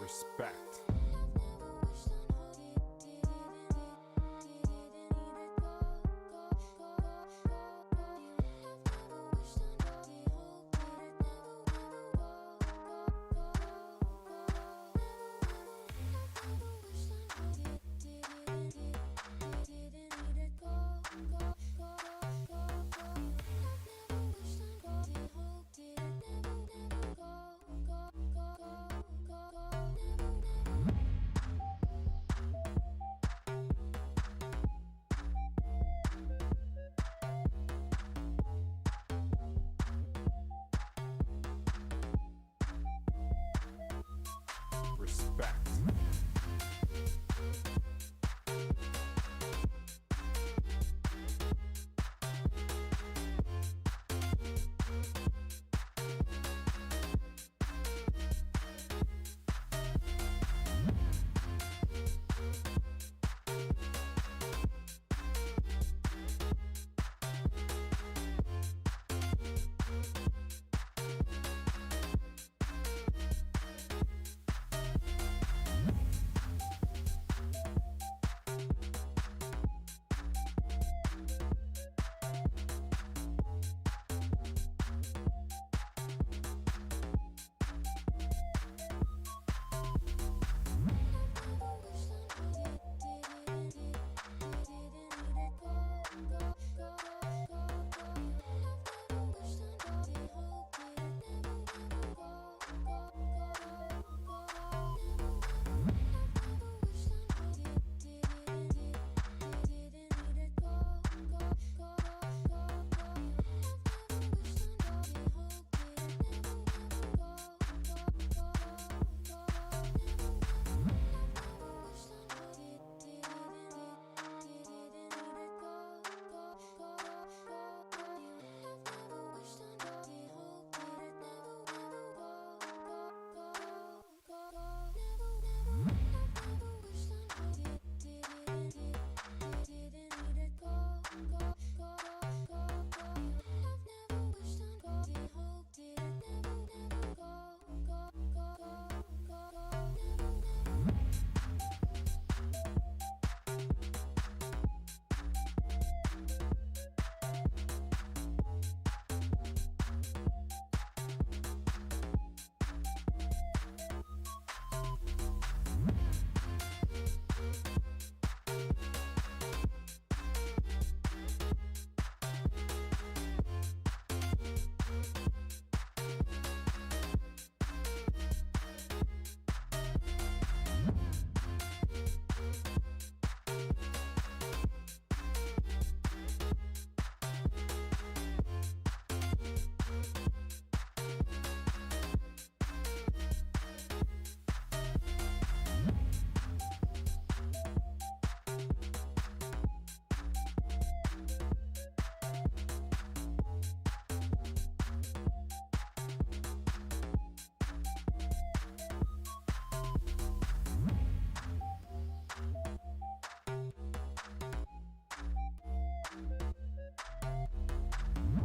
Respect.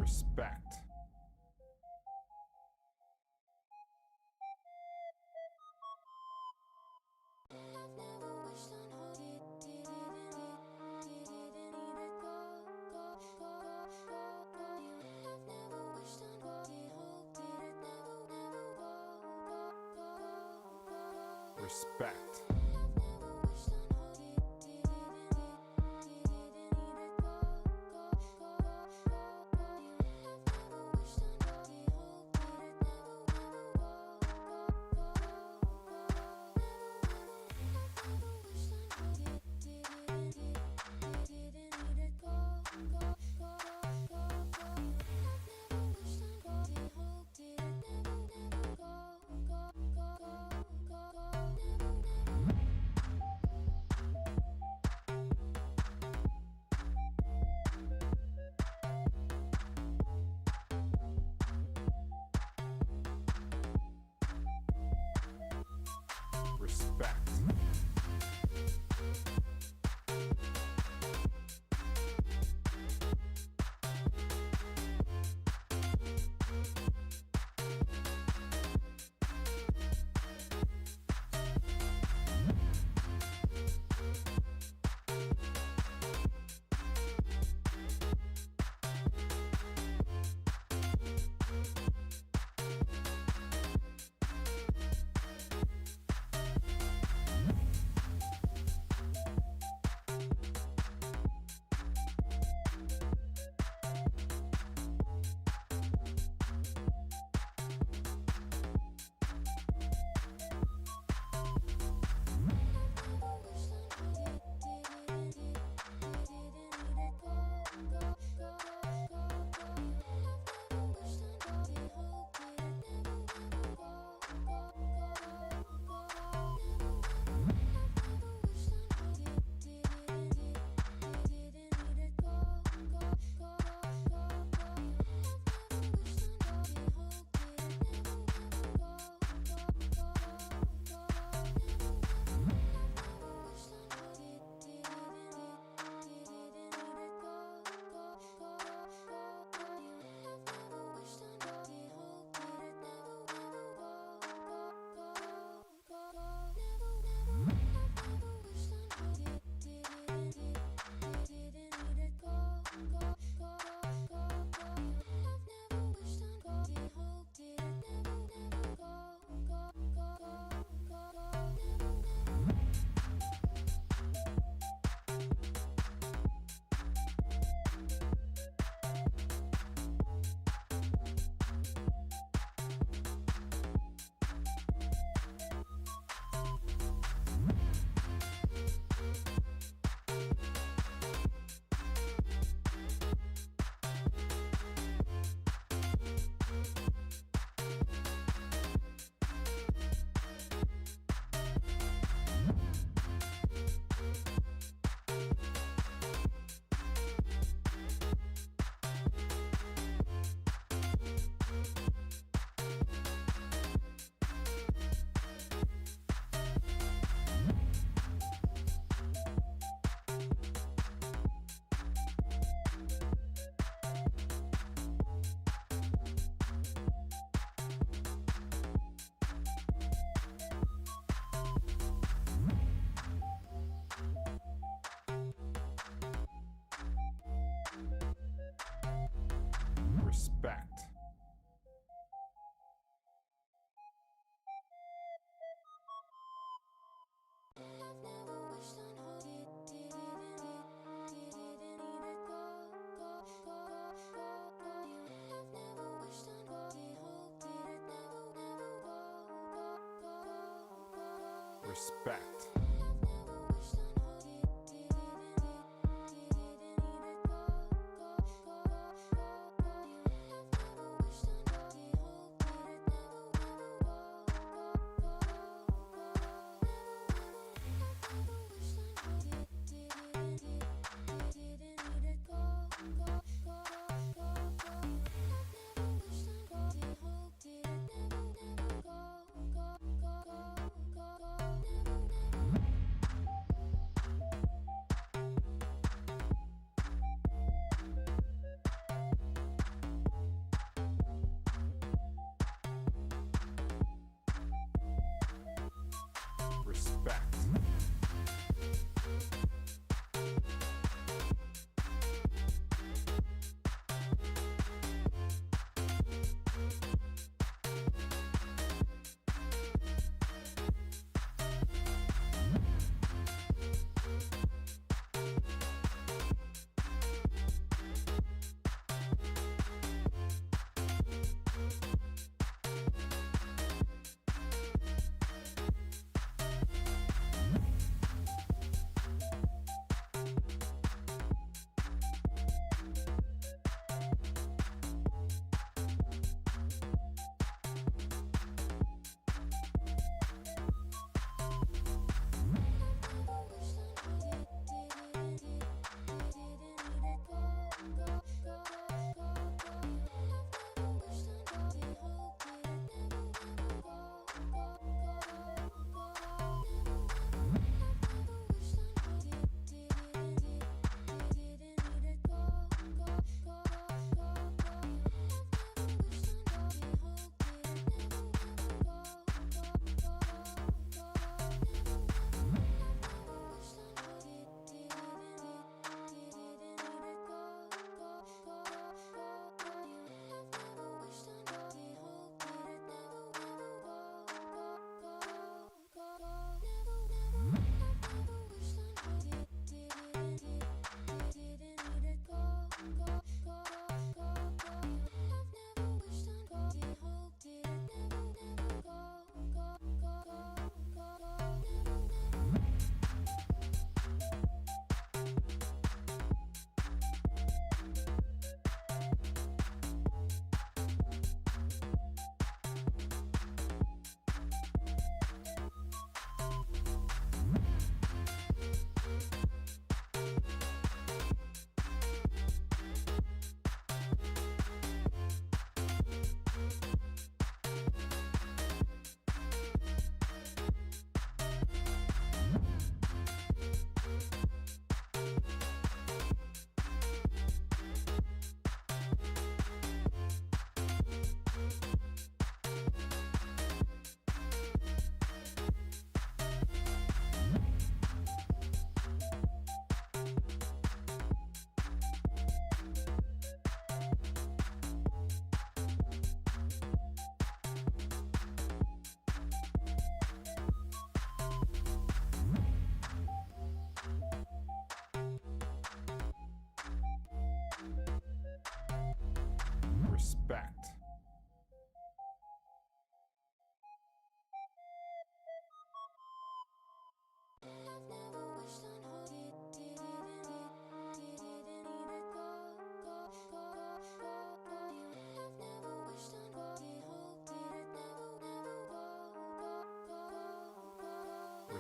Respect. Respect. Respect.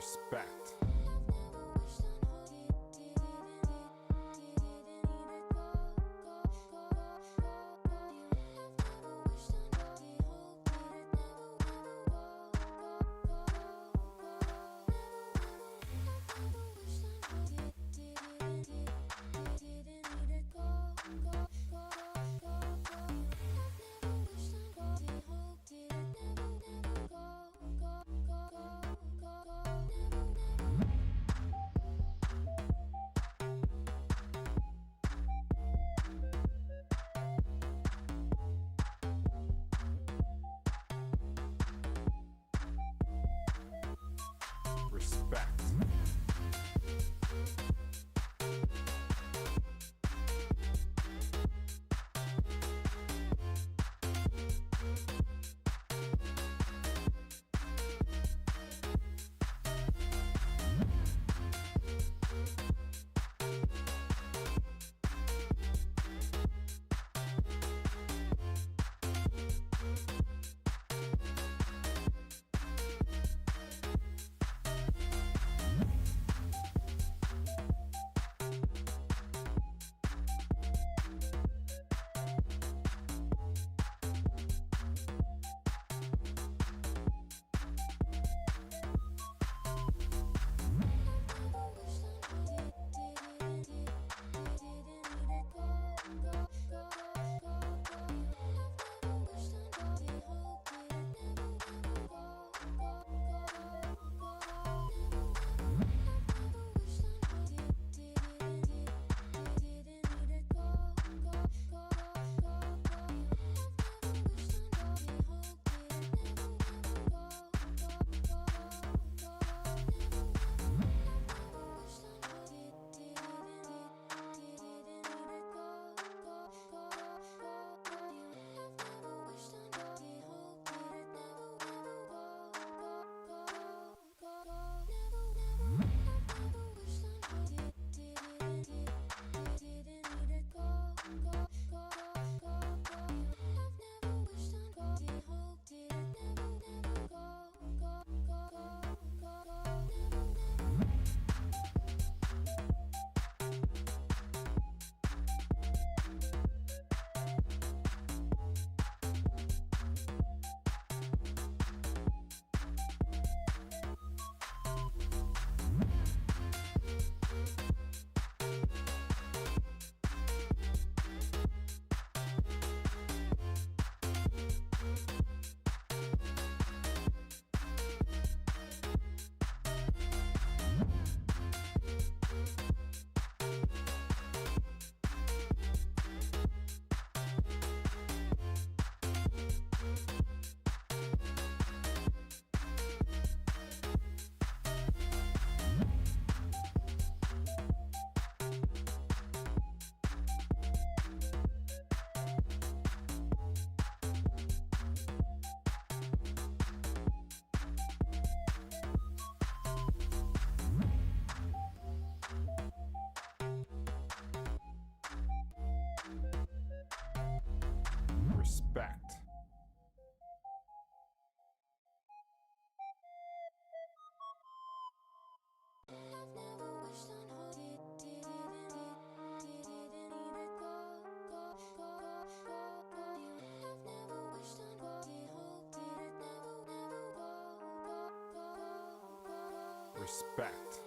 Respect. Respect. Respect.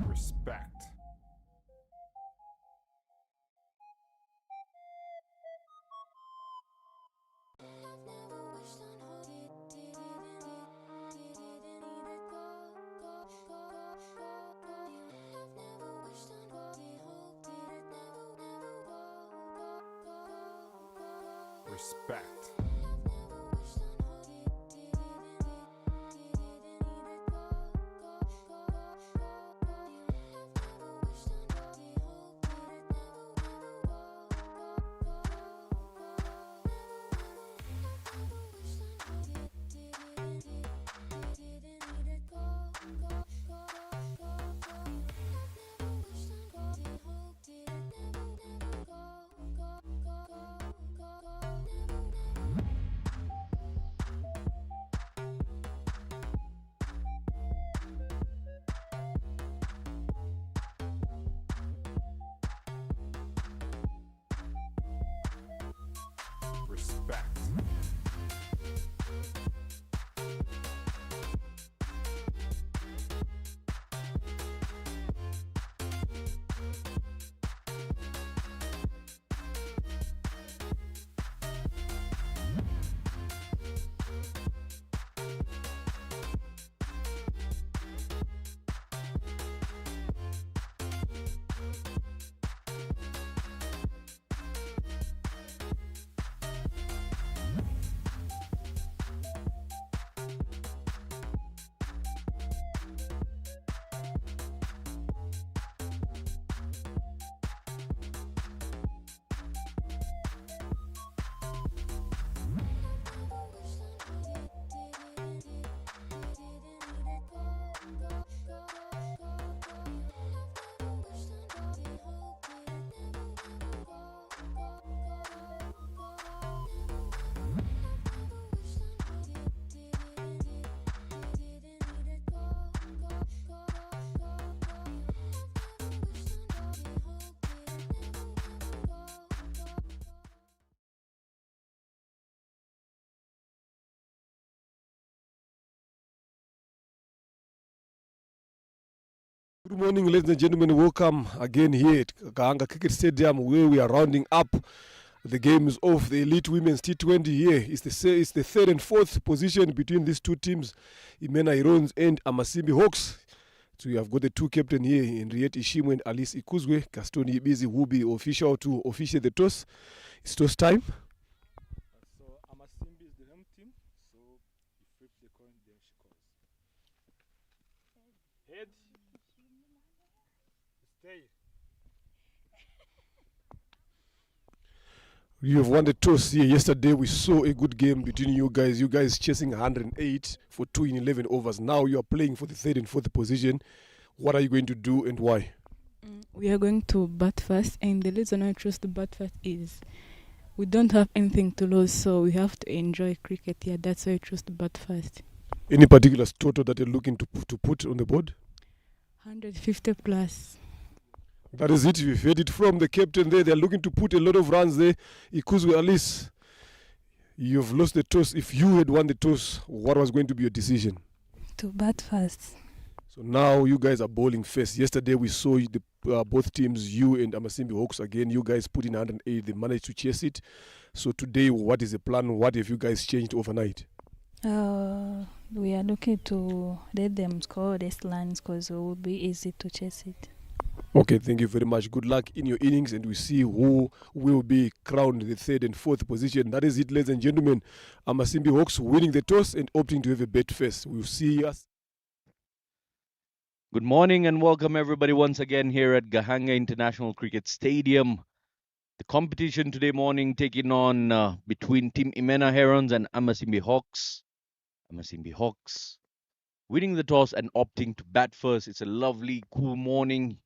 Respect. Respect. Good morning, ladies and gentlemen. Welcome again here at Kahanga Cricket Stadium, where we are rounding up the games of the Elite Women's T20 here. It's the third and fourth position between these two teams, Imena Irons and Amasimbi Hawks. So we have got the two captains here, Henriette Ishimu and Alice Ikuzwe. Gastoni Ibizi will be official to officiate the toss. It's toss time. So Amasimbi is the home team, so you flip the coin, then she calls. Head. Stay. You have won the toss here. Yesterday we saw a good game between you guys. You guys chasing 108 for 2 in 11 overs. Now you are playing for the third and fourth position. What are you going to do and why? We are going to bat first, and the reason I chose to bat first is we don't have anything to lose, so we have to enjoy cricket here. That's why I chose to bat first. Any particular total that you're looking to put on the board? 150 plus. That is it. We've heard it from the captain there. They're looking to put a lot of runs there. Ikuzwe Alice, you've lost the toss. If you had won the toss, what was going to be your decision? To bat first. So now you guys are bowling first. Yesterday we saw both teams, you and Amasimbi Hawks, again, you guys put in 108. They managed to chase it. So today, what is the plan? What have you guys changed overnight? We are looking to let them score these lines because it will be easy to chase it. Okay, thank you very much. Good luck in your innings, and we see who will be crowned the third and fourth position. That is it, ladies and gentlemen. Amasimbi Hawks winning the toss and opting to have a bet first. We'll see us. Good morning and welcome everybody once again here at Gahanga International Cricket Stadium. The competition today morning taking on between Team Imena Herons and Amasimbi Hawks. Amasimbi Hawks winning the toss and opting to bat first. It's a lovely, cool morning.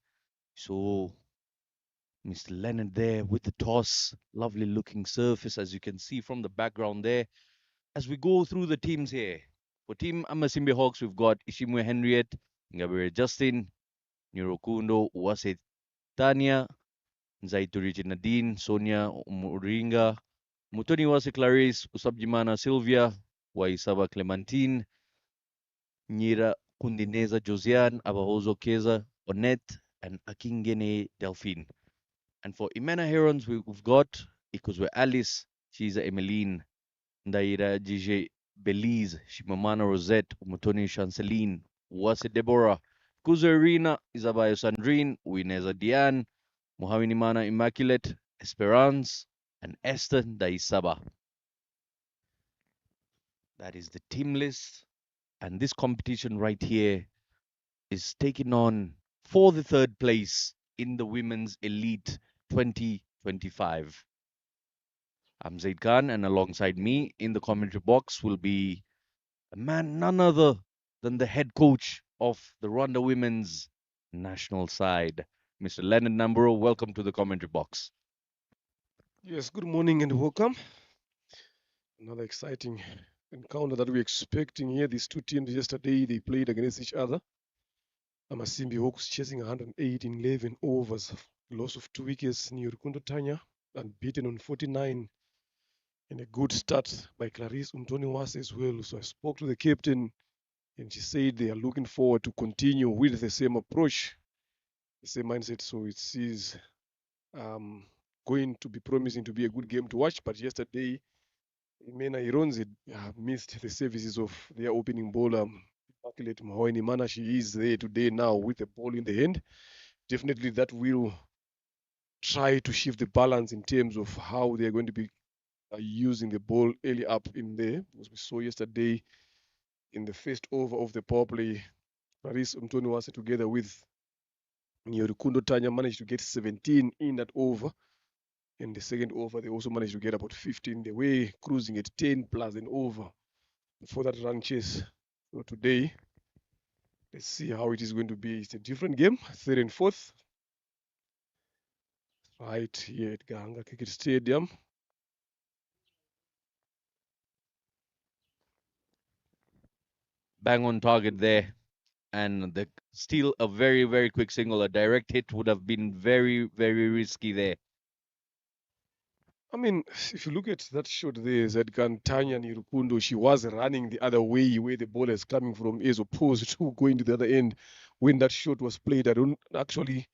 So Mr. Leonard there with the toss. Lovely looking surface as you can see from the background there. As we go through the teams here. For Team Amasimbi Hawks, we've got Ishimwe Henriette, Ngabere Justin, Nyurokundo Uwase Tanya, Nzaiturichi Nadine, Sonia Muringa, Mutoni Uwase Clarice, Usabjimana Sylvia, Waisaba Clementine, Nyira Kundineza Josiane, Abahozo Keza, Onette, and Akingene Delphine. And for Imena Herons, we've got Ikuzwe Alice, Shiza Emmeline, Ndaira Jije Belize, Shimamana Rosette, Mutoni Chanceline, Uwase Deborah, Kuzo Irina, Isabayo Sandrine, Uineza Diane, Muhawinimana Immaculate, Esperance, and Esther Daisaba. That is the team list. And this competition right here is taken on for the third place in the Women's Elite 2025. I'm Zaid Khan, and alongside me in the commentary box will be a man none other than the head coach of the Rwanda women's national side, Mr. Leonard Namburo. Welcome to the commentary box. Yes, good morning and welcome. Another exciting encounter that we're expecting here. These two teams yesterday, they played against each other. Amasimbi Hawks chasing 108 in 11 overs. Loss of 2 wickets. Nyurukundo Tanya unbeaten on 49. And a good start by Clarice Umtoni-Wase as well. So I spoke to the captain and she said they are looking forward to continue with the same approach, the same mindset. So it is going to be promising to be a good game to watch. But yesterday, Imena Ironzi missed the services of their opening bowler, Immaculate Muhawinimana. She is there today now with the ball in the hand. Definitely that will try to shift the balance in terms of how they are going to be using the ball early up in there. As we saw yesterday in the first over of the power play, Paris Umtoni-Wase together with Nyorukundo Tanya managed to get 17 in that over. In the second over, they also managed to get about 15. They were cruising at 10 plus an over before that run chase. So today, let's see how it is going to be. It's a different game, third and fourth. Right here at Gahanga Cricket Stadium. Bang on target there. And still a very, very quick single. A direct hit would have been very, very risky there. I mean, if you look at that shot there, Zedgan Tanya Nirukundo, she was running the other way where the ball is coming from, as opposed to going to the other end when that shot was played. I don't actually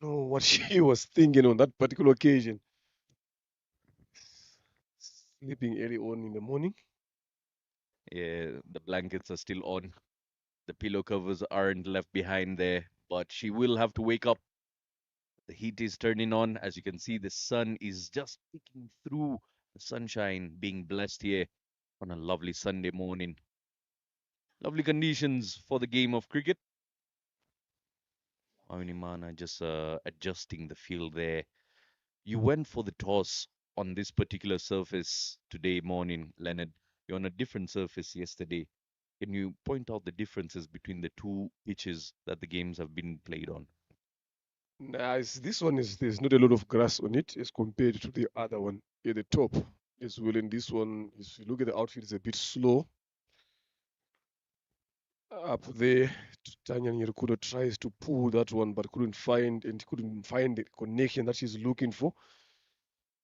know what she was thinking on that particular occasion. Sleeping early on in the morning. Yeah, the blankets are still on. The pillow covers aren't left behind there, but she will have to wake up. The heat is turning on. As you can see, the sun is just peeking through the sunshine, being blessed here on a lovely Sunday morning. Lovely conditions for the game of cricket. Mana just adjusting the field there. You went for the toss on this particular surface today morning, Leonard. You're on a different surface yesterday. Can you point out the differences between the two pitches that the games have been played on? Nice. This one is there's not a lot of grass on it as compared to the other one at the top as well. In this one, if you look at the outfield, it's a bit slow. Up there, Tanya Nyirikudo tries to pull that one but couldn't find the connection that she's looking for.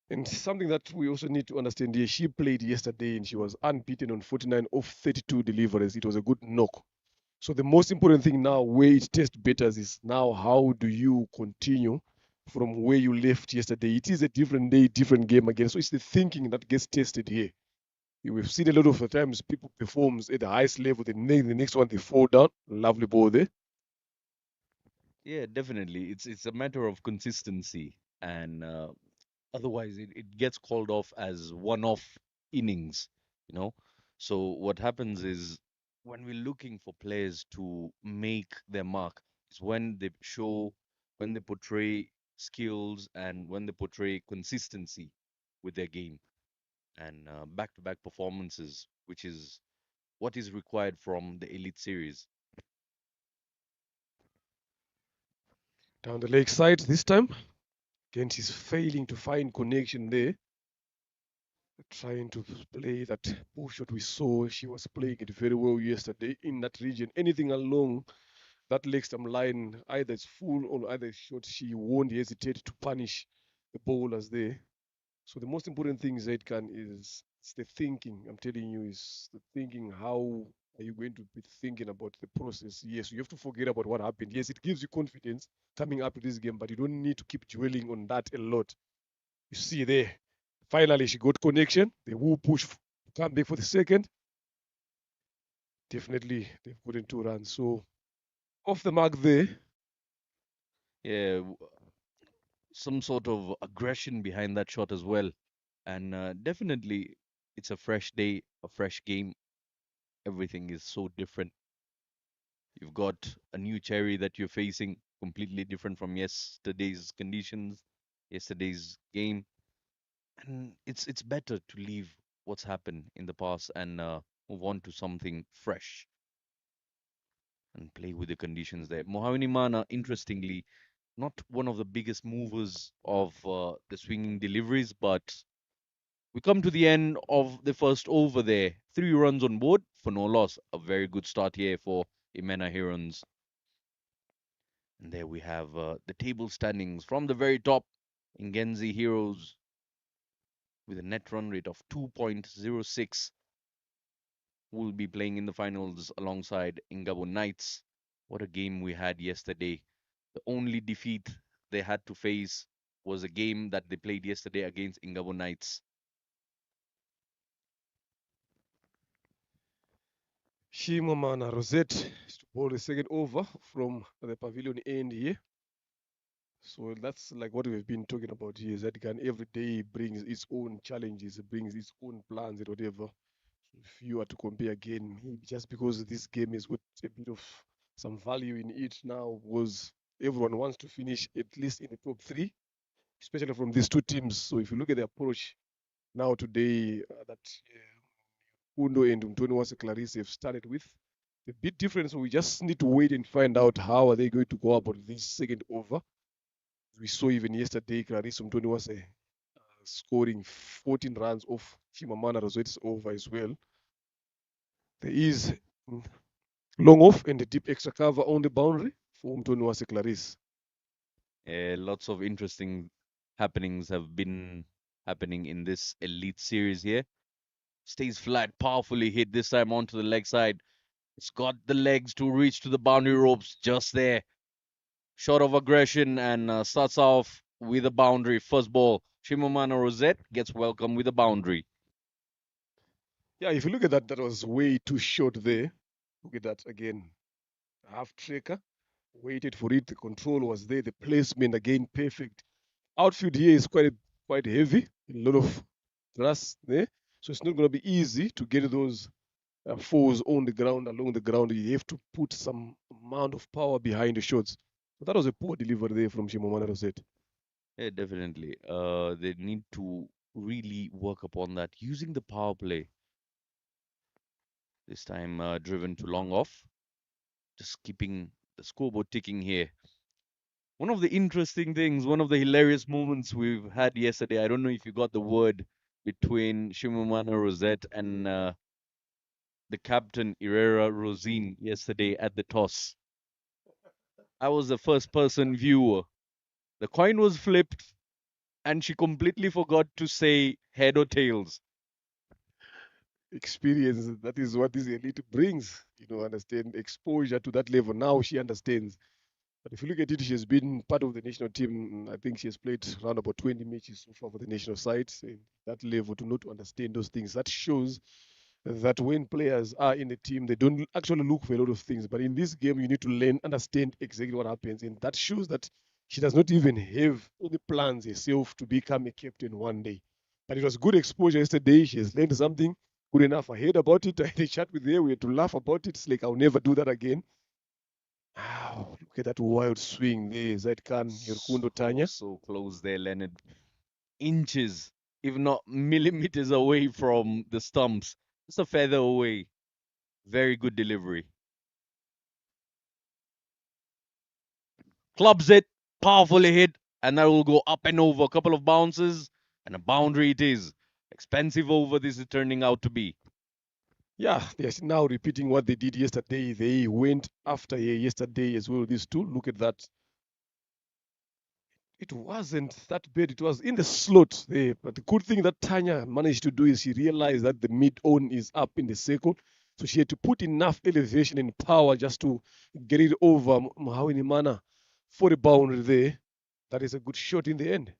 And something that we also need to understand here, she played yesterday and she was unbeaten on 49 of 32 deliveries. It was a good knock. So the most important thing now, where it tests better, is now how do you continue from where you left yesterday? It is a different day, different game again. So it's the thinking that gets tested here. We've seen a lot of the times people performs at the highest level, the next one they fall down. Lovely ball there. Yeah, definitely. It's a matter of consistency, and otherwise it gets called off as one-off innings, you know. So what happens is when we're looking for players to make their mark is when they show, when they portray skills and when they portray consistency with their game and back-to-back performances, which is what is required from the Elite Series. Down the leg side this time. Again, she's failing to find connection there. Trying to play that pull shot we saw. She was playing it very well yesterday in that region. Anything along that leg stump line, either it's full or either it's short, she won't hesitate to punish the bowlers there. So the most important thing, Zaidkan, is it's the thinking. I'm telling you, is the thinking. How are you going to be thinking about the process? Yes, you have to forget about what happened. Yes, it gives you confidence coming up to this game, but you don't need to keep dwelling on that a lot. You see there, finally she got connection. They will push, come back for the second. Definitely, they've gotten 2 runs. So off the mark there. Yeah, some sort of aggression behind that shot as well. And definitely, it's a fresh day, a fresh game. Everything is so different. You've got a new cherry that you're facing, completely different from yesterday's conditions, yesterday's game. And it's better to leave what's happened in the past and move on to something fresh and play with the conditions there. Mohavini Mana, interestingly, not one of the biggest movers of the swinging deliveries, but we come to the end of the first over there. 3 runs on board for no loss. A very good start here for Imena Herons. And there we have the table standings from the very top. Ingenzi Heroes with a net run rate of 2.06 will be playing in the finals alongside Ingabo Knights. What a game we had yesterday. The only defeat they had to face was a game that they played yesterday against Ingabo Knights. Shimamana Rosette to bowl the second over from the pavilion end here. So that's like what we've been talking about here. That can every day brings its own challenges, it brings its own plans and whatever. So if you are to compare again, just because this game is with a bit of some value in it now, was everyone wants to finish at least in the top three, especially from these two teams. So if you look at the approach now today, that Undo and Umtoni Clarice have started with, a bit different. So we just need to wait and find out how are they going to go about this second over. We saw even yesterday, Clarice Umtoni was scoring 14 runs off Chimamanda Rosette's over as well. There is long off and a deep extra cover on the boundary for Umtoni Clarice. Lots of interesting happenings have been happening in this elite series here. Stays flat, powerfully hit this time onto the leg side. It's got the legs to reach to the boundary ropes just there. Shot of aggression and starts off with a boundary. First ball, Shimomana Rosette gets welcome with a boundary. Yeah, if you look at that, that was way too short there. Look at that again. Half tracker, waited for it. The control was there. The placement again perfect. Outfield here is quite heavy. A lot of thrust there, so it's not going to be easy to get those fours on the ground along the ground. You have to put some amount of power behind the shots. So that was a poor delivery there from Shimomana Rosette. Yeah, definitely. They need to really work upon that using the power play. This time driven to long off, just keeping the scoreboard ticking here. One of the interesting things, one of the hilarious moments we've had yesterday, I don't know if you got the word between Shimomana Rosette and the captain, Herrera Rosine, yesterday at the toss. I was the first person viewer. The coin was flipped, and she completely forgot to say head or tails. Experience, that is what this elite brings. Understand exposure to that level. Now she understands. But if you look at it, she has been part of the national team. I think she has played around about 20 matches so far for the national side. And that level to not understand those things, that shows that when players are in the team, they don't actually look for a lot of things. But in this game, you need to learn, understand exactly what happens. And that shows that she does not even have any plans herself to become a captain one day. But it was good exposure yesterday. She has learned something good enough. I heard about it. I had a chat with her. We had to laugh about it. It's like, I'll never do that again. Wow, look at that wild swing there. Zaidkan Yerkundo So, Tanya. so close there, Leonard. Inches, if not millimeters away from the stumps. Just a feather away. Very good delivery. Clubs it, powerfully hit, and that will go up and over. A couple of bounces, and a boundary it is. Expensive over this is turning out to be. Yeah, they're now repeating what they did yesterday. They went after her yesterday as well. These two, look at that. It wasn't that bad. It was in the slot there. But the good thing that Tanya managed to do is she realized that the mid-on is up in the circle. So she had to put enough elevation and power just to get it over Mahawini Mana for the boundary there. That is a good shot in the end.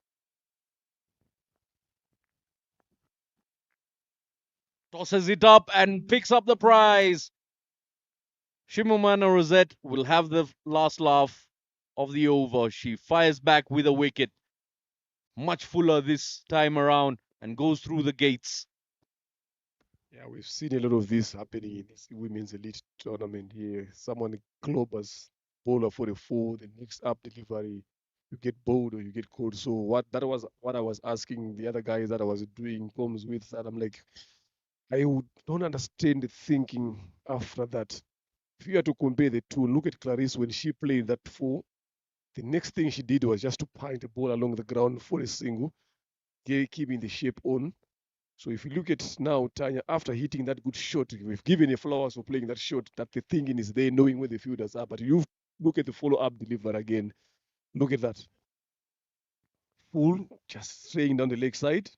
Tosses it up and picks up the prize. Shimomana Rosette will have the last laugh of the over. She fires back with a wicket, much fuller this time around, and goes through the gates. Yeah, we've seen a lot of this happening in this women's elite tournament here. Someone clobbers bowler for the four, the next up delivery, you get bowled or you get called. So that was what I was asking the other guys that I was doing poems with, and I'm like, don't understand the thinking after that. If you had to compare the two, look at Clarice when she played that four. The next thing she did was just to pint the ball along the ground for a single, keeping the shape on. So if you look at now, Tanya, after hitting that good shot, we've given you flowers for playing that shot, that the thinking is there, knowing where the fielders are. But you look at the follow-up deliver again. Look at that. Full, just straying down the leg side,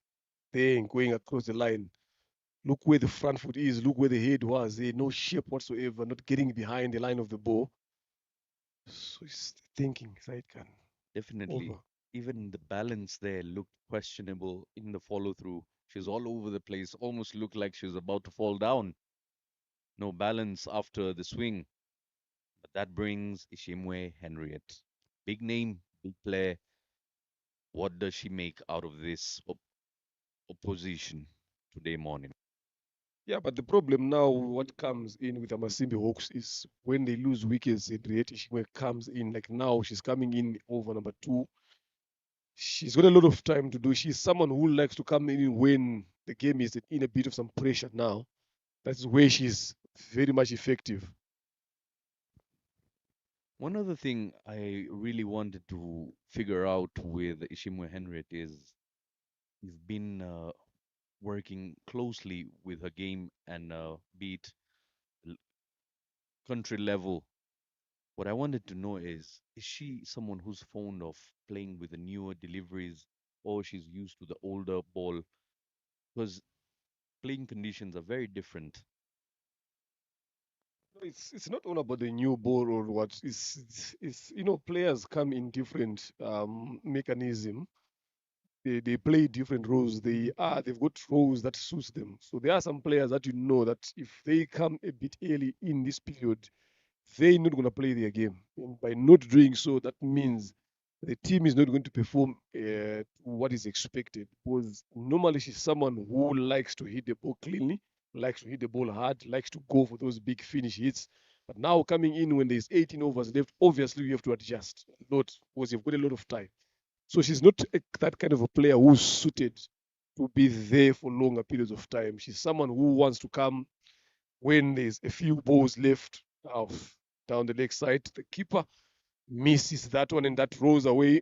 then going across the line. Look where the front foot is. Look where the head was. There, no shape whatsoever, not getting behind the line of the ball. So it's thinking, side can Definitely. over. Even the balance there looked questionable in the follow through. She was all over the place, almost looked like she was about to fall down. No balance after the swing. But that brings Ishimwe Henriette. Big name, big player. What does she make out of this opposition today morning? Yeah, but the problem now, what comes in with Amasimbi Hawks is when they lose wickets, Henriette Ishimwe comes in. Like now, she's coming in over number two. She's got a lot of time to do. She's someone who likes to come in when the game is in a bit of some pressure now. That's where she's very much effective. One other thing I really wanted to figure out with Ishimwe Henriette is you've been working closely with her game and beat country level. What I wanted to know is she someone who's fond of playing with the newer deliveries? or she's used to the older ball, because playing conditions are very different. It's not all about the new ball or what. It's players come in different mechanism. They play different roles. They've got roles that suits them. So there are some players that that if they come a bit early in this period, they're not going to play their game. And by not doing so, that means the team is not going to perform what is expected. Because normally she's someone who likes to hit the ball cleanly, likes to hit the ball hard, likes to go for those big finish hits. But now coming in when there's 18 overs left, obviously you have to adjust a lot because you've got a lot of time. So she's not that kind of a player who's suited to be there for longer periods of time. She's someone who wants to come when there's a few balls left down the leg side. The keeper misses that one and that rolls away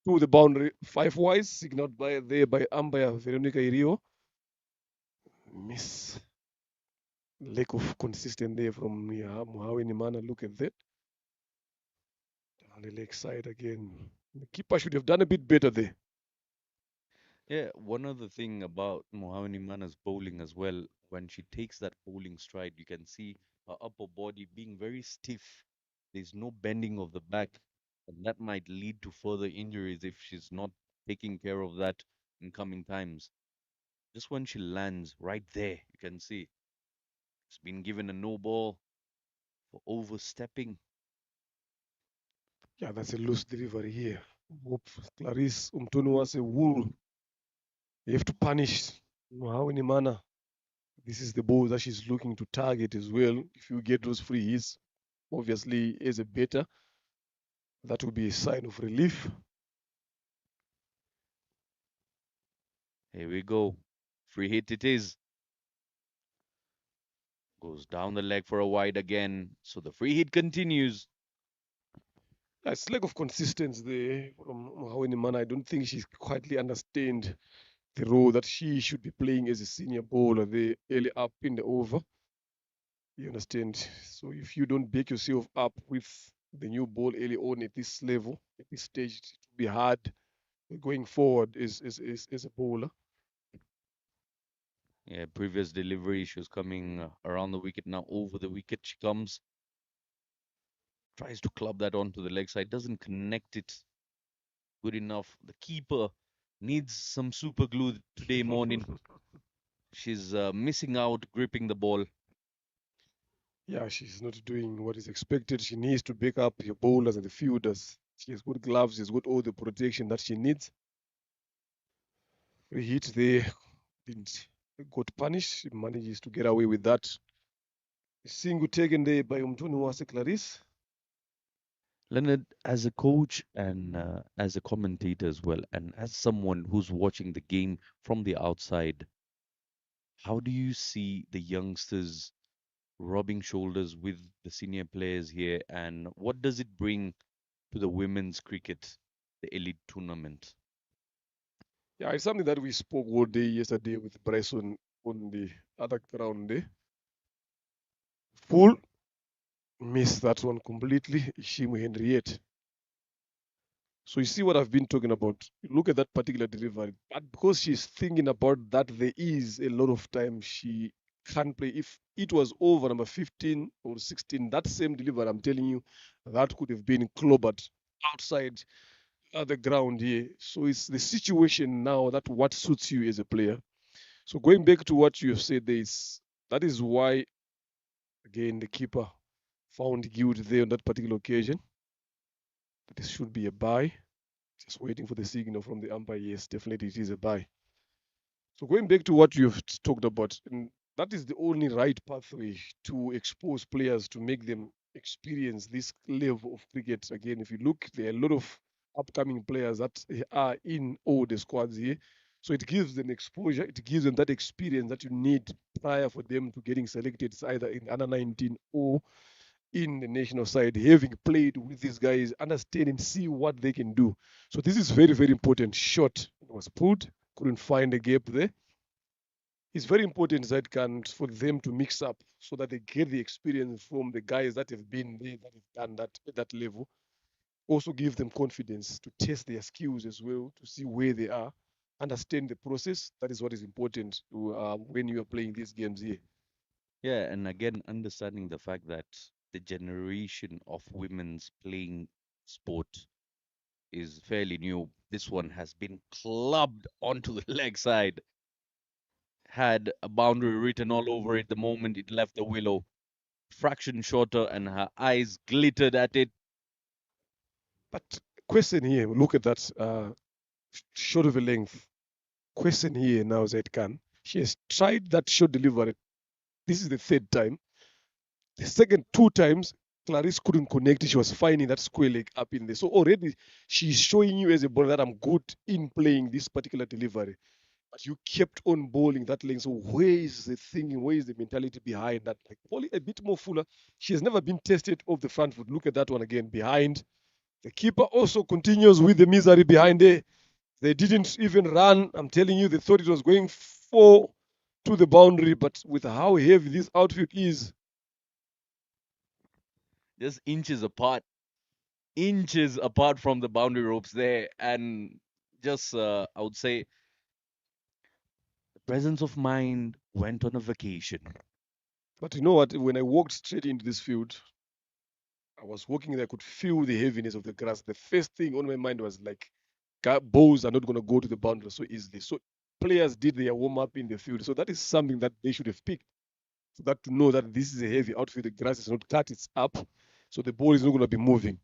to the boundary. 5 wise, signaled by umpire Veronica Irio. Miss lack of consistent there from Muhawi Nimana. Look at that. Down the leg side again. The keeper should have done a bit better there. Yeah, one other thing about Mohammed Imana's bowling as well, when she takes that bowling stride, you can see her upper body being very stiff. There's no bending of the back, and that might lead to further injuries if she's not taking care of that in coming times. Just when she lands right there, you can see she's been given a no ball for overstepping. Yeah, that's a loose delivery here. Hope Clarice Umtunuwase will have to punish Muhawi Nimana. This is the ball that she's looking to target as well. If you get those free hits, obviously as a better, that will be a sign of relief. Here we go. Free hit it is. Goes down the leg for a wide again. So the free hit continues. It's lack of consistency there from Muhawi Nimana. I don't think she's quietly understand the role that she should be playing as a senior bowler there early up in the over. You understand? So if you don't back yourself up with the new ball early on at this level, at this stage, it will be hard going forward as a bowler. Yeah, previous delivery, she was coming around the wicket. Now over the wicket she comes. Tries to club that onto the leg side. Doesn't connect it good enough. The keeper needs some super glue today morning. She's missing out gripping the ball. Yeah, she's not doing what is expected. She needs to back up her bowlers and the fielders. She has good gloves, she's got all the protection that she needs. Free hit there, didn't got punished. She manages to get away with that. A single taken there by Umtoni Clarice. Leonard, as a coach and as a commentator as well, and as someone who's watching the game from the outside, how do you see the youngsters rubbing shoulders with the senior players here, and what does it bring to the women's cricket, the elite tournament? Yeah, it's something that we spoke all day yesterday with Bryson on the other ground there. Full missed that one completely. Ishimu Henriette. So you see what I've been talking about. Look at that particular delivery. But because she's thinking about that, there is a lot of time she can't play. If it was over number 15 or 16, that same delivery, I'm telling you, that could have been clobbered outside the ground here. So it's the situation now that what suits you as a player. So going back to what you have said, that is why again the keeper found guilt there on that particular occasion. This should be a buy. Just waiting for the signal from the umpire. Yes, definitely it is a buy. So going back to what you've talked about, and that is the only right pathway to expose players to make them experience this level of cricket. Again, if you look, there are a lot of upcoming players that are in all the squads here. So it gives them exposure, it gives them that experience that you need prior for them to getting selected. It's either in under 19 or in the national side, having played with these guys, understand and see what they can do. So this is very, very important. Shot was pulled, couldn't find a gap there. It's very important that for them to mix up so that they get the experience from the guys that have been there, that have done that at that level. also give them confidence to test their skills as well, to see where they are, understand the process. That is what is important when you are playing these games here. Yeah, and again, understanding the fact that the generation of women's playing sport is fairly new. This one has been clubbed onto the leg side, had a boundary written all over it the moment it left the willow. Fraction shorter, and her eyes glittered at it. But question here, look at that short of a length. Question here now, Zaid. She has tried that short delivery. This is the third time. The second two times, Clarice couldn't connect. She was finding that square leg up in there. So already she's showing you as a bowler that I'm good in playing this particular delivery. But you kept on bowling that lane. So where is the thinking? Where is the mentality behind that? Like probably a bit more fuller. She has never been tested off the front foot. Look at that one again behind. The keeper also continues with the misery behind there. They didn't even run. I'm telling you, they thought it was going four to the boundary, but with how heavy this outfield is, Just inches apart from the boundary ropes there. And just, I would say, the presence of mind went on a vacation. but you know what? When I walked straight into this field, I was walking there, I could feel the heaviness of the grass. The first thing on my mind was like, balls are not going to go to the boundary so easily. So players did their warm up in the field. So that is something that they should have picked. So that to know that this is a heavy outfield, the grass is not cut, it's up. So the ball is not going to be moving.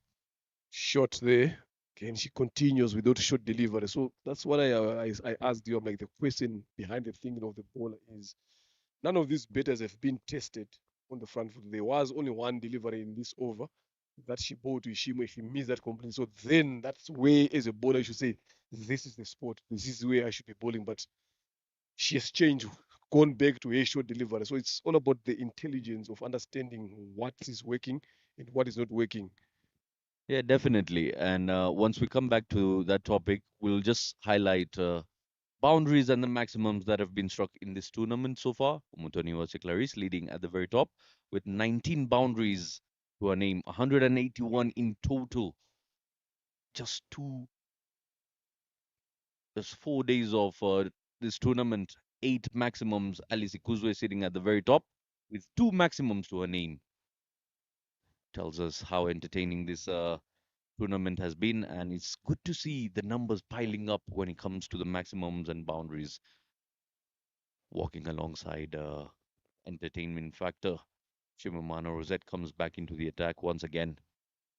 Shot there. Again, she continues without shot delivery. So that's what I asked you. I'm like, the question behind the thinking of the bowler is none of these batters have been tested on the front foot. There was only one delivery in this over that she bowled to Ishimo. She missed that completely. So then that's where, as a bowler, you should say, this is the spot. This is where I should be bowling. But she has changed, gone back to a short delivery. So it's all about the intelligence of understanding what is working and what is not working. Yeah, definitely. And once we come back to that topic, we'll just highlight boundaries and the maximums that have been struck in this tournament so far. Umutoni Clarice leading at the very top with 19 boundaries to her name, 181 in total. Just just 4 days of this tournament, 8 maximums. Alice Ikuzwe sitting at the very top with 2 maximums to her name. Tells us how entertaining this tournament has been, and it's good to see the numbers piling up when it comes to the maximums and boundaries. Walking alongside entertainment factor, Shimamano Rosette comes back into the attack once again.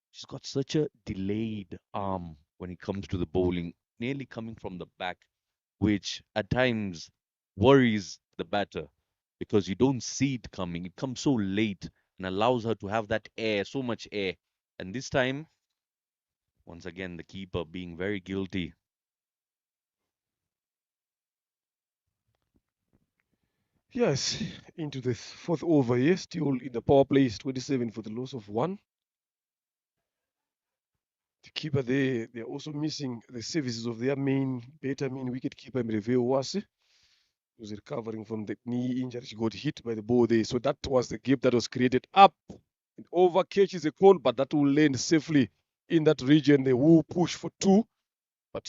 She's got such a delayed arm when it comes to the bowling, nearly coming from the back, which at times worries the batter because you don't see it coming. It comes so late and allows her to have that air, so much air. And this time, once again, the keeper being very guilty. Yes, into the fourth over here, still in the power play is 27 for the loss of one. The keeper there, they're also missing the services of their main wicket keeper, Mreveo Wase, who's recovering from the knee injury. She got hit by the ball there. So that was the gap that was created up. And over catch is a call, but that will land safely in that region. They will push for two. But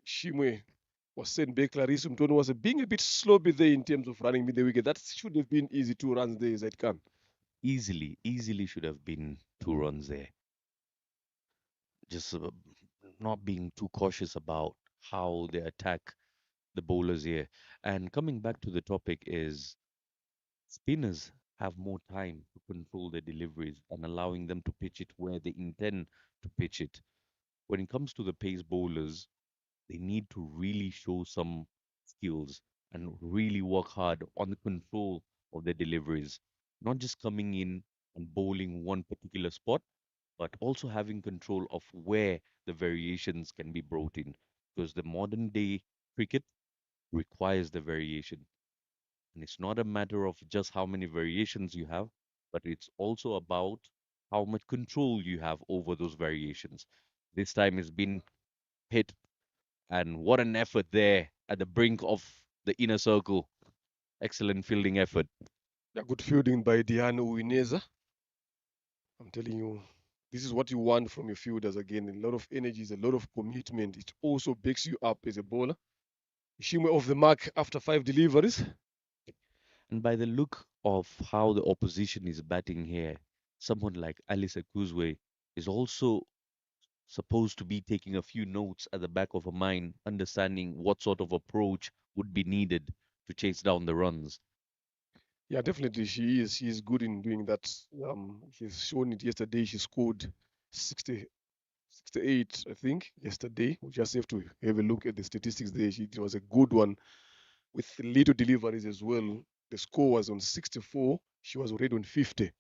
Shimwe was sent back. Clarice Mtoni was being a bit sloppy there in terms of running mid the wicket. That should have been easy 2 runs there as it can. Easily should have been 2 runs there. Just not being too cautious about how they attack the bowlers here. And coming back to the topic is spinners have more time to control their deliveries and allowing them to pitch it where they intend to pitch it. When it comes to the pace bowlers, they need to really show some skills and really work hard on the control of their deliveries, not just coming in and bowling one particular spot, but also having control of where the variations can be brought in. Because the modern day cricket requires the variation. And it's not a matter of just how many variations you have, but it's also about how much control you have over those variations. This time it's been hit, and what an effort there at the brink of the inner circle. Excellent fielding effort. Yeah, good fielding by Diana Uineza. I'm telling you, This is what you want from your fielders again. A lot of energies, a lot of commitment. It also backs you up as a bowler. Ishimwe off the mark after 5 deliveries. And by the look of how the opposition is batting here, someone like Alice Akuzwe is also supposed to be taking a few notes at the back of her mind, understanding what sort of approach would be needed to chase down the runs. Yeah, definitely she is. She is good in doing that. She's shown it yesterday. She scored 60, 68, I think, yesterday. We just have to have a look at the statistics there. It was a good one with little deliveries as well. The score was on 64. She was already on 50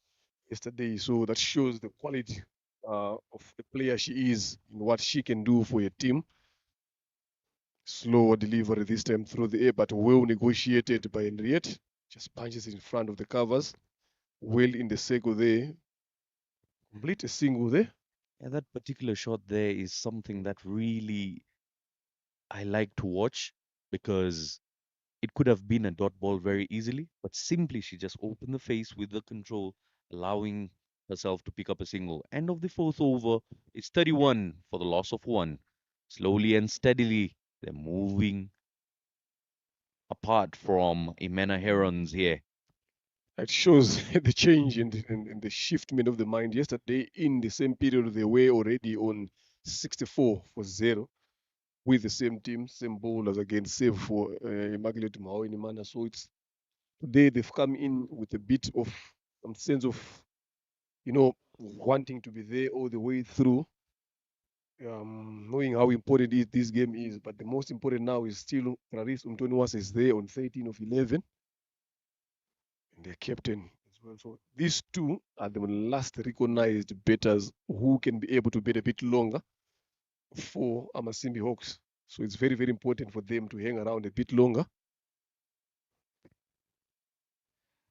yesterday. So that shows the quality of the player she is and what she can do for your team. Slower delivery this time through the air, but well negotiated by Henriette. Just punches it in front of the covers. Well in the circle there. Complete a single there. And that particular shot there is something that really I like to watch because it could have been a dot ball very easily, but simply she just opened the face with the control, allowing herself to pick up a single. End of the fourth over, it's 31 for the loss of one. Slowly and steadily, they're moving apart from Imena Herons here. It shows the change in the shiftment of the mind. Yesterday, in the same period, they were already on 64 for 0 with the same team, same bowlers again, save for Immaculate Mao in Imana. So it's today they've come in with a bit of some sense of, wanting to be there all the way through, knowing how important this game is. But the most important now is still Clarice Umtoniwas is there on 13 of 11. And their captain as well. So these two are the last recognized batters who can be able to bat a bit longer for Amasimbi Hawks. So it's very, very important for them to hang around a bit longer.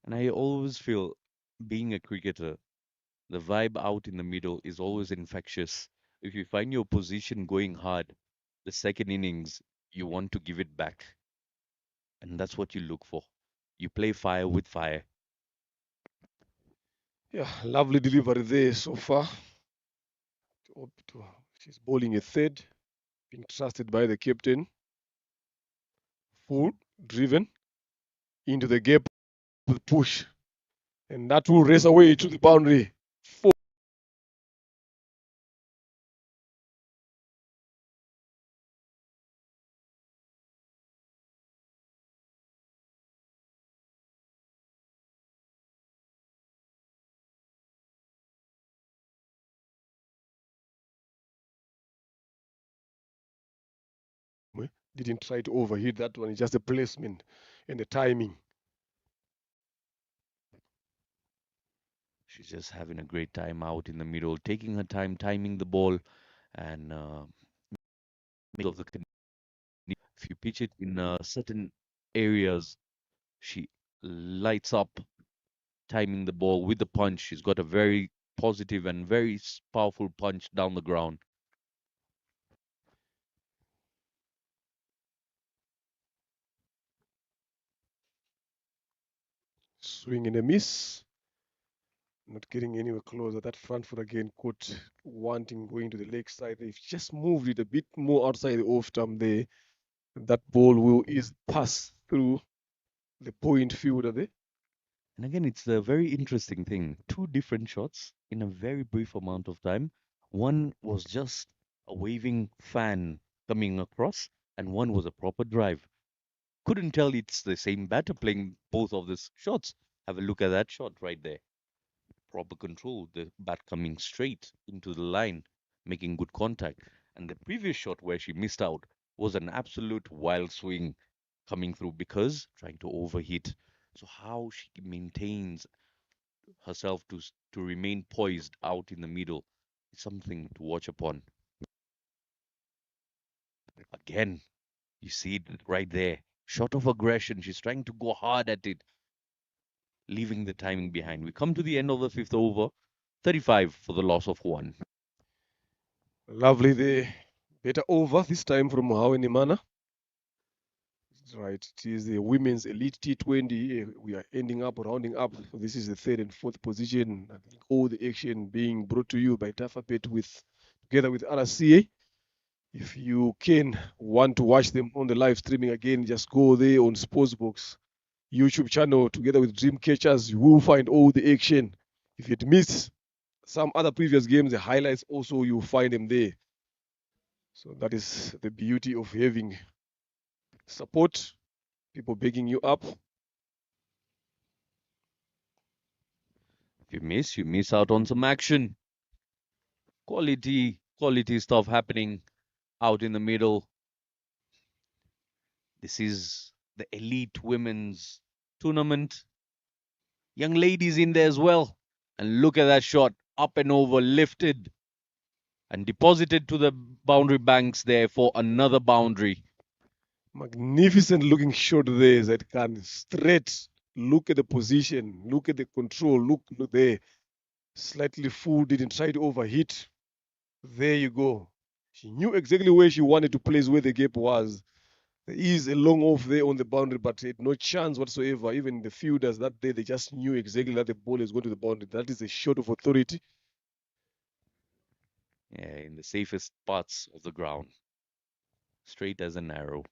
And I always feel, being a cricketer, the vibe out in the middle is always infectious. If you find your position going hard, the second innings, you want to give it back. And that's what you look for. You play fire with fire. Yeah, lovely delivery there so far. She's bowling a third, being trusted by the captain. Full, driven into the gap with push. And that will race away to the boundary. Four. Didn't try to overhit that one. It's just the placement and the timing. She's just having a great time out in the middle, taking her time, timing the ball, and middle of the if you pitch it in certain areas, she lights up, timing the ball with the punch. She's got a very positive and very powerful punch down the ground. Swing and a miss. Not getting anywhere closer. That front foot again caught wanting going to the leg side. They've just moved it a bit more outside the off stump there. That ball will is pass through the point fielder there. And again, it's a very interesting thing. Two different shots in a very brief amount of time. One was just a waving fan coming across, and one was a proper drive. Couldn't tell it's the same batter playing both of these shots. Have a look at that shot right there. Proper control, the bat coming straight into the line, making good contact. And the previous shot where she missed out was an absolute wild swing coming through because trying to overhit. So how she maintains herself to remain poised out in the middle is something to watch upon. Again, you see it right there. Shot of aggression. She's trying to go hard at it, leaving the timing behind. We come to the end of the fifth over, 35 for the loss of one. Lovely there. Better over this time from Haweni Mana. Right. It is the women's elite T20. We are rounding up. This is the third and fourth position. I think all the action being brought to you by Tafapet together with RCA. If you want to watch them on the live streaming again, just go there on Sportsbox YouTube channel together with Dream Catchers. You will find all the action. If you'd missed some other previous games, the highlights also, you'll find them there. So that is the beauty of having support, people backing you up. If you miss out on some action. Quality stuff happening out in the middle. This is the elite women's tournament. Young ladies in there as well. And look at that shot. Up and over, lifted and deposited to the boundary banks there for another boundary. Magnificent looking shot there, Zaidkan. Straight. Look at the position. Look at the control. Look there. Slightly fooled and tried to overhit. There you go. She knew exactly where she wanted to place, where the gap was. There is a long off there on the boundary, but had no chance whatsoever. Even the fielders that day, they just knew exactly that the ball is going to the boundary. That is a shot of authority. Yeah, in the safest parts of the ground. Straight as an arrow.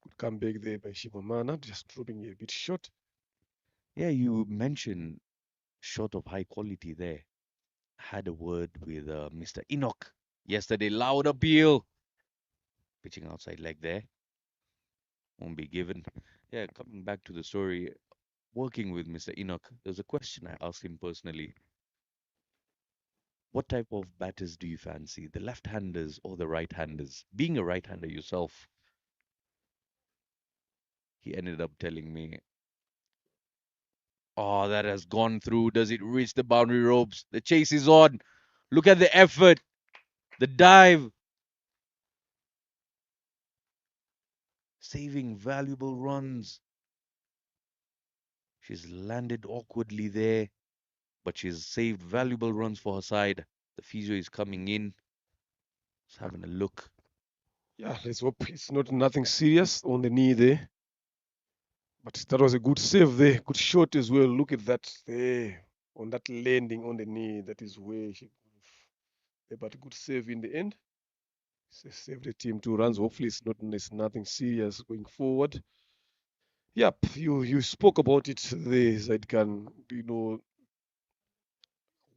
Good comeback there by Shivamana, just dropping a bit short. Yeah, you mentioned shot of high quality there. Had a word with Mr. Enoch yesterday. Loud appeal. Pitching outside leg there. Won't be given. Yeah, coming back to the story, working with Mr. Enoch, there's a question I asked him personally. What type of batters do you fancy, the left-handers or the right-handers? Being a right-hander yourself, he ended up telling me, oh, that has gone through. Does it reach the boundary ropes? The chase is on. Look at the effort, the dive, saving valuable runs. She's landed awkwardly there, but she's saved valuable runs for her side. The physio is coming in. Just having a look. Yeah, let's hope it's nothing serious on the knee there. But that was a good save there. Good shot as well. Look at that there on that landing on the knee. That is where she. But good save in the end. Save the team 2 runs. Hopefully, it's nothing serious going forward. Yep, you spoke about it there, Zaidkan.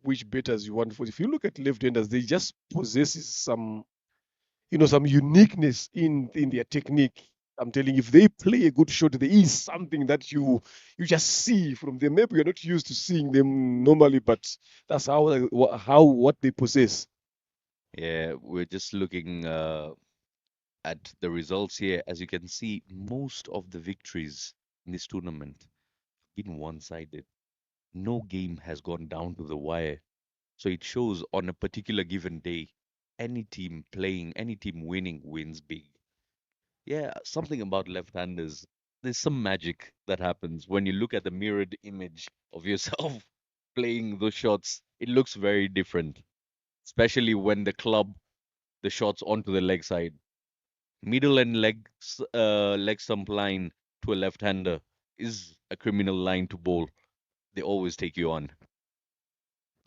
Which batters you want for. If you look at left-handers, they just possesses some uniqueness in their technique. I'm telling you, if they play a good shot, there is something that you just see from them. Maybe you're not used to seeing them normally, but that's what they possess. Yeah, we're just looking at the results here. As you can see, most of the victories in this tournament have been one-sided. No game has gone down to the wire. So it shows on a particular given day, any team playing, any team winning wins big. Yeah, something about left-handers. There's some magic that happens when you look at the mirrored image of yourself playing those shots. It looks very different, especially when the shots onto the leg side. Middle and leg stump line to a left-hander is a criminal line to bowl. They always take you on.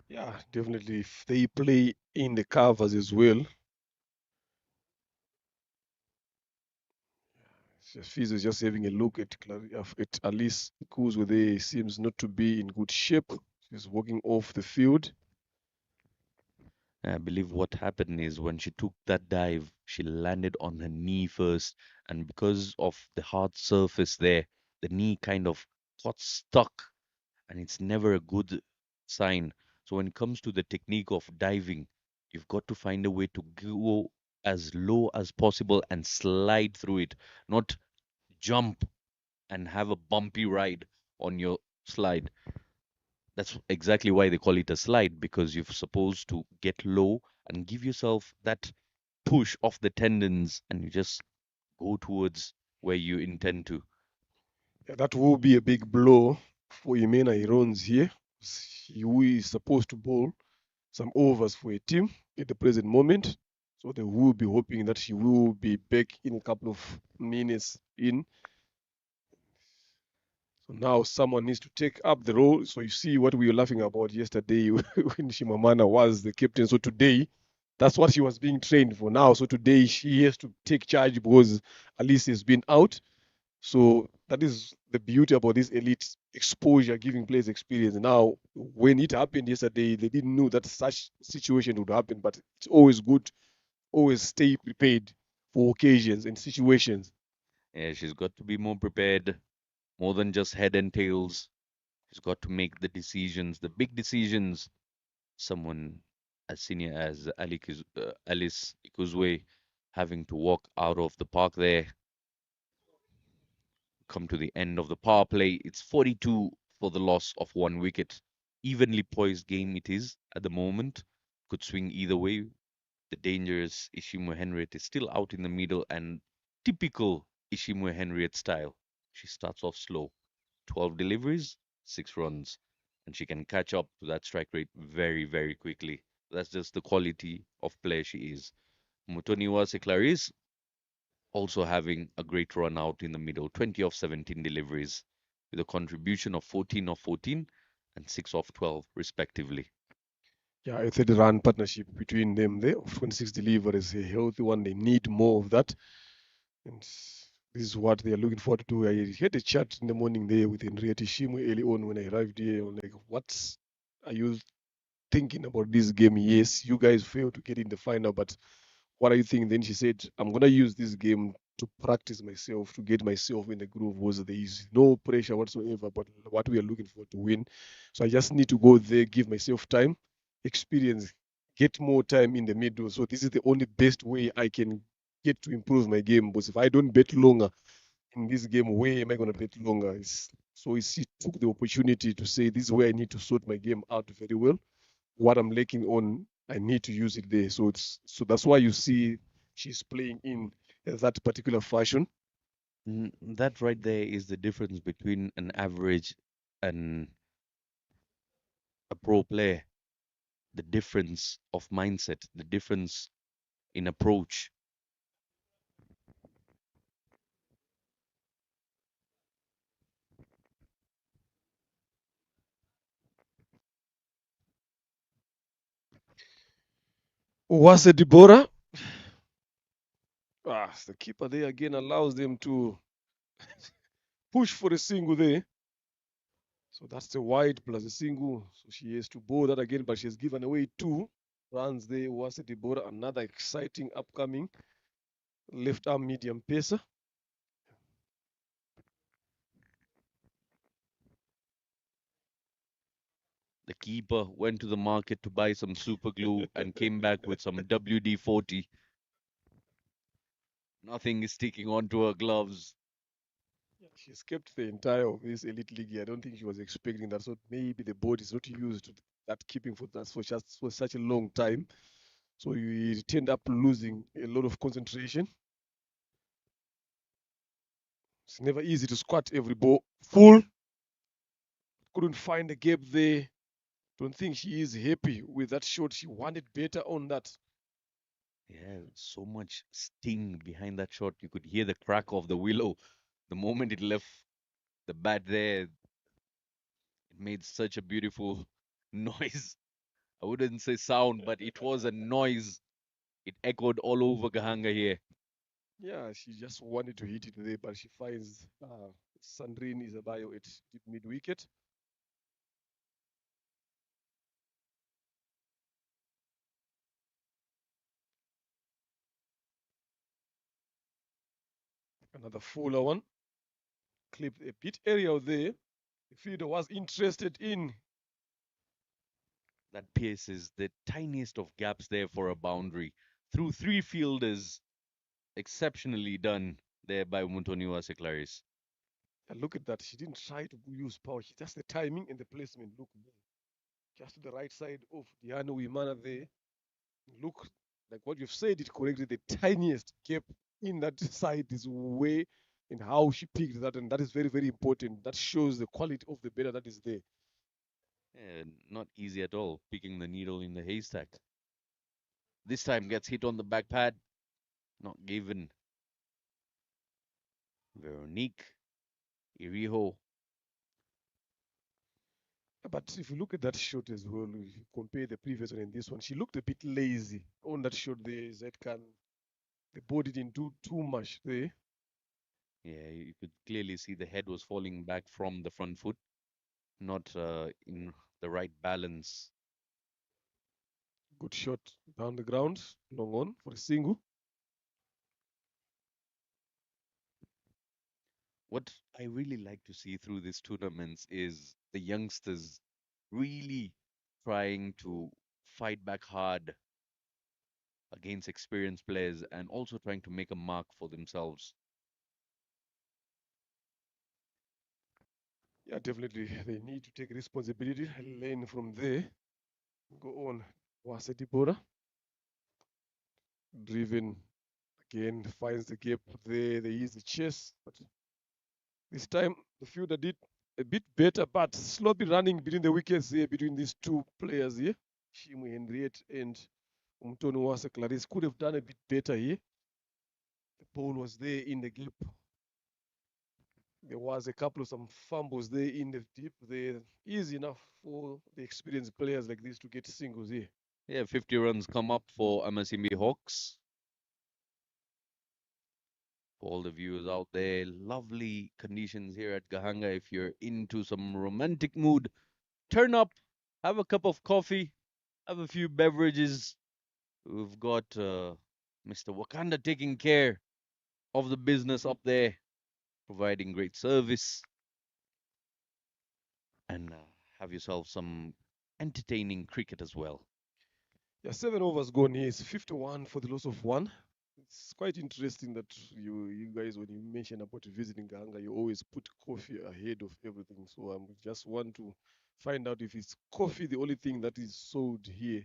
Yeah, definitely. If they play in the covers as well, Fizz is just having a look at Alice Kuz, where they seems not to be in good shape. She's walking off the field. I believe what happened is when she took that dive, she landed on her knee first, and because of the hard surface there, the knee kind of got stuck, and it's never a good sign. So when it comes to the technique of diving, you've got to find a way to go as low as possible and slide through it, not jump and have a bumpy ride on your slide. That's exactly why they call it a slide, because you're supposed to get low and give yourself that push off the tendons and you just go towards where you intend to. Yeah, that will be a big blow for Imena Irons here. He is supposed to bowl some overs for a team at the present moment. So they will be hoping that she will be back in a couple of minutes in. So now someone needs to take up the role. So you see what we were laughing about yesterday when Shimamana was the captain. So today, that's what she was being trained for now. So today she has to take charge because Alice has been out. So that is the beauty about this elite exposure, giving players experience. Now, when it happened yesterday, they didn't know that such situation would happen, but it's always good, always stay prepared for occasions and situations. Yeah, she's got to be more prepared, more than just head and tails. She's got to make the decisions, the big decisions. Someone as senior as Alice Ikuzwe having to walk out of the park there, come to the end of the power play. It's 42 for the loss of 1 wicket. Evenly poised game it is at the moment. Could swing either way. The dangerous Ishimwe Henriette is still out in the middle and typical Ishimwe Henriette style. She starts off slow. 12 deliveries, 6 runs. And she can catch up to that strike rate very, very quickly. That's just the quality of player she is. Mutoniwa Clarice also having a great run out in the middle, 20 of 17 deliveries, with a contribution of 14 of 14 and 6 of 12, respectively. Yeah, a 30-run partnership between them there of 26 deliveries, a healthy one. They need more of that. And this is what they are looking forward to do. I had a chat in the morning there with Henriette Shimwe early on when I arrived here. I'm like, what are you thinking about this game? Yes, you guys failed to get in the final, but what are you thinking? Then she said, I'm going to use this game to practice myself, to get myself in the groove. Was there is no pressure whatsoever, but what we are looking for to win. So I just need to go there, give myself time, experience, get more time in the middle. So this is the only best way I can get to improve my game. Because if I don't bet longer in this game, where am I going to bet longer? So she took the opportunity to say, this is where I need to sort my game out very well. What I'm lacking on, I need to use it there. So that's why you see she's playing in that particular fashion. That right there is the difference between an average and a pro player. The difference of mindset, the difference in approach. Was it Deborah? The keeper there again allows them to push for a single there. So that's the wide plus a single. So she has to bowl that again, but she has given away 2 runs there. Was it Deborah? Another exciting upcoming left arm medium pacer. The keeper went to the market to buy some super glue and came back with some WD-40. Nothing is sticking onto her gloves. Yeah, she's kept the entire of this elite league. I don't think she was expecting that. So maybe the board is not used to that keeping for that for such a long time. So you tend up losing a lot of concentration. It's never easy to squat every ball full. Couldn't find a gap there. Don't think she is happy with that shot. She wanted better on that. Yeah, so much sting behind that shot. You could hear the crack of the willow the moment it left the bat there. It made such a beautiful noise. I wouldn't say sound, but it was a noise. It echoed all over Gahanga here. Yeah, she just wanted to hit it there, but she finds Sandrine Isabayo at deep mid wicket. Another fuller one. Clipped a bit area there. The fielder was interested in. That pierces the tiniest of gaps there for a boundary. Through 3 fielders, exceptionally done there by Muntoniwa Seclaris. And look at that. She didn't try to use power. She just the timing and the placement. Look there. Just to the right side of Diana Wimana there. Look, like what you've said it correctly. The tiniest gap in that side is way in how she picked that. And that is very, very important. That shows the quality of the batter that is there. Yeah, not easy at all, picking the needle in the haystack. This time gets hit on the back pad. Not given. Veronique, Iriho. But if you look at that shot as well, if you compare the previous one and this one, she looked a bit lazy on that shot there. Zetkan, the body didn't do too much there. Yeah, you could clearly see the head was falling back from the front foot, not in the right balance. Good shot down the ground, long on for a single. What I really like to see through these tournaments is the youngsters really trying to fight back hard against experienced players and also trying to make a mark for themselves. Yeah, definitely. They need to take responsibility, learn from there, go on. Waseti Bora, driven again, finds the gap there. They use the chase, but this time the fielder did a bit better, but sloppy running between the wickets here, between these two players here. Shimu Henriette and Umtoni Wasa Clarice could have done a bit better here. The ball was there in the gap. There was a couple of some fumbles there in the deep. They're easy enough for the experienced players like this to get singles here. Yeah, 50 runs come up for Amasimbi Hawks. For all the viewers out there, lovely conditions here at Gahanga. If you're into some romantic mood, turn up, have a cup of coffee, have a few beverages. We've got Mr. Wakanda taking care of the business up there, providing great service, and have yourself some entertaining cricket as well. Yeah, 7 overs gone here. It's 51 for the loss of one. It's quite interesting that you guys, when you mention about visiting Gahanga, you always put coffee ahead of everything. So I just want to find out if it's coffee the only thing that is sold here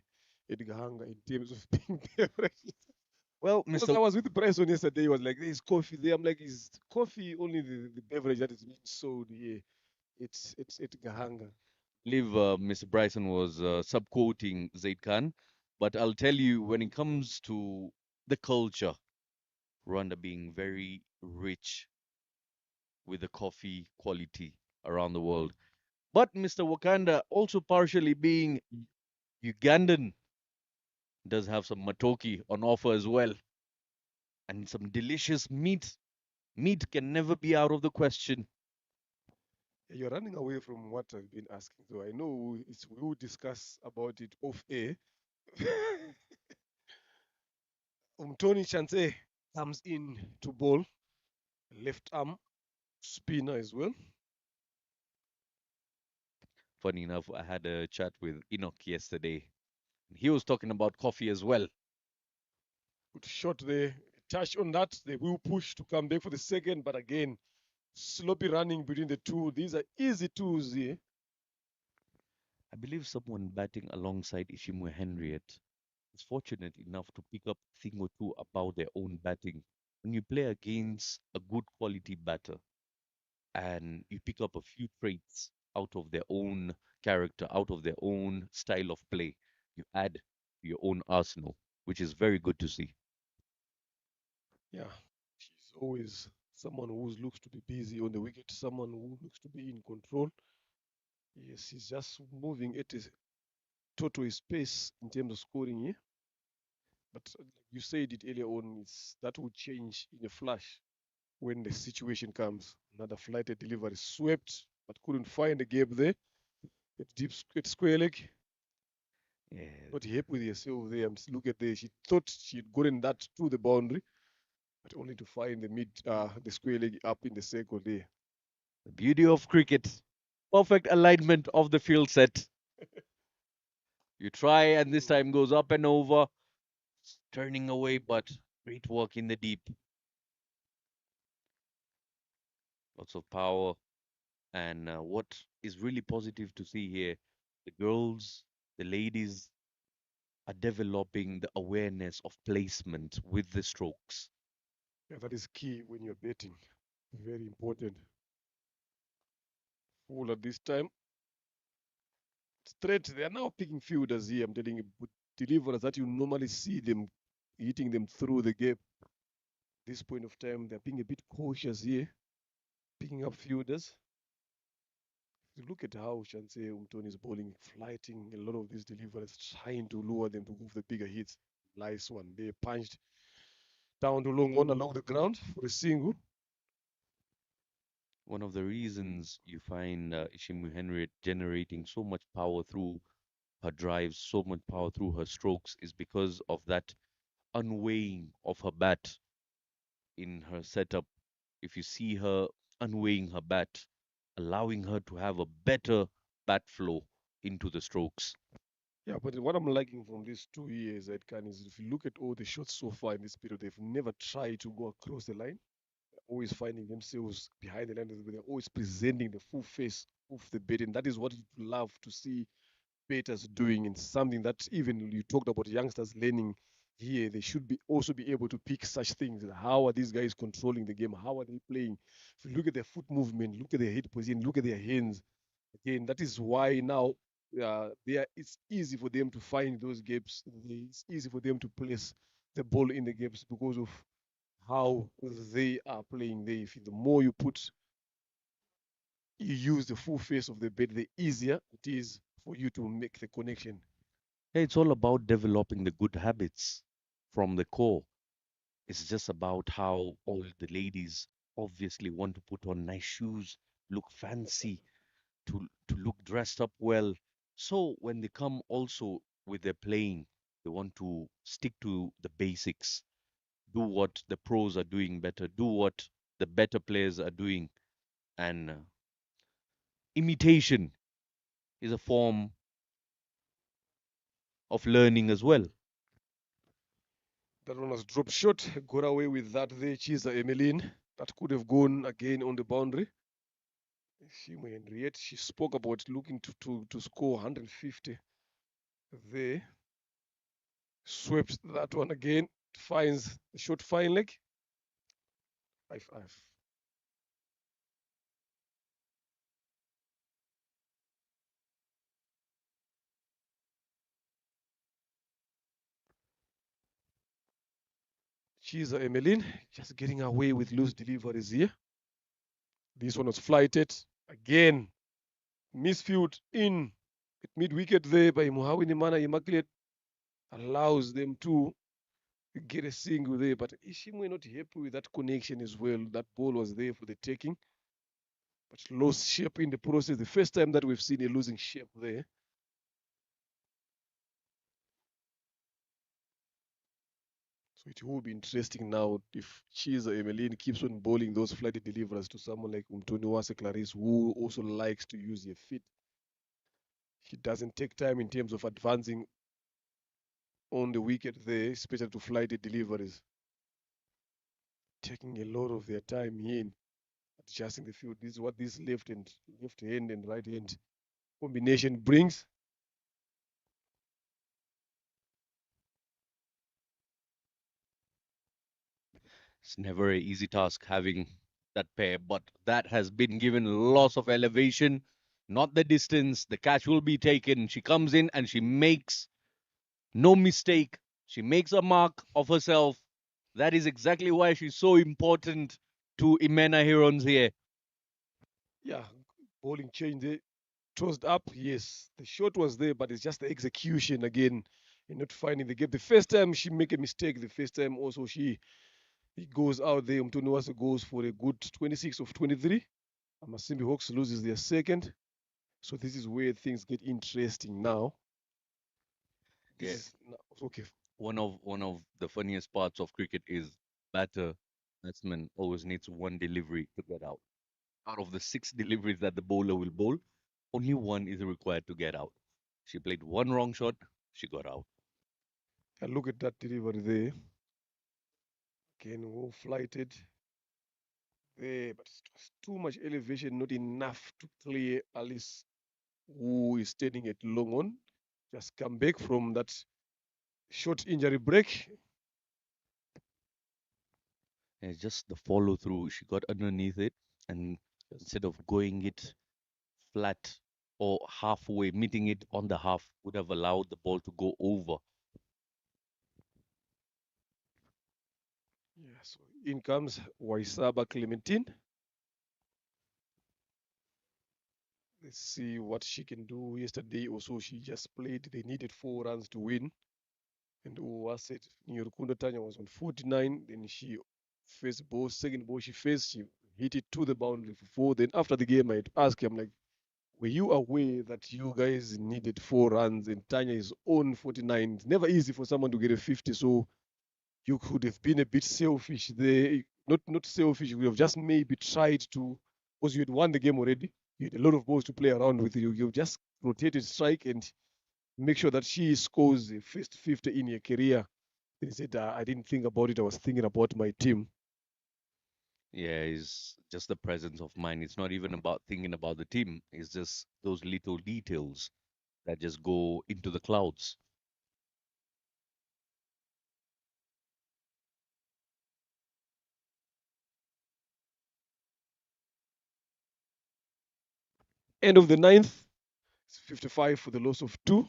at Gahanga in terms of being beverages. Well, Because Mr. I was with Bryson yesterday, he was like, "There's coffee there." I'm like, "Is coffee only the beverage that is being sold here? It's at Gahanga." believe Mr. Bryson was subquoting Zaid Khan, but I'll tell you when it comes to the culture, Rwanda being very rich with the coffee quality around the world. But Mr. Wakanda also partially being Ugandan does have some matoki on offer as well and some delicious meat. Meat can never be out of the question. You're running away from what I've been asking. So I know we will discuss about it off air. Tony Chance comes in to bowl, left arm spinner as well. Funny enough, I had a chat with Enoch yesterday. He was talking about coffee as well. Good shot there. Touch on that. They will push to come back for the second, but again, sloppy running between the two. These are easy twos here. I believe someone batting alongside Ishimwe Henriette is fortunate enough to pick up a thing or two about their own batting. When you play against a good quality batter and you pick up a few traits out of their own character, out of their own style of play, you add to your own arsenal, which is very good to see. Yeah, she's always someone who looks to be busy on the wicket, someone who looks to be in control. Yes, he's just moving at a total pace in terms of scoring here. But you said it earlier on, that will change in a flash when the situation comes. Another flighted delivery swept, but couldn't find the gap there. At square leg. Yeah, Not happy with herself there. Look at there. She thought she'd gotten that to the boundary, but only to find the square leg up in the circle there. the beauty of cricket. Perfect alignment of the field set. You try, and this Mm. time goes up and over, turning away, but great work in the deep. Lots of power. And what is really positive to see here, the girls, the ladies are developing the awareness of placement with the strokes. Yeah, that is key when you're betting. Very important. Full at this time. Straight. They are now picking fielders here. I'm telling you, deliverers that you normally see them hitting them through the gap. This point of time, they're being a bit cautious here, picking up fielders. You look at how Chance Umtoni is bowling, flighting a lot of these deliverers, trying to lure them to go for the bigger hits. Nice one. They punched down to long on along the ground for a single. One of the reasons you find Ishimu Henry generating so much power through her drives, so much power through her strokes, is because of that unweighing of her bat in her setup. If you see her unweighing her bat, allowing her to have a better bat flow into the strokes. Yeah, but what I'm liking from these 2 years, Edkan, is if you look at all the shots so far in this period, they've never tried to go across the line. They're always finding themselves behind the line, but they're always presenting the full face of the bait, and that is what you love to see batters doing, and something that even you talked about youngsters learning here. They should be also be able to pick such things. How are these guys controlling the game? How are they playing? If you look at their foot movement, look at their head position, look at their hands. Again, that is why now it's easy for them to find those gaps. It's easy for them to place the ball in the gaps because of how they are playing there. If the more you use the full face of the bed, the easier it is for you to make the connection. Yeah, it's all about developing the good habits from the core. It's just about how all the ladies obviously want to put on nice shoes, look fancy, to look dressed up well. So when they come also with their playing, they want to stick to the basics, do what the pros are doing better, do what the better players are doing, and imitation is a form of learning as well. That one was drop shot, got away with that there. Chisa Emmeline, that could have gone again on the boundary. Shimo Henriette, she spoke about looking to score 150 there. Swept that one again, finds the short fine leg. 5-5. Chisa Emmeline just getting away with loose deliveries here. This one was flighted again. Misfield in at mid wicket there by Muhawini Mana Immaculate allows them to get a single there. But Ishimwe not happy with that connection as well. That ball was there for the taking, but lost shape in the process. The first time that we've seen a losing shape there. So it will be interesting now if Chiza Emeline keeps on bowling those flighted deliverers to someone like Umtoni Wase Clarice, who also likes to use her feet. She doesn't take time in terms of advancing on the wicket there, especially to flighted deliveries. Taking a lot of their time in adjusting the field. This is what this left hand and right hand combination brings. It's never an easy task having that pair, but that has been given lots of elevation, not the distance. The catch will be taken. She comes in and she makes no mistake. She makes a mark of herself. That is exactly why she's so important to Imena Herons here. Yeah, bowling change there. Tossed up, yes. The shot was there, but it's just the execution again and not finding the gap. The first time she make a mistake, the first time also he goes out there. Umtoniwasa goes for a good 26 of 23. Amasimbi Hawks loses their second. So this is where things get interesting now. This Yeah. is okay. One of the funniest parts of cricket is batsman always needs one delivery to get out. Out of the six deliveries that the bowler will bowl, only one is required to get out. She played one wrong shot, she got out. And look at that delivery there. Again, well flighted there, but it was too much elevation, not enough to clear Alice, who is standing at long on. Just come back from that short injury break. And it's just the follow through. She got underneath it, and instead of going it flat or halfway, meeting it on the half, would have allowed the ball to go over. Yeah, so in comes Waisaba Clementine. Let's see what she can do. Yesterday also, she just played. They needed 4 runs to win. And was it Nyorkunda Tanya was on 49. Then she faced ball, second ball she faced, she hit it to the boundary for four. Then after the game, I'd ask him, like, were you aware that you guys needed 4 runs and Tanya is on 49? It's never easy for someone to get a 50. So you could have been a bit selfish there. Not selfish. You would have just maybe tried to, because you had won the game already. You had a lot of balls to play around with. You just rotated strike and make sure that she scores the first 50 in her career. Then he said, I didn't think about it. I was thinking about my team. Yeah, it's just the presence of mind. It's not even about thinking about the team. It's just those little details that just go into the clouds. End of the ninth, it's 55 for the loss of two.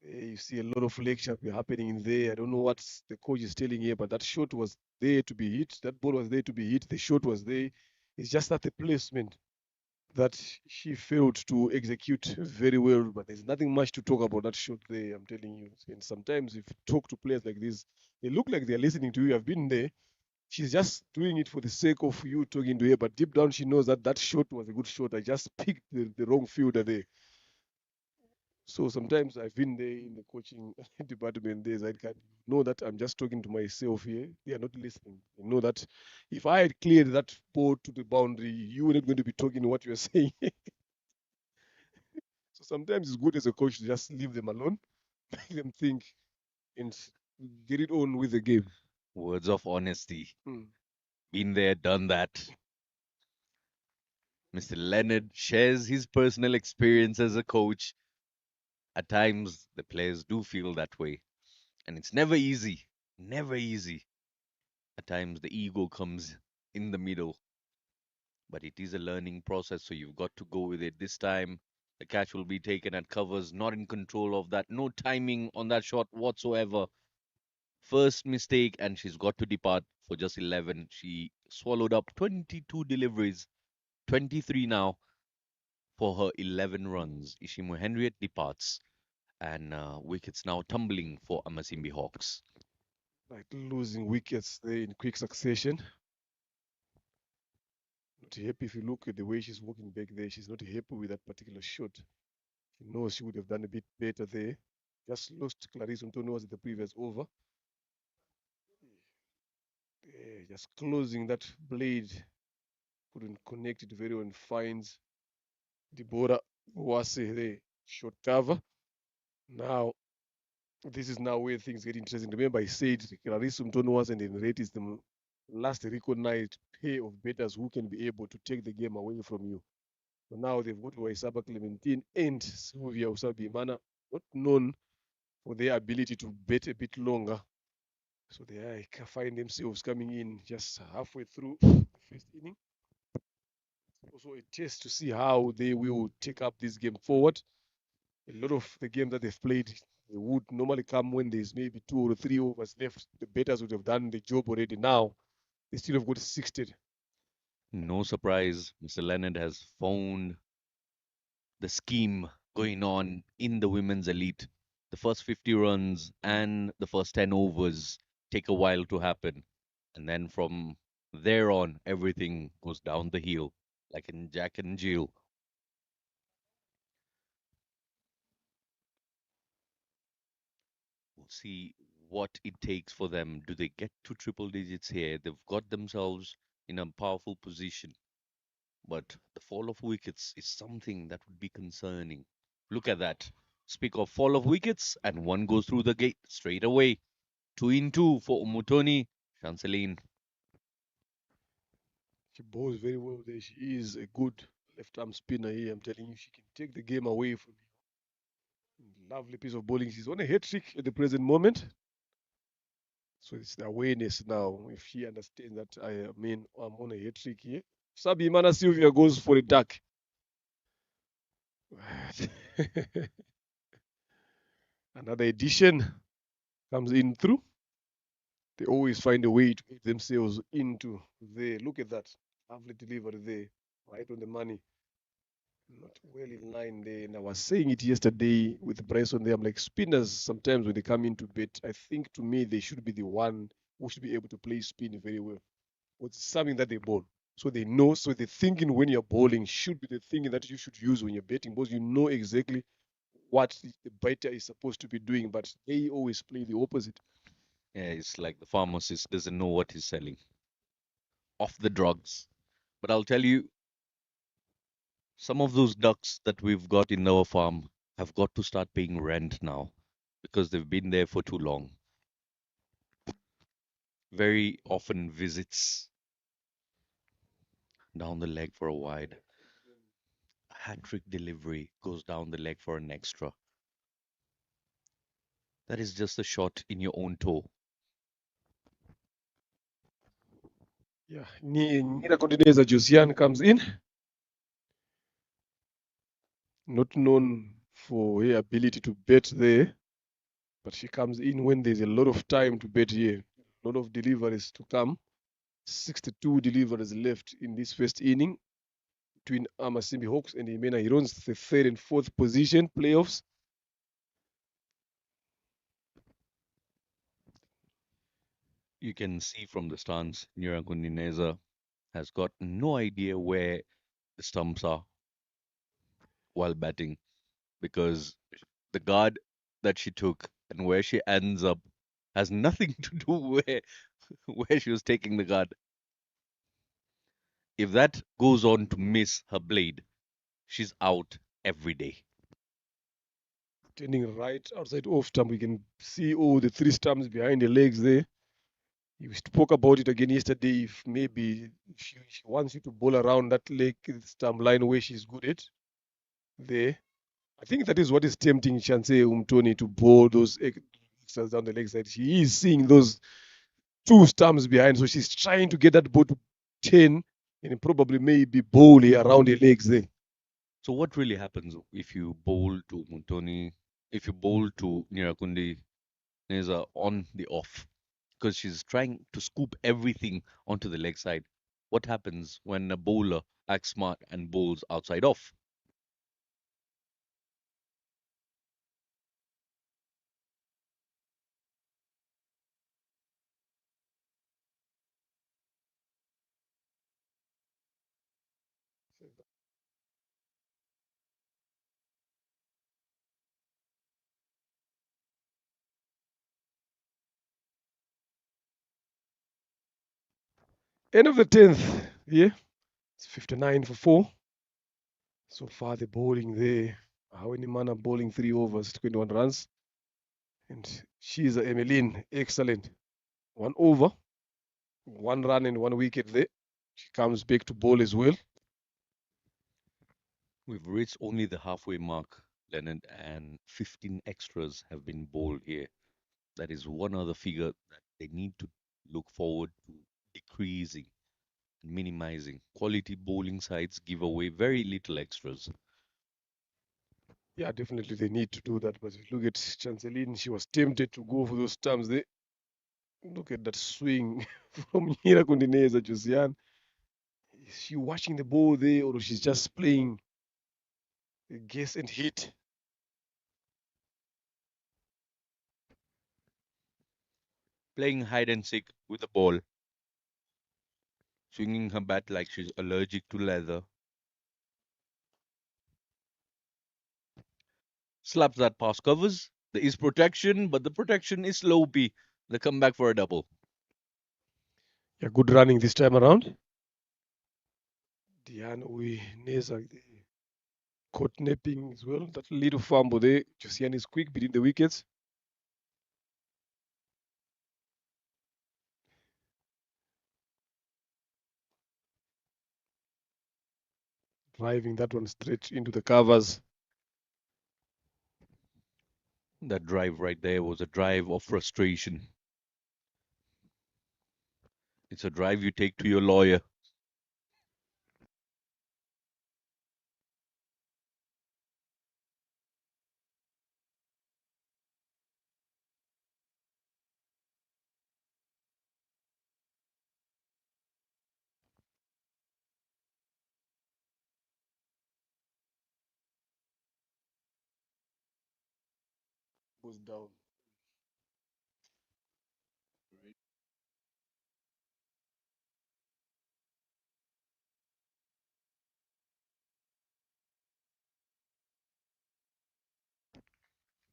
You see a lot of lecture happening in there. I don't know what the coach is telling here, but that shot was there to be hit. That ball was there to be hit. The shot was there. It's just that the placement that she failed to execute very well. But there's nothing much to talk about that shot there, I'm telling you. And sometimes if you talk to players like this, they look like they're listening to you. I've been there. She's just doing it for the sake of you talking to her, but deep down she knows that that shot was a good shot. I just picked the wrong fielder there. So sometimes I've been there in the coaching department. There's I can know that I'm just talking to myself here. They are not listening. They know that if I had cleared that ball to the boundary, you were not going to be talking what you're saying. So sometimes it's good as a coach to just leave them alone, make them think, and get it on with the game. Words of honesty. Mm. Been there, done that. Mr. Leonard shares his personal experience as a coach. At times, the players do feel that way. And it's never easy. Never easy. At times, the ego comes in the middle. But it is a learning process, so you've got to go with it. This time, the catch will be taken at covers, not in control of that. No timing on that shot whatsoever. First mistake, and she's got to depart for just 11. She swallowed up 22 deliveries, 23 now for her 11 runs. Ishimu Henriette departs, and wickets now tumbling for Amasimbi Hawks. Like losing wickets there in quick succession. Not happy if you look at the way she's walking back there. She's not happy with that particular shot. She knows she would have done a bit better there. Just lost Clarice Antonio at the previous over. Yeah, just closing that blade. Couldn't connect it very well and finds Deborah Wase there. Short cover. Now, this is now where things get interesting. Remember, I said Clarice Antonio and then rate is the last recognized pair of batters who can be able to take the game away from you. So now they've got Waisaba Clementine and Sylvia Usabimana, not known for their ability to bet a bit longer. So they find themselves coming in just halfway through the first inning. Also a test to see how they will take up this game forward. A lot of the games that they've played, they would normally come when there's maybe 2 or 3 overs left. The batters would have done the job already. Now they still have got 60. No surprise, Mr. Leonard has found the scheme going on in the women's elite. The first 50 runs and the first 10 overs take a while to happen. And then from there on, everything goes down the hill, like in Jack and Jill. We'll see what it takes for them. Do they get to triple digits here? They've got themselves in a powerful position. But the fall of wickets is something that would be concerning. Look at that. Speak of fall of wickets, and one goes through the gate straight away. 2 in 2 for Umutoni. Chanceline. She bowls very well there. She is a good left arm spinner here. I'm telling you, she can take the game away from you. Lovely piece of bowling. She's on a hat trick at the present moment. So it's the awareness now. If she understands that I'm on a hat trick here. Sabi Mana Sylvia goes for a duck. Another edition comes in through. They always find a way to get themselves into there. Look at that. Lovely delivery there. Right on the money. Not well in line there. And I was saying it yesterday with Bryson there. I'm like, spinners, sometimes when they come into bet, I think to me they should be the one who should be able to play spin very well. It's something that they bowl. So they know, so the thinking when you're bowling should be the thinking that you should use when you're betting because you know exactly what the better is supposed to be doing, but they always play the opposite. Yeah, it's like the pharmacist doesn't know what he's selling. Off the drugs. But I'll tell you, some of those ducks that we've got in our farm have got to start paying rent now because they've been there for too long. Very often visits down the leg for a wide. Hat trick delivery goes down the leg for an extra. That is just a shot in your own toe. Yeah, Nina Continenza Josiane comes in, not known for her ability to bet there, but she comes in when there's a lot of time to bet here. A lot of deliveries to come. 62 deliveries left in this first inning between Amasimbi Hawks and Imena Hirons, the third and fourth position playoffs. You can see from the stance, Nyirankundineza has got no idea where the stumps are while batting because the guard that she took and where she ends up has nothing to do where she was taking the guard. If that goes on to miss her blade, she's out every day. Turning right outside off stump, we can see all the three stumps behind the legs there. You spoke about it again yesterday. If maybe she wants you to bowl around that leg stump line where she's good at there, I think that is what is tempting Chansey Umtoni to bowl those extras down the leg side. She is seeing those two stumps behind, so she's trying to get that ball to 10 and probably maybe bowl around the legs there. So what really happens if you bowl to Muntoni, if you bowl to Nirakundi Neza on the off? Because she's trying to scoop everything onto the leg side. What happens when a bowler acts smart and bowls outside off? End of the 10th, yeah, it's 59 for 4. So far, the bowling there. How any man are bowling 3 overs, 21 runs. And she's a Emmeline, excellent. 1 over, 1 run, and 1 wicket there. She comes back to bowl as well. We've reached only the halfway mark, Leonard, and 15 extras have been bowled here. That is one other figure that they need to look forward to decreasing and minimizing. Quality bowling sides give away very little extras. Yeah, definitely they need to do that. But if you look at Chanceline, she was tempted to go for those stumps there. Look at that swing from Hira Kundineza Josiane. Is she watching the ball there or she's just playing guess and hit? Playing hide and seek with the ball, swinging her bat like she's allergic to leather. Slaps that pass covers. There is protection, but the protection is slow P. They come back for a double. Yeah, good running this time around. Diane Neza caught napping as well. That little fumble there. Josiane is quick between the wickets. Driving that one straight into the covers. That drive right there was a drive of frustration. It's a drive you take to your lawyer. Goes down.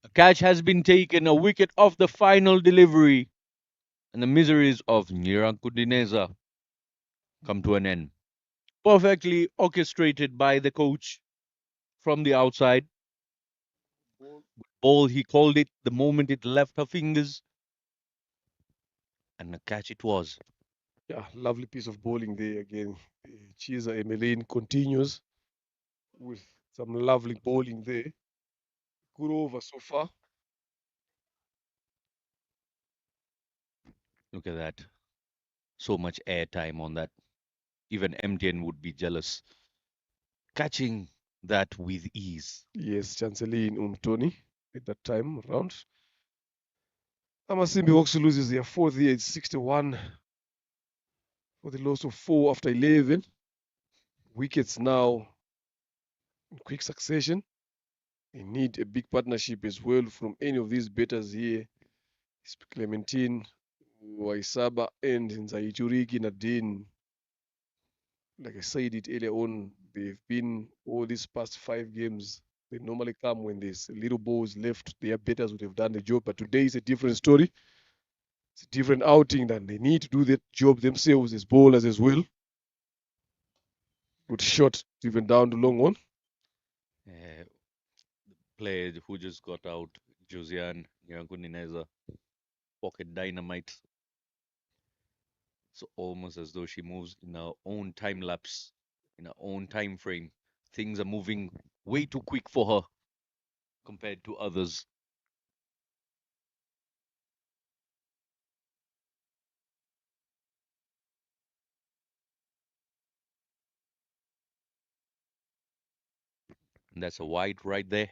A catch has been taken, a wicket off the final delivery, and the miseries of Nyirankudineza come to an end. Perfectly orchestrated by the coach from the outside. Ball. Ball, he called it the moment it left her fingers, and a catch it was. Yeah, lovely piece of bowling there again. Chiza Emeline continues with some lovely bowling there. Good over so far. Look at that. So much airtime on that. Even MTN would be jealous. Catching that with ease. Yes, Chanceline Umtoni at that time round. Amasimbi Hawks loses their fourth year. It's 61 for the loss of 4 after 11. Wickets now in quick succession. They need a big partnership as well from any of these batters here. It's Clementine, Waisaba, and Nzaituriki Nadine. Like I said it earlier on, they've been all these past 5 games. They normally come when there's little balls left. Their batters would have done the job, but today is a different story. It's a different outing, than they need to do that job themselves as bowlers as well. Good shot, even down the long one. Uh, Player who just got out, Josiane Nyirankudineza, pocket dynamite. So almost as though she moves in her own time lapse, in her own time frame. Things are moving way too quick for her compared to others. And that's a wide right there.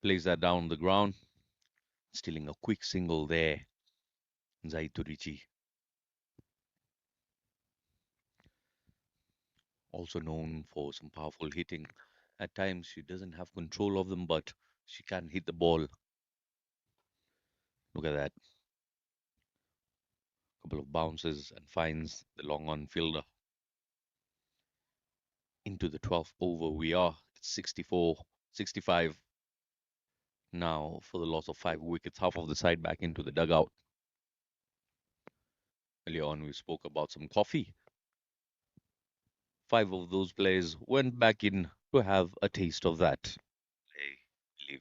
Plays that down the ground, stealing a quick single there. Zaiturichi, also known for some powerful hitting. At times she doesn't have control of them, but she can hit the ball. Look at that. Couple of bounces and finds the long on fielder. Into the 12th over we are. It's 64, 65 now for the loss of 5 wickets. Half of the side back into the dugout. Earlier on, we spoke about some coffee. 5 of those players went back in to have a taste of that. I believe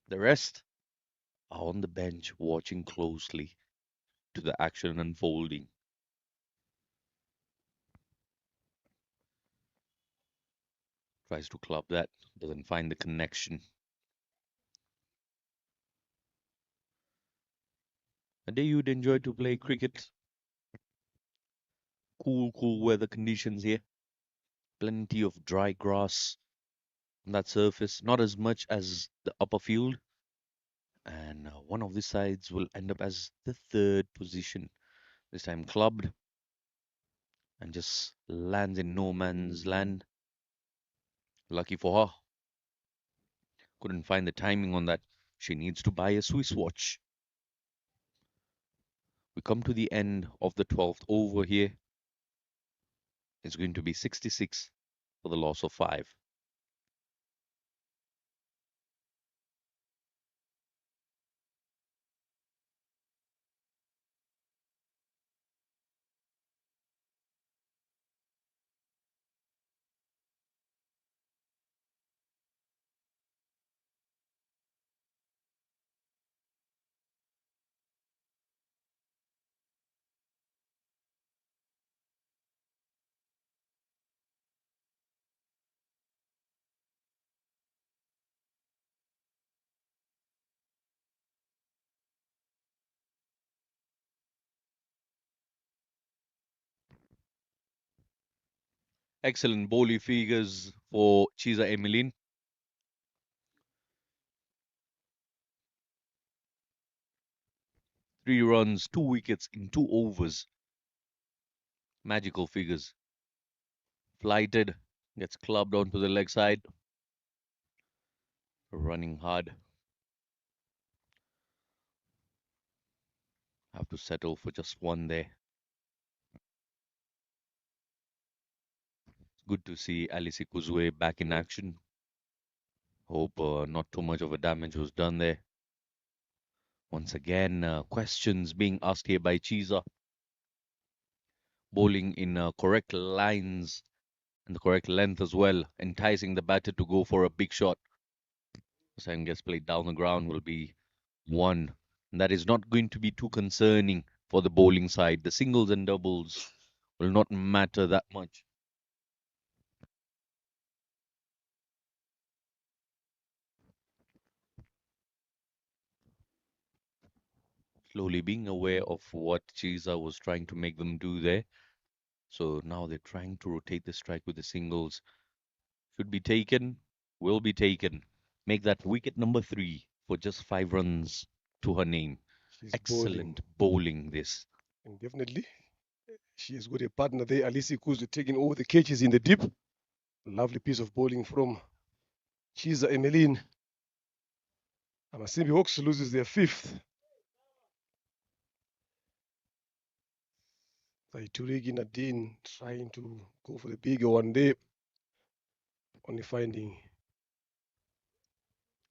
the rest are on the bench watching closely to the action unfolding. Tries to club that, doesn't find the connection. A day you'd enjoy to play cricket. Cool weather conditions here. Plenty of dry grass on that surface, not as much as the upper field. And one of the sides will end up as the third position. This time clubbed and just lands in no man's land. Lucky for her. Couldn't find the timing on that. She needs to buy a Swiss watch. We come to the end of the 12th over here. It's going to be 66 for the loss of 5. Excellent bowling figures for Chiza Emeline. 3 runs, 2 wickets in 2 overs. Magical figures. Flighted, gets clubbed onto the leg side. Running hard. Have to settle for just one there. Good to see Alice Kuzwe back in action. Hope not too much of a damage was done there. Once again, questions being asked here by Chiza. Bowling in correct lines and the correct length as well, enticing the batter to go for a big shot. The second gets played down the ground will be one. And that is not going to be too concerning for the bowling side. The singles and doubles will not matter that much. Slowly being aware of what Chiza was trying to make them do there. So now they're trying to rotate the strike with the singles. Should be taken, will be taken. Make that wicket number 3 for just 5 runs to her name. She's Excellent bowling this. And definitely, she has got a partner there, Alice Kuzwe, taking over the catches in the deep. Lovely piece of bowling from Chiza Emeline. Amasimbi Hawks loses their 5th. Turigi Nadine trying to go for the bigger one day. Only finding.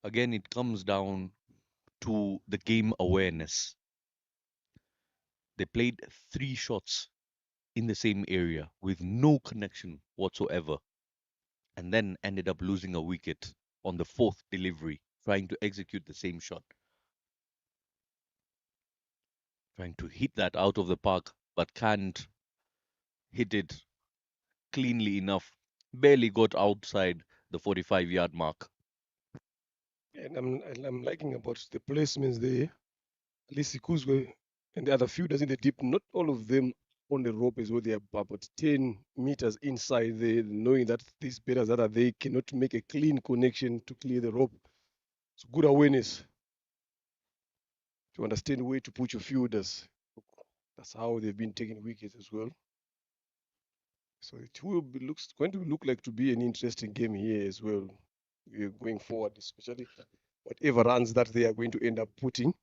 Again, it comes down to the game awareness. They played 3 shots in the same area with no connection whatsoever, and then ended up losing a wicket on the 4th delivery, trying to execute the same shot. Trying to hit that out of the park, but can't hit it cleanly enough. Barely got outside the 45-yard mark. And I'm liking about the placements there. Alice Kuzwe and the other fielders in the deep, not all of them on the rope as well. They are about 10 meters inside there, knowing that these batters that are there cannot make a clean connection to clear the rope. It's good awareness to understand where to put your fielders. That's how they've been taking wickets as well. So it will be going to look like to be an interesting game here as well. We're going forward, especially whatever runs that they are going to end up putting.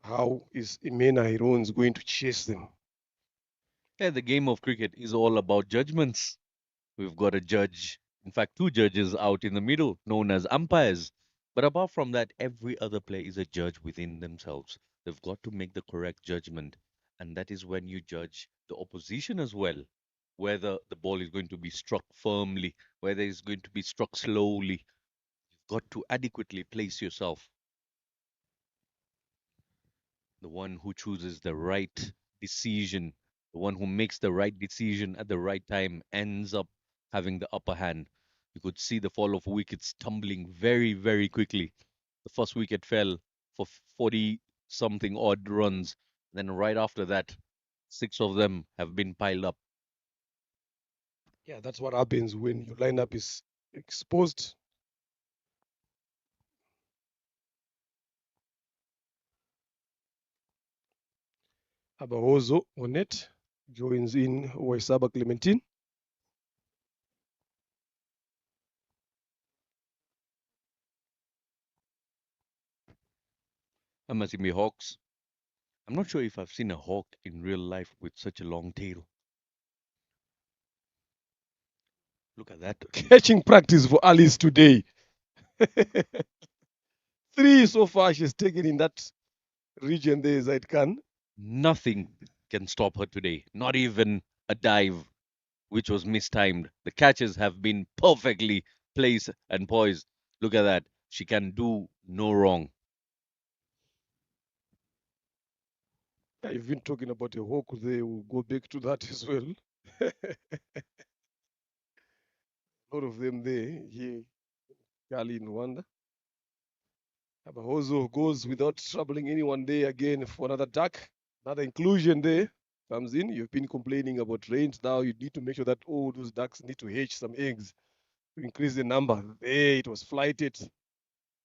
How is Imena Hirons going to chase them? Yeah, the game of cricket is all about judgments. We've got a judge, in fact, 2 judges out in the middle, known as umpires. But apart from that, every other player is a judge within themselves. They've got to make the correct judgment. And that is when you judge the opposition as well, whether the ball is going to be struck firmly, whether it's going to be struck slowly. You've got to adequately place yourself. The one who chooses the right decision, the one who makes the right decision at the right time ends up having the upper hand. You could see the fall of wickets tumbling very, very quickly. The first wicket fell for 40 something odd runs. Then, right after that, 6 of them have been piled up. Yeah, that's what happens when your lineup is exposed. Abahozo Onet joins in Waisaba Clementine. Amasimi Hawks. I'm not sure if I've seen a hawk in real life with such a long tail. Look at that. Catching practice for Alice today. 3 so far she's taken in that region there, Zaid Khan. Nothing can stop her today, not even a dive, which was mistimed. The catches have been perfectly placed and poised. Look at that. She can do no wrong. Yeah, you've been talking about a hawk there. We'll go back to that as well. A lot of them there. Here, Kali in Rwanda. Abahozo goes without troubling anyone there again for another duck. Another inclusion there comes in. You've been complaining about range. Now you need to make sure that all those ducks need to hatch some eggs to increase the number. There, it was flighted.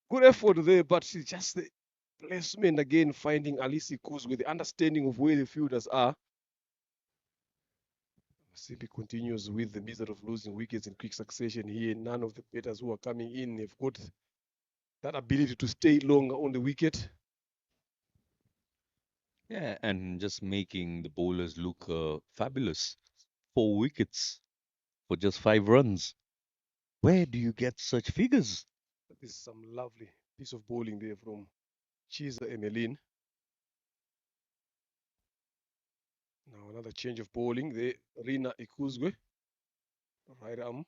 Good effort there, but she just placement again, finding Alisi Kuz with the understanding of where the fielders are. Masibi continues with the misery of losing wickets in quick succession here. None of the batters who are coming in have got that ability to stay longer on the wicket. Yeah, and just making the bowlers look fabulous. 4 wickets for just 5 runs. Where do you get such figures? This is some lovely piece of bowling there from Chiza Emelin. Now another change of bowling. The Rina Ikuzwe, right arm,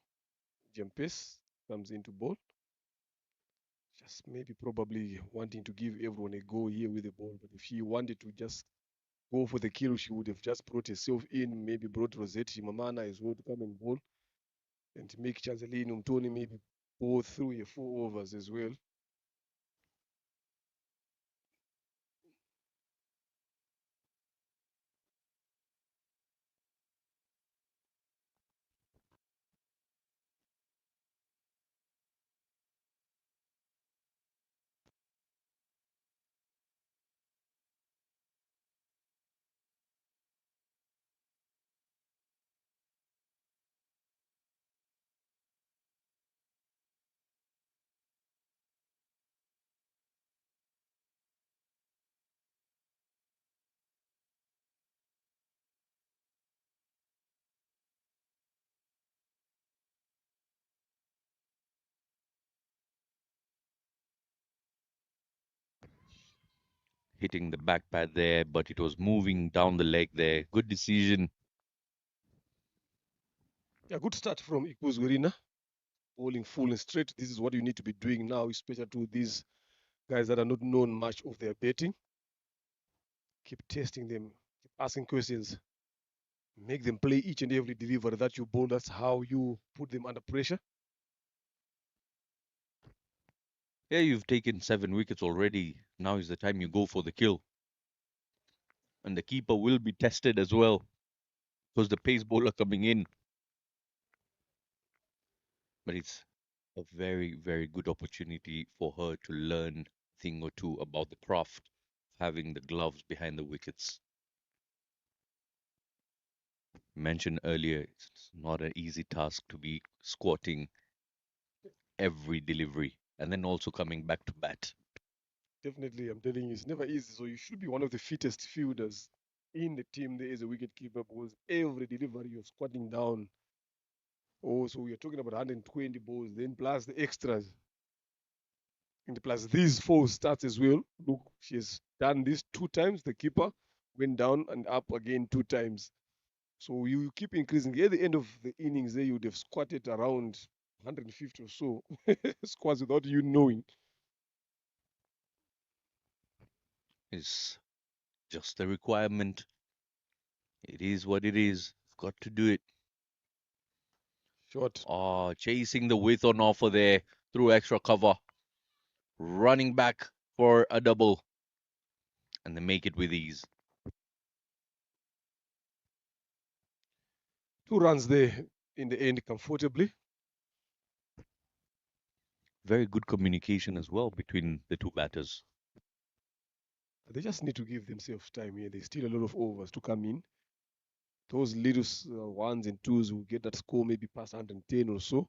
Jempes comes into bowl. Just maybe probably wanting to give everyone a go here with the ball. But if she wanted to just go for the kill, she would have just brought herself in, maybe brought Rossetti Mamana as well to come and bowl and to make Chanceline Umtoni maybe bowl through a 4 overs as well. Hitting the back pad there, but it was moving down the leg there. Good decision. Yeah, good start from Ikuzwe Rina, bowling full and straight. This is what you need to be doing now, especially to these guys that are not known much of their batting. Keep testing them, keep asking questions, make them play each and every delivery that you bowl. That's how you put them under pressure. Yeah, you've taken 7 wickets already. Now is the time you go for the kill. And the keeper will be tested as well because the pace bowler coming in. But it's a very, very good opportunity for her to learn a thing or two about the craft of having the gloves behind the wickets. Mentioned earlier, it's not an easy task to be squatting every delivery and then also coming back to bat. Definitely, I'm telling you, it's never easy. So you should be one of the fittest fielders in the team there as a wicket keeper because every delivery you're squatting down. Oh, so we're talking about 120 balls, then plus the extras. And plus these 4 starts as well. Look, she's done this 2 times. The keeper went down and up again 2 times. So you keep increasing. At the end of the innings, there you would have squatted around 150 or so squats without you knowing. It's just a requirement. It is what it is. I've got to do it. Short. Oh, chasing the width on offer there through extra cover. Running back for a double. And they make it with ease. 2 runs there in the end comfortably. Very good communication as well between the two batters. They just need to give themselves time here. There's still a lot of overs to come in. Those little ones and twos will get that score maybe past 110 or so.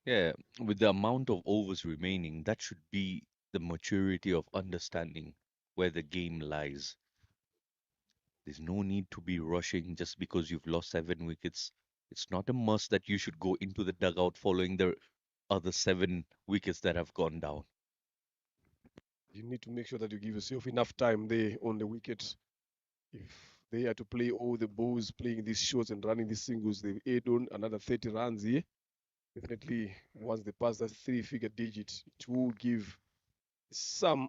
Yeah, with the amount of overs remaining, that should be the maturity of understanding where the game lies. There's no need to be rushing just because you've lost 7 wickets. It's not a must that you should go into the dugout following the other 7 wickets that have gone down. You need to make sure that you give yourself enough time there on the wicket. If they are to play all the balls, playing these shots and running these singles, they've add on another 30 runs here. Definitely, once they pass that 3-figure digit, it will give something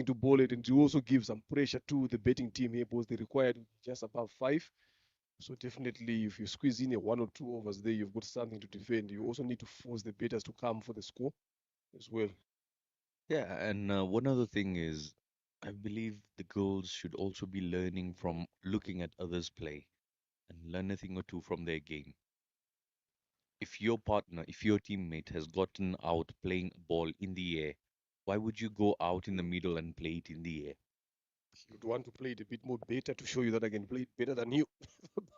to bowl it and to also give some pressure to the betting team here because they required just above 5. So definitely, if you squeeze in a 1 or 2 overs there, you've got something to defend. You also need to force the batters to come for the score as well. Yeah, and one other thing is, I believe the girls should also be learning from looking at others play and learn a thing or two from their game. if your partner, if your teammate has gotten out playing a ball in the air, why would you go out in the middle and play it in the air? You'd want to play it a bit more better to show you that I can play it better than you.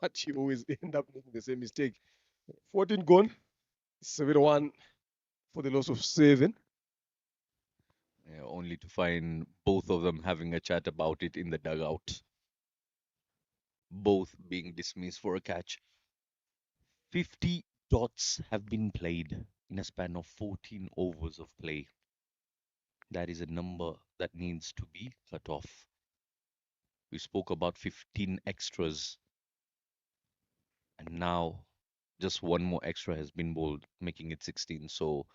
But you always end up making the same mistake. 14 gone, 7-1 for the loss of 7. Only to find both of them having a chat about it in the dugout, both being dismissed for a catch. 50 dots have been played in a span of 14 overs of play. That is a number that needs to be cut off. We spoke about 15 extras, and now just one more extra has been bowled, making it 16. So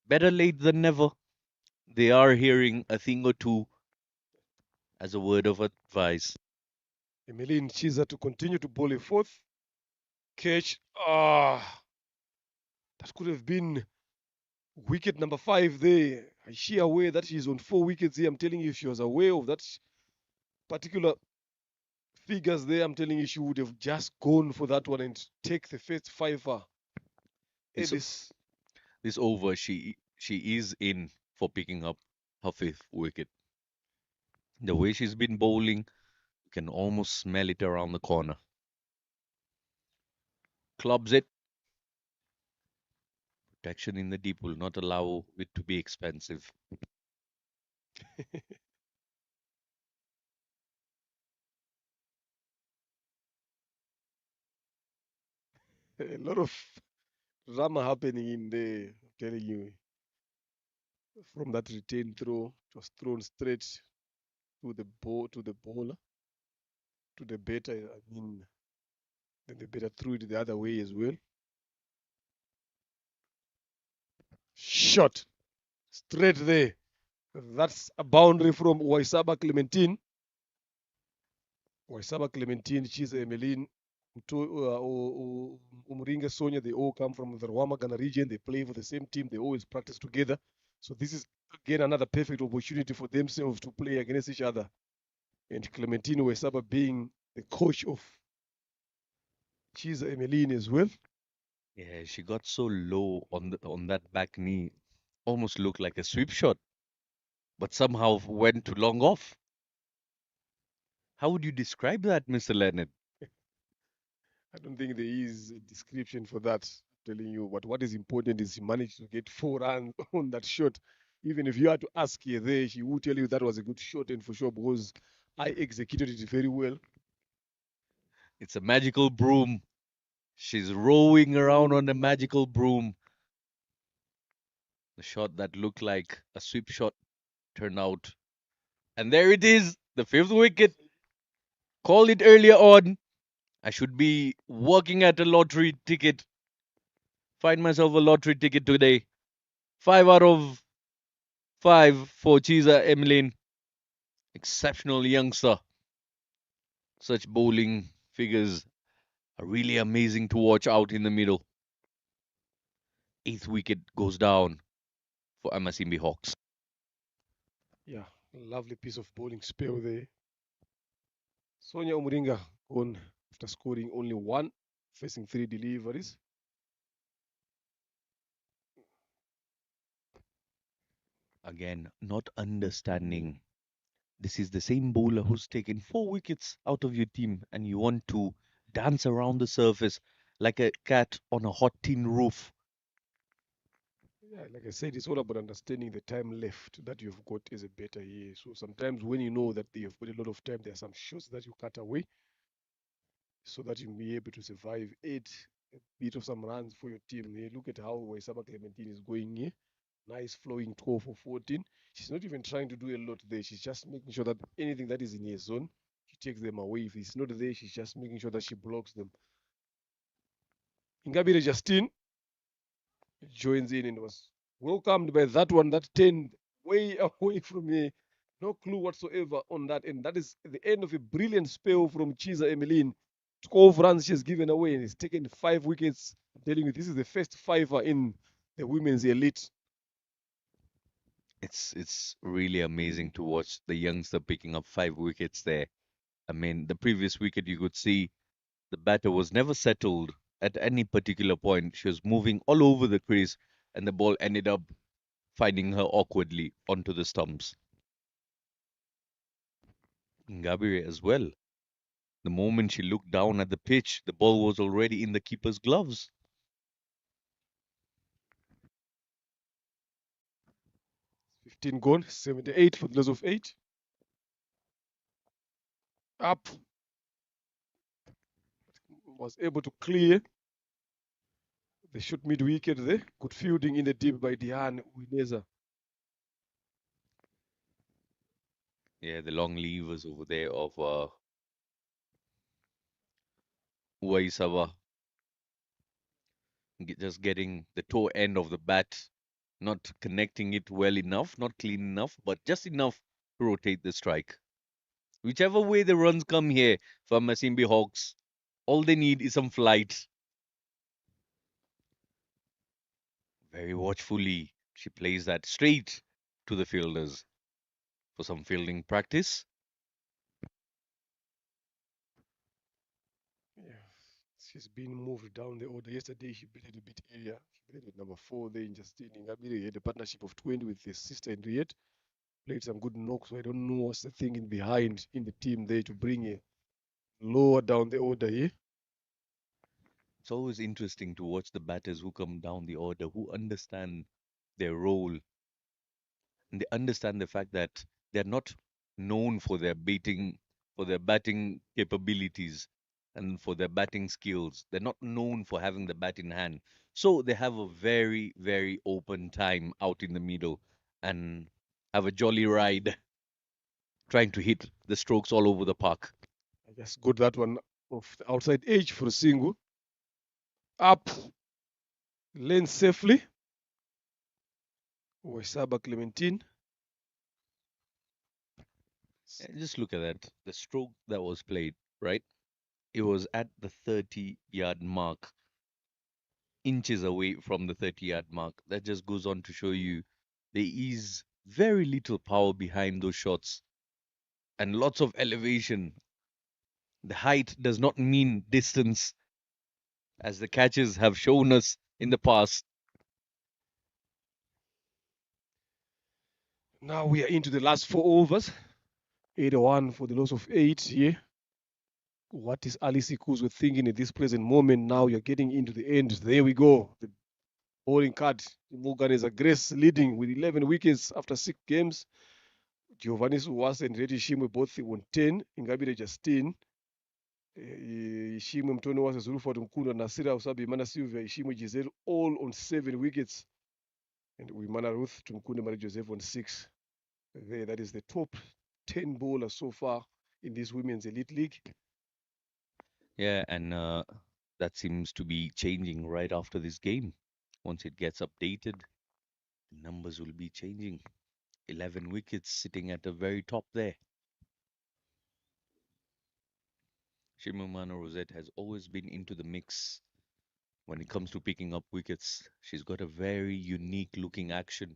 better late than never. They are hearing a thing or two as a word of advice. Emmeline Chiza to continue to bowl a fourth catch. Ah, that could have been wicket number 5 there. Is she aware that she's on 4 wickets here? I'm telling you, if she was aware of that particular figures there, I'm telling you, she would have just gone for that one and take the first fiver. This, this over, she is in for picking up her 5th wicket. The way she's been bowling, you can almost smell it around the corner. Clubs it. Protection in the deep will not allow it to be expensive. A lot of drama happening in there, I'm telling you. From that return throw, it was thrown straight to the bowler, to the batter. I mean, then the batter threw it the other way as well. Shot straight there. That's a boundary from Waisaba Clementine. Waisaba Clementine, she's Emmeline, Umringa Sonia, they all come from the Rwama Ghana region. They play for the same team. They always practice together. So this is, again, another perfect opportunity for themselves to play against each other. And Clementine Waisaba being the coach of Chiza Emmeline as well. Yeah, she got so low on that back knee, almost looked like a sweep shot, but somehow went to long off. How would you describe that, Mr. Leonard? I don't think there is a description for that. I'm telling you, but what is important is he managed to get 4 runs on that shot. Even if you had to ask her there, she would tell you that was a good shot, and for sure, because I executed it very well. It's a magical broom. She's rowing around on a magical broom. The shot that looked like a sweep shot turned out. And there it is, the 5th wicket. Called it earlier on. I should be working at a lottery ticket. Find myself a lottery ticket today. 5 out of 5 for Chiza Emmeline. Exceptional youngster. Such bowling figures are really amazing to watch out in the middle. 8th wicket goes down for Amasimbi Hawks. Yeah, lovely piece of bowling spell there. Sonia Umuringa gone after scoring only 1, facing 3 deliveries. Again, not understanding. This is the same bowler who's taken 4 wickets out of your team, and you want to dance around the surface like a cat on a hot tin roof. Yeah, like I said, it's all about understanding the time left that you've got as a better here. So sometimes when you know that you've got a lot of time, there are some shots that you cut away so that you'll be able to survive 8, a bit of some runs for your team. Here, look at how Waisaba Clementine is going here. Nice flowing 12 for 14. She's not even trying to do a lot there. She's just making sure that anything that is in her zone, she takes them away. If it's not there, she's just making sure that she blocks them. Ingabire Justine joins in and was welcomed by that one that turned way away from me. No clue whatsoever on that. And that is the end of a brilliant spell from Chiza Emmeline. 12 runs she's given away and has taken 5 wickets. I'm telling you, this is the first fiver in the women's elite. It's really amazing to watch the youngster picking up 5 wickets there. I mean, the previous wicket you could see the batter was never settled at any particular point. She was moving all over the crease, and the ball ended up finding her awkwardly onto the stumps. Ngabire as well. The moment she looked down at the pitch, the ball was already in the keeper's gloves. 15 gone, 78 for the loss of 8. Up. Was able to clear the shot mid wicket there. Good fielding in the deep by Diane Wineza. Yeah, the long levers over there of Uwaisawa just getting the toe end of the bat, not connecting it well enough, not clean enough, but just enough to rotate the strike. Whichever way the runs come here for Masimbi Hawks, all they need is some flight. Very watchfully, she plays that straight to the fielders for some fielding practice. Yeah. She's been moved down the order. Yesterday she played a bit earlier. She played with number 4 there in Justine Ngabire. He had a partnership of 20 with his sister Henriette. Played some good knocks. So I don't know what's the thinking behind in the team there to bring a lower down the order here. It's always interesting to watch the batters who come down the order, who understand their role, and they understand the fact that they're not known for their batting capabilities and for their batting skills. They're not known for having the bat in hand. So they have a very, very open time out in the middle and have a jolly ride trying to hit the strokes all over the park. I just got that one off the outside edge for a single. Up. Lane safely. Waisaba Clementine. Just look at that. The stroke that was played, right? It was at the 30-yard mark, inches away from the 30-yard mark. That just goes on to show you there is very little power behind those shots and lots of elevation. The height does not mean distance, as the catches have shown us in the past. Now we are into the last 4 overs. 81 for the loss of 8 here. What is Alice Kuzwe thinking at this present moment? Now you're getting into the end. There we go. The bowling card. Morgan is a Grace leading with 11 wickets after 6 games. Giovanni Suwase and Reddy Shimwe both on 10. Ingabire Justine. Ishimwe Mtoni Wase Zulufat Mkunda Nasira Usabi Mana Silvia Ishimwe Giselle all on 7 wickets. And Wimana Ruth Tumkunde Marie Joseph on 6. There, that is the top 10 bowlers so far in this Women's Elite League. Yeah, and that seems to be changing right after this game. Once it gets updated, the numbers will be changing. 11 wickets sitting at the very top there. Shimomana Rosette has always been into the mix when it comes to picking up wickets. She's got a very unique looking action.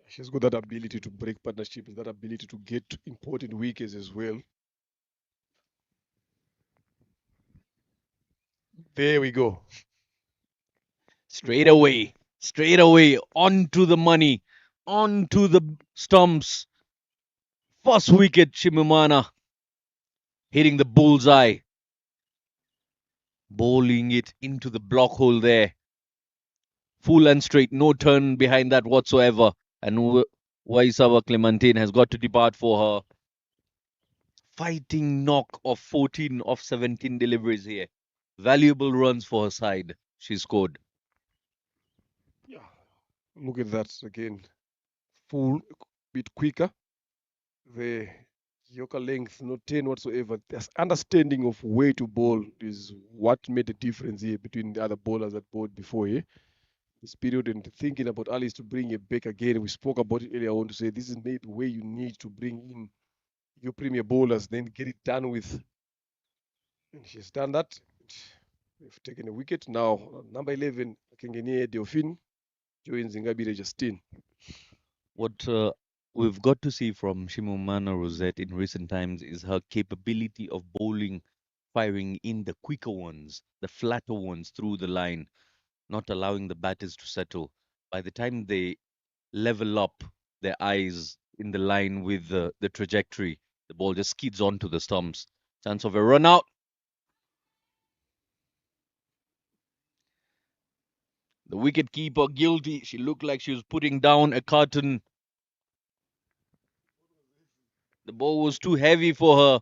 She's got that ability to break partnerships, that ability to get important wickets as well. There we go. Straight away, onto the money, onto the stumps. First wicket, Shimomana hitting the bullseye, bowling it into the block hole there. Full and straight, no turn behind that whatsoever. And Waisawa Clementine has got to depart for her fighting knock of 14 of 17 deliveries here. Valuable runs for her side. She scored. Yeah. Look at that again. Full, bit quicker. The Yorker length, no 10 whatsoever. This understanding of where to bowl is what made the difference here between the other bowlers that bowled before here. This period and thinking about Alice to bring it back again. We spoke about it earlier on to say this is the way you need to bring in your premier bowlers, then get it done with. And she's done that. We've taken a wicket. Now, number 11, Kengenie Delphine joins Ngabire Justine. What we've got to see from Shimomana Rosette in recent times is her capability of bowling firing in the quicker ones, the flatter ones through the line, not allowing the batters to settle. By the time they level up their eyes in the line with the trajectory, the ball just skids onto the stumps. Chance of a run out. The wicket keeper guilty. She looked like she was putting down a carton. The ball was too heavy for her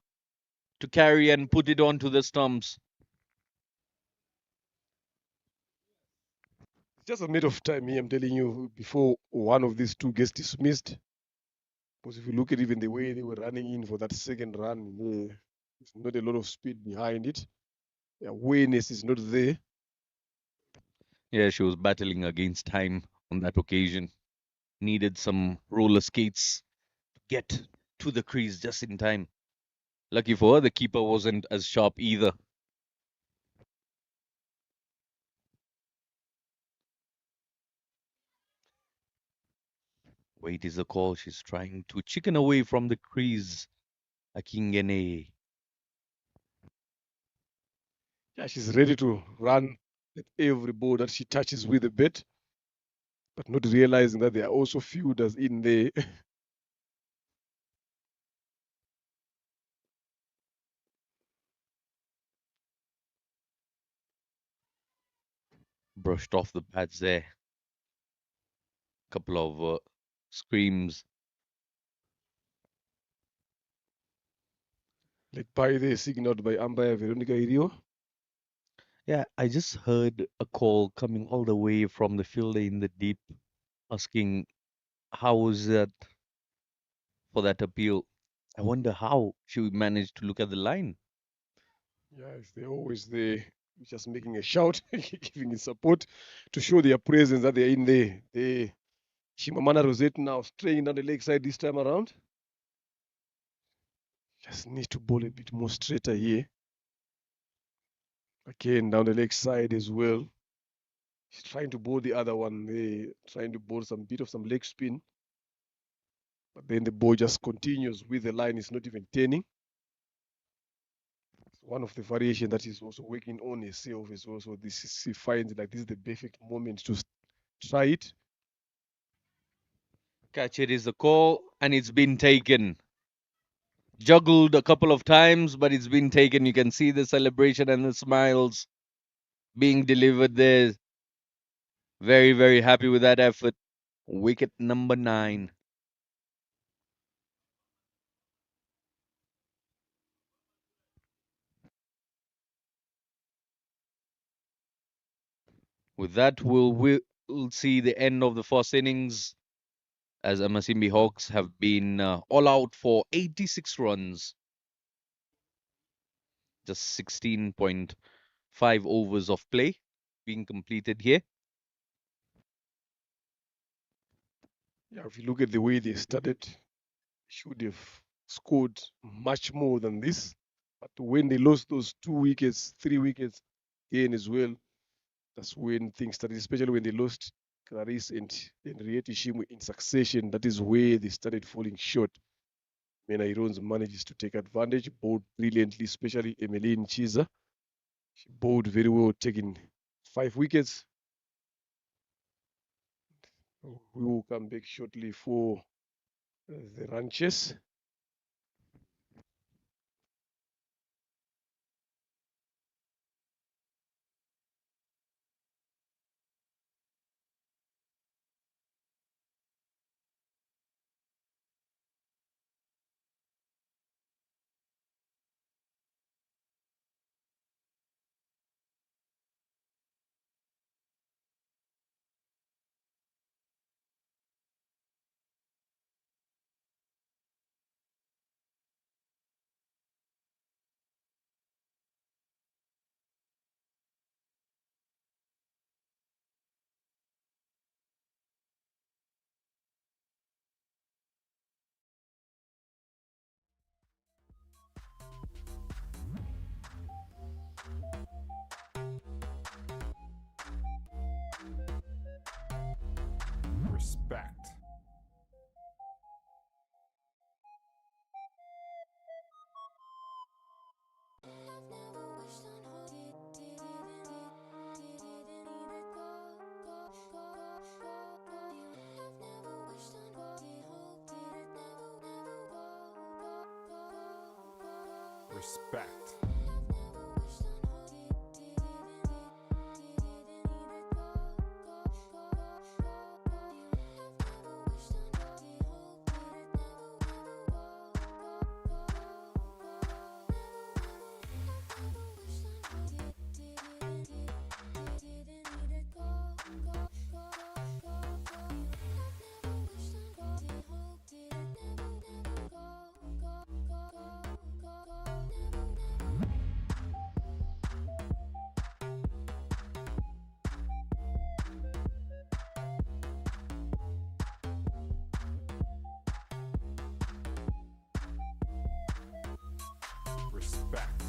to carry and put it onto the stumps. Just a matter of time here, I'm telling you, before one of these two gets dismissed. Because if you look at even the way they were running in for that second run, there's not a lot of speed behind it. The awareness is not there. Yeah, she was battling against time on that occasion. Needed some roller skates to get to the crease just in time. Lucky for her, the keeper wasn't as sharp either. Wait is the call. She's trying to chicken away from the crease. Akingene. Yeah, she's ready to run at every ball that she touches with the bat, but not realizing that there are also fielders in there. Brushed off the pads there. Couple of screams. Like by the signaled by umpire Veronica Irio. Yeah, I just heard a call coming all the way from the fielder in the deep, asking how was that for that appeal. I wonder how she managed to look at the line. Yes, they're always there, just making a shout, giving it support to show their presence that they're in there. Shimamana Rosette now straying down the leg side this time around. Just need to bowl a bit more straighter here. Again, down the leg side as well. He's trying to bowl the other one. Trying to bowl some bit of some leg spin. But then the ball just continues with the line. It's not even turning. One of the variation that is also working on herself is also this. She finds like this is the perfect moment to try it. Catch it is the call, and it's been taken. Juggled a couple of times, but it's been taken. You can see the celebration and the smiles being delivered there. Very, very happy with that effort. Wicket number 9. With that, we'll see the end of the first innings as Amasimbi Hawks have been all out for 86 runs. Just 16.5 overs of play being completed here. Yeah, if you look at the way they started, should have scored much more than this. But when they lost those 2 wickets, 3 wickets, again as well, that's when things started, especially when they lost Clarice and Rieti Shimu in succession. That is where they started falling short. Mena Irons manages to take advantage, bowled brilliantly, especially Emeline Chiza. She bowled very well, taking 5 wickets. We will come back shortly for the ranches. Respect. Respect. Respect.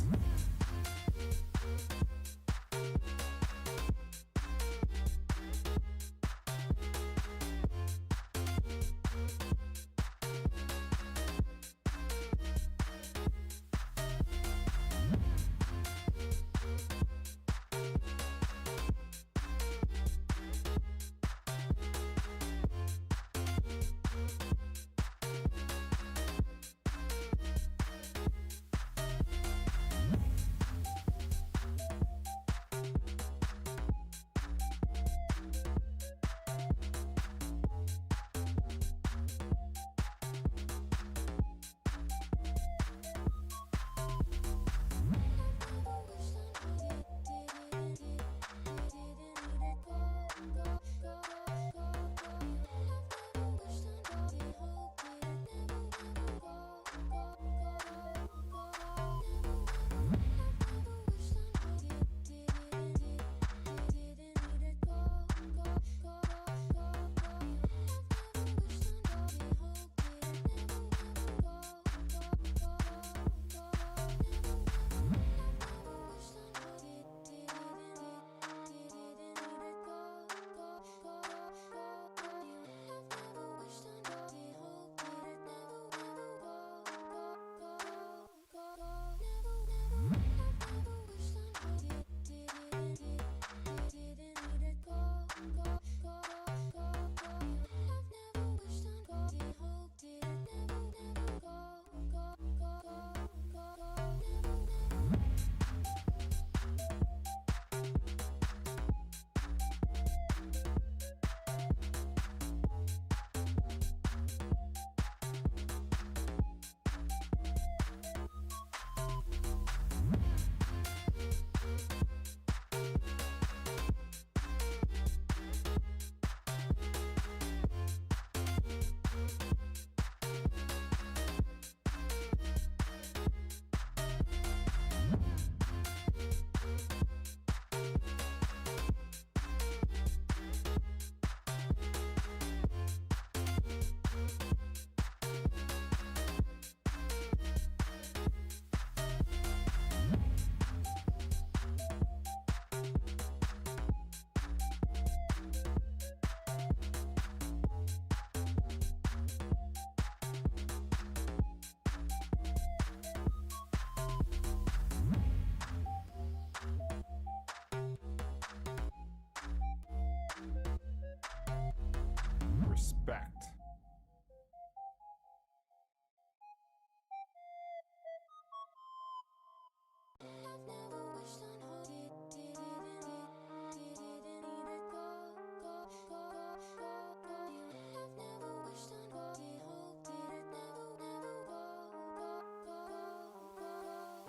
Respect.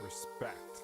Respect.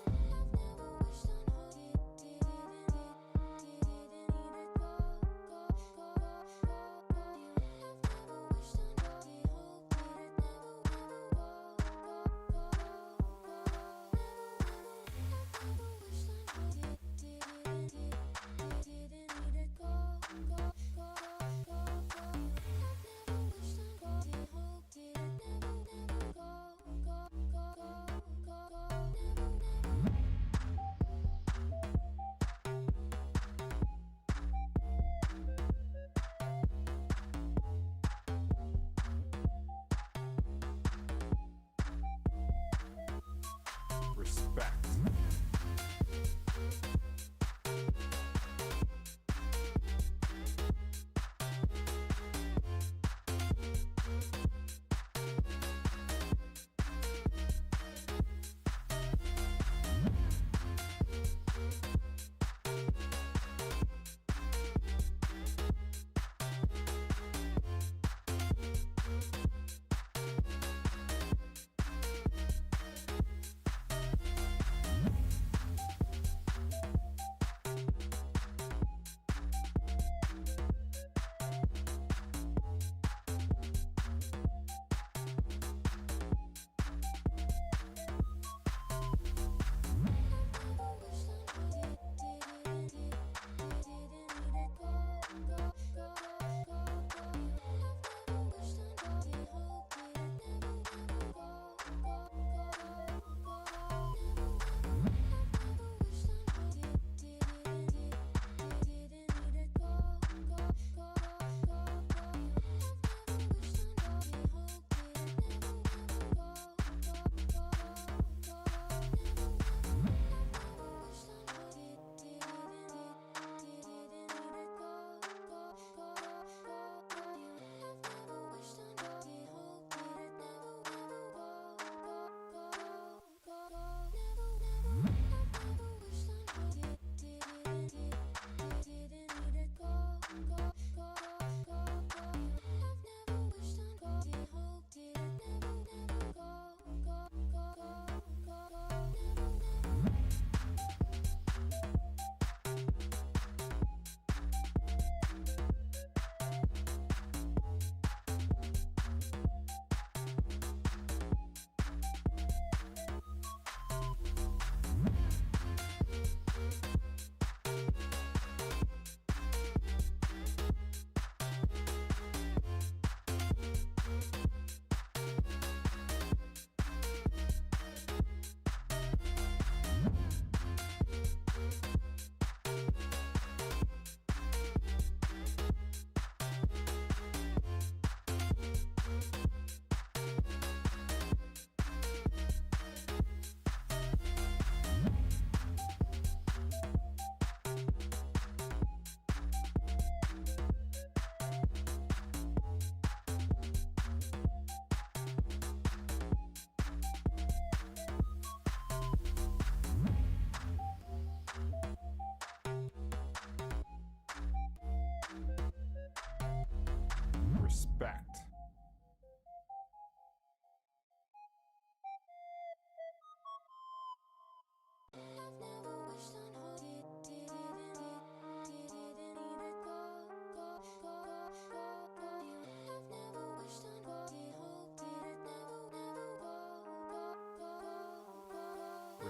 Respect.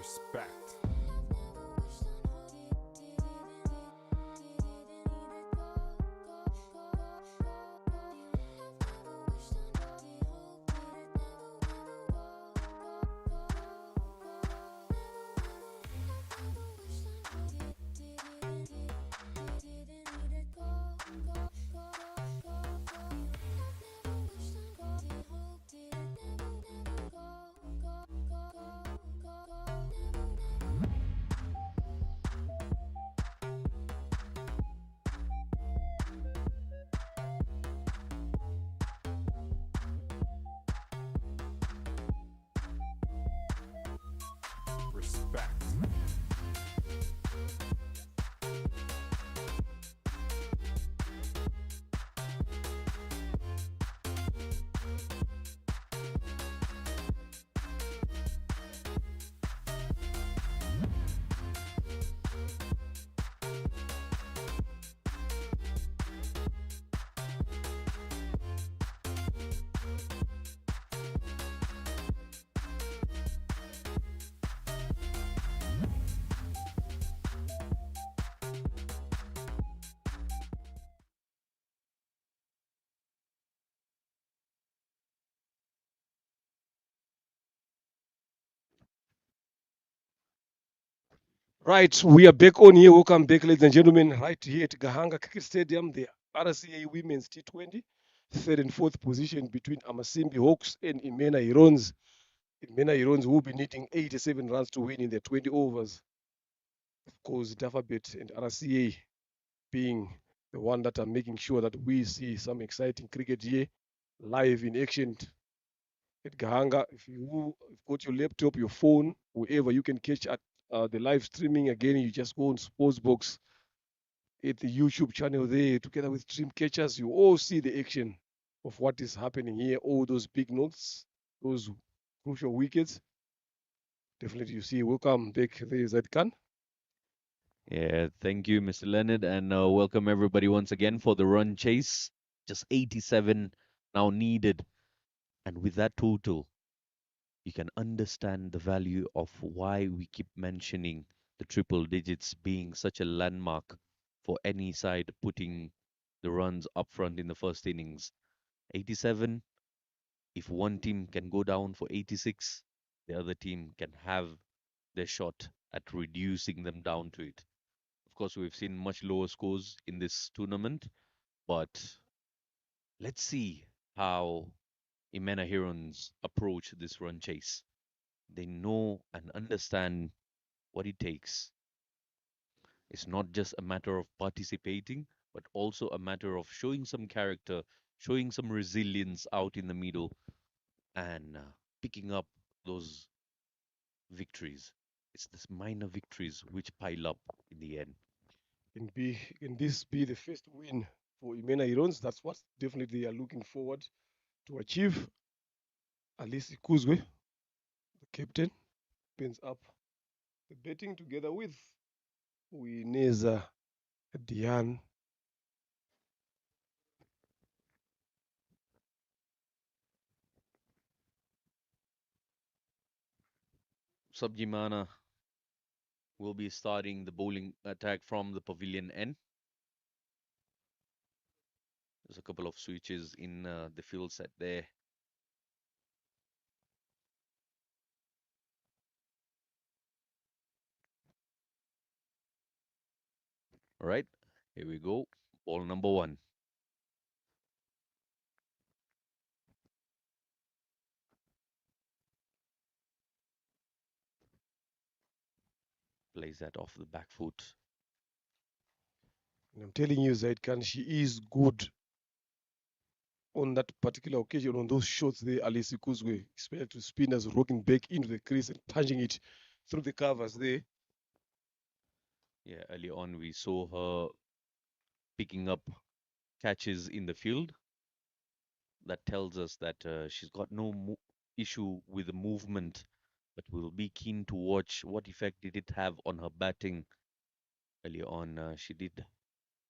respect. Respect. Right, we are back on here. Welcome back, ladies and gentlemen, right here at Gahanga Cricket Stadium, the RCA Women's T20, third and fourth position between Amasimbi Hawks and Imena Herons. Imena Herons will be needing 87 runs to win in their 20 overs. Of course, Dafabet and RCA being the one that are making sure that we see some exciting cricket here live in action at Gahanga. If you've got your laptop, your phone, wherever you can catch at the live streaming, again, you just go on Sportsbox at the YouTube channel there, together with Dream Catchers. You all see the action of what is happening here, all those big notes, those crucial wickets. Definitely, you see. Welcome back there, Zadkan. Yeah, thank you, Mr. Leonard, and welcome everybody once again for the run chase. Just 87 now needed. And with that total, you can understand the value of why we keep mentioning the triple digits being such a landmark for any side putting the runs up front in the first innings. 87, if one team can go down for 86, the other team can have their shot at reducing them down to it. Of course, we've seen much lower scores in this tournament, but let's see how Imena Herons approach this run chase. They know and understand what it takes. It's not just a matter of participating, but also a matter of showing some character, showing some resilience out in the middle, and picking up those victories. It's this minor victories which pile up in the end. Can this be the first win for Imena Herons? That's what definitely they are looking forward to achieve. Alice Kuzwe, the captain, pins up the betting together with Wineza Diane. Subjimana will be starting the bowling attack from the pavilion end. There's a couple of switches in the field set there. All right, here we go. Ball number one. Plays that off the back foot. And I'm telling you, Zaidkan, she is good on that particular occasion, on those shots there, Alice Kuzwe, especially to spinners rocking back into the crease and punching it through the covers there. Yeah, early on we saw her picking up catches in the field. That tells us that she's got no issue with the movement, but we'll be keen to watch what effect did it have on her batting. Early on, she did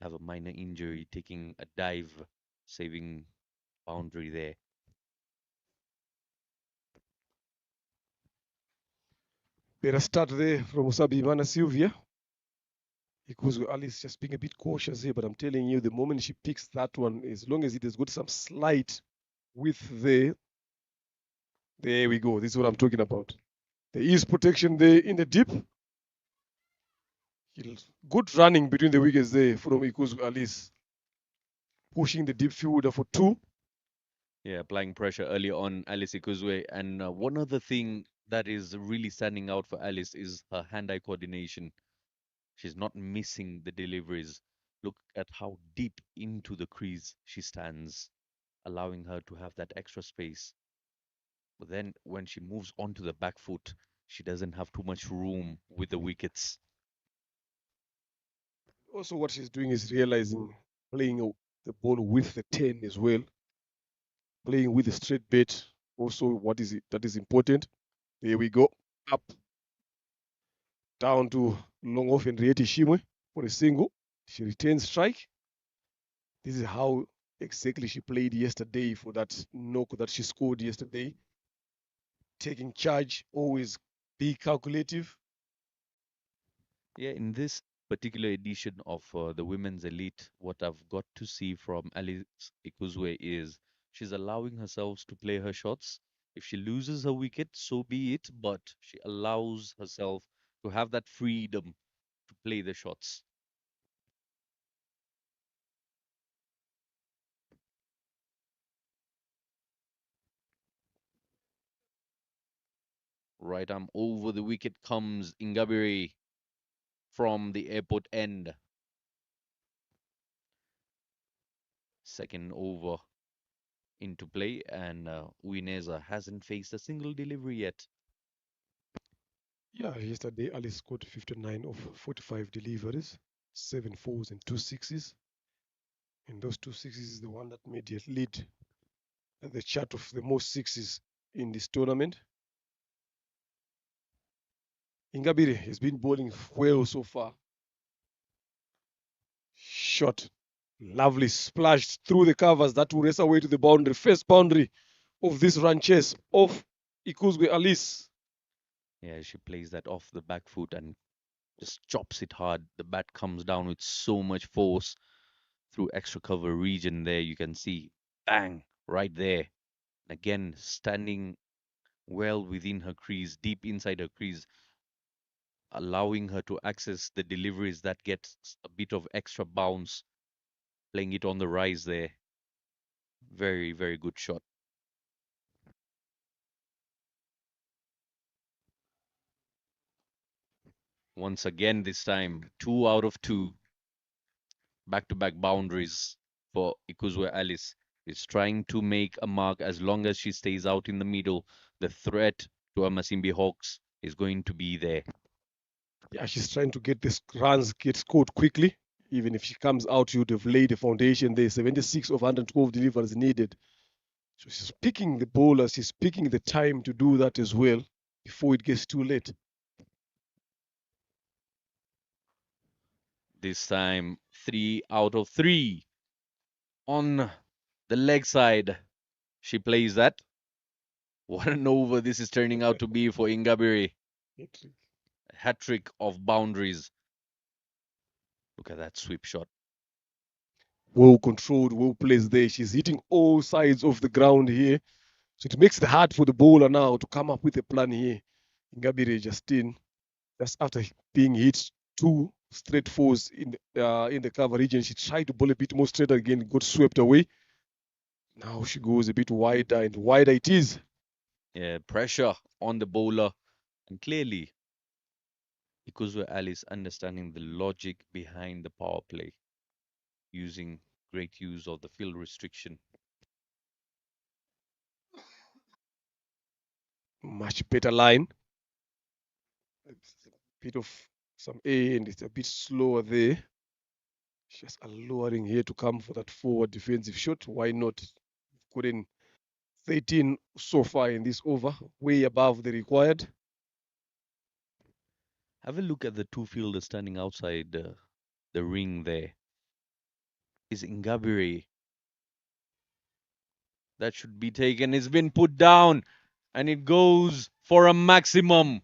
have a minor injury, taking a dive, saving boundary there. Better start there from Usabimana Sylvia. Because Alice just being a bit cautious here, but I'm telling you, the moment she picks that one, as long as it has got some slight width there, there we go. This is what I'm talking about. There is protection there in the deep. Good running between the wickets there from Ikuzu Alice, pushing the deep fielder for two. Yeah, applying pressure early on Alice Ikuzwe. And one other thing that is really standing out for Alice is her hand-eye coordination. She's not missing the deliveries. Look at how deep into the crease she stands, allowing her to have that extra space. But then when she moves onto the back foot, she doesn't have too much room with the wickets. Also, what she's doing is realizing playing the ball with the 10 as well, playing with the straight bet. Also, what is it that is important? There we go. Up, down to long off and Rieti Shimwe for a single. She retains strike. This is how exactly she played yesterday for that knock that she scored yesterday. Taking charge, always be calculative. Yeah, in this particular edition of the Women's Elite, what I've got to see from Alice Ikuzwe is she's allowing herself to play her shots. If she loses her wicket, so be it, but she allows herself to have that freedom to play the shots. Right arm over the wicket comes Ingabire from the airport end. Second over into play, and Uineza hasn't faced a single delivery yet. Yeah, yesterday Alice scored 59 of 45 deliveries, 7 fours and 2 sixes. And those 2 sixes is the one that made it lead the chart of the most sixes in this tournament. Ingabire has been bowling well so far. Shot. Lovely. Splashed through the covers. That will race away to the boundary. First boundary of this run chase of Ikuzwe Alice. Yeah, she plays that off the back foot and just chops it hard. The bat comes down with so much force through extra cover region there. You can see bang right there. Again, standing well within her crease, deep inside her crease, allowing her to access the deliveries that gets a bit of extra bounce, playing it on the rise there. Very, very good shot. Once again, this time, 2 out of 2. Back-to-back boundaries for Ikuzwe Alice. Is trying to make a mark as long as she stays out in the middle. The threat to Amasimbi Hawks is going to be there. Yeah, she's trying to get this runs, get scored quickly. Even if she comes out, you'd have laid the foundation there. 76 of 112 deliveries needed. So she's picking the bowler, she's picking the time to do that as well before it gets too late. This time, 3 out of 3 on the leg side. She plays that. What an over this is turning out to be for Ingabire. Hat trick of boundaries. Look at that sweep shot. Well controlled, well placed there. She's hitting all sides of the ground here. So it makes it hard for the bowler now to come up with a plan here. Ingabire Justine, just after being hit 2 straight fours in the cover region, she tried to bowl a bit more straight again, got swept away. Now she goes a bit wider, and wider it is. Yeah, pressure on the bowler. And clearly, Ikuzwe Alice understanding the logic behind the power play, using great use of the field restriction. Much better line. It's a bit of some A, and it's a bit slower there. Just alluring here to come for that forward defensive shot. Why not? Couldn't 13 so far in this over, way above the required. Have a look at the two fielders standing outside the ring there. Is Ingabire. That should be taken. It's been put down and it goes for a maximum.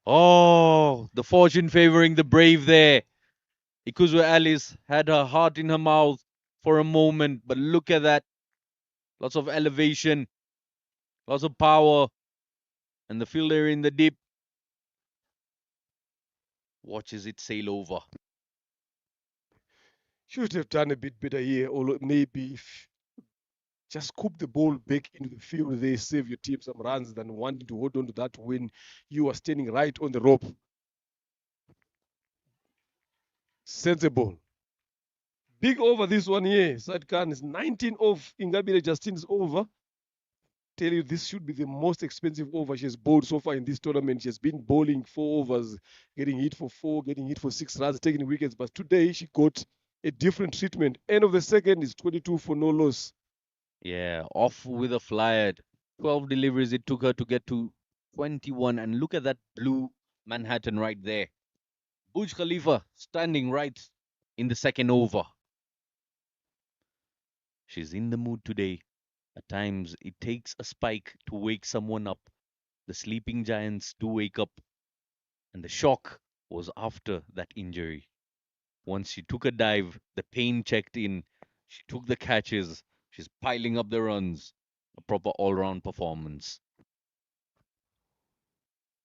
Oh, the fortune favoring the brave there. Ikuzwe Alice had her heart in her mouth for a moment, but look at that. Lots of elevation, lots of power, and the fielder in the deep watches it sail over. Should have done a bit better here, or maybe if just scoop the ball back into the field, they save your team some runs than wanting to hold on to that when you are standing right on the rope. Sensible. Big over this one here. Said Khan is 19 off. Ingabire Justin's over. Tell you this should be the most expensive over she has bowled so far in this tournament. She has been bowling 4 overs, getting hit for 4, getting hit for 6 runs, taking wickets. But today she got a different treatment. End of the second is 22 for no loss. Yeah, off with a flyer. 12 deliveries it took her to get to 21. And look at that blue Manhattan right there. Burj Khalifa standing right in the second over. She's in the mood today. At times, it takes a spike to wake someone up. The sleeping giants do wake up, and the shock was after that injury. Once she took a dive, the pain checked in. She took the catches. She's piling up the runs. A proper all round performance.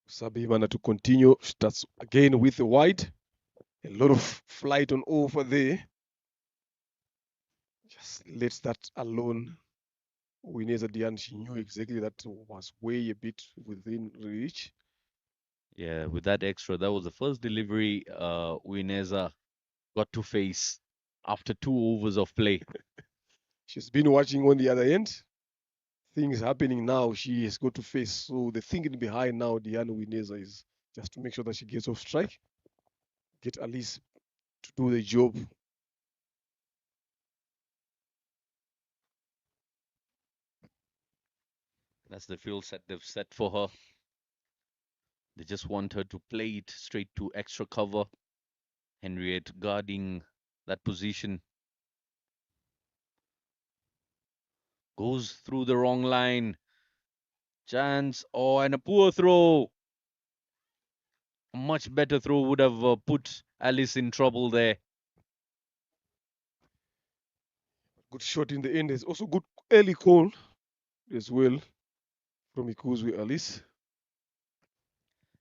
Sabimana to continue. Starts again with the wide. A lot of flight on over there. Just lets that alone. Winez at the end, she knew exactly that was way a bit within reach. Yeah, with that extra, that was the first delivery Uineza got to face after 2 overs of play. She's been watching on the other end. Things happening now, she has got to face. So the thinking behind now, Diana Wineza, is just to make sure that she gets off strike, get Alice to do the job. That's the field set they've set for her. They just want her to play it straight to extra cover. Henriette guarding that position. Goes through the wrong line. Chance. Oh, and a poor throw. A much better throw would have put Alice in trouble there. Good shot in the end. There's also good early call as well from Ikuzwe Alice.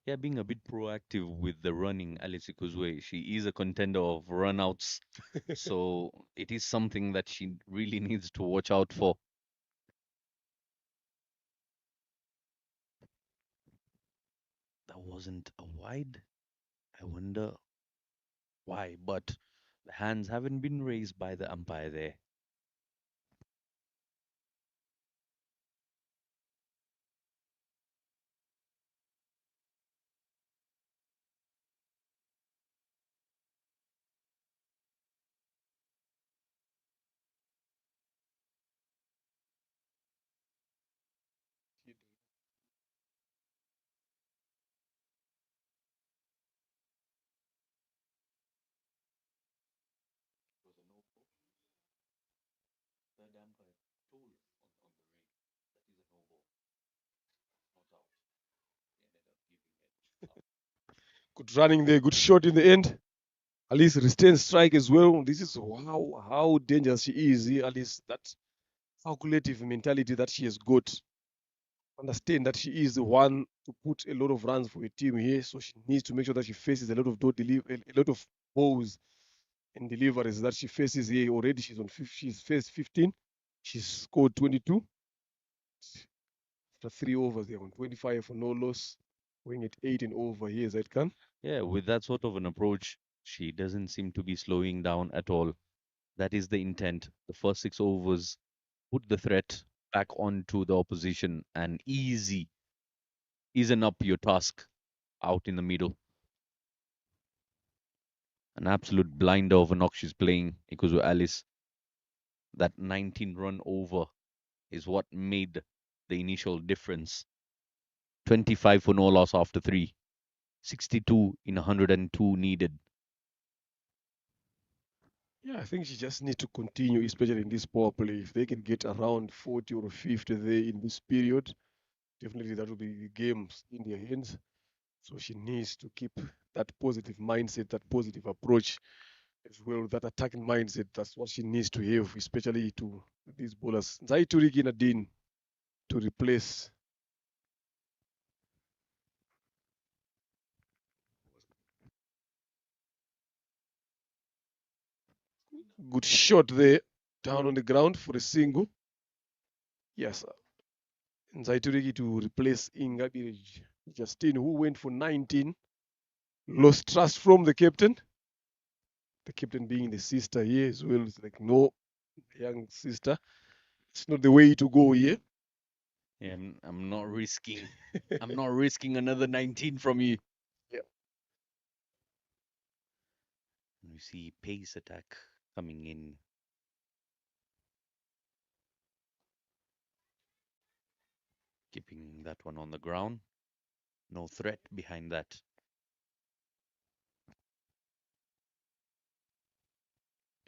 Yeah, being a bit proactive with the running, Alice Ikuzwe. She is a contender of runouts. So it is something that she really needs to watch out for. That wasn't a wide. I wonder why, but the hands haven't been raised by the umpire there. Good running there, good shot in the end. Alice retains strike as well. This is how dangerous she is. Alice, that calculative mentality that she has got. Understand that she is the one to put a lot of runs for a team here, so she needs to make sure that she faces a lot of a lot of balls and deliveries that she faces here. Already she's faced 15. She's scored 22. After 3 overs, they're on 25 for no loss. Going at 8 and over here, Zaidkan. Yeah, with that sort of an approach, she doesn't seem to be slowing down at all. That is the intent. The first 6 overs put the threat back onto the opposition and easen up your task out in the middle. An absolute blinder of a knock she's playing because with Alice, that 19 run over is what made the initial difference. 25 for no loss after 3, 62 in 102 needed. Yeah, I think she just needs to continue, especially in this power play. If they can get around 40 or 50 there in this period, definitely that will be the games in their hands. So she needs to keep that positive mindset, that positive approach, as well, that attacking mindset. That's what she needs to have, especially to these bowlers. Zaituriki Nadine to replace. Good shot there, down on the ground for a single. Yes, Zaituriki to replace Ingabi Justine, who went for 19. Lost trust from the captain. The captain being the sister here as well. It's like, no, young sister, it's not the way to go here. Yeah, I'm not risking. I'm not risking another 19 from you. Yeah. You see pace attack coming in. Keeping that one on the ground. No threat behind that.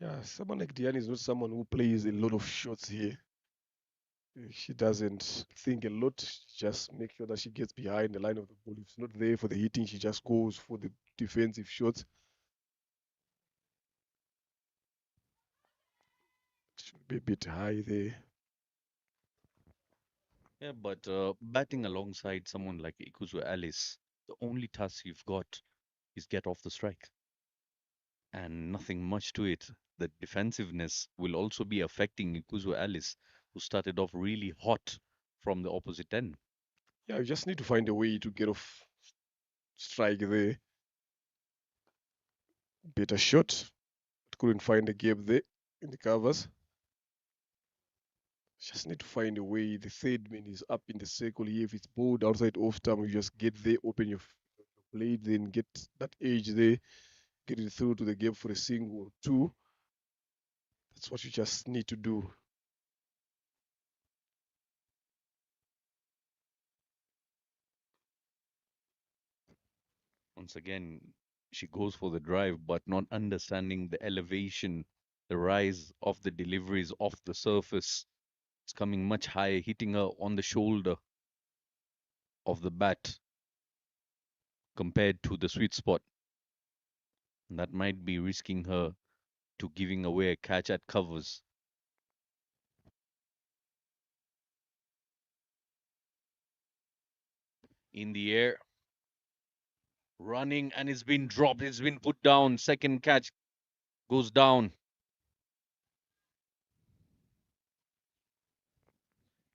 Yeah, someone like Diane is not someone who plays a lot of shots here. She doesn't think a lot. She just make sure that she gets behind the line of the ball. If it's not there for the hitting, she just goes for the defensive shots. Should be a bit high there. Yeah, but batting alongside someone like Ikuzu Alice, the only task you've got is get off the strike. And nothing much to it. The defensiveness will also be affecting Ikuzu Alice, who started off really hot from the opposite end. Yeah, you just need to find a way to get off strike there. Better shot. Couldn't find a gap there in the covers. Just need to find a way. The third man is up in the circle here. If it's bowled outside off time, you just get there, open your blade, then get that edge there, get it through to the gap for a single or two. That's what you just need to do. Once again, she goes for the drive, but not understanding the elevation, the rise of the deliveries off the surface. It's coming much higher, hitting her on the shoulder of the bat compared to the sweet spot. And that might be risking her to giving away a catch at covers. In the air, running, and it's been dropped. It's been put down. Second catch goes down.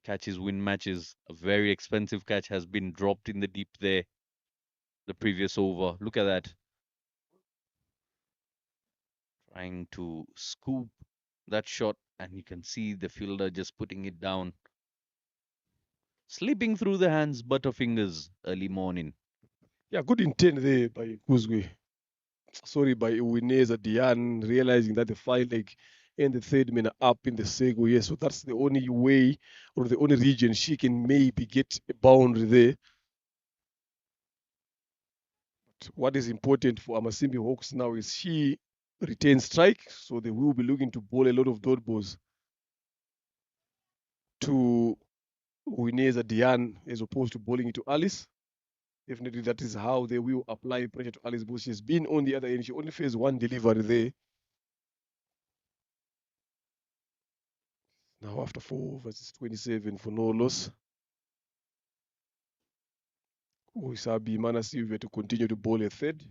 Catches win matches. A very expensive catch has been dropped in the deep there. The previous over. Look at that. Trying to scoop that shot, and you can see the fielder just putting it down. Slipping through the hands, butterfingers, early morning. Yeah, good intent there by Kuzwe. Sorry, by Uwineza Diane, realizing that the five leg and the third man are up in the circle. Yeah, so that's the only way or the only region she can maybe get a boundary there. But what is important for Amasimbi Hawks now is she retains strike, so they will be looking to bowl a lot of dot balls to Uwineza Diane as opposed to bowling it to Alice. Definitely, that is how they will apply pressure to Alice Bush. She's been on the other end. She only faced one delivery there. Now, after 4 overs, 27 for no loss. Uisabi Mana Silvia to continue to bowl a third.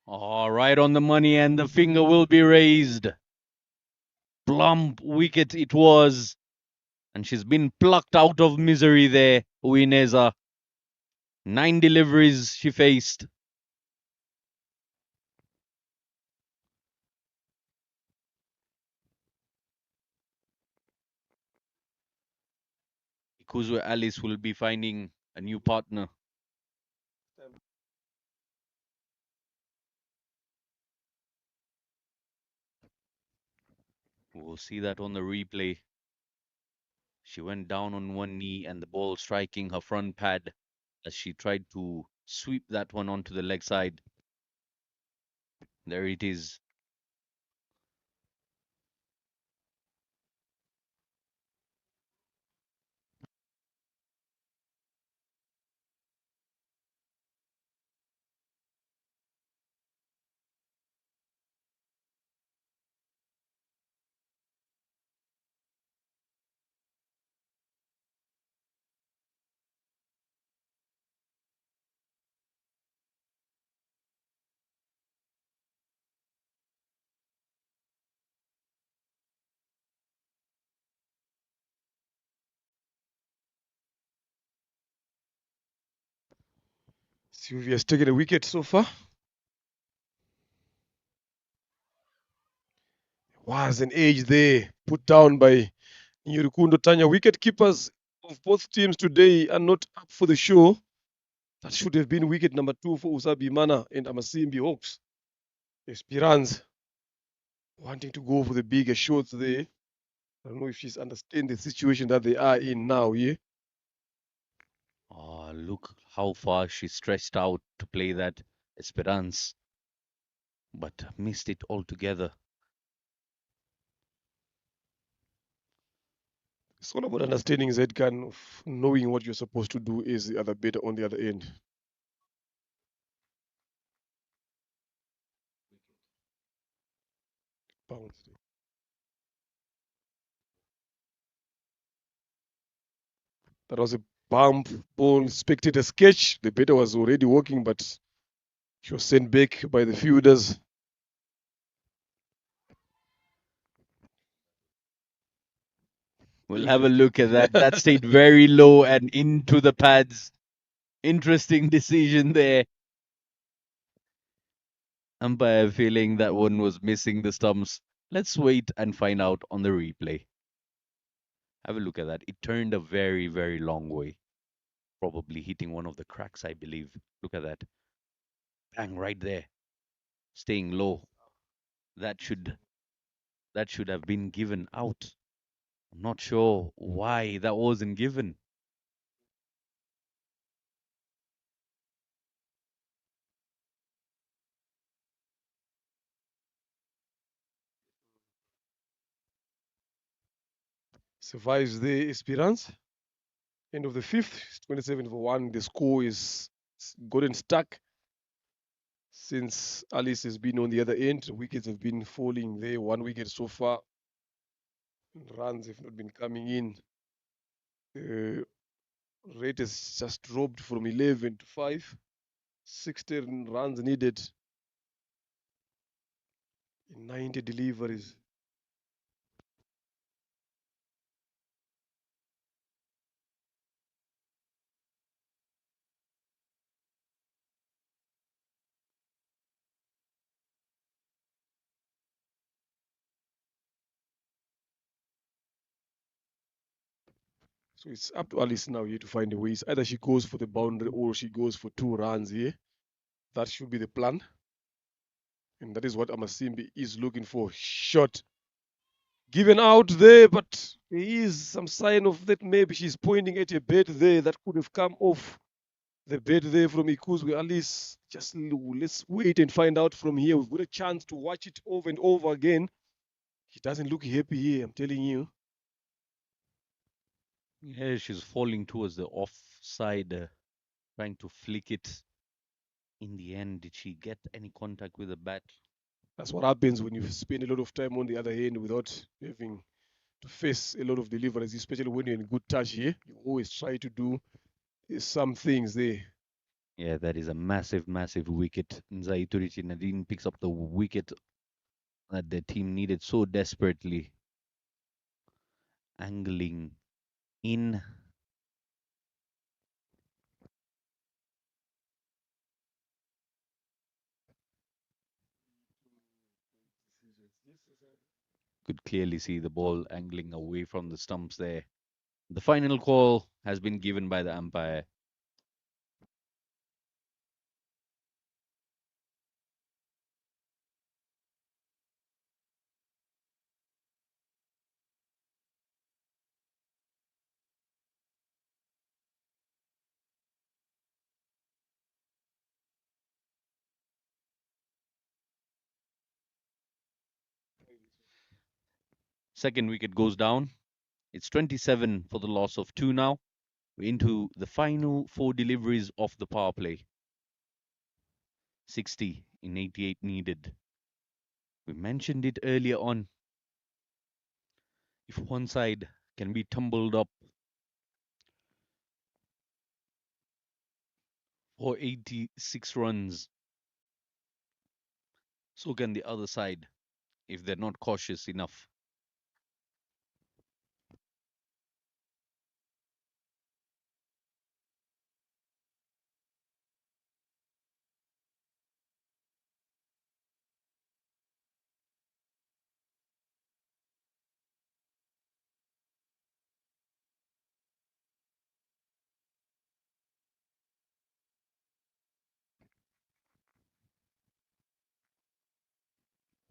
All right, on the money, and the finger will be raised. Plump wicket it was. And she's been plucked out of misery there, Uineza. 9 deliveries she faced. Ikuzwe Alice will be finding a new partner. We'll see that on the replay. She went down on one knee and the ball striking her front pad as she tried to sweep that one onto the leg side. There it is. Sylvia's taken a wicket so far. Was an edge there put down by Nyurikundo Tanya. Wicket keepers of both teams today are not up for the show. That should have been wicket number 2 for Usabi Mana and Amasimbi Hawks. Esperance wanting to go for the bigger shots there. I don't know if she's understand the situation that they are in now, yeah? Oh, look how far she stretched out to play that Esperance, but missed it altogether. It's all about understanding that kind of knowing what you're supposed to do is the other bit on the other end. Bounce. That was a bump ball spectator sketch. The batter was already working, but she was sent back by the fielders. We'll have a look at that. That stayed very low and into the pads. Interesting decision there. Umpire feeling that one was missing the stumps. Let's wait and find out on the replay. Have a look at that. It turned a very, very long way. Probably hitting one of the cracks, I believe. Look at that. Bang, right there. Staying low. That should have been given out. I'm not sure why that wasn't given. Survives the Esperance. End of the fifth, 27 for 1. The score is gotten stuck since Alice has been on the other end. Wickets have been falling there. 1 wicket so far. Runs have not been coming in. The rate has just dropped from 11 to 5. 16 runs needed in 90 deliveries. So it's up to Alice now here to find a way. Either she goes for the boundary or she goes for 2 runs here. That should be the plan. And that is what Amasimbi is looking for. Shot given out there, but there is some sign of that maybe she's pointing at a bed there that could have come off the bed there from Ikuzwe. Alice, just let's wait and find out from here. We've got a chance to watch it over and over again. She doesn't look happy here, I'm telling you. Yeah, she's falling towards the offside, trying to flick it. In the end, did she get any contact with the bat? That's what happens when you spend a lot of time on the other end without having to face a lot of deliveries, especially when you're in good touch here. You always try to do some things there. Yeah, that is a massive, massive wicket. Nzaituriti Nadine picks up the wicket that the team needed so desperately. Angling in. Could clearly see the ball angling away from the stumps there. The final call has been given by the umpire. Second wicket goes down. It's 27 for the loss of 2 now. We're into the final 4 deliveries of the power play. 60 in 88 needed. We mentioned it earlier on. If one side can be tumbled up for 86 runs, so can the other side if they're not cautious enough.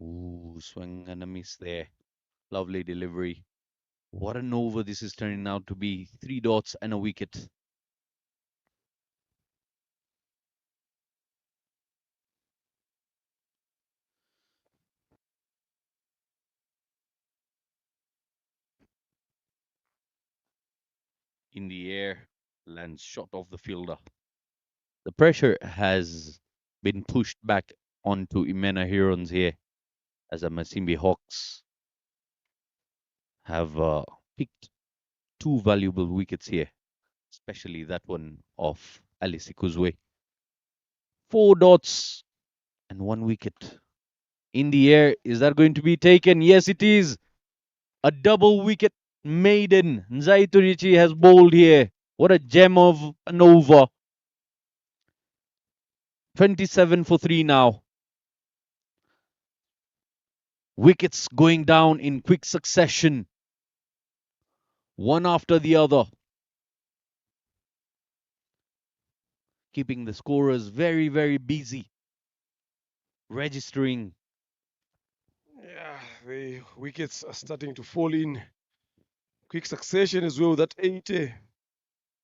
Ooh, swing and a miss there. Lovely delivery. What an over this is turning out to be. 3 dots and a wicket. In the air, lands short of the fielder. The pressure has been pushed back onto Imena Herons here as the Masimbi Hawks have picked 2 valuable wickets here, especially that one of Alice Ikuzwe. 4 dots and 1 wicket. In the air, is that going to be taken? Yes, it is. A double wicket maiden. Nzaiturichi has bowled here. What a gem of an over. 27 for 3 now. Wickets going down in quick succession, one after the other, keeping the scorers very, very busy, registering. Yeah, the wickets are starting to fall in quick succession as well. That 80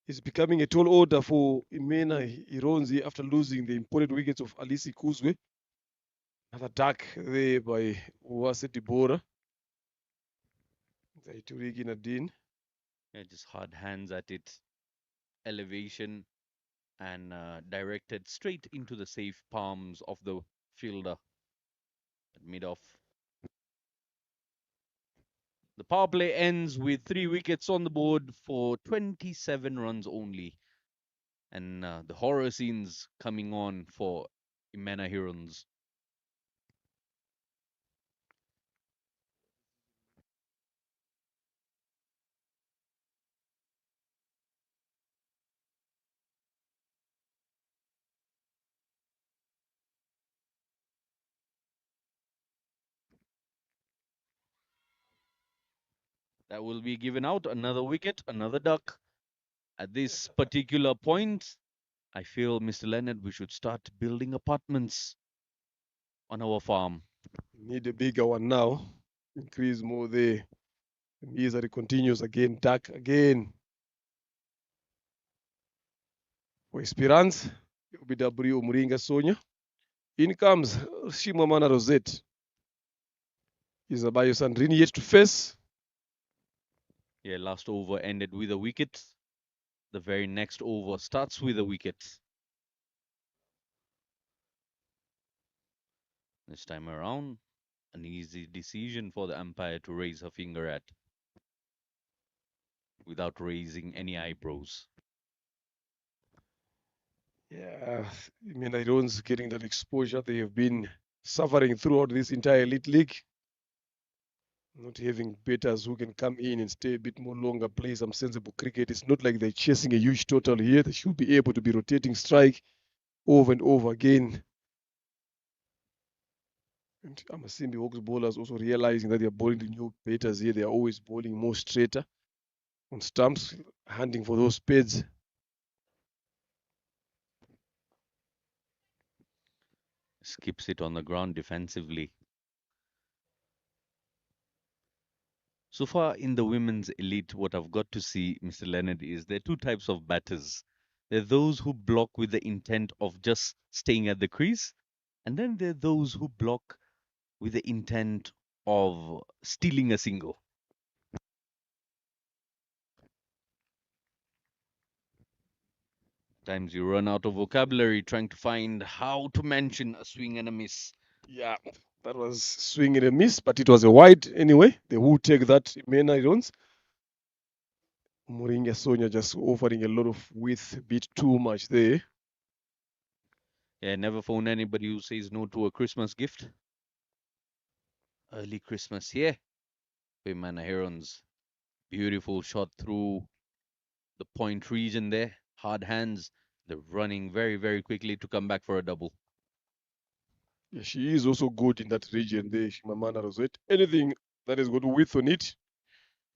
is becoming a tall order for Imena Ironzi after losing the important wickets of Alisi Kuzwe. Another duck there by Uwase Dibora. Zaiturigi Nadine. Yeah, just hard hands at it, elevation, and directed straight into the safe palms of the fielder at mid-off. The power play ends with 3 wickets on the board for 27 runs only. And the horror scenes coming on for Imena Herons. That will be given out. Another wicket, another duck. At this particular point, I feel, Mr. Leonard, we should start building apartments on our farm. Need a bigger one now. Increase more there. The misery continues again. Duck again. For Esperance, BW Muringa Sonia. In comes Shimamana Rosette. Is Abayo Sandrini yet to face? Yeah, last over ended with a wicket. The very next over starts with a wicket. This time around, an easy decision for the umpire to raise her finger at without raising any eyebrows. Yeah, I mean, Iron's getting that exposure they have been suffering throughout this entire elite league. Not having batters who can come in and stay a bit more longer, play some sensible cricket. It's not like they're chasing a huge total here. They should be able to be rotating strike over and over again. And Amasimbi Hawks bowlers also realizing that they're bowling the new batters here. They're always bowling more straighter on stumps, hunting for those pads. Skips it on the ground defensively. So far in the women's elite, what I've got to see, Mr. Leonard, is there are 2 types of batters. There are those who block with the intent of just staying at the crease, and then there are those who block with the intent of stealing a single. Sometimes you run out of vocabulary trying to find how to mention a swing and a miss. Yeah, that was swing and a miss, but it was a wide anyway. They will take that main irons. Moringa Sonia just offering a lot of width, a bit too much there. Yeah, never phone anybody who says no to a Christmas gift. Early Christmas here. Vimana Herons. Beautiful shot through the point region there. Hard hands. They're running very, very quickly to come back for a double. Yeah, she is also good in that region there, Shimamana Rosette. Anything that has got width on it,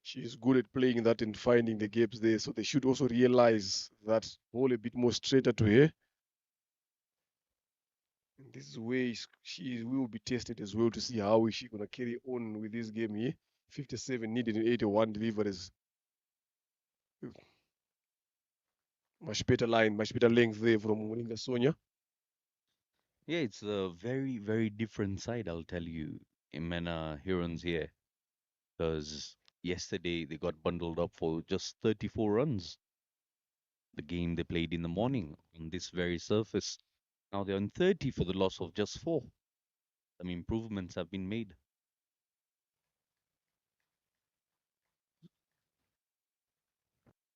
she is good at playing that and finding the gaps there. So they should also realize that ball a bit more straighter to her. And this is where she will be tested as well to see how is she going to carry on with this game here. 57 needed in 81 deliveries. Much better line, much better length there from Moringa Sonia. Yeah, it's a very, very different side, I'll tell you, Imena Herons here. Because yesterday they got bundled up for just 34 runs. The game they played in the morning on this very surface. Now they're on 30 for the loss of just 4. Some improvements have been made.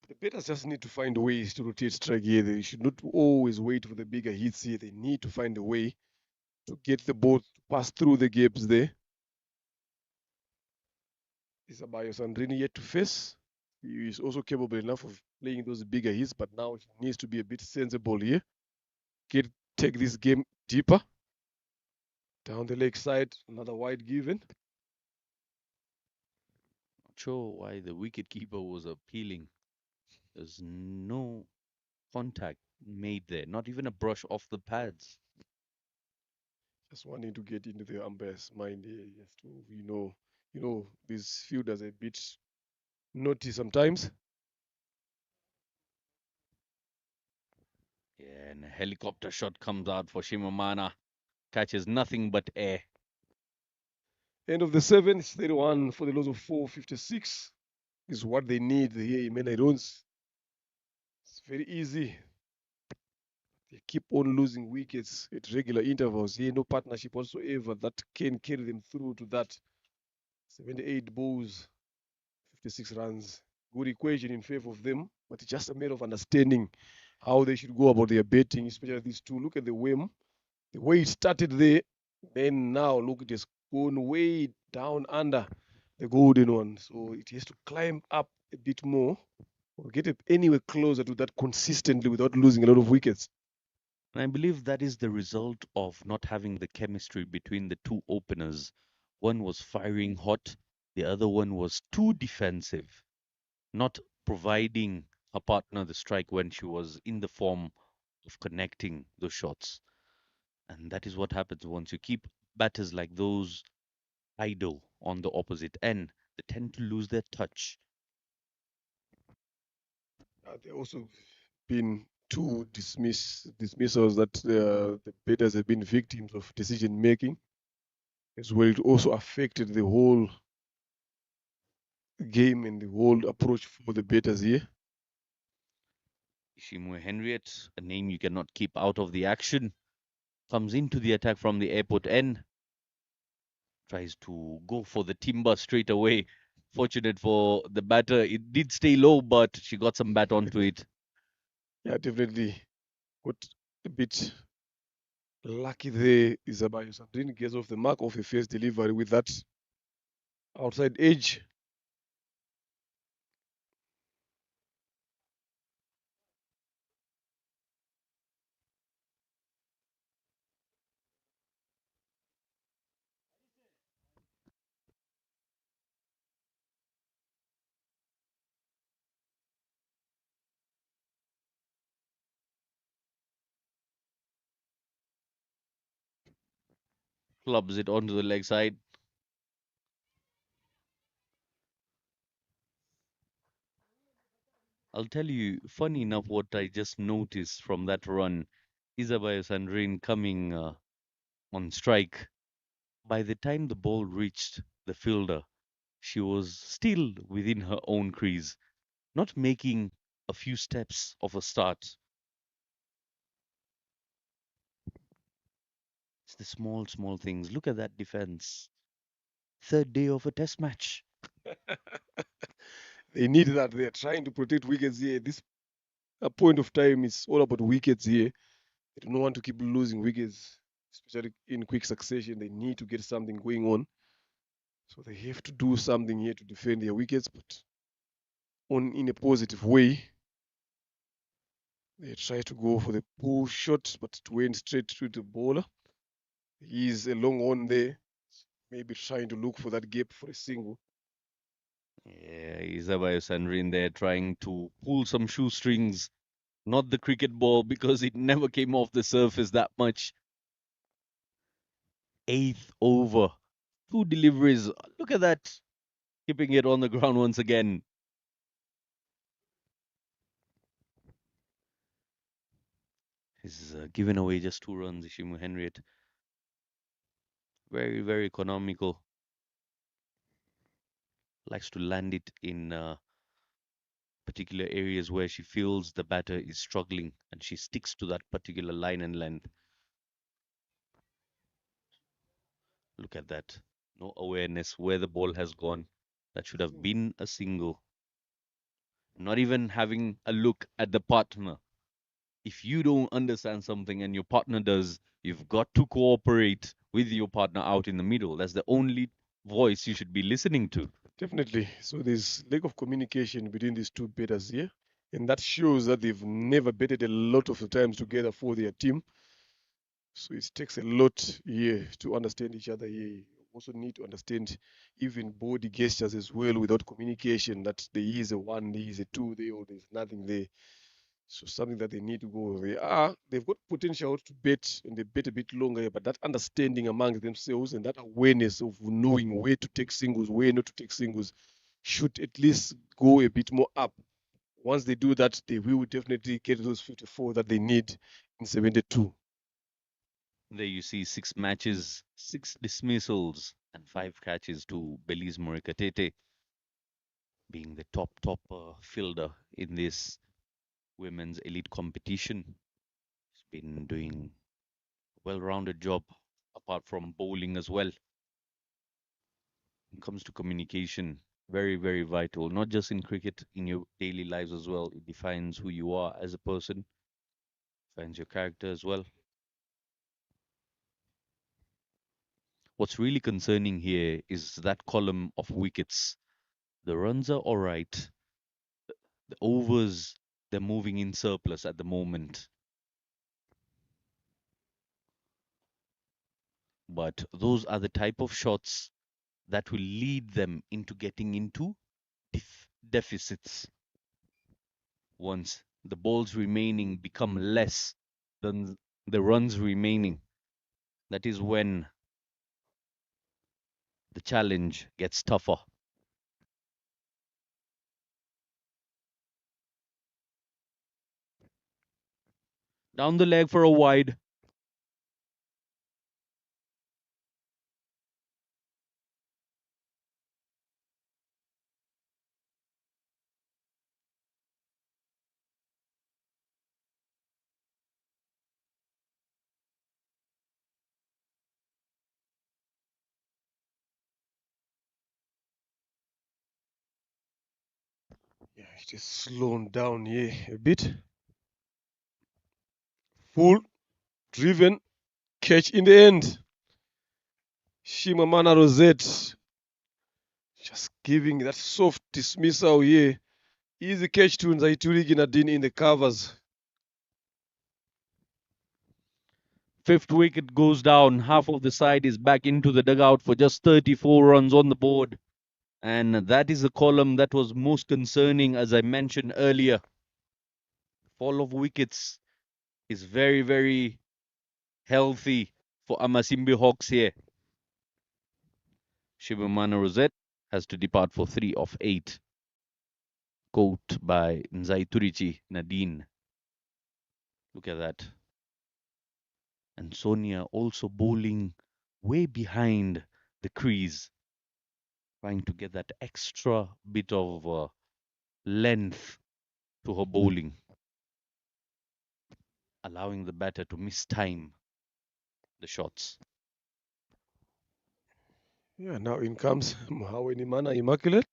The batters just need to find ways to rotate strike here. They should not always wait for the bigger hits here. They need to find a way to get the ball to pass through the gaps there. Isabayo Sandrini yet to face. He is also capable enough of playing those bigger hits, but now he needs to be a bit sensible here. Take this game deeper. Down the leg side, another wide given. Not sure why the wicket keeper was appealing. There's no contact made there, not even a brush off the pads. Just wanting to get into the umpire's mind here, just to these fielders are a bit naughty sometimes. Yeah, and a helicopter shot comes out for Shimamana. Catches nothing but air. End of the seventh, 31 for the loss of 456 is what they need here in Menairones. It's very easy. They keep on losing wickets at regular intervals here. No partnership whatsoever that can carry them through to that. 78 balls, 56 runs. Good equation in favor of them, but it's just a matter of understanding how they should go about their betting, especially these two. Look at the whim. The way it started there, then now look, it has gone way down under the golden one. So it has to climb up a bit more or get anywhere closer to that consistently without losing a lot of wickets. And I believe that is the result of not having the chemistry between the two openers. One was firing hot, the other one was too defensive, not providing her partner the strike when she was in the form of connecting those shots. And that is what happens once you keep batters like those idle on the opposite end. They tend to lose their touch. There also been two dismissals that the batters have been victims of decision making as well. It also affected the whole game and the whole approach for the batters here. Ishimwe Henriette, a name you cannot keep out of the action, comes into the attack from the airport end, tries to go for the timber straight away. Fortunate for the batter, it did stay low, but she got some bat onto it. Yeah, definitely got a bit lucky there. Isabayo Sandrine gets off the mark of a first delivery with that outside edge. Clubs it onto the leg side. I'll tell you, funny enough, what I just noticed from that run, Isabella Sandrine coming on strike. By the time the ball reached the fielder, she was still within her own crease, not making a few steps of a start. It's the small, small things. Look at that defense. Third day of a test match. They need that. They're trying to protect wickets here. This point of time is all about wickets here. They don't want to keep losing wickets, especially in quick succession. They need to get something going on. So they have to do something here to defend their wickets, but in a positive way. They try to go for the pull shot, but it went straight to the bowler. He's a long on there, maybe trying to look for that gap for a single. Yeah, Isabayo Sandri in there trying to pull some shoestrings. Not the cricket ball because it never came off the surface that much. Eighth over. Two deliveries. Look at that. Keeping it on the ground once again. He's given away just 2 runs, Ishimu Henriette. Very, very economical. Likes to land it in particular areas where she feels the batter is struggling and she sticks to that particular line and length. Look at that. No awareness where the ball has gone. That should have been a single. Not even having a look at the partner. If you don't understand something and your partner does, you've got to cooperate with your partner out in the middle. That's the only voice you should be listening to. Definitely. So there's lack of communication between these two batters here. And that shows that they've never betted a lot of the times together for their team. So it takes a lot here to understand each other here. You also need to understand even body gestures as well without communication that there is a one, there is a two there, or there's nothing there. So something that they need to go. They've got potential to bet and they bet a bit longer, but that understanding among themselves and that awareness of knowing where to take singles, where not to take singles, should at least go a bit more up. Once they do that, they will definitely get those 54 that they need in 72. There you see 6 matches, 6 dismissals, and 5 catches to Belize Morikatete, being the top fielder in this women's elite competition. He's been doing a well-rounded job apart from bowling as well. When it comes to communication, very, very vital, not just in cricket, in your daily lives as well. It defines who you are as a person, defines your character as well. What's really concerning here is that column of wickets. The runs are all right. The overs, they're moving in surplus at the moment. But those are the type of shots that will lead them into getting into deficits. Once the balls remaining become less than the runs remaining, that is when the challenge gets tougher. Down the leg for a wide. Yeah, it is slowing down here a bit. Full, driven, catch in the end. Shimamana Rosette just giving that soft dismissal here. Easy catch to Nzaiturigi Nadine in the covers. Fifth wicket goes down. Half of the side is back into the dugout for just 34 runs on the board. And that is the column that was most concerning, as I mentioned earlier. Fall of wickets is very, very healthy for Amasimbi Hawks here. Shivamana Rosette has to depart for 3 of 8. Caught by Nzaiturichi Nadine. Look at that. And Sonia also bowling way behind the crease, trying to get that extra bit of length to her bowling, allowing the batter to miss time. the shots. Yeah, now in comes Muhawenimana Immaculate.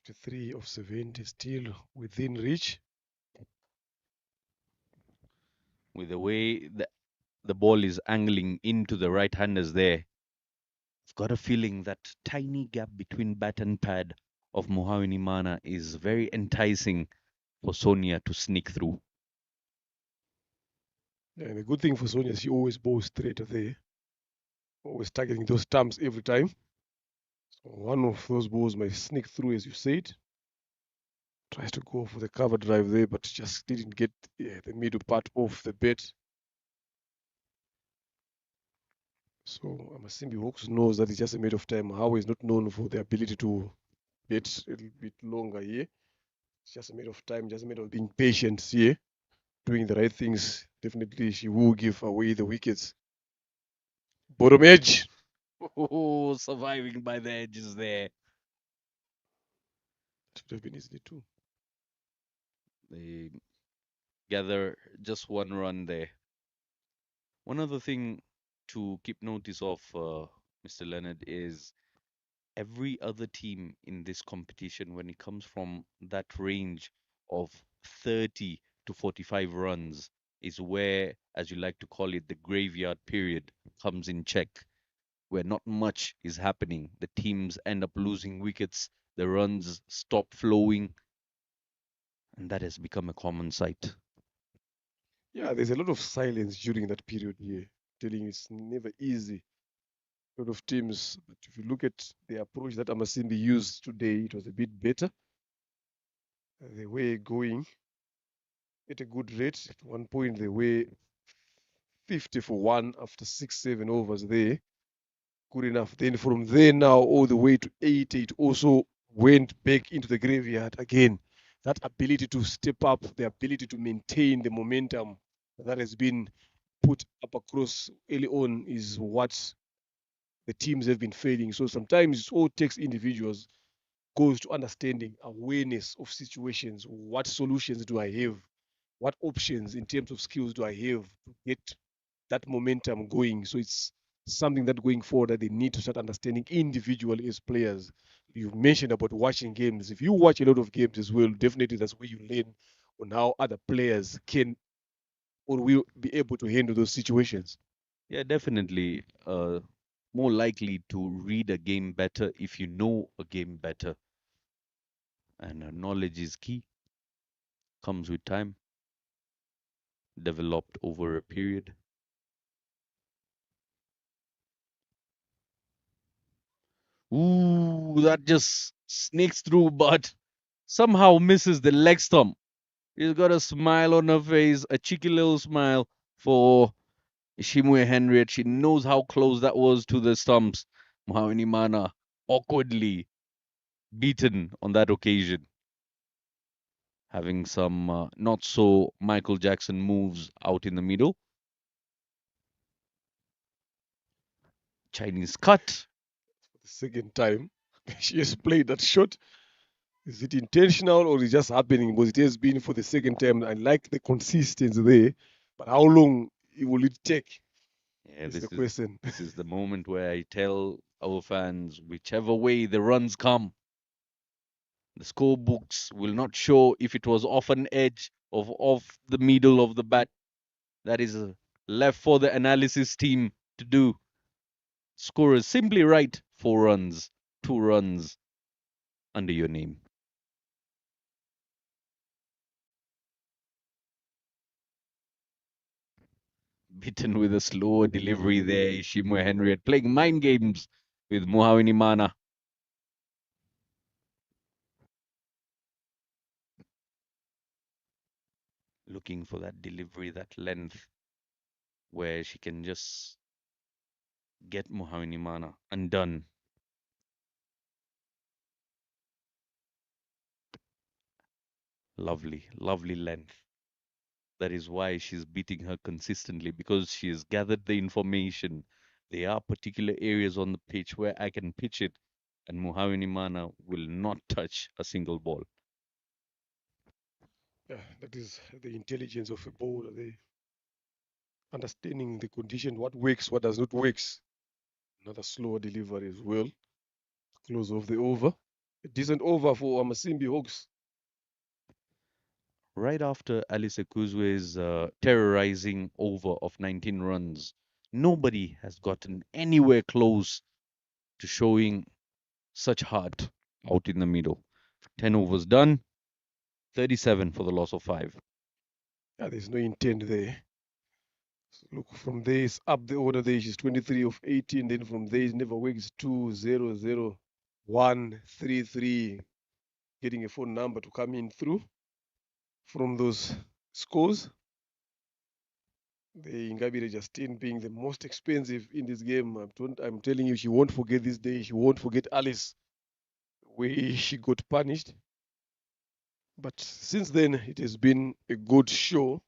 The 3 of 70 still within reach. With the way the ball is angling into the right-handers there, I've got a feeling that tiny gap between bat and pad of Mohawini Mana is very enticing for Sonia to sneak through. Yeah, and the good thing for Sonia is she always bowls straight there, always targeting those stumps every time. So one of those balls might sneak through, as you said. Tries to go for the cover drive there, but just didn't get the middle part of the bat. So Amasimbi Hawks knows that it's just a matter of time. Howe is not known for the ability to bat a little bit longer here. It's just a matter of time, just a matter of being patient here, doing the right things. Definitely, she will give away the wickets. Bottom edge. Oh, surviving by the edges there. Should have been easily too. They gather just one run there. One other thing to keep notice of, Mr. Leonard, is every other team in this competition, when it comes from that range of 30 to 45 runs, is where, as you like to call it, the graveyard period comes in check, where not much is happening. The teams end up losing wickets, the runs stop flowing, and that has become a common sight. Yeah, there's a lot of silence during that period here. Telling you it's never easy. A lot of teams, but if you look at the approach that Amasimbi used today, it was a bit better. They were going at a good rate. At one point, they were 50 for 1 after 6, 7 overs there. Good enough. Then from there now all the way to 80, it also went back into the graveyard again. That ability to step up, the ability to maintain the momentum that has been put up across early on is what the teams have been failing. So sometimes it all takes individuals, goes to understanding, awareness of situations. What solutions do I have? What options in terms of skills do I have to get that momentum going? So it's something that going forward that they need to start understanding individually as players. You mentioned about watching games. If you watch a lot of games as well, definitely that's where you learn on how other players can or will be able to handle those situations. Yeah, definitely. More likely to read a game better if you know a game better. And knowledge is key, comes with time, developed over a period. Ooh, that just sneaks through, but somehow misses the leg stump. She's got a smile on her face, a cheeky little smile for Ishimwe Henriette. She knows how close that was to the stumps. Mohaweni Mana awkwardly beaten on that occasion, having some not so Michael Jackson moves out in the middle. Chinese cut. For the second time, she has played that shot. Is it intentional or is it just happening? Because it has been for the second time. I like the consistency there, but how long will it take? Yeah, Is the question. this is the moment where I tell our fans, whichever way the runs come, the scorebooks will not show if it was off an edge of off the middle of the bat. That is left for the analysis team to do. Scorers simply write 4 runs, 2 runs under your name. Bitten with a slower delivery there, Ishimwe Henriette playing mind games with Mohawini Mana. Looking for that delivery, that length, where she can just get Mohawini Mana undone. Lovely, lovely length. That is why she's beating her consistently because she has gathered the information. There are particular areas on the pitch where I can pitch it, and Muhawini Mana will not touch a single ball. Yeah, that is the intelligence of a bowler. The understanding the condition, what works, what does not works. Another slower delivery as well. Close of the over. A decent over for Amasimbi Hawks. Right after Alice Ekuzwe's terrorizing over of 19 runs, nobody has gotten anywhere close to showing such heart out in the middle. 10 overs done, 37 for the loss of 5. Yeah, there's no intent there. So look, from there, it's up the order there. She's 23 of 18. Then from there, it never works. 2 0 0 1 3 3. Getting a phone number to come in through from those scores. The Ingabire Justine being the most expensive in this game. I'm telling you, she won't forget this day. She won't forget Alice, where she got punished. But since then, it has been a good show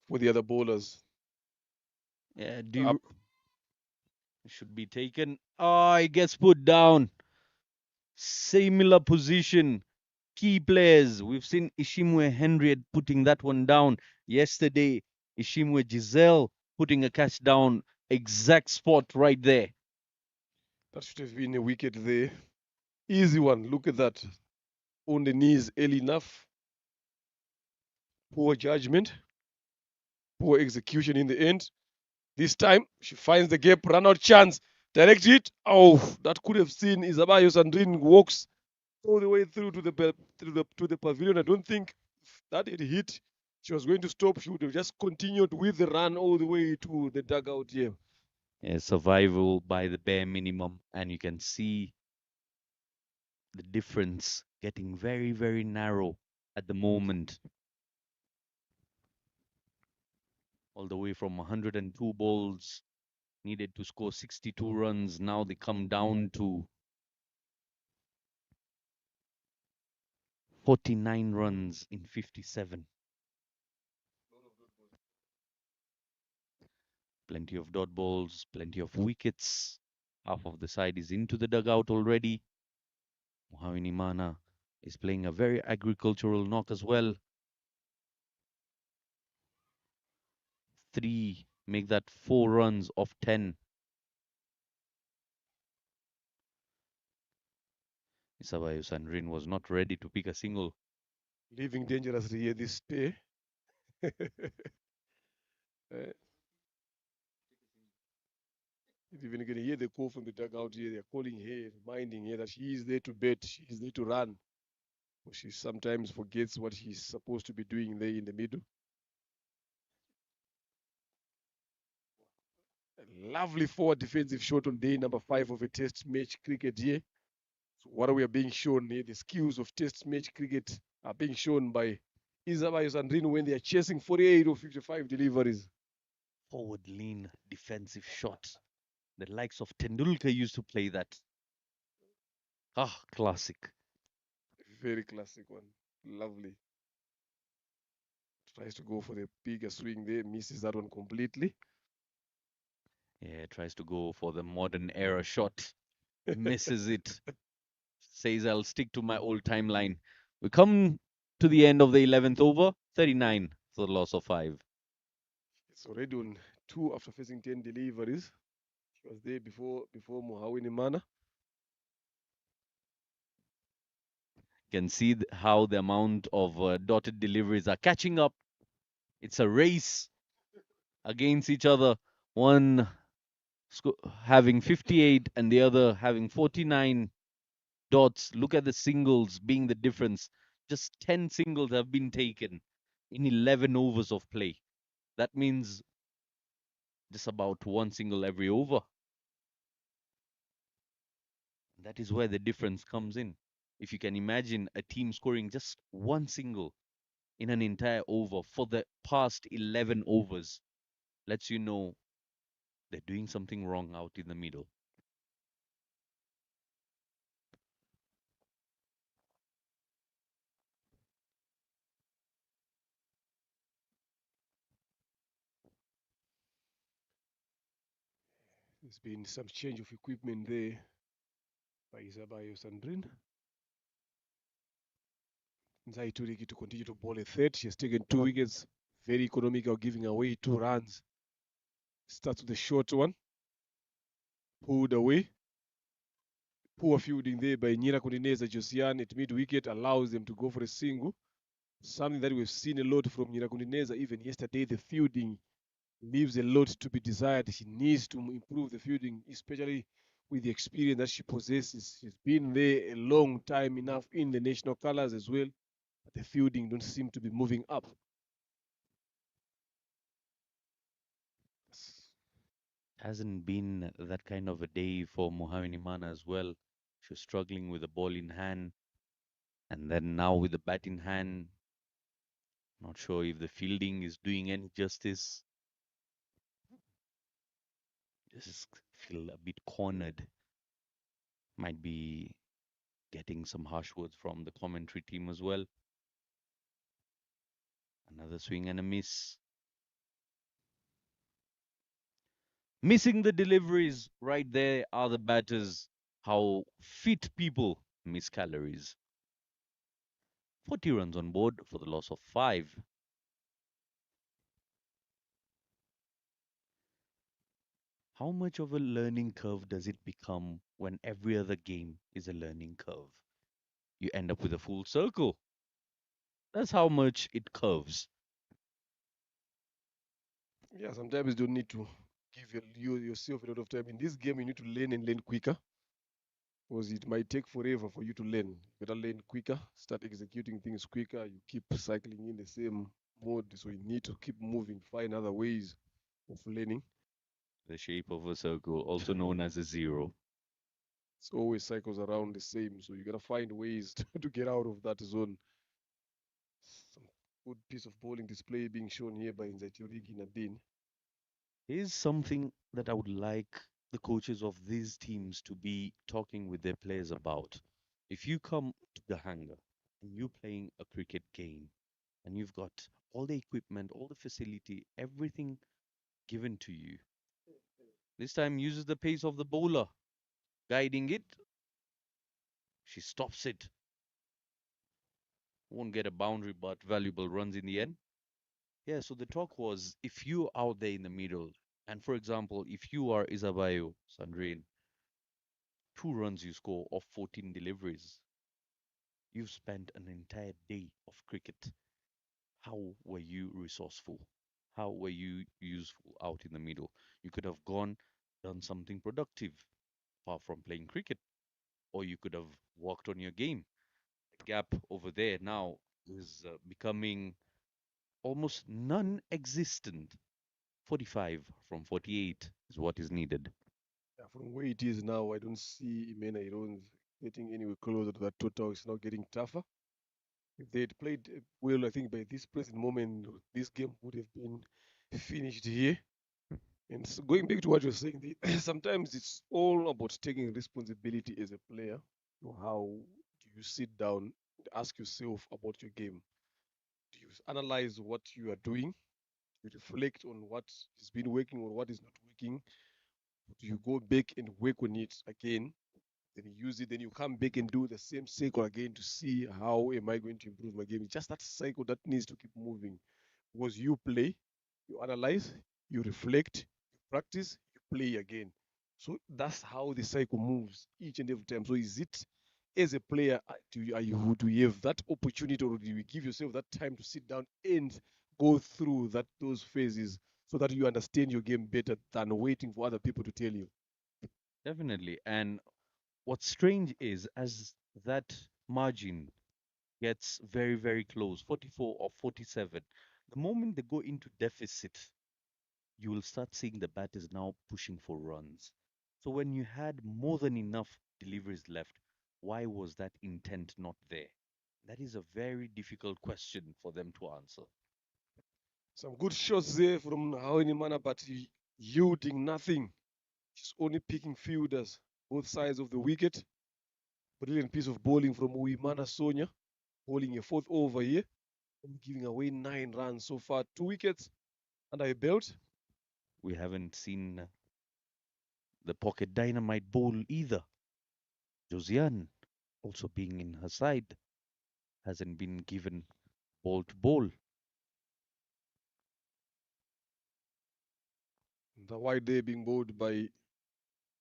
for the other bowlers. Yeah, Up. should be taken. Oh, it gets put down. Similar position. Key players. We've seen Ishimwe Henriette putting that one down yesterday. Ishimwe Giselle putting a catch down. Exact spot right there. That should have been a wicket there. Easy one. Look at that. On the knees early enough. Poor judgment. Poor execution in the end. This time, she finds the gap, run out chance, direct it. Oh, that could have seen Isabayo Sandrine walks all the way through to the pavilion. I don't think that had hit. She was going to stop. She would have just continued with the run all the way to the dugout here. Yeah, survival by the bare minimum, and you can see the difference getting very, very narrow at the moment. All the way from 102 balls needed to score 62 runs. Now they come down to 49 runs in 57. Plenty of dot balls, plenty of wickets. Half of the side is into the dugout already. Muhawini Mana is playing a very agricultural knock as well. 3, make that 4 runs of 10. Isabayo Sandrine was not ready to pick a single. Living dangerously here this day. If you're going to hear the call from the dugout here, they're calling her, reminding her that she is there to bat, she is there to run. She sometimes forgets what she's supposed to be doing there in the middle. A lovely forward defensive shot on day number 5 of a test match cricket here. So what we are being shown here, the skills of test match cricket are being shown by Isabayo Sandrine when they are chasing 48 or 55 deliveries. Forward lean defensive shot. The likes of Tendulkar used to play that. Ah, classic. Very classic one. Lovely. Tries to go for the bigger swing there, misses that one completely. Yeah, tries to go for the modern era shot. Misses it. Says I'll stick to my old timeline. We come to the end of the 11th over. 39 for the loss of 5. It's already on 2 after facing 10 deliveries. She was there before Muhawini Mana. Can see how the amount of dotted deliveries are catching up. It's a race against each other. One having 58 and the other having 49 dots. Look at the singles being the difference. Just 10 singles have been taken in 11 overs of play. That means just about 1 single every over. That is where the difference comes in. If you can imagine a team scoring just 1 single in an entire over for the past 11 overs, lets you know they're doing something wrong out in the middle. There's been some change of equipment there by Isabayo Sandrin. Nzai Turiki to continue to bowl a third. She has taken 2 wickets. Very economical, giving away 2 runs. Starts with a short one. Pulled away. Poor fielding there by Nyira Kundineza Josian at mid wicket allows them to go for a single. Something that we've seen a lot from Nyira Kundineza. Even yesterday, the fielding leaves a lot to be desired. She needs to improve the fielding, especially with the experience that she possesses. She's been there a long time enough in the national colors as well. But the fielding don't seem to be moving up. Hasn't been that kind of a day for Mohammed Imana as well. She was struggling with the ball in hand, and then now with the bat in hand. Not sure if the fielding is doing any justice. Just feel a bit cornered. Might be getting some harsh words from the commentary team as well. Another swing and a miss. Missing the deliveries. Right there are the batters. How fit people miss calories. 40 runs on board for the loss of 5. How much of a learning curve does it become when every other game is a learning curve? You end up with a full circle. That's how much it curves. Yeah, sometimes you don't need to give yourself a lot of time. In this game, you need to learn and learn quicker because it might take forever for you to learn. You better learn quicker, start executing things quicker. You keep cycling in the same mode, so you need to keep moving, find other ways of learning. The shape of a circle, also known as a zero. It's always cycles around the same, so you gotta find ways to get out of that zone. Some good piece of bowling display being shown here by Nzaitirigi Nadine. Here's something that I would like the coaches of these teams to be talking with their players about. If you come to the hangar and you're playing a cricket game and you've got all the equipment, all the facility, everything given to you, this time uses the pace of the bowler, guiding it. She stops it. Won't get a boundary, but valuable runs in the end. Yeah, so the talk was if you're out there in the middle, and for example, if you are Isabayo Sandrine, 2 runs you score off 14 deliveries, you've spent an entire day of cricket. How were you resourceful? How were you useful out in the middle? You could have gone, done something productive apart from playing cricket, or you could have worked on your game. The gap over there now is becoming almost non existent. 45 from 48 is what is needed. Yeah, from where it is now, I don't see Imena Irons getting anywhere closer to that total. It's now getting tougher. If they had played well, I think by this present moment, this game would have been finished here. And so going back to what you're saying, sometimes it's all about taking responsibility as a player. How do you sit down and ask yourself about your game? Do you analyze what you are doing? Do you reflect on what has been working or what is not working? Do you go back and work on it again? Then you use it, then you come back and do the same cycle again to see how am I going to improve my game. It's just that cycle that needs to keep moving. Because you play, you analyze, you reflect, you practice, you play again. So that's how the cycle moves each and every time. So is it as a player, do you have that opportunity, or do you give yourself that time to sit down and go through those phases so that you understand your game better than waiting for other people to tell you? Definitely. And what's strange is as that margin gets very, very close, 44 or 47, the moment they go into deficit, you will start seeing the batters now pushing for runs. So when you had more than enough deliveries left, why was that intent not there? That is a very difficult question for them to answer. Some good shots there from Hawenimana, but yielding nothing. She's only picking fielders, both sides of the wicket. Brilliant piece of bowling from Uimana Sonia, bowling a fourth over here, and giving away 9 runs so far. 2 wickets under her belt. We haven't seen the pocket dynamite bowl either. Josiane, also being in her side, hasn't been given ball to bowl. The wide day being bowled by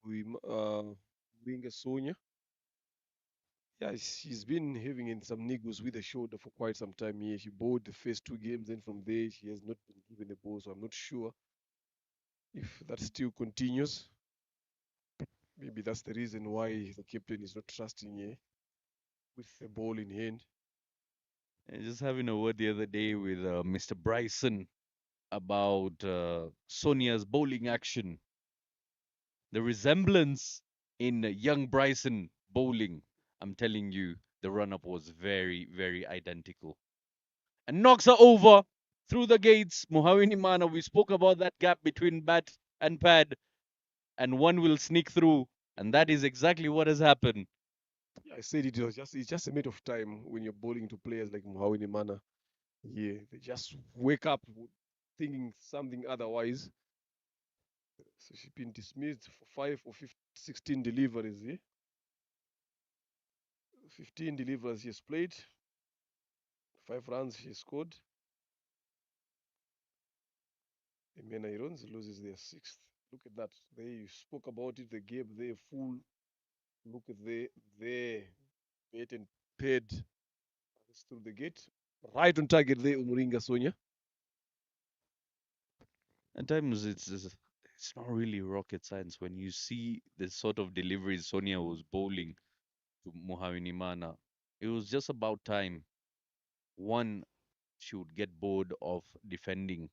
Winga Sonia. Yeah, she's been having in some niggles with the shoulder for quite some time here. She bowled the first two games, then from there she has not been given the ball, so I'm not sure if that still continues. Maybe that's the reason why the captain is not trusting her with the ball in hand. Just having a word the other day with Mr. Bryson about Sonia's bowling action. The resemblance in young Bryson bowling, I'm telling you, the run up was very, very identical. And knocks her over through the gates. Mohawini Mana, we spoke about that gap between bat and pad, and one will sneak through, and that is exactly what has happened. Yeah, I said it's just a matter of time when you're bowling to players like Muhawini Mana. Yeah, they just wake up thinking something otherwise. So she's been dismissed for 16 deliveries. Yeah? 15 deliveries she has played, 5 runs she scored. Emena Irons loses their sixth. Look at that. They spoke about it. They gave their full look at their bait and paid through the gate. Right on target there, Umuringa Sonia. At times, it's not really rocket science when you see the sort of deliveries Sonia was bowling to Mohawini Mana. It was just about time. One, she would get bored of defending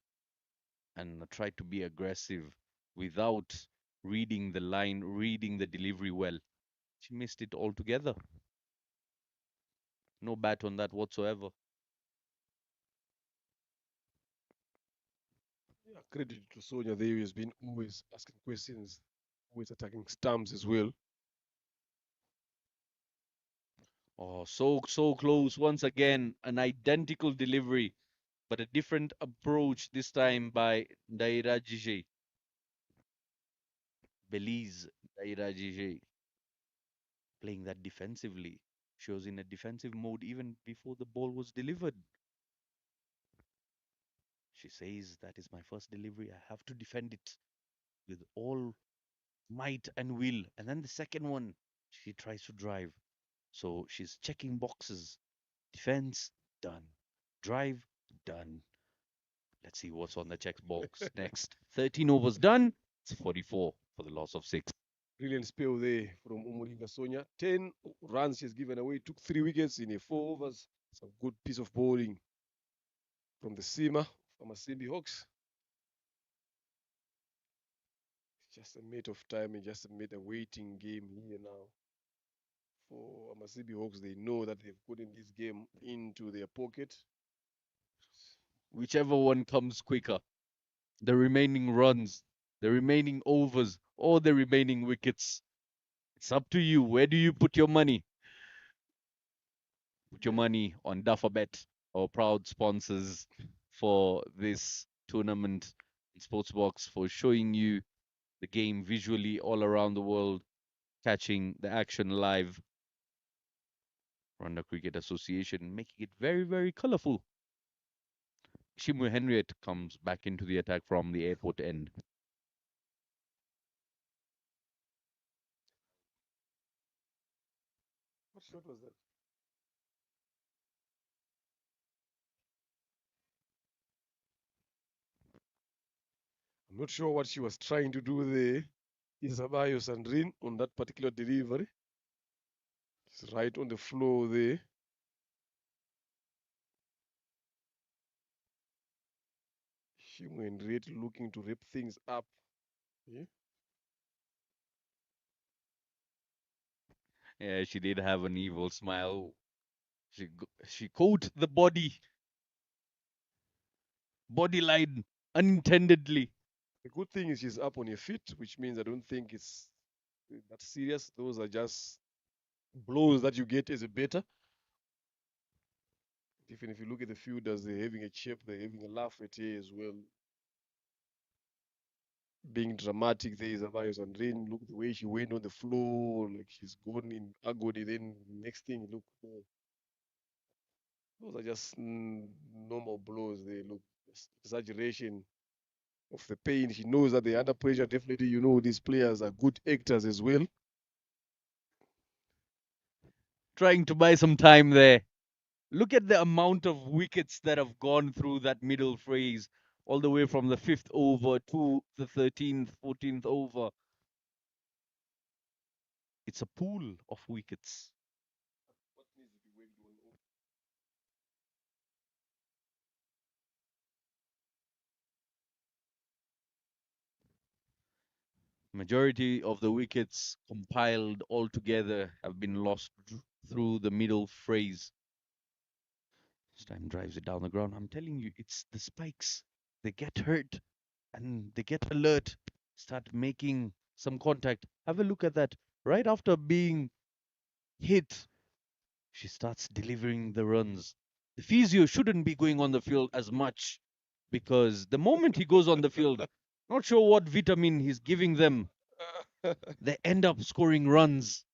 and try to be aggressive without reading the line, reading the delivery well. She missed it altogether. No bat on that whatsoever. Yeah, credit to Sonia there, who has been always asking questions, always attacking stumps as well. Oh, so close. Once again, an identical delivery, but a different approach this time by Daira Jije. Belize Daira Jije playing that defensively. She was in a defensive mode even before the ball was delivered. She says, that is my first delivery. I have to defend it with all might and will. And then the second one, she tries to drive. So she's checking boxes. Defense, done. Drive, done. Let's see what's on the checkbox next. 13 overs done. It's 44 for the loss of 6. Brilliant spell there from Umuringa Sonia. 10 runs she's given away, took 3 wickets in a 4 overs. It's a good piece of bowling from the seamer, from Amasimbi Hawks. It's just a matter of time and just a matter of waiting game here now. For Amasimbi Hawks, they know that they've put in this game into their pocket. Whichever one comes quicker, the remaining runs, the remaining overs, or the remaining wickets. It's up to you. Where do you put your money? Put your money on Dufferbet, our proud sponsors for this tournament, and Sportsbox for showing you the game visually all around the world, catching the action live. Rwanda Cricket Association making it very, very colorful. Shimu Henriette comes back into the attack from the airport end. What shot was that? I'm not sure what she was trying to do there. Isabayo Sandrine on that particular delivery. It's right on the floor there. Shimu Henriette looking to rip things up. Yeah? Yeah, she did have an evil smile. She caught the body line unintendedly. The good thing is she's up on her feet, which means I don't think it's that serious. Those are just blows that you get as a batter. Even if you look at the fielders, they're having a chip, they're having a laugh at her as well. being dramatic there is Abayos and Rain. Look the way she went on the floor, like she's gone in agony. Then next thing, look, those are just normal blows. They look exaggeration of the pain. She knows that they're under pressure. Definitely, these players are good actors as well. Trying to buy some time there. Look at the amount of wickets that have gone through that middle phrase, all the way from the 5th over to the 13th, 14th over. It's a pool of wickets. Majority of the wickets compiled all together have been lost through the middle phrase. This time drives it down the ground. I'm telling you, it's the spikes. They get hurt and they get alert, start making some contact. Have a look at that. Right after being hit, she starts delivering the runs. The physio shouldn't be going on the field as much because the moment he goes on the field, not sure what vitamin he's giving them, they end up scoring runs.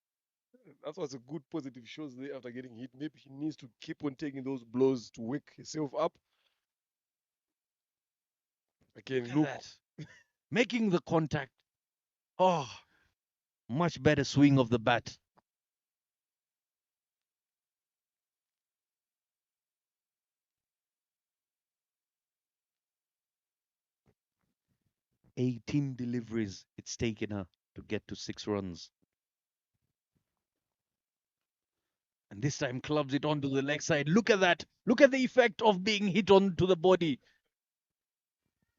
That was a good positive shows there after getting hit. Maybe he needs to keep on taking those blows to wake himself up. Again, Look look. at that. Making the contact. Oh, much better swing of the bat. Eighteen deliveries it's taken her to get to 6 runs. And this time clubs it onto the leg side. Look at that. Look at the effect of being hit onto the body.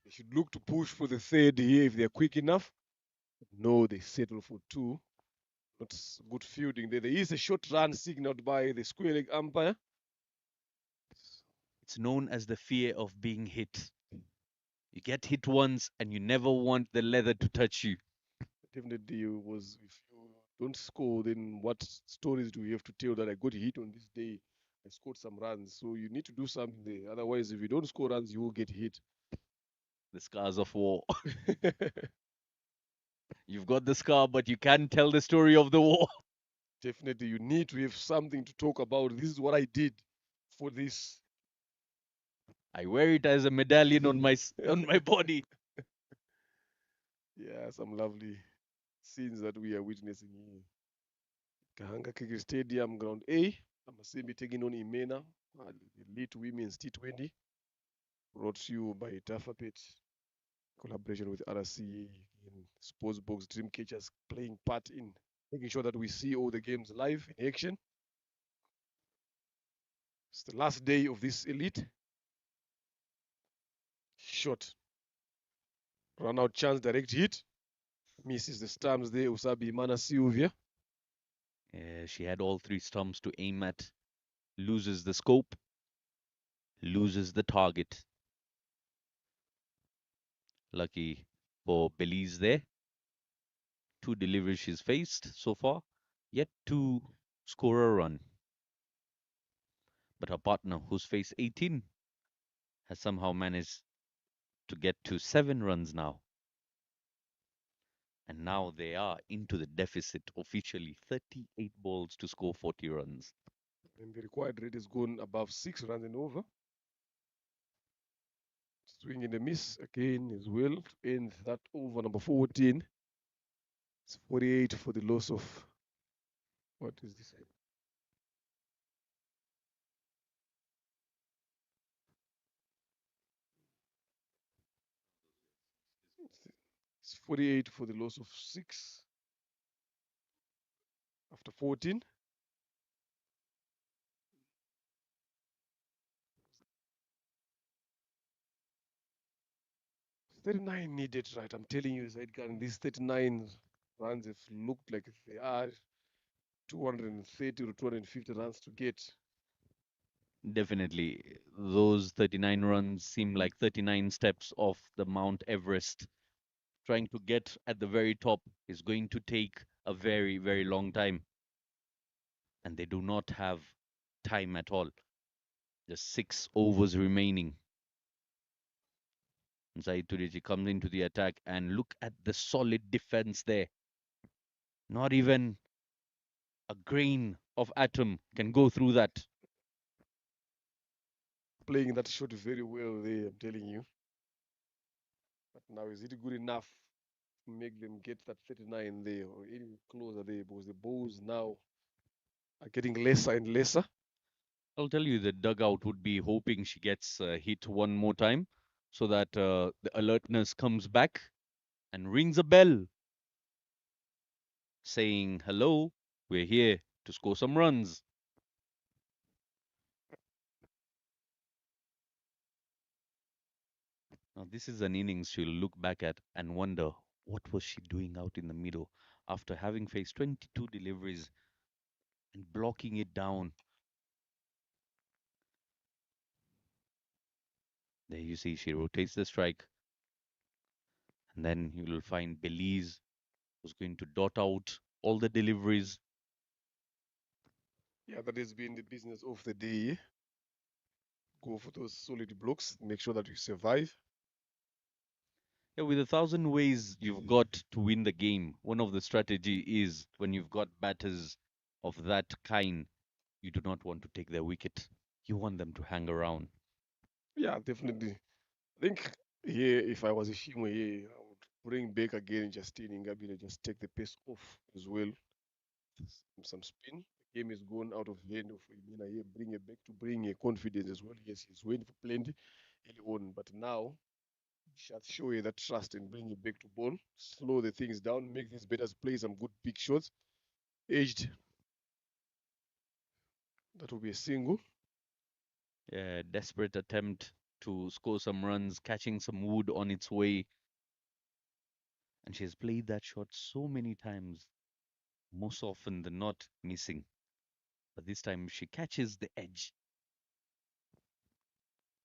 They should look to push for the third here if they're quick enough. No, they settle for 2. Not good fielding there. There is a short run signaled by the square leg umpire. It's known as the fear of being hit. You get hit once and you never want the leather to touch you. Definitely was, if you don't score, then what stories do you have to tell that I got hit on this day? I scored some runs. So you need to do something there. Otherwise, if you don't score runs, you will get hit. The scars of war. You've got the scar, but you can't tell the story of the war. Definitely, you need to have something to talk about. This is what I did for this. I wear it as a medallion on my body. Yeah, some lovely scenes that we are witnessing here. Kahanga Cricket Stadium, Ground A. Amasimbi taking on Imena, Elite Women's T20. Brought to you by Tafapet. Collaboration with RCA in Sportsbox Dreamcatchers playing part in making sure that we see all the games live in action. It's the last day of this elite. Shot. Run out chance, direct hit. Misses the stumps there, Usabi Mana Silvia. She had all 3 stumps to aim at. Loses the scope. Loses the target. Lucky for Belize there. 2 deliveries she's faced so far, yet to score a run. But her partner, who's faced 18, has somehow managed to get to 7 runs now. And now they are into the deficit officially, 38 balls to score 40 runs. And the required rate is gone above 6 runs and over. Swing and a miss again as well to end that over number 14. It's 48 for the loss of, what is this? It's 48 for the loss of 6 after 14. 39 needed, right? I'm telling you, Zaidkan, these 39 runs have looked like they are 230 or 250 runs to get. Definitely, those 39 runs seem like 39 steps off the Mount Everest. Trying to get at the very top is going to take a very, very long time. And they do not have time at all. Just 6 overs remaining. Zaid Turiji comes into the attack and look at the solid defense there. Not even a grain of atom can go through that. Playing that shot very well there, I'm telling you. But now, is it good enough to make them get that 39 there or any closer there? Because the balls now are getting lesser and lesser. I'll tell you, the dugout would be hoping she gets hit one more time so that the alertness comes back and rings a bell saying, hello, we're here to score some runs. Now, this is an innings she'll look back at and wonder what was she doing out in the middle after having faced 22 deliveries and blocking it down. There you see she rotates the strike, and then you will find Belize was going to dot out all the deliveries. Yeah, that has been the business of the day. Go for those solid blocks, make sure that you survive. Yeah, with 1,000 ways you've got to win the game, one of the strategy is when you've got batters of that kind, you do not want to take their wicket. You want them to hang around. Yeah, definitely. I think here, if I was a Shimo here, I would bring back again Justine Ingabire, just take the pace off as well. Some spin. The game is gone out of hand of Imina here. Bring it back to bring a confidence as well. Yes, he's waiting for plenty early on, but now just show you that trust and bring it back to ball. Slow the things down, make these batters play some good big shots. Aged, that will be a single. A desperate attempt to score some runs, catching some wood on its way. And she's played that shot so many times, most often than not missing. But this time she catches the edge.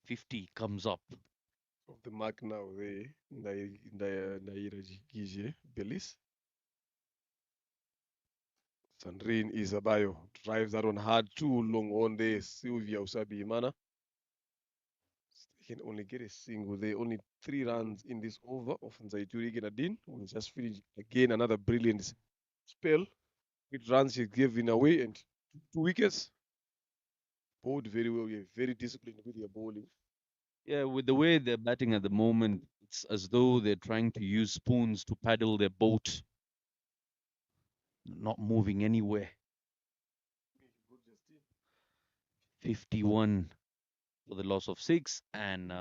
50 comes up. Of the mark now there, Naira Gije, Belis. Sandrine Isabayo drives that one hard, too long on there. Sylvia Usabi Imana. He can only get a single there. Only 3 runs in this over of Nzaituri Genadin. We just finished again another brilliant spell. 8 runs he gave in away and 2 wickets. Bowled very well. We're very disciplined with their bowling. Yeah, with the way they're batting at the moment, it's as though they're trying to use spoons to paddle their boat, not moving anywhere. 51 for the loss of 6 and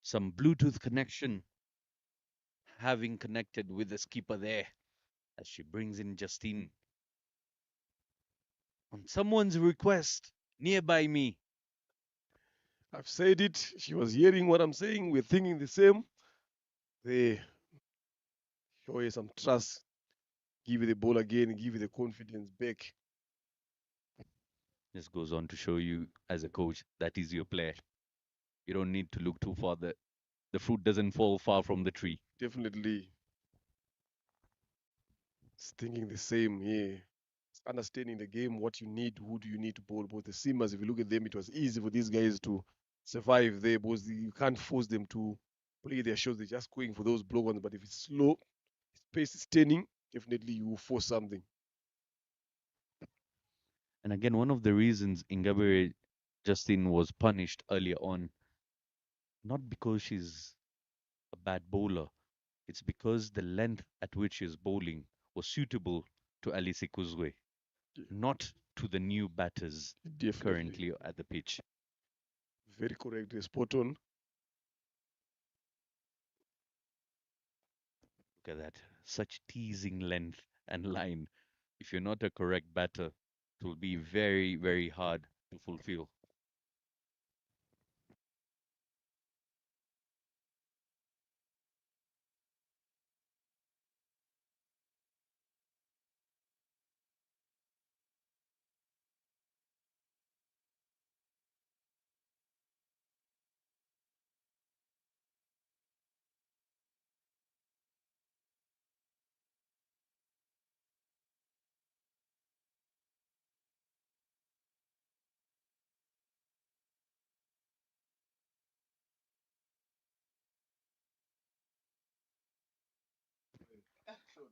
some Bluetooth connection having connected with the skipper there as she brings in Justine. On someone's request nearby me. I've said it. She was hearing what I'm saying. We're thinking the same. They show you some trust. Give you the ball again. Give you the confidence back. This goes on to show you, as a coach, that is your player. You don't need to look too far. The fruit doesn't fall far from the tree. Definitely. It's thinking the same here. It's understanding the game, what you need, who do you need to bowl. Both the seamers, if you look at them, it was easy for these guys to survive there because you can't force them to play their shots. They're just going for those block ones. But if it's slow, pace is turning, definitely you will force something. And again, one of the reasons Ingabo Justine was punished earlier on, not because she's a bad bowler, it's because the length at which she's bowling was suitable to Alice Kuzwe, not to the new batters Definitely. currently at the pitch. Very correct. Spot on. Look at that. Such teasing length and line. If you're not a correct batter, it will be very, very hard to fulfill.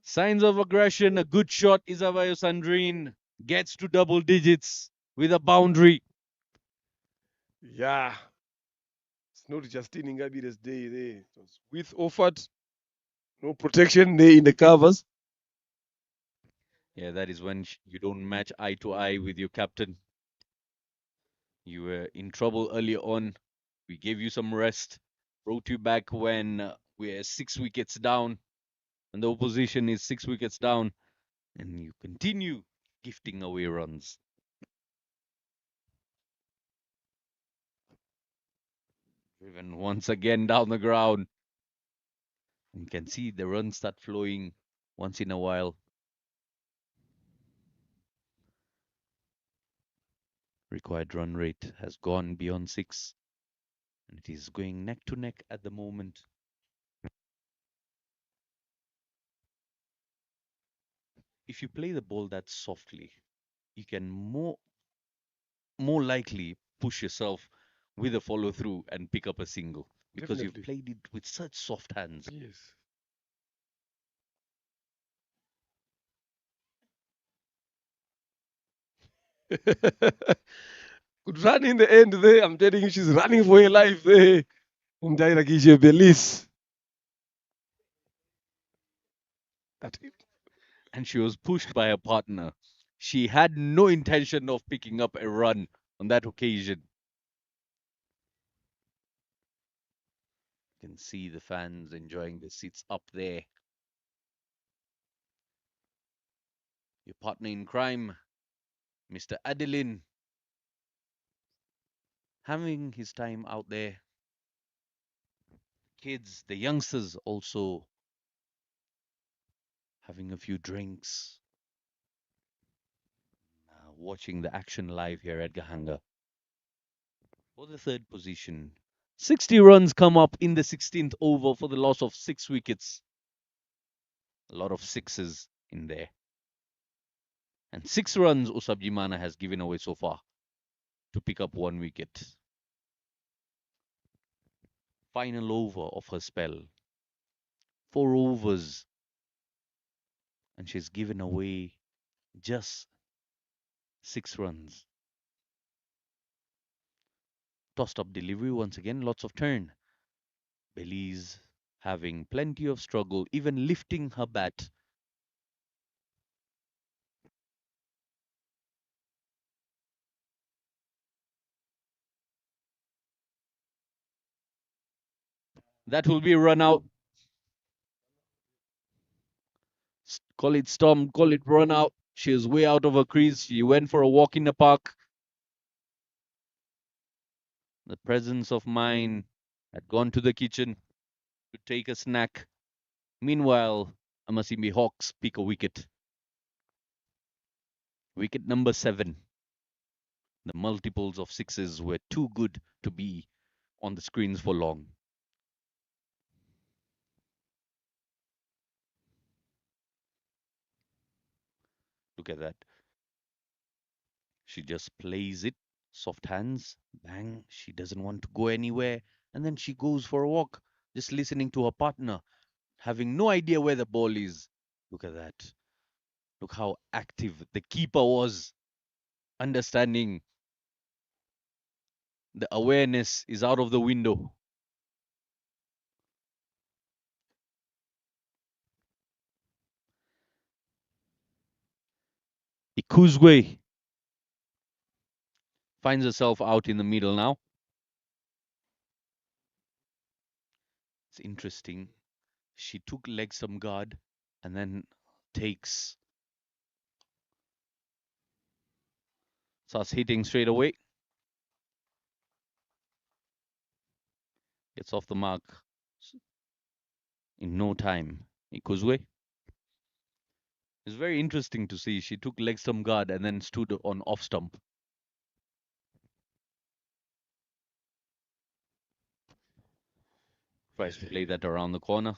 Signs of aggression. A good shot. Isavayo Sandrine gets to double digits with a boundary. Yeah. It's not just in Ingabi's day there. It was with offered, no protection there in the covers. Yeah, that is when you don't match eye to eye with your captain. You were in trouble earlier on. We gave you some rest, brought you back when we're 6 wickets down, and the opposition is 6 wickets down, and you continue gifting away runs. Driven once again down the ground. You can see the runs start flowing once in a while. Required run rate has gone beyond 6, and it is going neck to neck at the moment. If you play the ball that softly, you can more likely push yourself with a follow through and pick up a single because Definitely. you've played it with such soft hands. Yes. Good run in the end there. I'm telling you, she's running for her life there. Umdaira Gije Belis. That And she was pushed by her partner. She had no intention of picking up a run on that occasion. You can see the fans enjoying the seats up there. Your partner in crime, Mr. Adelin, having his time out there. Kids, the youngsters also having a few drinks, watching the action live here at Gahanga. For the third position, 60 runs come up in the 16th over for the loss of 6 wickets. A lot of sixes in there. And 6 runs Usabjimana has given away so far to pick up 1 wicket. Final over of her spell. 4 overs. And she's given away just 6 runs. Tossed up delivery once again, lots of turn. Belize having plenty of struggle, even lifting her bat. That will be a run out. Call it storm, call it run out. She is way out of her crease. She went for a walk in the park. The presence of mind had gone to the kitchen to take a snack. Meanwhile, Amasimbi Hawks pick a wicket. Wicket number 7. The multiples of sixes were too good to be on the screens for long. Look at that. She just plays it, soft hands, bang. She doesn't want to go anywhere. And then she goes for a walk, just listening to her partner, having no idea where the ball is. Look at that. Look how active the keeper was, understanding the awareness is out of the window. Ikuzwe finds herself out in the middle now. It's interesting. She took leg some guard and then starts hitting straight away. Gets off the mark in no time. Ikuzwe. It's very interesting to see. She took leg stump guard and then stood on off stump. Tries to play that around the corner.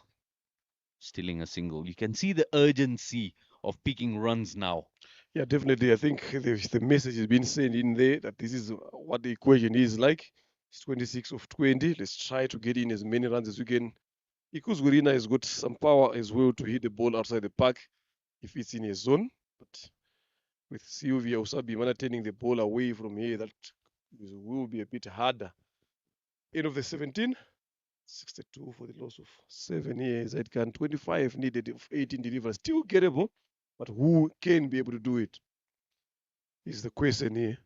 Stealing a single. You can see the urgency of picking runs now. Yeah, definitely. I think the message has been sent in there that this is what the equation is like. It's 26 of 20. Let's try to get in as many runs as we can Ikuzgurina has got some power as well to hit the ball outside the park if it's in a zone. But with Sylvia Usabimana turning the ball away from here, that will be a bit harder. End of the 17, 62 for the loss of 7 here. Zedkan 25 needed of 18 deliveries. Still gettable, but who can be able to do it is the question here.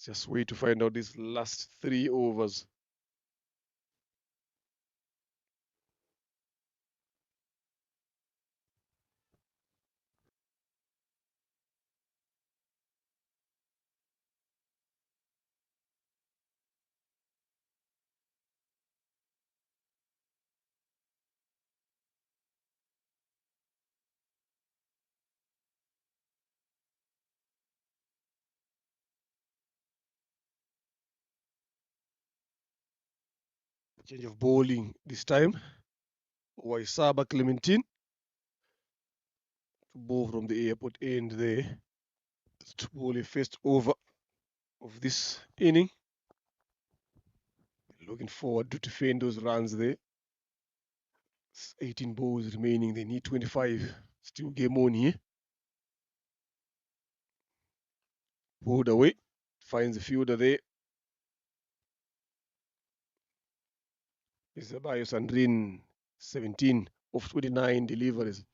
Just wait to find out these last 3 overs. Change of bowling this time. Waisaba Clementine to bowl from the airport end there. To bowl a first over of this inning. Looking forward to defend those runs there. 18 balls remaining. They need 25. Still game on here. Pulled away. Finds the fielder there. Isabayo Sandrine, 17 of 29 deliveries.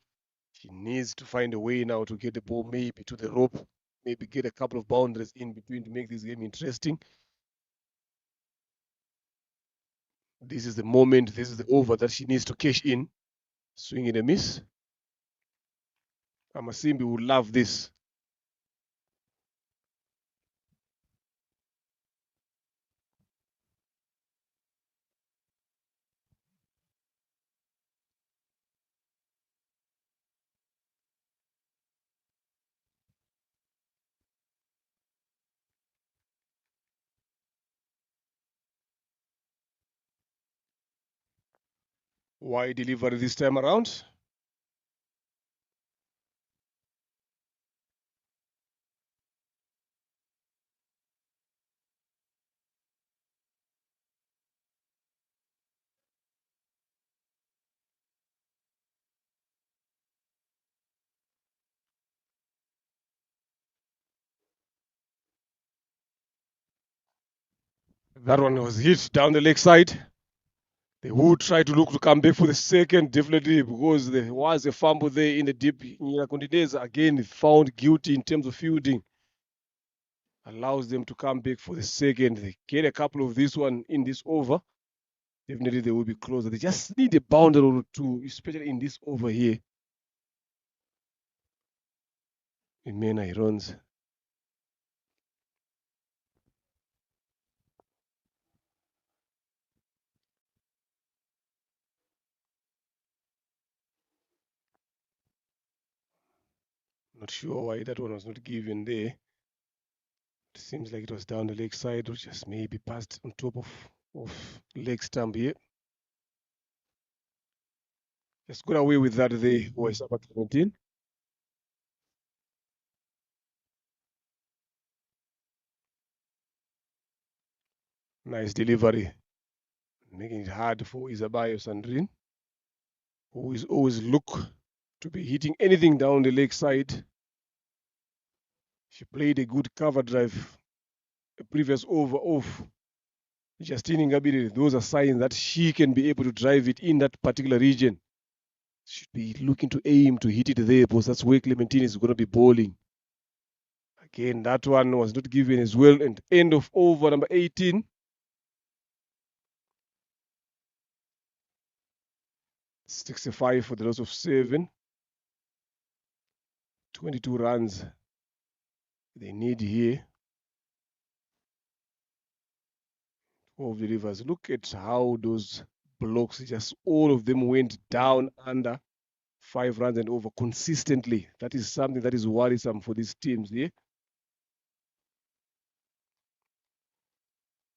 She needs to find a way now to get the ball maybe to the rope. Maybe get a couple of boundaries in between to make this game interesting. This is the moment. This is the over that she needs to cash in. Swing and a miss. Amasimbi would love this. Wide delivery this time around. That one was hit down the leg side. They would try to look to come back for the second, definitely, because there was a fumble there in the deep. Nyakondideza again found guilty in terms of fielding. Allows them to come back for the second. They get a couple of this one in this over. Definitely they will be closer. They just need a boundary or two, especially in this over here. Imena runs. Not sure why that one was not given there. It seems like it was down the leg side or just maybe passed on top of leg stump here. Just got away with that there, boys, about 17. Nice delivery. Making it hard for Isabayo Sandrine, who is always look to be hitting anything down the leg side. She played a good cover drive a previous over off Justine Ngabire. Those are signs that she can be able to drive it in that particular region. Should be looking to aim to hit it there, because that's where Clementine is going to be bowling. Again, that one was not given as well. And end of over number 18. 65 for the loss of 7. 22 runs they need here. 12 delivers. Look at how those blocks, just all of them went down under 5 runs and over consistently. That is something that is worrisome for these teams here.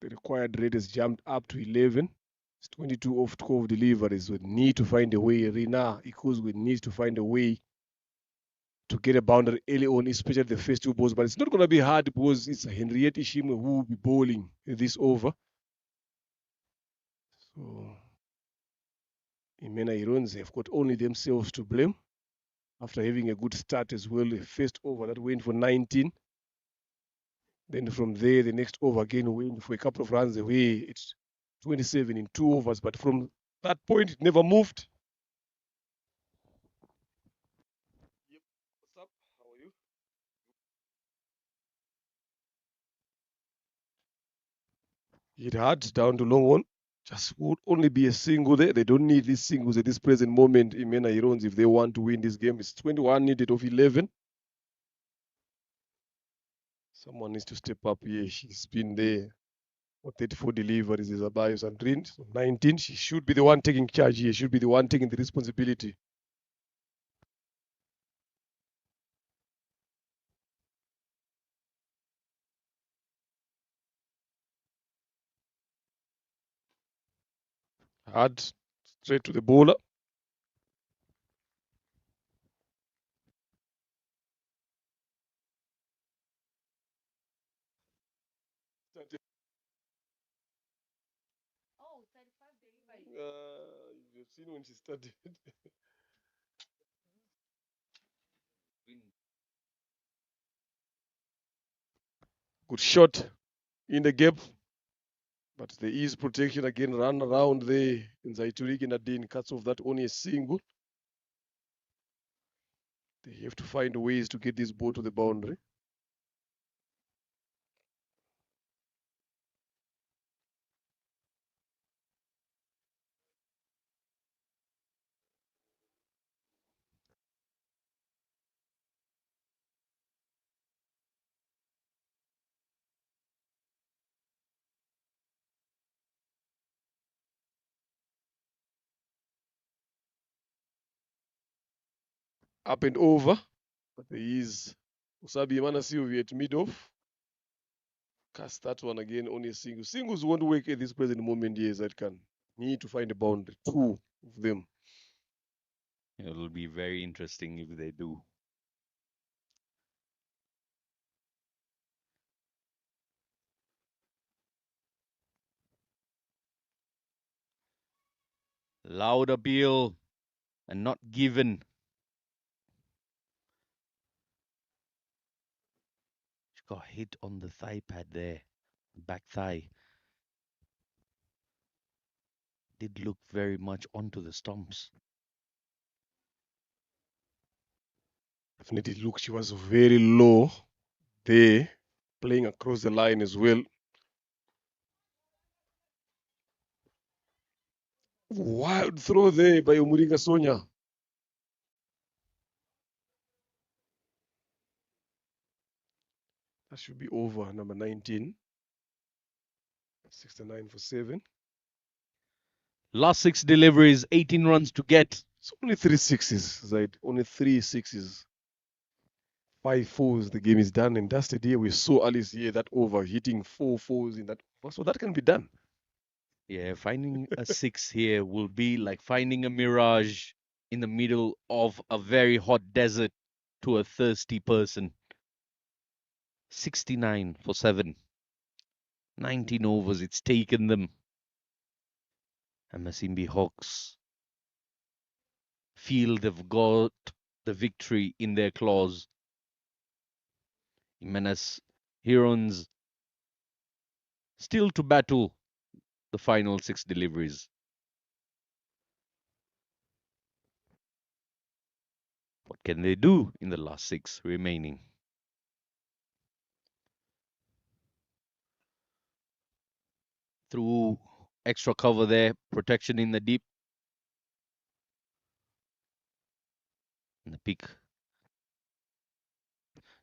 The required rate has jumped up to 11. It's 22 off 12 deliveries. We need to find a way. Rina Ikuzwe needs to find a way to get a boundary early on, especially the first 2 balls. But it's not going to be hard because it's Henriette Ishimwe who will be bowling this over. So Imena Irons have got only themselves to blame after having a good start as well. The first over that went for 19. Then from there, the next over again went for a couple of runs away. It's 27 in 2 overs, but from that point, it never moved. Yep. What's up? How are you? Hit hard down to long one. Just would only be a single there. They don't need these singles at this present moment in Mena Irons if they want to win this game. It's 21 needed of 11. Someone needs to step up here. She's been there for 34 deliveries is Abayos and Rin. So 19. She should be the one taking charge here. Should be the one taking the responsibility. Hard straight to the bowler. You've seen when she started. Good shot in the gap. But there is protection again, run around there. In Zaiturik and Nadine cuts off that only a single. They have to find ways to get this ball to the boundary. Up and over. But there is Usabi Manasiuvi at mid-off. Cast that one again, only a single. Singles won't work at this present moment here, that can. Need to find a boundary. Two of them. It'll be very interesting if they do. Loud appeal and not given. She got hit on the thigh pad there, back thigh. Did look very much onto the stumps. Definitely look, she was very low there, playing across the line as well. Wild throw there by Omurika Sonia. That should be over, number 19. 69 for 7. Last 6 deliveries, 18 runs to get. It's only 3 sixes, right? Only 3 sixes. 5 fours, the game is done and dusted here. We saw Alice here that over hitting 4 fours in that over. So that can be done. Yeah, finding a 6 here will be like finding a mirage in the middle of a very hot desert to a thirsty person. 69 for 7. 19 overs, it's taken them. And Masimbi Hawks feel they've got the victory in their claws. Jimenez Herons still to battle the final 6 deliveries. What can they do in the last 6 remaining? Through extra cover there, protection in the deep. And the peak.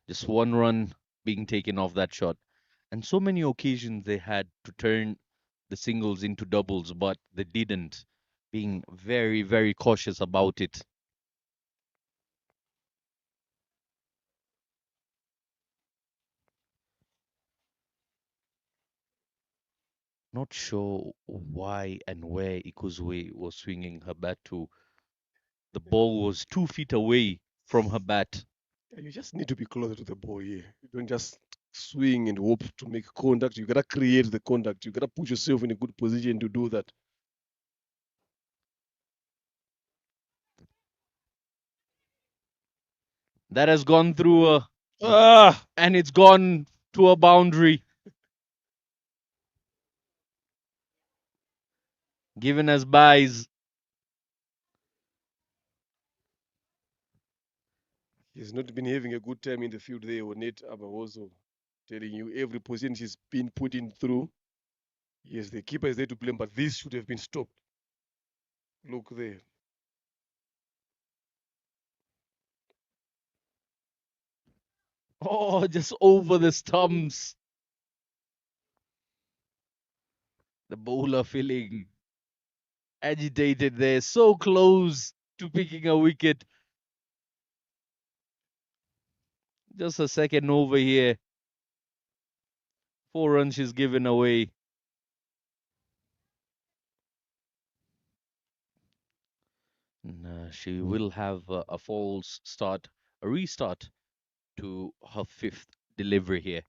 Just one run being taken off that shot. And so many occasions they had to turn the singles into doubles, but they didn't, being very, very cautious about it. Not sure why and where Ikuzwe was swinging her bat to. The ball was 2 feet away from her bat. You just need to be closer to the ball here. You don't just swing and hope to make contact. You gotta create the contact. You gotta put yourself in a good position to do that. That has gone through Ah! and it's gone to a boundary. Given as buys. He's not been having a good time in the field there, Onet Abawozo. Telling you every position she's been put in through. Yes, the keeper is there to blame, but this should have been stopped. Look there. Oh, just over the stumps. The bowler feeling agitated there, so close to picking a wicket. Just a second over here. 4 runs she's given away. And, she will have a false start, a restart to her 5th delivery here.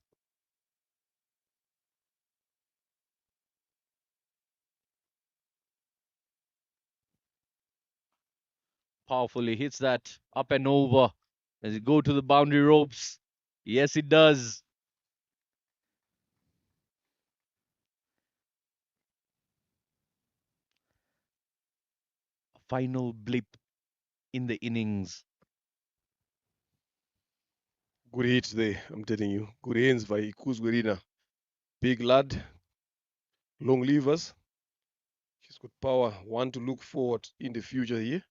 Powerfully hits that up and over. Does it go to the boundary ropes? Yes, it does. A final blip in the innings. Good hit there, I'm telling you. Good hands by Kuzwerina. Big lad. Long levers. She's got power. One to look forward in the future here.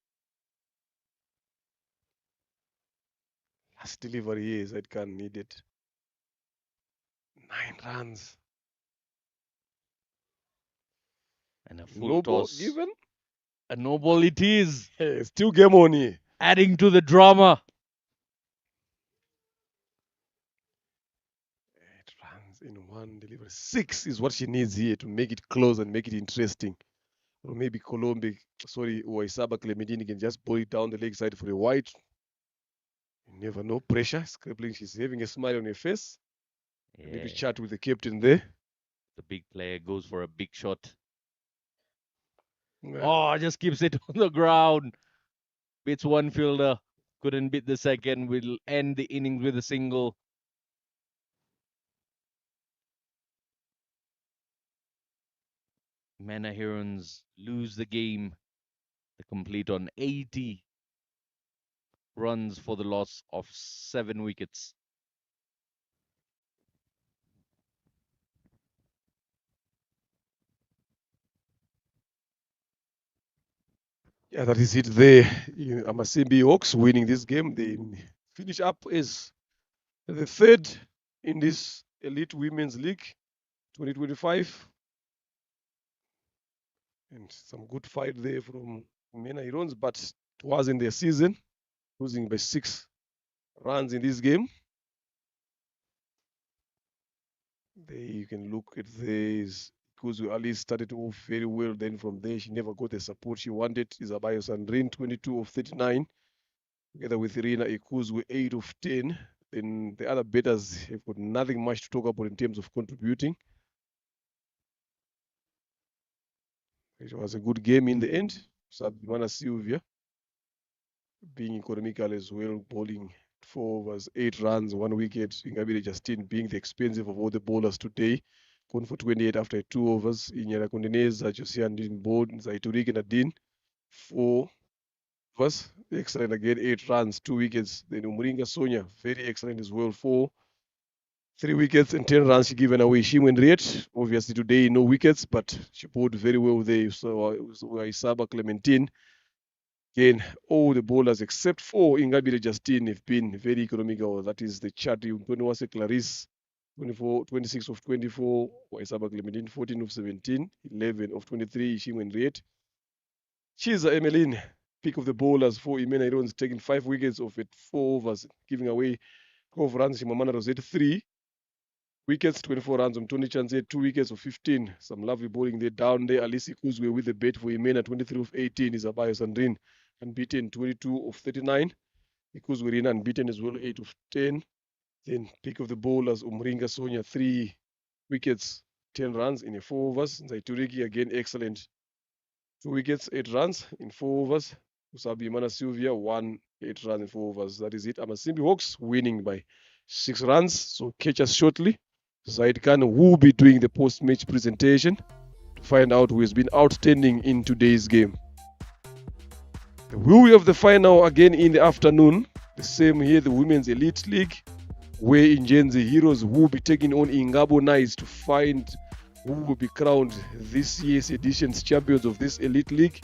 Last delivery here, Zaidkan needed 9 runs. And a full No ball toss. given. A no ball it is. Hey, still game on here. Adding to the drama. 8 runs in one delivery. 6 is what she needs here to make it close and make it interesting. Or maybe Waisaba Clementine can just bowl it down the leg side for a wide. You never know. Pressure. Scribbling. She's having a smile on her face. Yeah. Maybe chat with the captain there. The big player goes for a big shot. Yeah. Oh, just keeps it on the ground. Beats one fielder. Couldn't beat the second. Will end the innings with a single. Mana Herons lose the game. They complete on 80 runs for the loss of 7 wickets. Yeah, that is it there. Amasimbi Hawks winning this game. They finish up as the 3rd in this Elite Women's League 2025. And some good fight there from Mena Herons, but it wasn't their season, losing by 6 runs in this game. There you can look at this. Kuzu Ali started off very well. Then from there, she never got the support she wanted. Isabayo Sandrin, 22 of 39. Together with Irina Ikuzu, 8 of 10. Then the other batters have got nothing much to talk about in terms of contributing. It was a good game in the end. Sabimana Sylvia being economical as well, bowling 4 overs, 8 runs, 1 wicket. Ingabire Justine being the expensive of all the bowlers today, going for 28 after 2 overs. Inyara Kundineza, Josian didn't bowl. Zaiturik Nadine, 4 overs. Excellent again, 8 runs, 2 wickets. Then Umuringa Sonia, very excellent as well, 3 wickets and 10 runs she given away. She went Riet, obviously today no wickets, but she bowled very well there. So Isaba Clementine. Again, all the bowlers except for Ingabire Justine have been very economical. That is the chart. Mponiwase Clarice, 26 of 24. Waisaba Clementine, 14 of 17. 11 of 23. Ishimwe Henriette. Chiza Emmeline, pick of the bowlers for Imena Irons, taking 5 wickets off at 4 overs, giving away 12 runs. Shimamana Rosette, 3 wickets, 24 runs. Tony Chanze, 2 wickets of 15. Some lovely bowling there down there. Alisi Kuzwe with the bat for Imena, 23 of 18. Isabayo Sandrin, unbeaten, 22 of 39. Because we're in unbeaten as well, 8 of 10. Then pick of the bowlers, Umringa Sonia, 3 wickets, 10 runs in a 4 overs. Zaituriki again excellent. 2 wickets, 8 runs in 4 overs. Usabi Mana Sylvia won 8 runs in 4 overs. That is it. Amasimbi Hawks winning by 6 runs. So catch us shortly. Zaid Khan will be doing the post-match presentation to find out who has been outstanding in today's game. We will have the final again in the afternoon. The same here, the Women's Elite League, where Ingenzi Heroes will be taking on Ingabo Knights to find who will be crowned this year's edition's champions of this Elite League.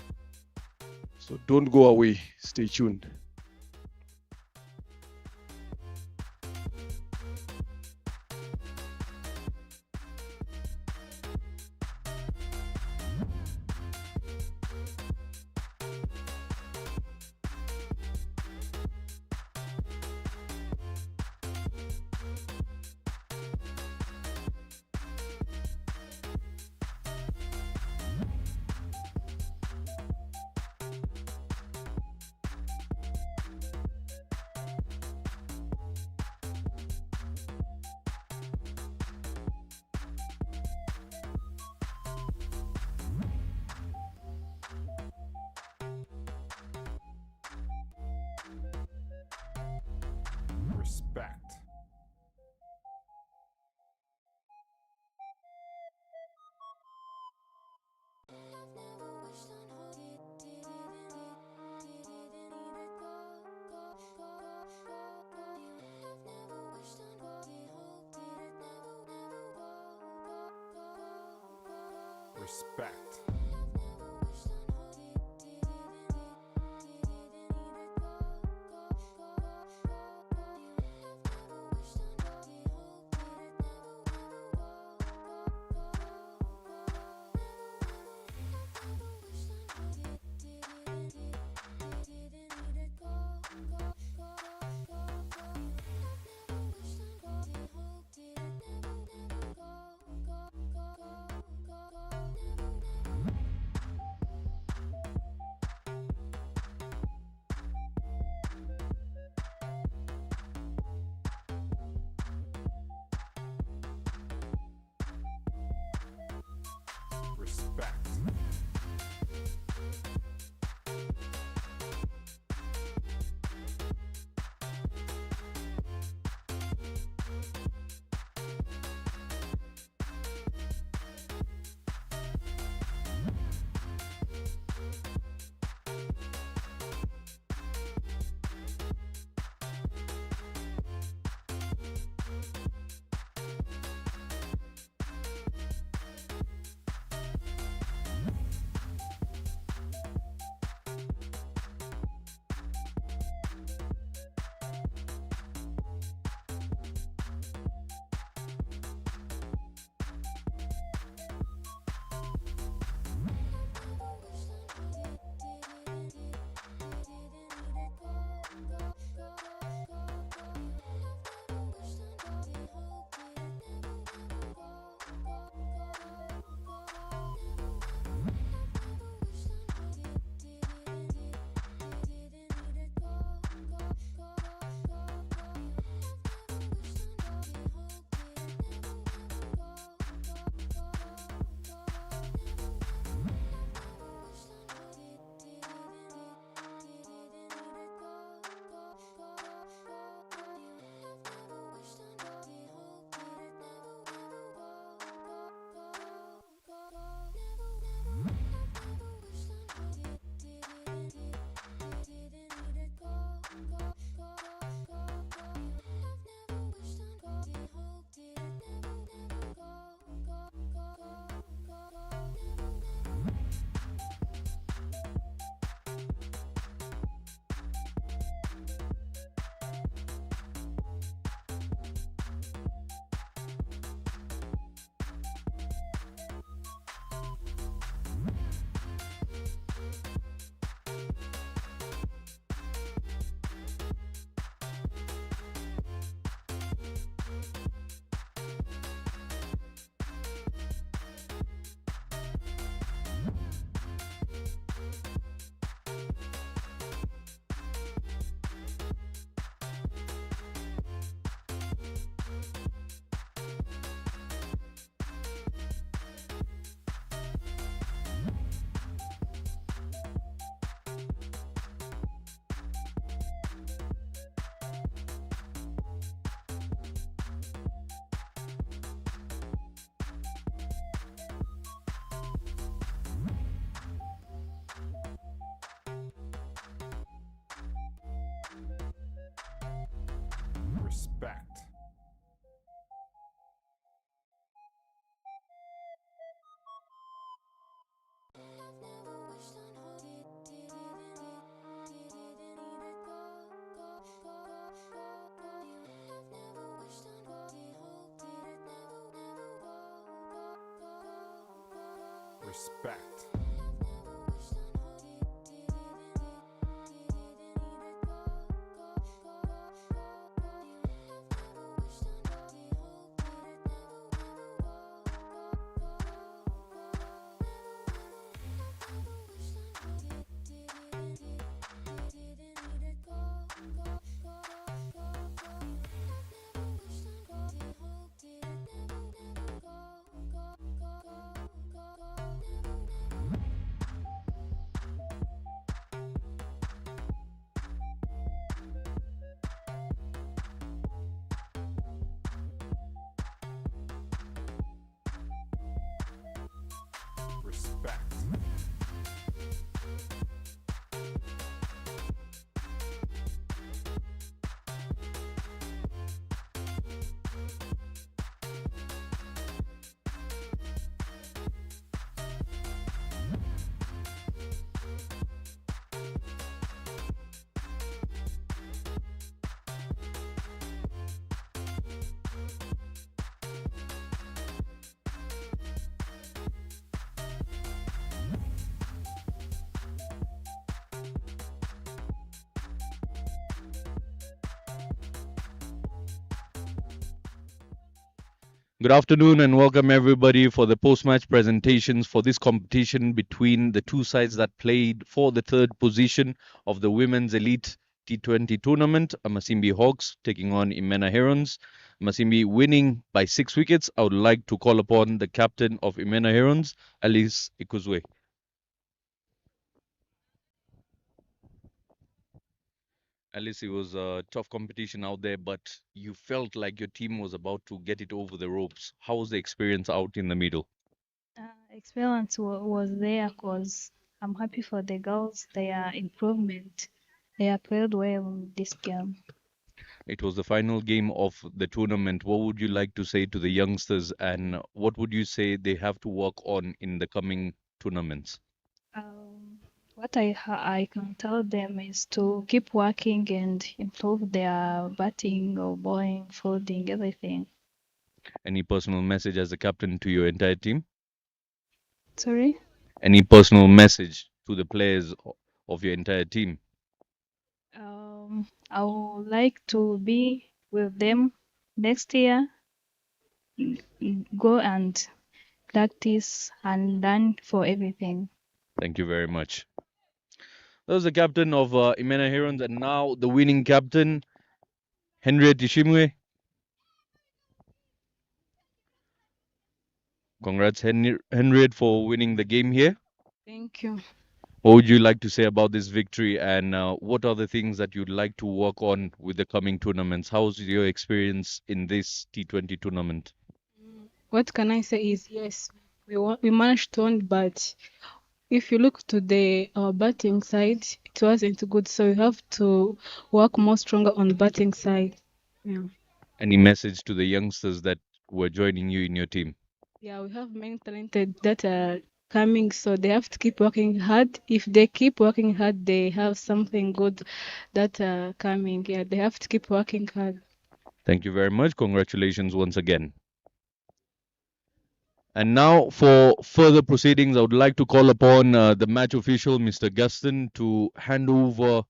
So don't go away. Stay tuned. Respect. Respect. Respect. Respect. Good afternoon and welcome everybody for the post-match presentations for this competition between the two sides that played for the third position of the Women's Elite T20 tournament. Amasimbi Hawks taking on Imena Herons. Amasimbi winning by 6 wickets. I would like to call upon the captain of Imena Herons, Alice Ikuzwe. Alice, it was a tough competition out there, but you felt like your team was about to get it over the ropes. How was the experience out in the middle? Experience was there because I'm happy for the girls, their improvement. They have played well in this game. It was the final game of the tournament. What would you like to say to the youngsters, and what would you say they have to work on in the coming tournaments? What I can tell them is to keep working and improve their batting or bowling, fielding, everything. Any personal message as a captain to your entire team? Sorry? Any personal message to the players of your entire team? I would like to be with them next year, go and practice and learn for everything. Thank you very much. That was the captain of Imena Herons, and now the winning captain, Henriette Ishimwe. Congrats, Henriette, for winning the game here. Thank you. What would you like to say about this victory, and what are the things that you'd like to work on with the coming tournaments? How's your experience in this T20 tournament? What can I say is yes, we managed to win, but if you look to the batting side, it wasn't good. So you have to work more stronger on the batting side. Yeah. Any message to the youngsters that were joining you in your team? Yeah, we have many talented that are coming, so they have to keep working hard. If they keep working hard, they have something good that are coming. Yeah, they have to keep working hard. Thank you very much. Congratulations once again. And now, for further proceedings, I would like to call upon the match official, Mr. Guston, to hand over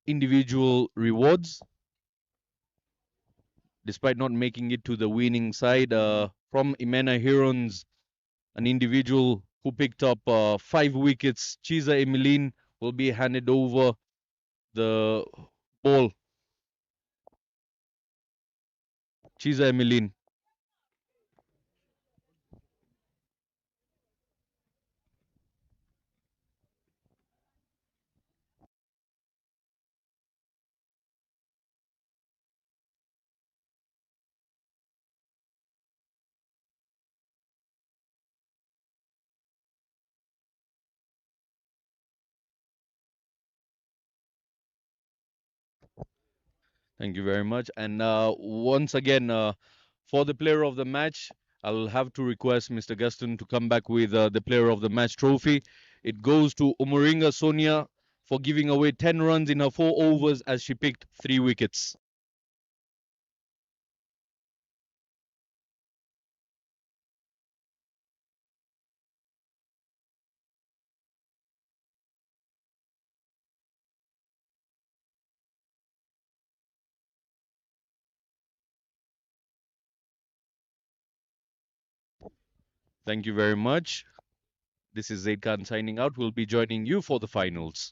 individual rewards. Despite not making it to the winning side, from Imena Herons, an individual who picked up 5 wickets, Chiza Emmeline, will be handed over the ball. Chiza Emmeline. Thank you very much. And once again, for the player of the match, I'll have to request Mr. Guston to come back with the player of the match trophy. It goes to Umaringa Sonia for giving away 10 runs in her 4 overs as she picked 3 wickets. Thank you very much. This is Zaid Khan signing out. We'll be joining you for the finals.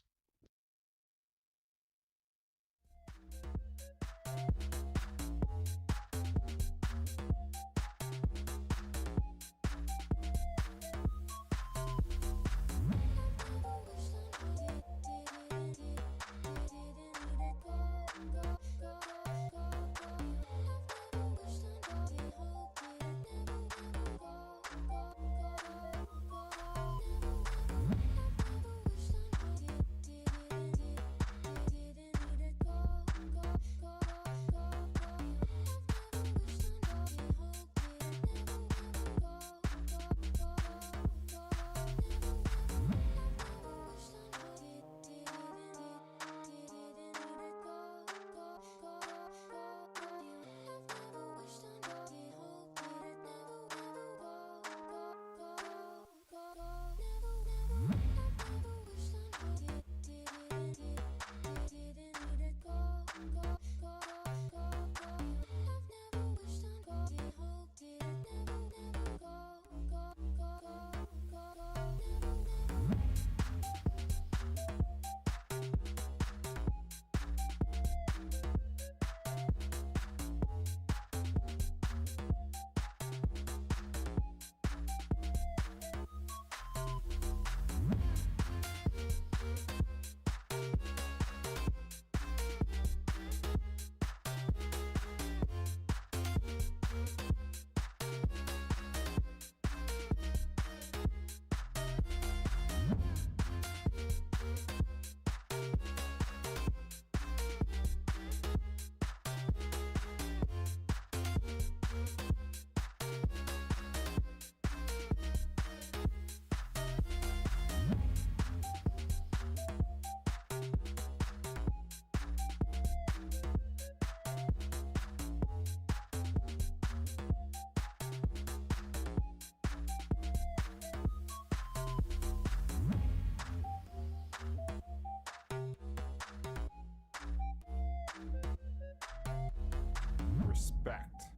Respect.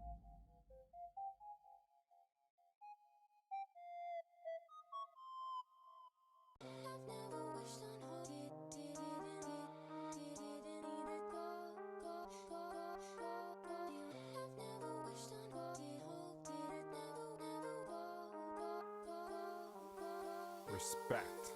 Respect.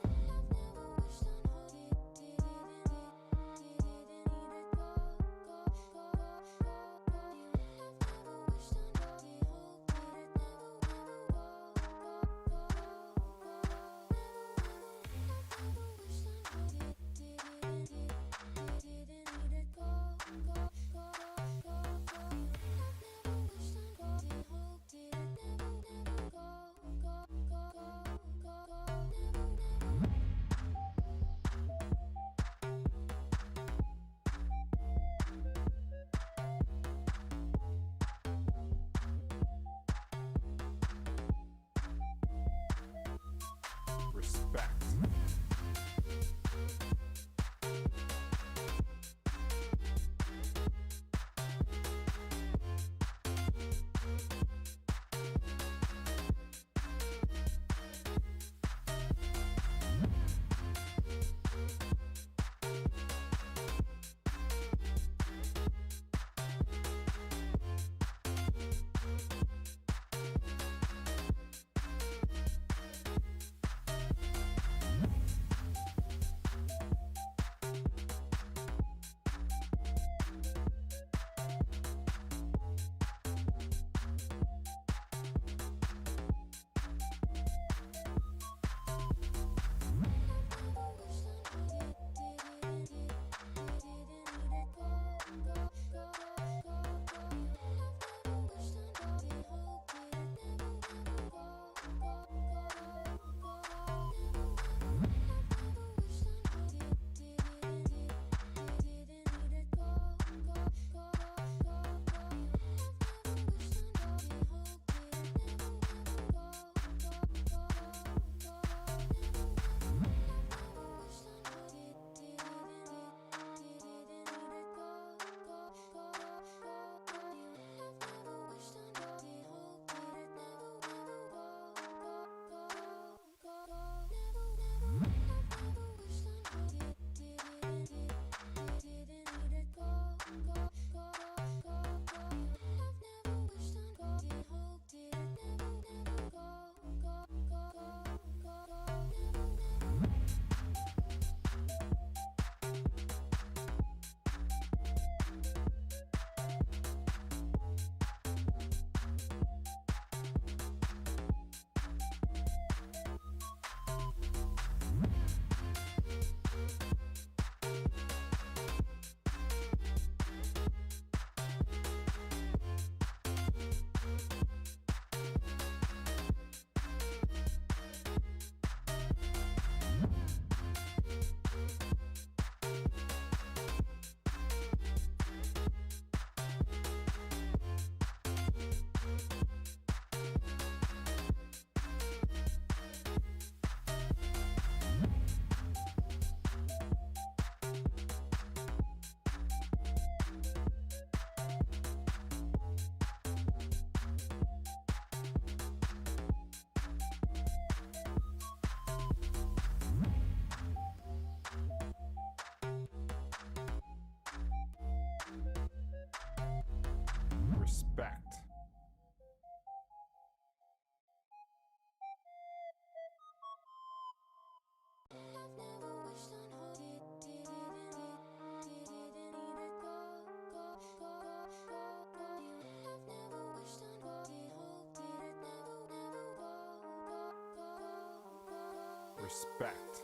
Respect.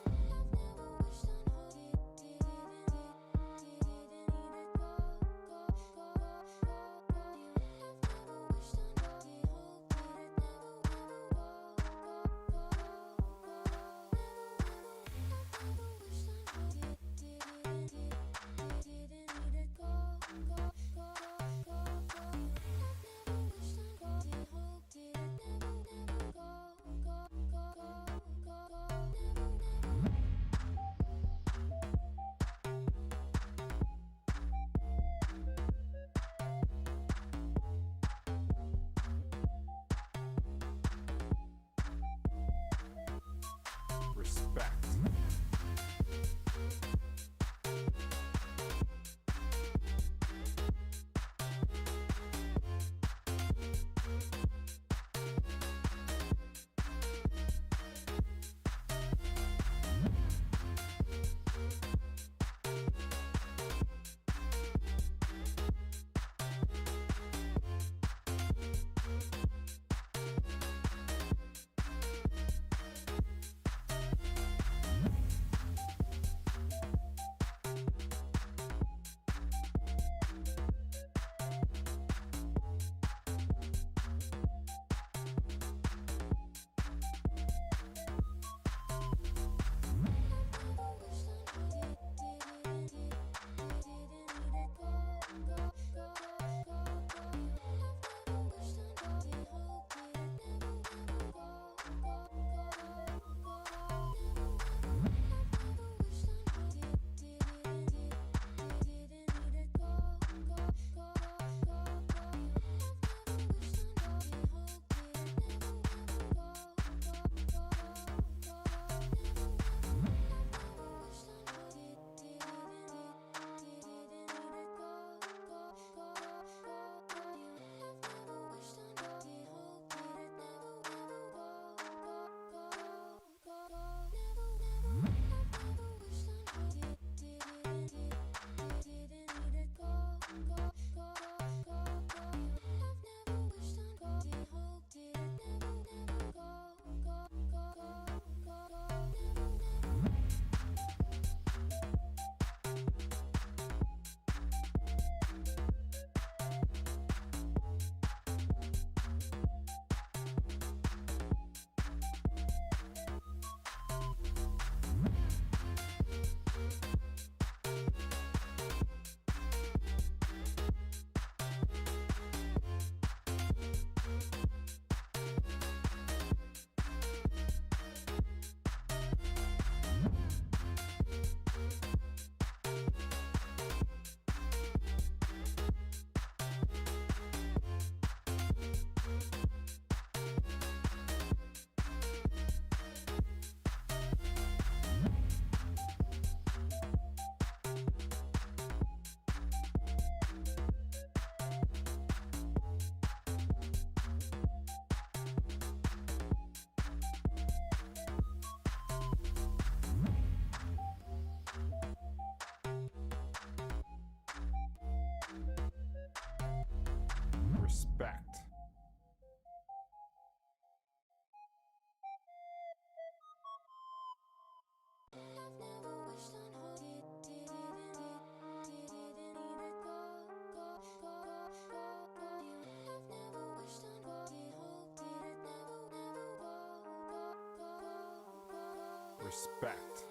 Respect. Respect. Respect.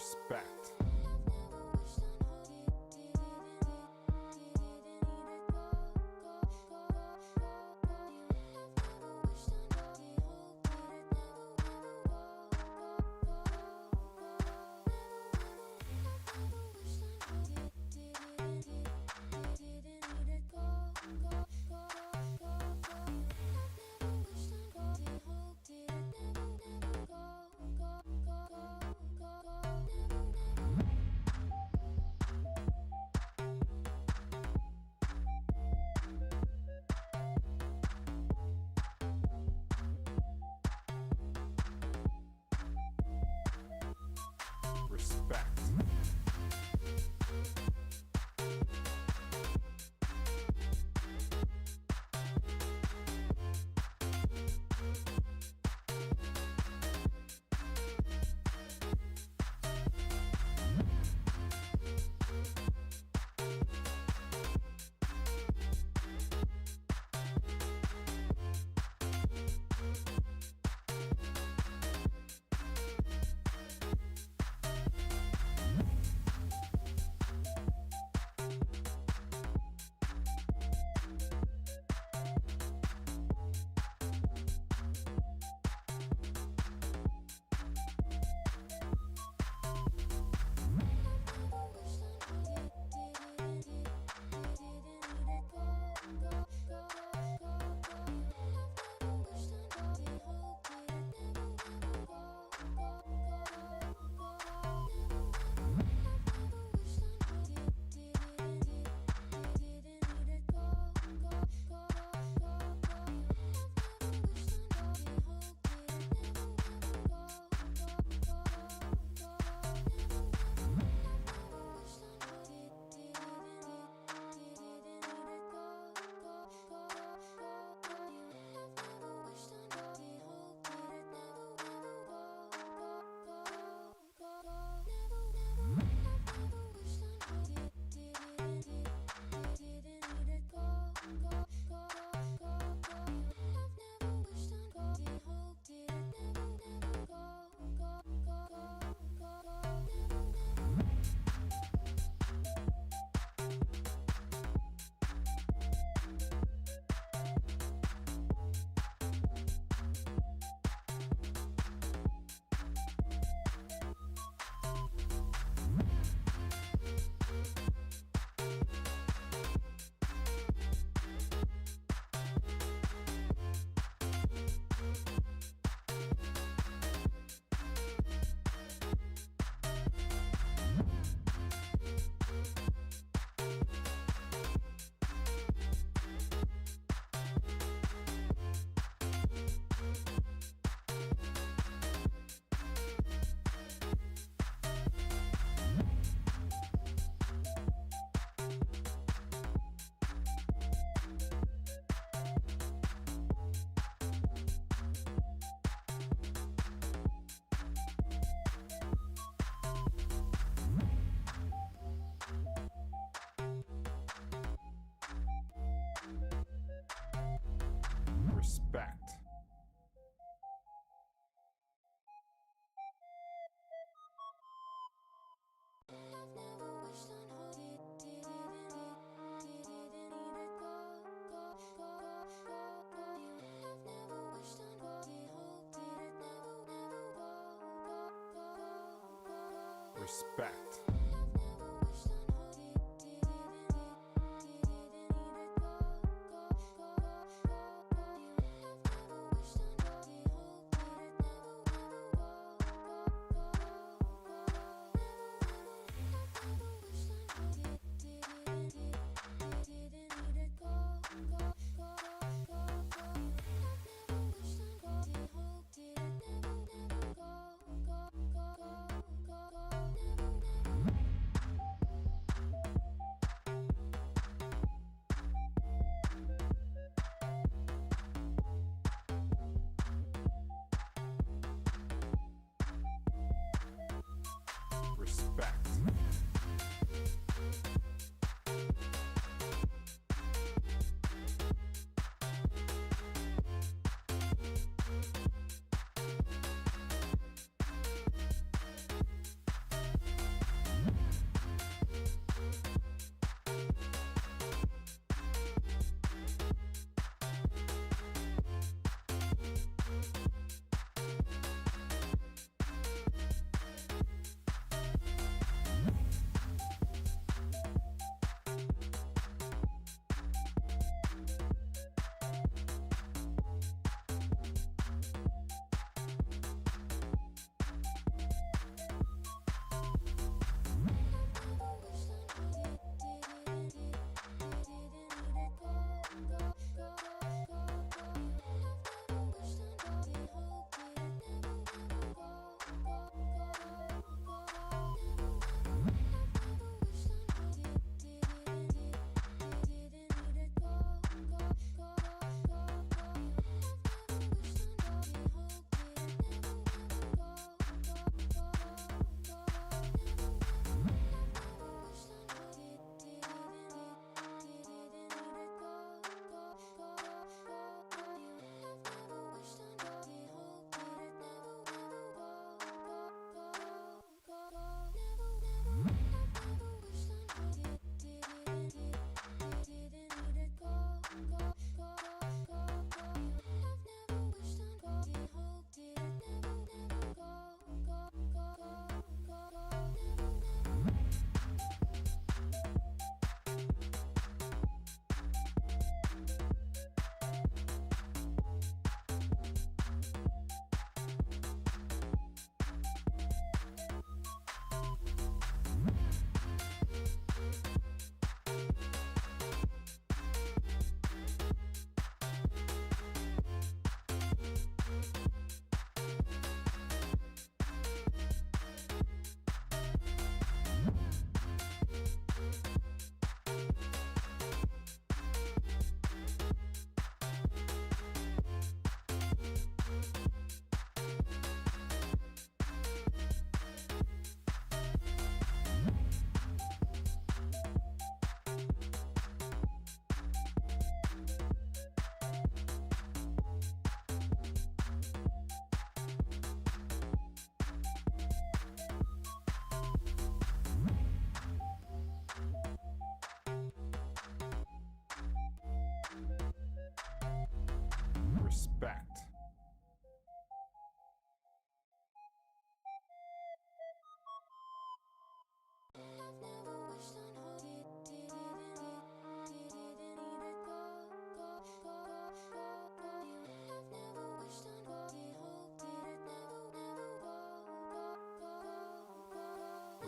Respect. Respect. Respect. Respect.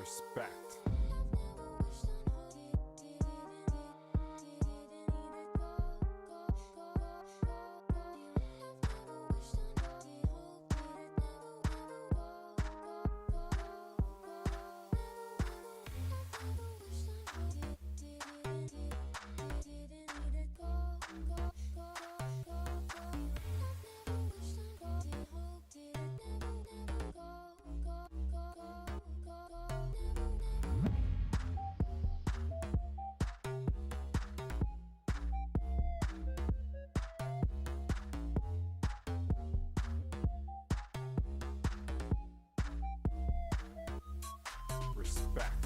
Respect. Respect.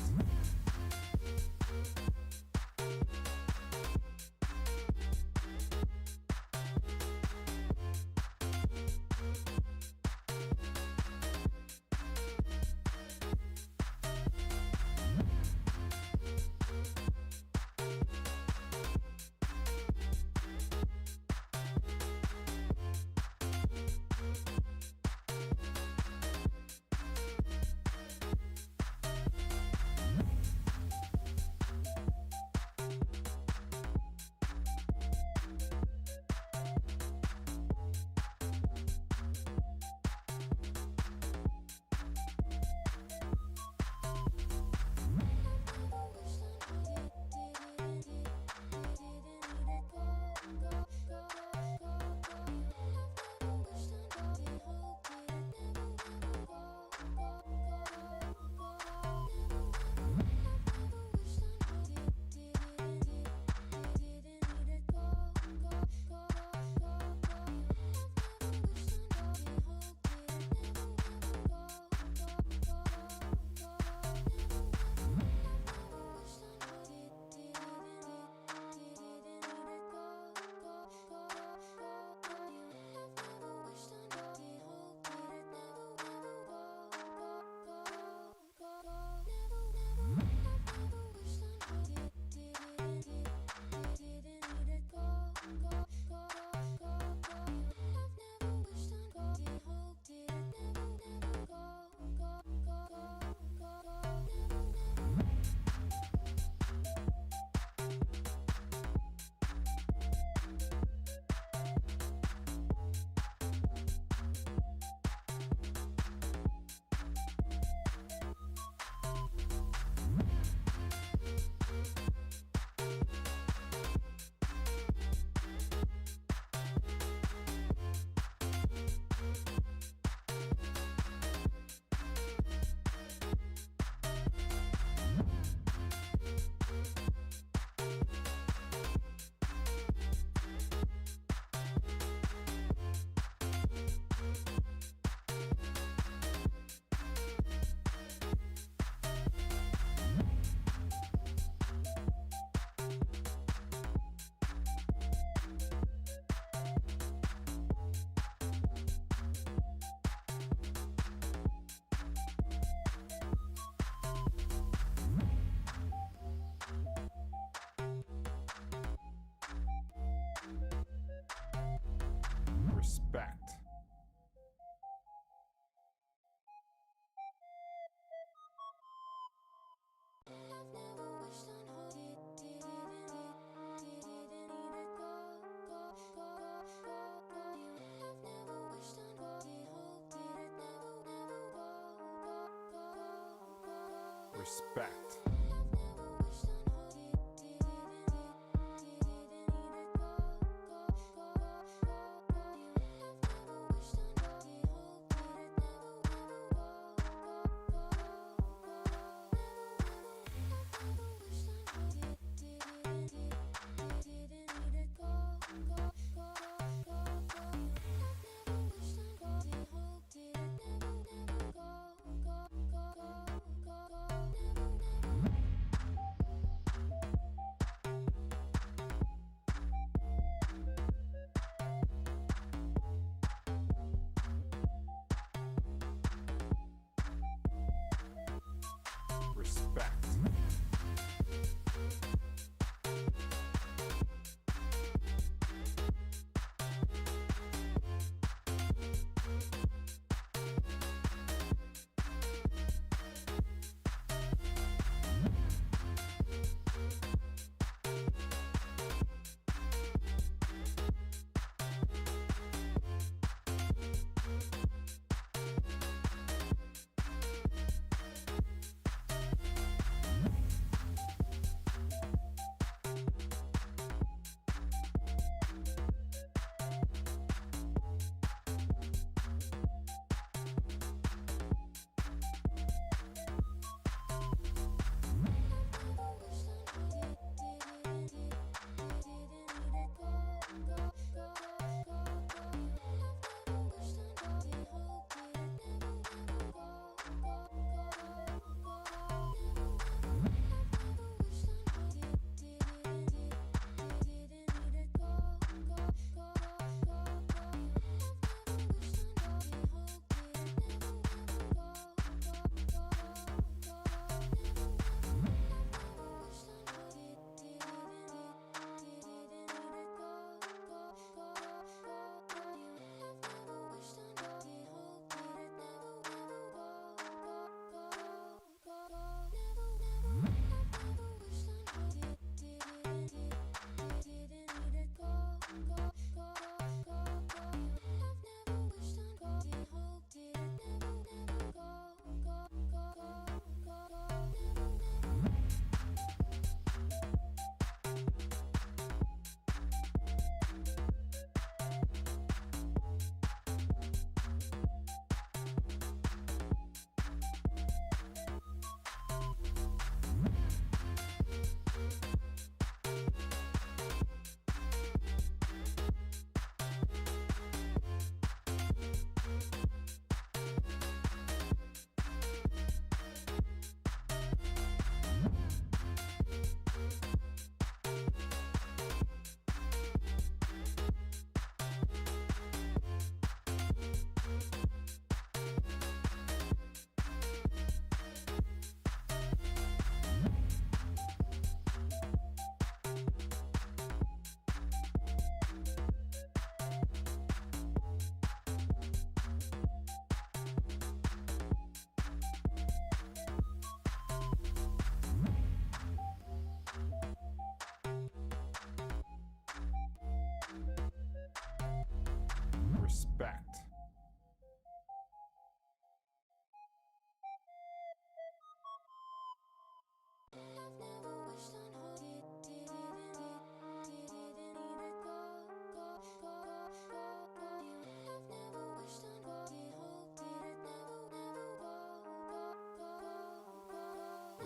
Respect. Respect. Respect.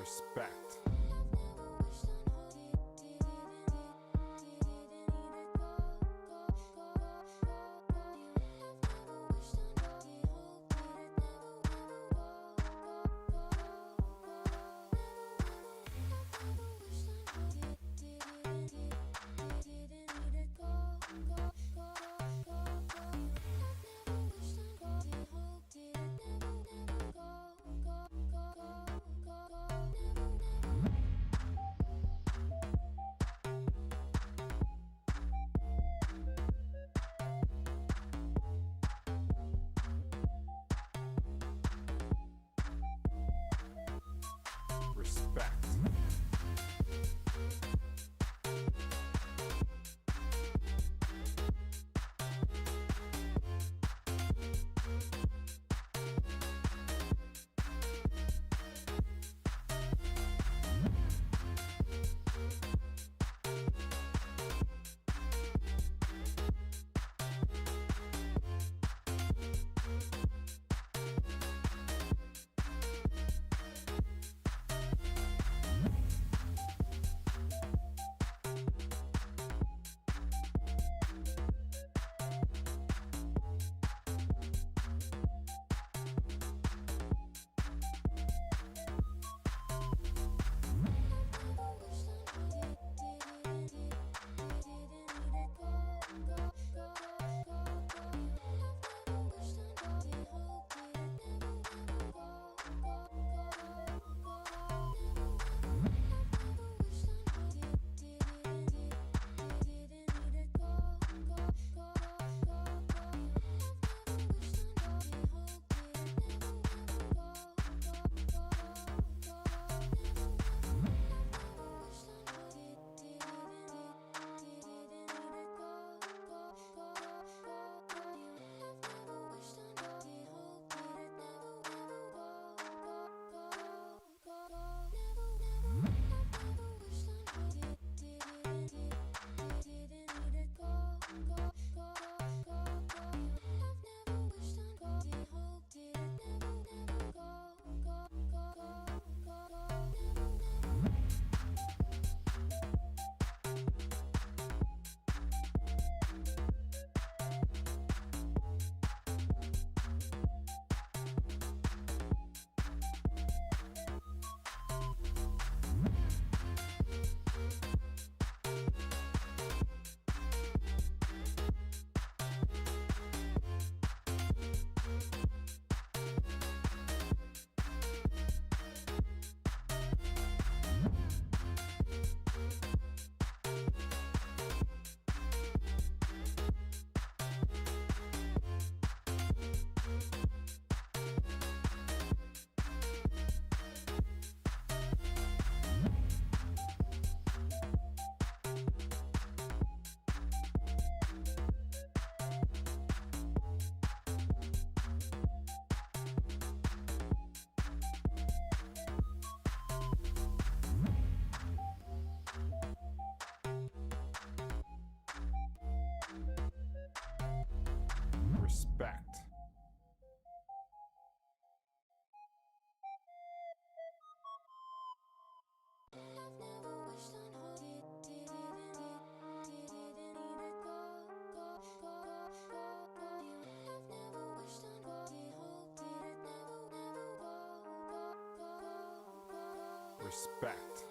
Respect. Respect. Respect. Respect.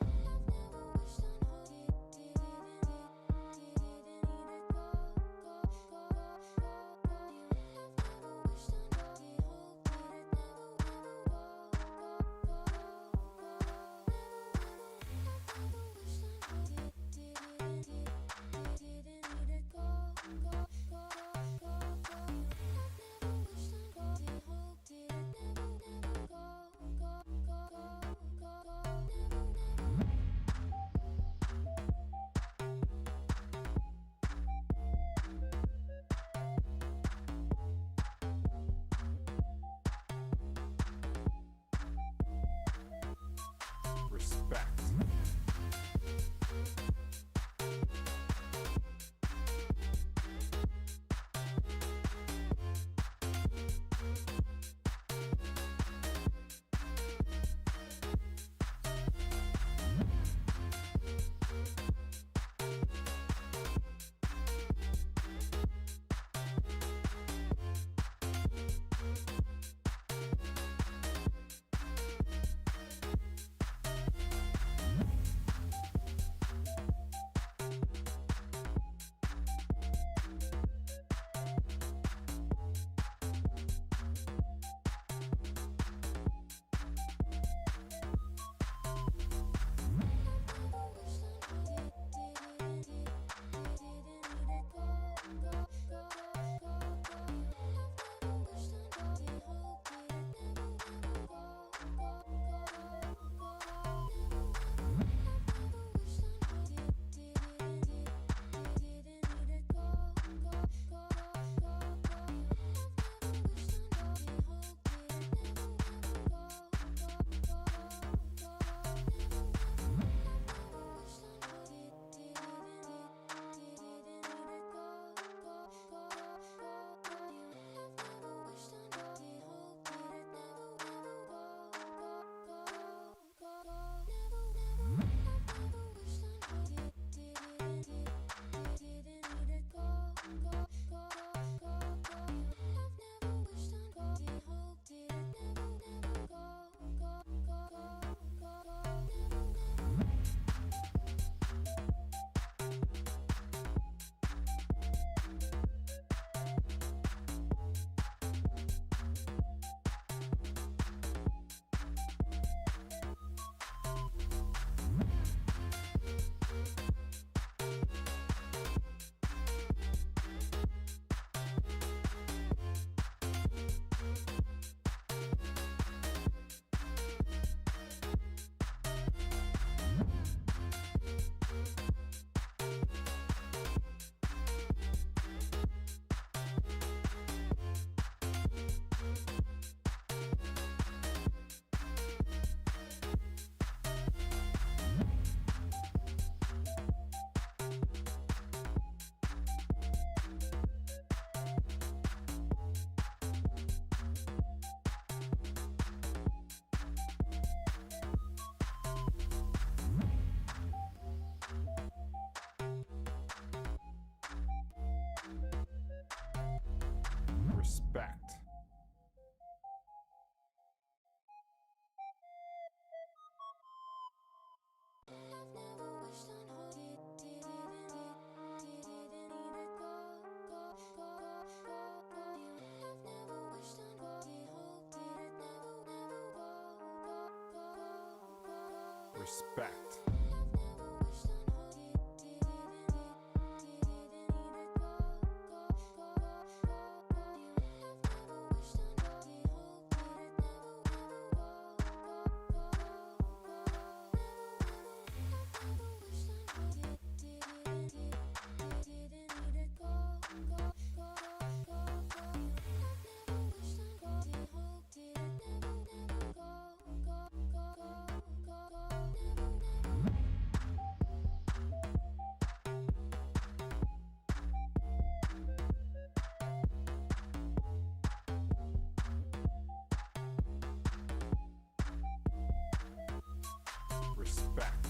Respect. Respect.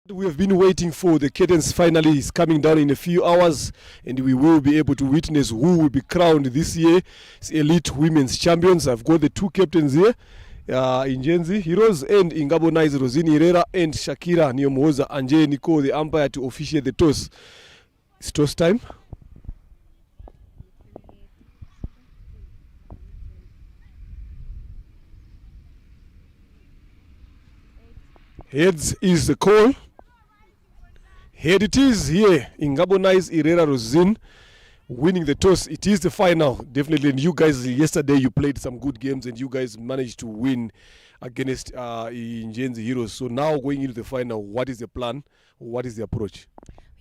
We have been waiting for. The cadence finally is coming down in a few hours, and we will be able to witness who will be crowned this year's elite women's champions. I've got the two captains here, Ingenzi Heroes and Ingabo Nice, Rosini Herrera and Shakira Niomoza Anje Nico, the umpire, to officiate the toss. It's toss time. Heads is the call. Here it is here. Ingabo Nice, Herrera, Rosin winning the toss. It is the final, definitely. And you guys, yesterday you played some good games and you guys managed to win against Ingenzi Heroes. So now going into the final, what is the plan? What is the approach?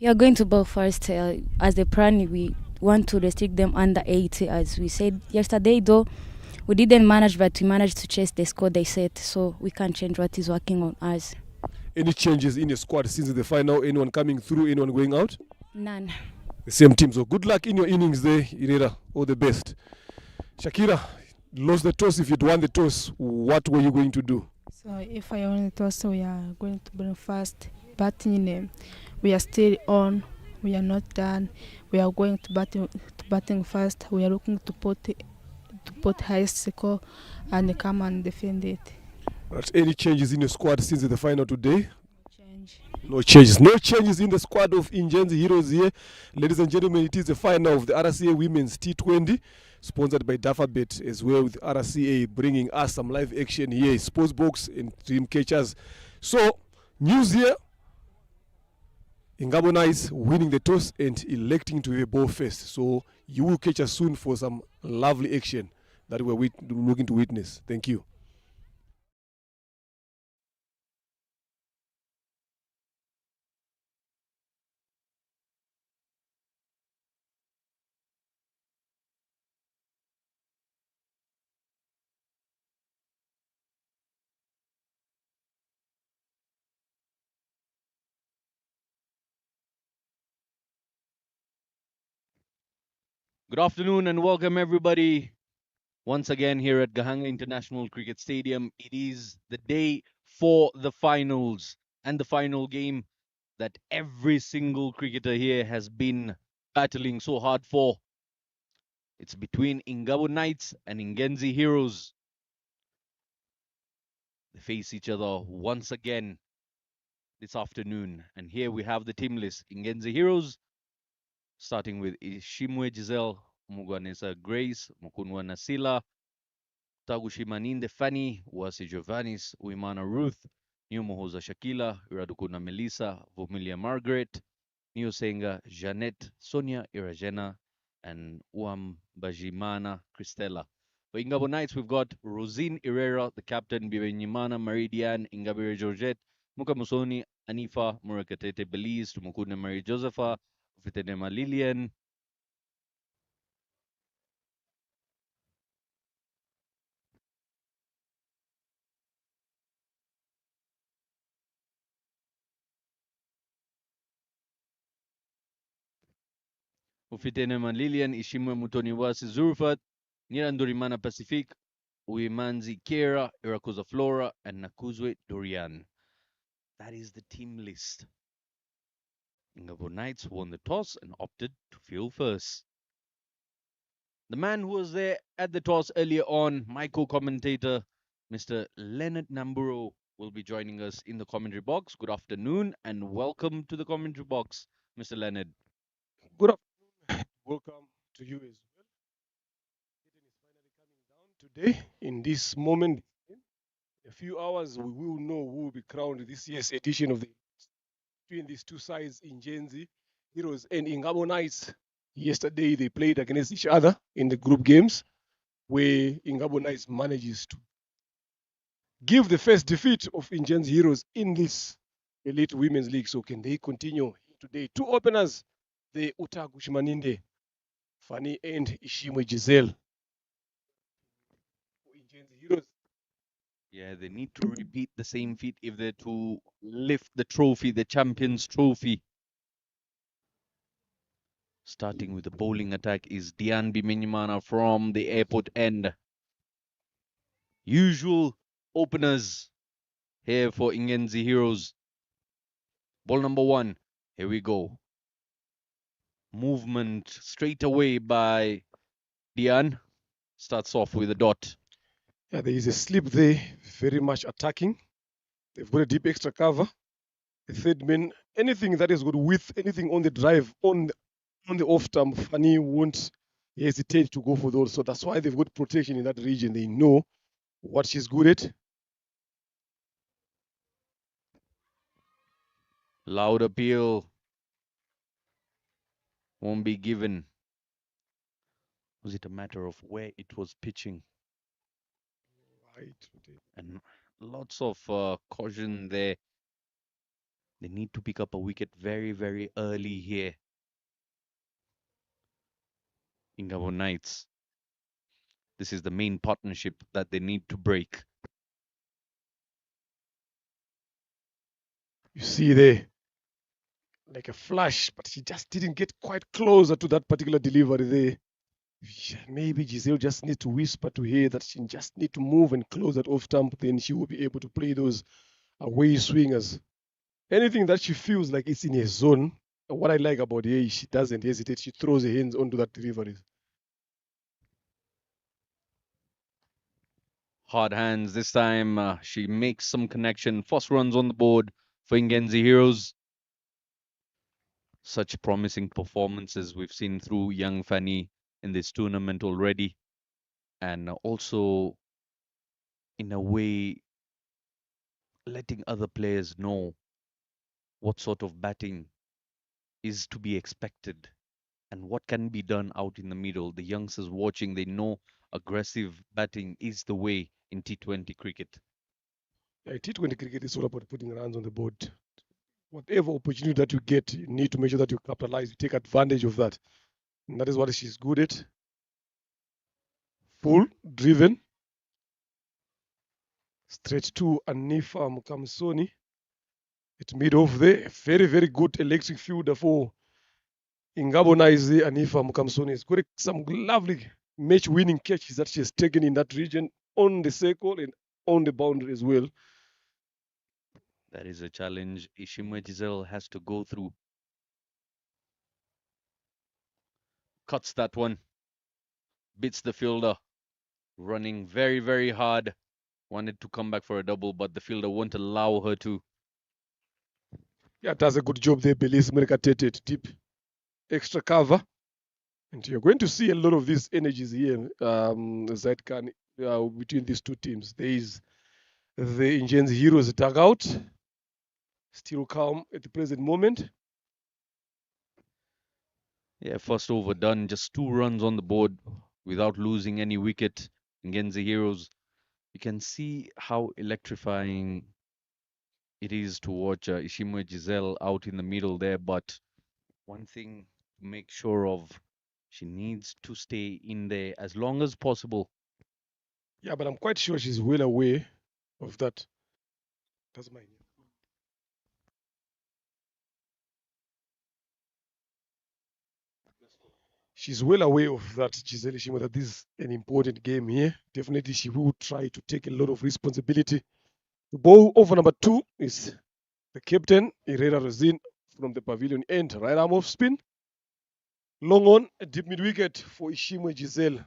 We are going to bowl first. As the plan, we want to restrict them under 80, as we said yesterday, though we didn't manage, but we managed to chase the score they set, so we can't change what is working on us. Any changes in your squad since the final? Anyone coming through? Anyone going out? None. The same team. So good luck in your innings there, Herrera. All the best. Shakira, lost the toss. If you'd won the toss, what were you going to do? So if I win the toss, we are going to bring first batting. We are still on. We are not done. We are going to batting first. We are looking to put highest score and come and defend it. But any changes in your squad since the final today? Change. No changes. No changes in the squad of Ingenzi Heroes here. Ladies and gentlemen, it is the final of the RCA Women's T20, sponsored by Dafabet as well, with RCA bringing us some live action here, Sports Box and Dream Catchers. So, news here, Ingabo Nice winning the toss and electing to have ball first. So, you will catch us soon for some lovely action that we're looking to witness. Thank you. Good afternoon and welcome everybody once again here at Gahanga International Cricket Stadium. It is the day for the finals and the final game that every single cricketer here has been battling so hard for. It's between Ingabo Knights and Ingenzi Heroes. They face each other once again this afternoon. And here we have the team list. Ingenzi Heroes, starting with Ishimwe Giselle, Mugwanesa Grace, Mukunwa Nasila, Tagushimaninde Fanny, Wasi Giovannis, Uimana Ruth, Nyumuhoza Shakila, Iradukuna Melissa, Vomilia Margaret, Niosenga Jeanette, Sonia Irajena, and Uambajimana Christella. For Ingabo Knights, we've got Rosine Herrera, the captain, Bibenyimana Maridian, Ingabire Georgette, Mukamusoni, Anifa, Murakatete Belize, Tumukune Marie Josepha, Fitenema Lilian, Ufitenema Lilian, Ishimwe Mutoniwasi Zurfat, Nirandurimana Pacific, Uimanzi Kera, Irakuza Flora, and Nakuzwe Dorian. That is the team list. Ingabo Knights won the toss and opted to field first. The man who was there at the toss earlier on, my co-commentator, Mr. Leonard Namburo, will be joining us in the commentary box. Good afternoon and welcome to the commentary box, Mr. Leonard. Good afternoon. Welcome to you as well. Wicket is finally coming down today. In this moment, in a few hours, we will know who will be crowned this year's edition of the between these two sides, Ingenzi Heroes and Ingabo Knights. Yesterday, they played against each other in the group games, where Ingabo Knights manages to give the first defeat of Ingenzi Heroes in this elite women's league. So can they continue today? Two openers, the Utagu Shimaninde, Fanny and Ishimwe Giselle. Ingenzi Heroes. Yeah, they need to repeat the same feat if they're to lift the trophy, the Champions Trophy. Starting with the bowling attack is Dian Bimenyimana from the airport end. Usual openers here for Ingenzi Heroes. Ball number 1. Here we go. Movement straight away by Dian. Starts off with a dot. Yeah, there is a slip there, very much attacking. They've got a deep extra cover. The third man, anything that is good with anything on the drive, on the off stump, Fanny won't hesitate to go for those. So that's why they've got protection in that region. They know what she's good at. Loud appeal. Won't be given. Was it a matter of where it was pitching? Right. And lots of caution there. They need to pick up a wicket very, very early here. Ingabo Knights. This is the main partnership that they need to break. You see there, like a flash, but she just didn't get quite closer to that particular delivery there. Maybe Giselle just needs to whisper to her that she just needs to move and close that off stump, then she will be able to play those away swingers. Anything that she feels like it's in her zone, what I like about her is she doesn't hesitate. She throws her hands onto that delivery. Hard hands this time. She makes some connection. First runs on the board for Ingenzi Heroes. Such promising performances we've seen through young Fanny in this tournament already. And also, in a way, letting other players know what sort of batting is to be expected and what can be done out in the middle. The youngsters watching, they know aggressive batting is the way in T20 cricket. Yeah, T20 cricket is all about putting runs on the board. Whatever opportunity that you get, you need to make sure that you capitalize, you take advantage of that. And that is what she's good at. Full, driven. Straight to Anifa Mukamsoni. It mid off there. Very, very good electric fielder for Ingabo Knights. Anifa Mukamsoni has got some lovely match-winning catches that she has taken in that region on the circle and on the boundary as well. That is a challenge Ishimwe Giselle has to go through. Cuts that one. Beats the fielder. Running very, very hard. Wanted to come back for a double, but the fielder won't allow her to. Yeah, does a good job there, Belize Mercated. Deep extra cover. And you're going to see a lot of these energies here, Zaidkan, between these two teams. There is the Ingenzi Heroes dugout. Still calm at the present moment. Yeah, first over done. Just 2 runs on the board without losing any wicket. Ingenzi Heroes. You can see how electrifying it is to watch Ishimwe Giselle out in the middle there. But one thing to make sure of, she needs to stay in there as long as possible. Yeah, but I'm quite sure she's well aware of that. That's my she's well aware of that, Giselle Ishimwe, that this is an important game here. Definitely, she will try to take a lot of responsibility. The ball over number 2 is the captain, Herrera Rosin, from the pavilion end. Right arm off spin. Long on, a deep mid wicket for Ishimwe Giselle. I'm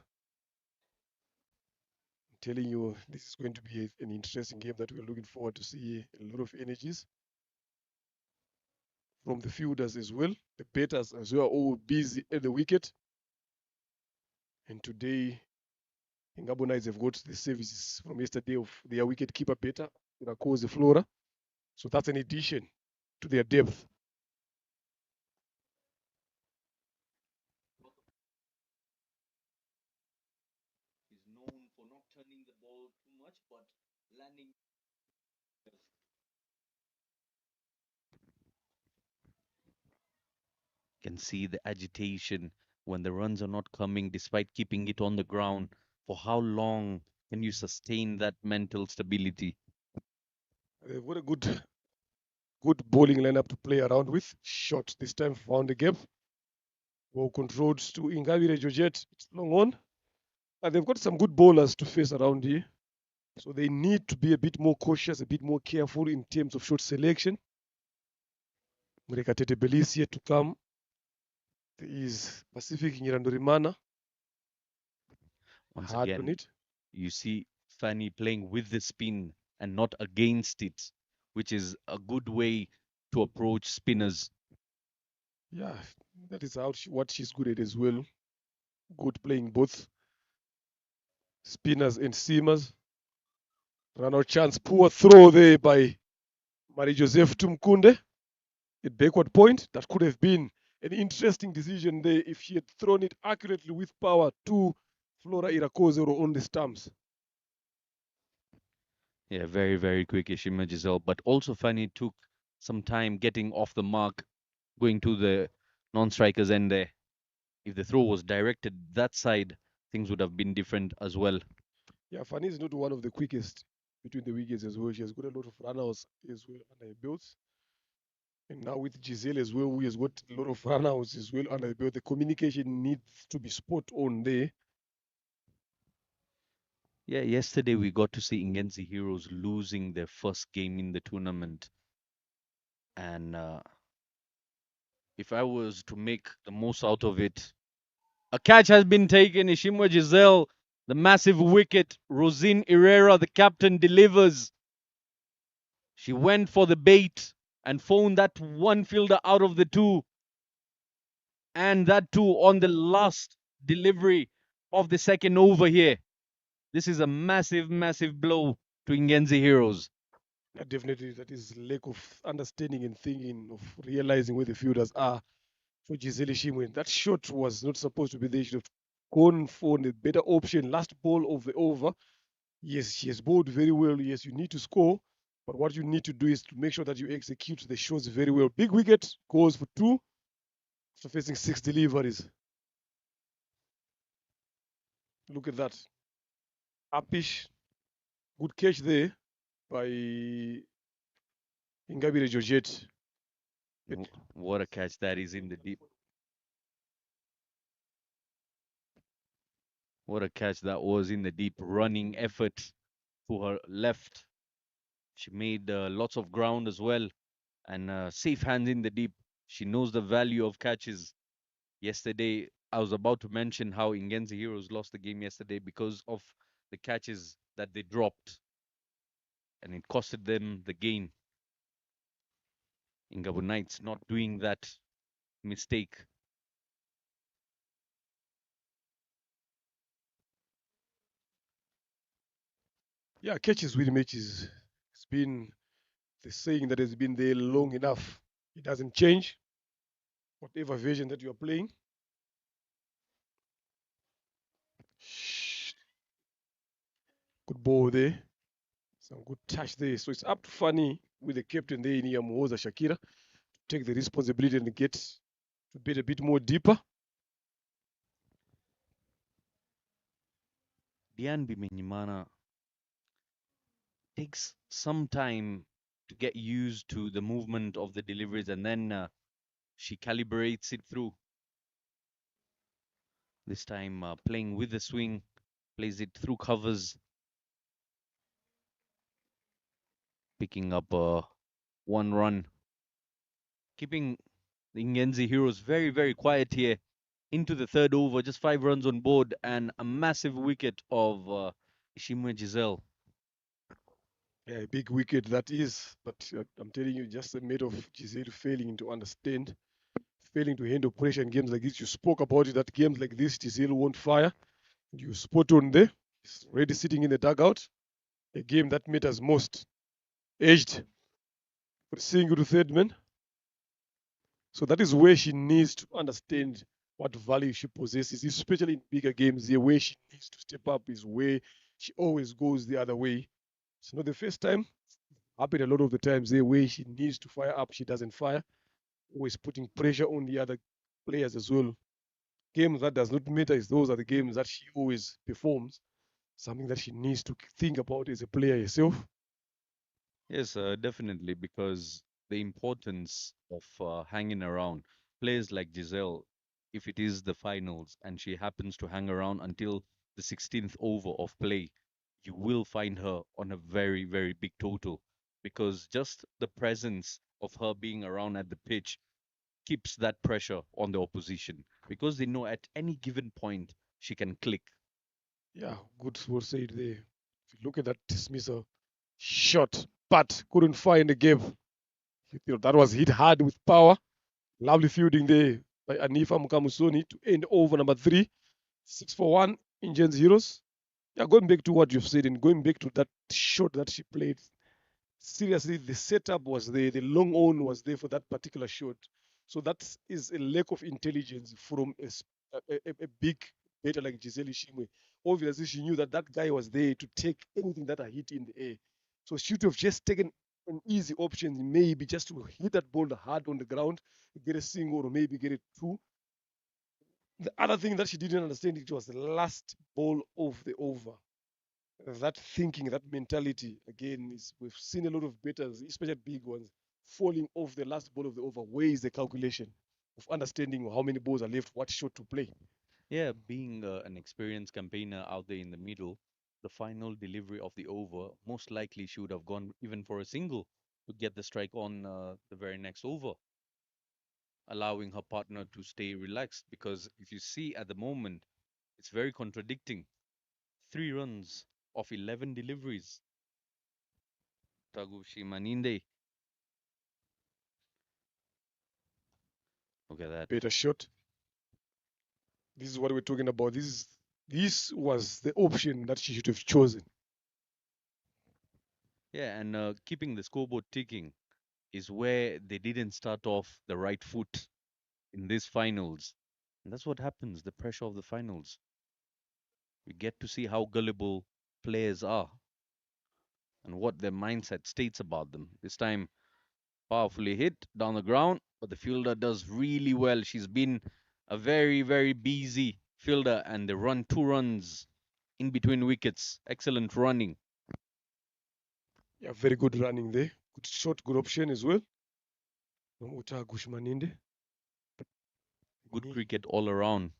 telling you, this is going to be an interesting game that we're looking forward to see. A lot of energies from the fielders as well. The batters as well, all busy at the wicket. And today, Ingabo Knights have got the services from yesterday of their wicket keeper batter, Irakoze Flora. So that's an addition to their depth. He's known for not turning the ball too much, but landing. Can see the agitation when the runs are not coming despite keeping it on the ground. For how long can you sustain that mental stability? They've got a good bowling lineup to play around with. Shot this time, found the gap. Ball controlled to Ingabire Georgette. It's long on. And they've got some good bowlers to face around here. So they need to be a bit more cautious, a bit more careful in terms of shot selection. Murekatete Belis yet to come. There is Pacific Nyirandorimana. Once Hard on again, it. you see Fanny playing with the spin and not against it, which is a good way to approach spinners. Yeah, that is what she's good at as well. Good playing both spinners and seamers. Run out chance. Poor throw there by Marie Joseph Tumkunde at backward point. That could have been an interesting decision there if she had thrown it accurately with power to Flora Irakozero on the stumps. Yeah, very, very quick Ishima Giselle, but also Fanny took some time getting off the mark, going to the non-strikers end there. If the throw was directed that side, things would have been different as well. Yeah, Fanny is not one of the quickest between the wickets as well. She has got a lot of runouts as well under her belts. And now with Giselle as well, who has got a lot of runouts as well under her belt. The communication needs to be spot on there. Yeah, yesterday we got to see Ingenzi Heroes losing their first game in the tournament. And if I was to make the most out of it, a catch has been taken. Ishimwa Giselle, the massive wicket. Rosine Herrera, the captain, delivers. She went for the bait and phoned that one fielder out of the two. And that too on the last delivery of the second over here. This is a massive, massive blow to Ingenzi Heroes. Yeah, definitely, that is lack of understanding and thinking of realizing where the fielders are for Giselle Shimwe. That shot was not supposed to be there. She should have gone for the better option. Last ball of the over. Yes, she has bowled very well. Yes, you need to score. But what you need to do is to make sure that you execute the shots very well. Big wicket goes for 2 after facing 6 deliveries. Look at that. Upish. Good catch there by Ingabire Georgette. What a catch that is in the deep. What a catch that was in the deep, running effort to her left. She made lots of ground as well, and safe hands in the deep. She knows the value of catches. Yesterday, I was about to mention how Ingenzi Heroes lost the game yesterday because of the catches that they dropped, and it costed them the game. Ingabo Knights not doing that mistake. Yeah, catches with matches. It's been the saying that has been there long enough. It doesn't change. Whatever version that you are playing. Good ball there. Some good touch there. So it's up to Fanny with the captain there in Yamuhoza Shakira to take the responsibility and get to bit a bit more deeper. Dian Bimenyimana takes some time to get used to the movement of the deliveries, and then she calibrates it through. This time playing with the swing, plays it through covers, picking up 1 run, keeping the Ingenzi heroes very, very quiet here into the third over, just 5 runs on board, and a massive wicket of Ishimwe Giselle. Yeah, a big wicket that is, but I'm telling you, just a matter of Giselle failing to understand, failing to handle pressure in games like this. You spoke about it, that games like this, Giselle won't fire. You spot on there. He's already sitting in the dugout. A game that matters most. Edged for the single to third man. So that is where she needs to understand what value she possesses, especially in bigger games. The way she needs to step up is where she always goes the other way. It's not the first time. Happened a lot of the times. The way she needs to fire up, she doesn't fire. Always putting pressure on the other players as well. Games that does not matter is those are the games that she always performs. Something that she needs to think about as a player herself. Yes, definitely, because the importance of hanging around players like Giselle, if it is the finals and she happens to hang around until the 16th over of play, you will find her on a very, very big total because just the presence of her being around at the pitch keeps that pressure on the opposition because they know at any given point she can click. Yeah, good word said there. If you look at that dismissal shot, but couldn't find the gap. That was hit hard with power. Lovely fielding there by Anifa Mukamusoni to end over number 3. 6 for 1, Ingenzi Heroes. Yeah, going back to what you've said and going back to that shot that she played, seriously, the setup was there, the long on was there for that particular shot. So that is a lack of intelligence from a big batter like Giselle Ishimwe. Obviously, she knew that that guy was there to take anything that I hit in the air. So she would have just taken an easy option, maybe just to hit that ball hard on the ground, get a single or maybe get a two. The other thing that she didn't understand, it was the last ball of the over. That thinking, that mentality, again, is we've seen a lot of batters, especially big ones, falling off the last ball of the over. Where is the calculation of understanding how many balls are left, what shot to play? Yeah, being an experienced campaigner out there in the middle, the final delivery of the over, most likely she would have gone even for a single to get the strike on the very next over, allowing her partner to stay relaxed. Because if you see at the moment, it's very contradicting. 3 runs of 11 deliveries. Taguchi Maninde. Look at that. Better shot. This is what we're talking about. This was the option that she should have chosen. Yeah, and keeping the scoreboard ticking is where they didn't start off the right foot in these finals. And that's what happens, the pressure of the finals. We get to see how gullible players are and what their mindset states about them. This time, powerfully hit down the ground, but the fielder does really well. She's been a very, very busy fielder, and they run 2 runs in between wickets. Excellent running. Yeah, very good running there. Good shot, good option as well. Uta Gushmaninde. Good cricket all around.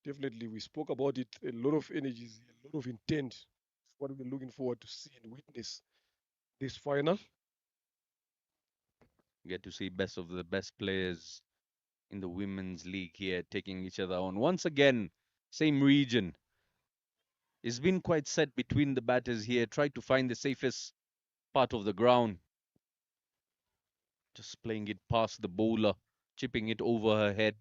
Definitely, we spoke about it. A lot of energies, a lot of intent. What we're looking forward to see and witness this final. Get to see best of the best players in the women's league here taking each other on. Once again, same region. It's been quite set between the batters here. Try to find the safest part of the ground. Just playing it past the bowler, chipping it over her head.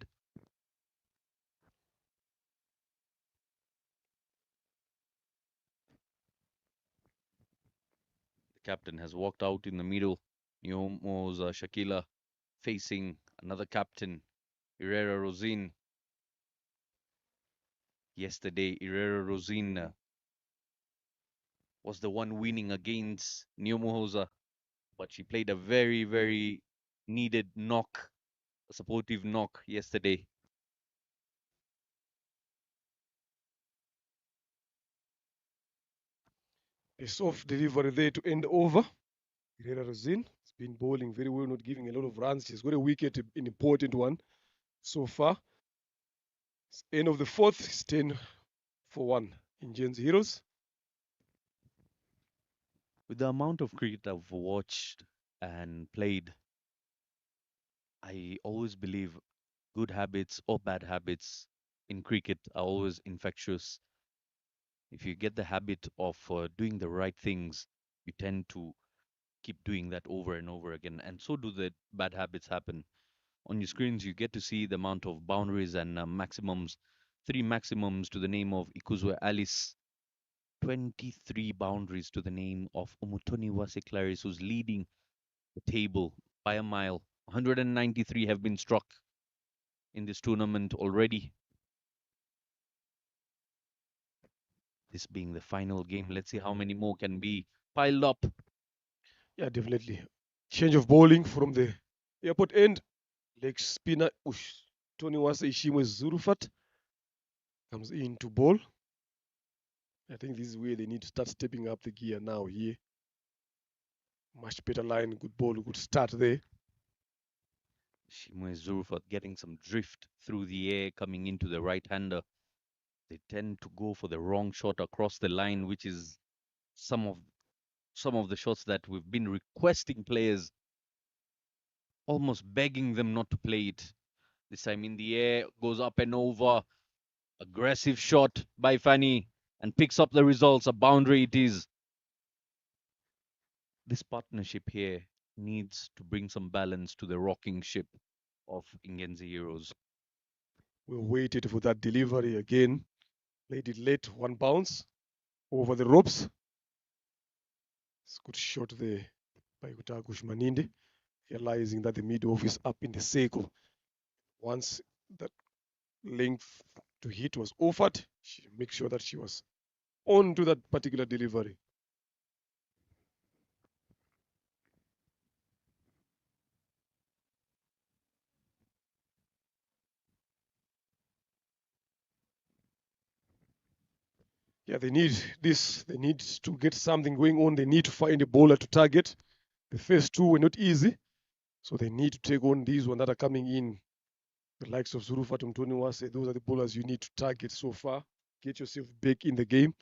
The captain has walked out in the middle. Nyomo's Shakila facing another captain, Herrera Rosin. Yesterday, Herrera Rosin was the one winning against Nyomoza, but she played a very, very needed knock, a supportive knock yesterday. A soft delivery there to end over. Herrera Rosin has been bowling very well, not giving a lot of runs. She's got a wicket, an important one so far. End of the fourth, it's 10-1 Ingenzi Heroes. With the amount of cricket I've watched and played, I always believe good habits or bad habits in cricket are always infectious. If you get the habit of doing the right things, you tend to keep doing that over and over again, and so do the bad habits happen. On your screens, you get to see the amount of boundaries and maximums, three maximums to the name of Ikuzwe Alice, 23 boundaries to the name of Umutoni Wase Clarice, who's leading the table by a mile. 193 have been struck in this tournament already. This being the final game, let's see how many more can be piled up. Yeah, definitely. Change of bowling from the airport end. Leg spinner Tony Wase Ishimwe Zurufat comes in to bowl. I think this is where they need to start stepping up the gear now here. Much better line, good ball, good start there. Shimwe Zurfat getting some drift through the air coming into the right-hander. They tend to go for the wrong shot across the line, which is some of the shots that we've been requesting players, almost begging them not to play it. This time in the air, goes up and over. Aggressive shot by Fanny and picks up the results. A boundary it is. This partnership here needs to bring some balance to the rocking ship of Ingenzi Heroes. We waited for that delivery again. Played it late, one bounce over the ropes. It's a good shot there by Utagush Maninde, realizing that the mid-off is up in the circle. Once that length to hit was offered, she makes sure that she was on to that particular delivery. Yeah, they need this. They need to get something going on. They need to find a bowler to target. The first two were not easy, so they need to take on these ones that are coming in. The likes of Zurufat and Tony Wase, those are the bowlers you need to target so far. Get yourself back in the game.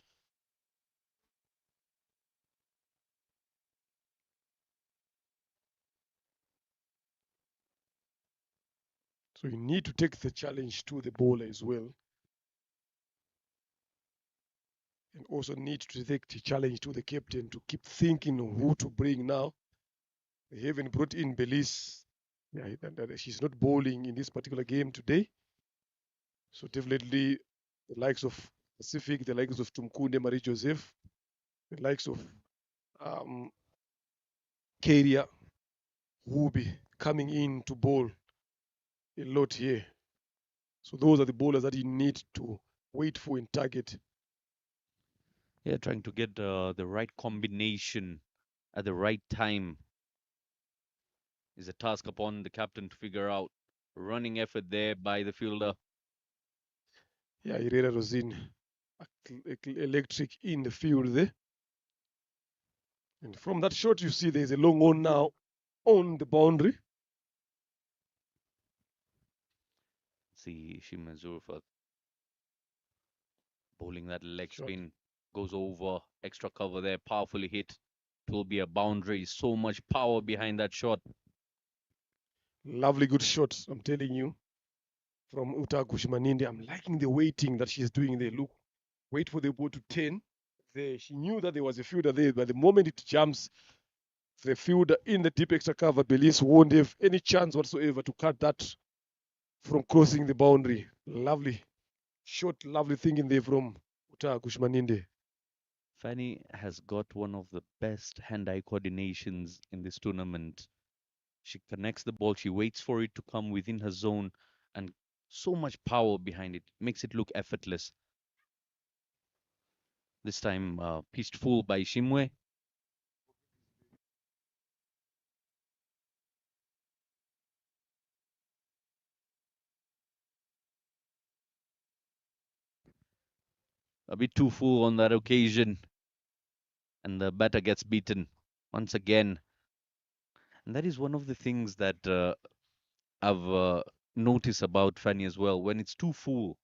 So you need to take the challenge to the bowler as well. And also need to take the challenge to the captain to keep thinking of who to bring now. They haven't brought in Belize. Yeah, she's not bowling in this particular game today. So definitely the likes of Pacific, the likes of Tumkunde Marie Joseph, the likes of Keria, who will be coming in to bowl a lot here. So those are the bowlers that you need to wait for and target. Yeah, trying to get the right combination at the right time is a task upon the captain to figure out. Running effort there by the fielder. Yeah, Herrera Rosin, electric in the field there. And from that shot, you see there's a long on now on the boundary. See Shimwe Zurfat bowling that leg Shot. spin. Goes over. Extra cover there. Powerfully hit. It will be a boundary. So much power behind that shot. Lovely good shot, I'm telling you. From Uta Gushmaninde. I'm liking the waiting that she's doing there. Look, wait for the ball to turn. There, she knew that there was a fielder there, but the moment it jumps, the fielder in the deep extra cover, Belize won't have any chance whatsoever to cut that from crossing the boundary. Lovely shot, lovely thinking there from Uta Gushmaninde. Fanny has got one of the best hand-eye coordinations in this tournament. She connects the ball, she waits for it to come within her zone, and so much power behind it. Makes it look effortless. This time pitched full by Shimwe. A bit too full on that occasion. And the batter gets beaten once again. And that is one of the things that I've noticed about Fanny as well. When it's too full,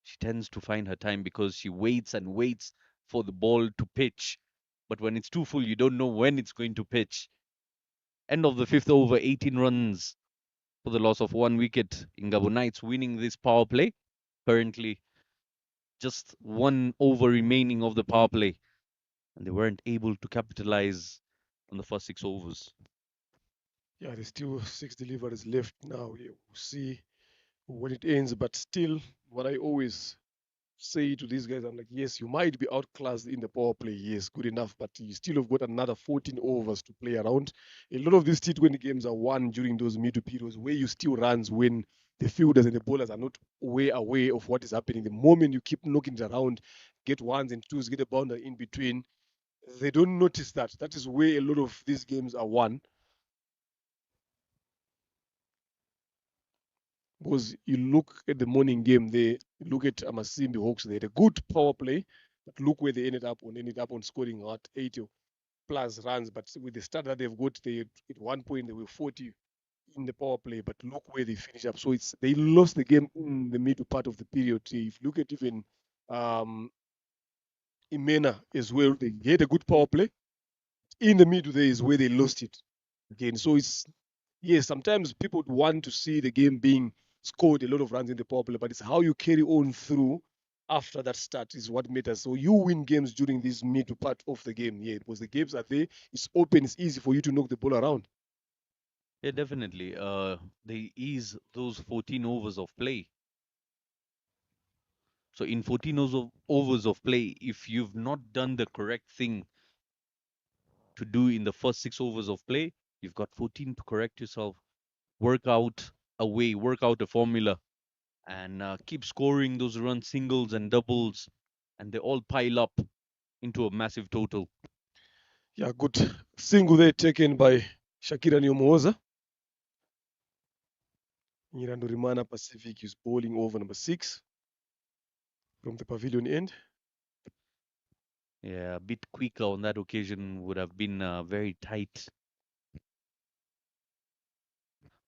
she tends to find her time because she waits and waits for the ball to pitch. But when it's too full, you don't know when it's going to pitch. End of the fifth over, 18 runs for the loss of 1 wicket. Ingabo Knights winning this power play. Currently, just 1 over remaining of the power play, and they weren't able to capitalize on the first 6 overs. Yeah, there's still 6 deliveries left now. Yeah, we'll see when it ends, but still, what I always say to these guys, I'm like, yes, you might be outclassed in the power play, yes, good enough, but you still have got another 14 overs to play around. A lot of these T20 games are won during those middle periods where you still runs when the fielders and the bowlers are not way aware of what is happening. The moment you keep knocking it around, get ones and twos, get a boundary in between, they don't notice that. That is where a lot of these games are won. Because you look at the morning game, they look at Amasimbi Hawks, they had a good power play, but look where they ended up on scoring what 80 plus runs. But with the start that they've got, they at one point they were 40 in the power play, but look where they finish up. So it's they lost the game in the middle part of the period. If you look at even um, Imena as well, they had a good power play. In the middle there is where they lost it again. So it's yes, sometimes people would want to see the game being scored a lot of runs in the power play, but it's how you carry on through after that start is what matters. So you win games during this middle part of the game, yeah, because the games are there, it's open, it's easy for you to knock the ball around. Yeah, definitely. They ease those 14 overs of play. So in 14 overs of play, if you've not done the correct thing to do in the first 6 overs of play, you've got 14 to correct yourself, work out a way, work out a formula, and keep scoring those run singles and doubles, and they all pile up into a massive total. Yeah, good single there taken by Shakira Nyomoza. Nyirando Rimana Pacific is bowling over number 6 from the pavilion end. Yeah, a bit quicker on that occasion would have been very tight,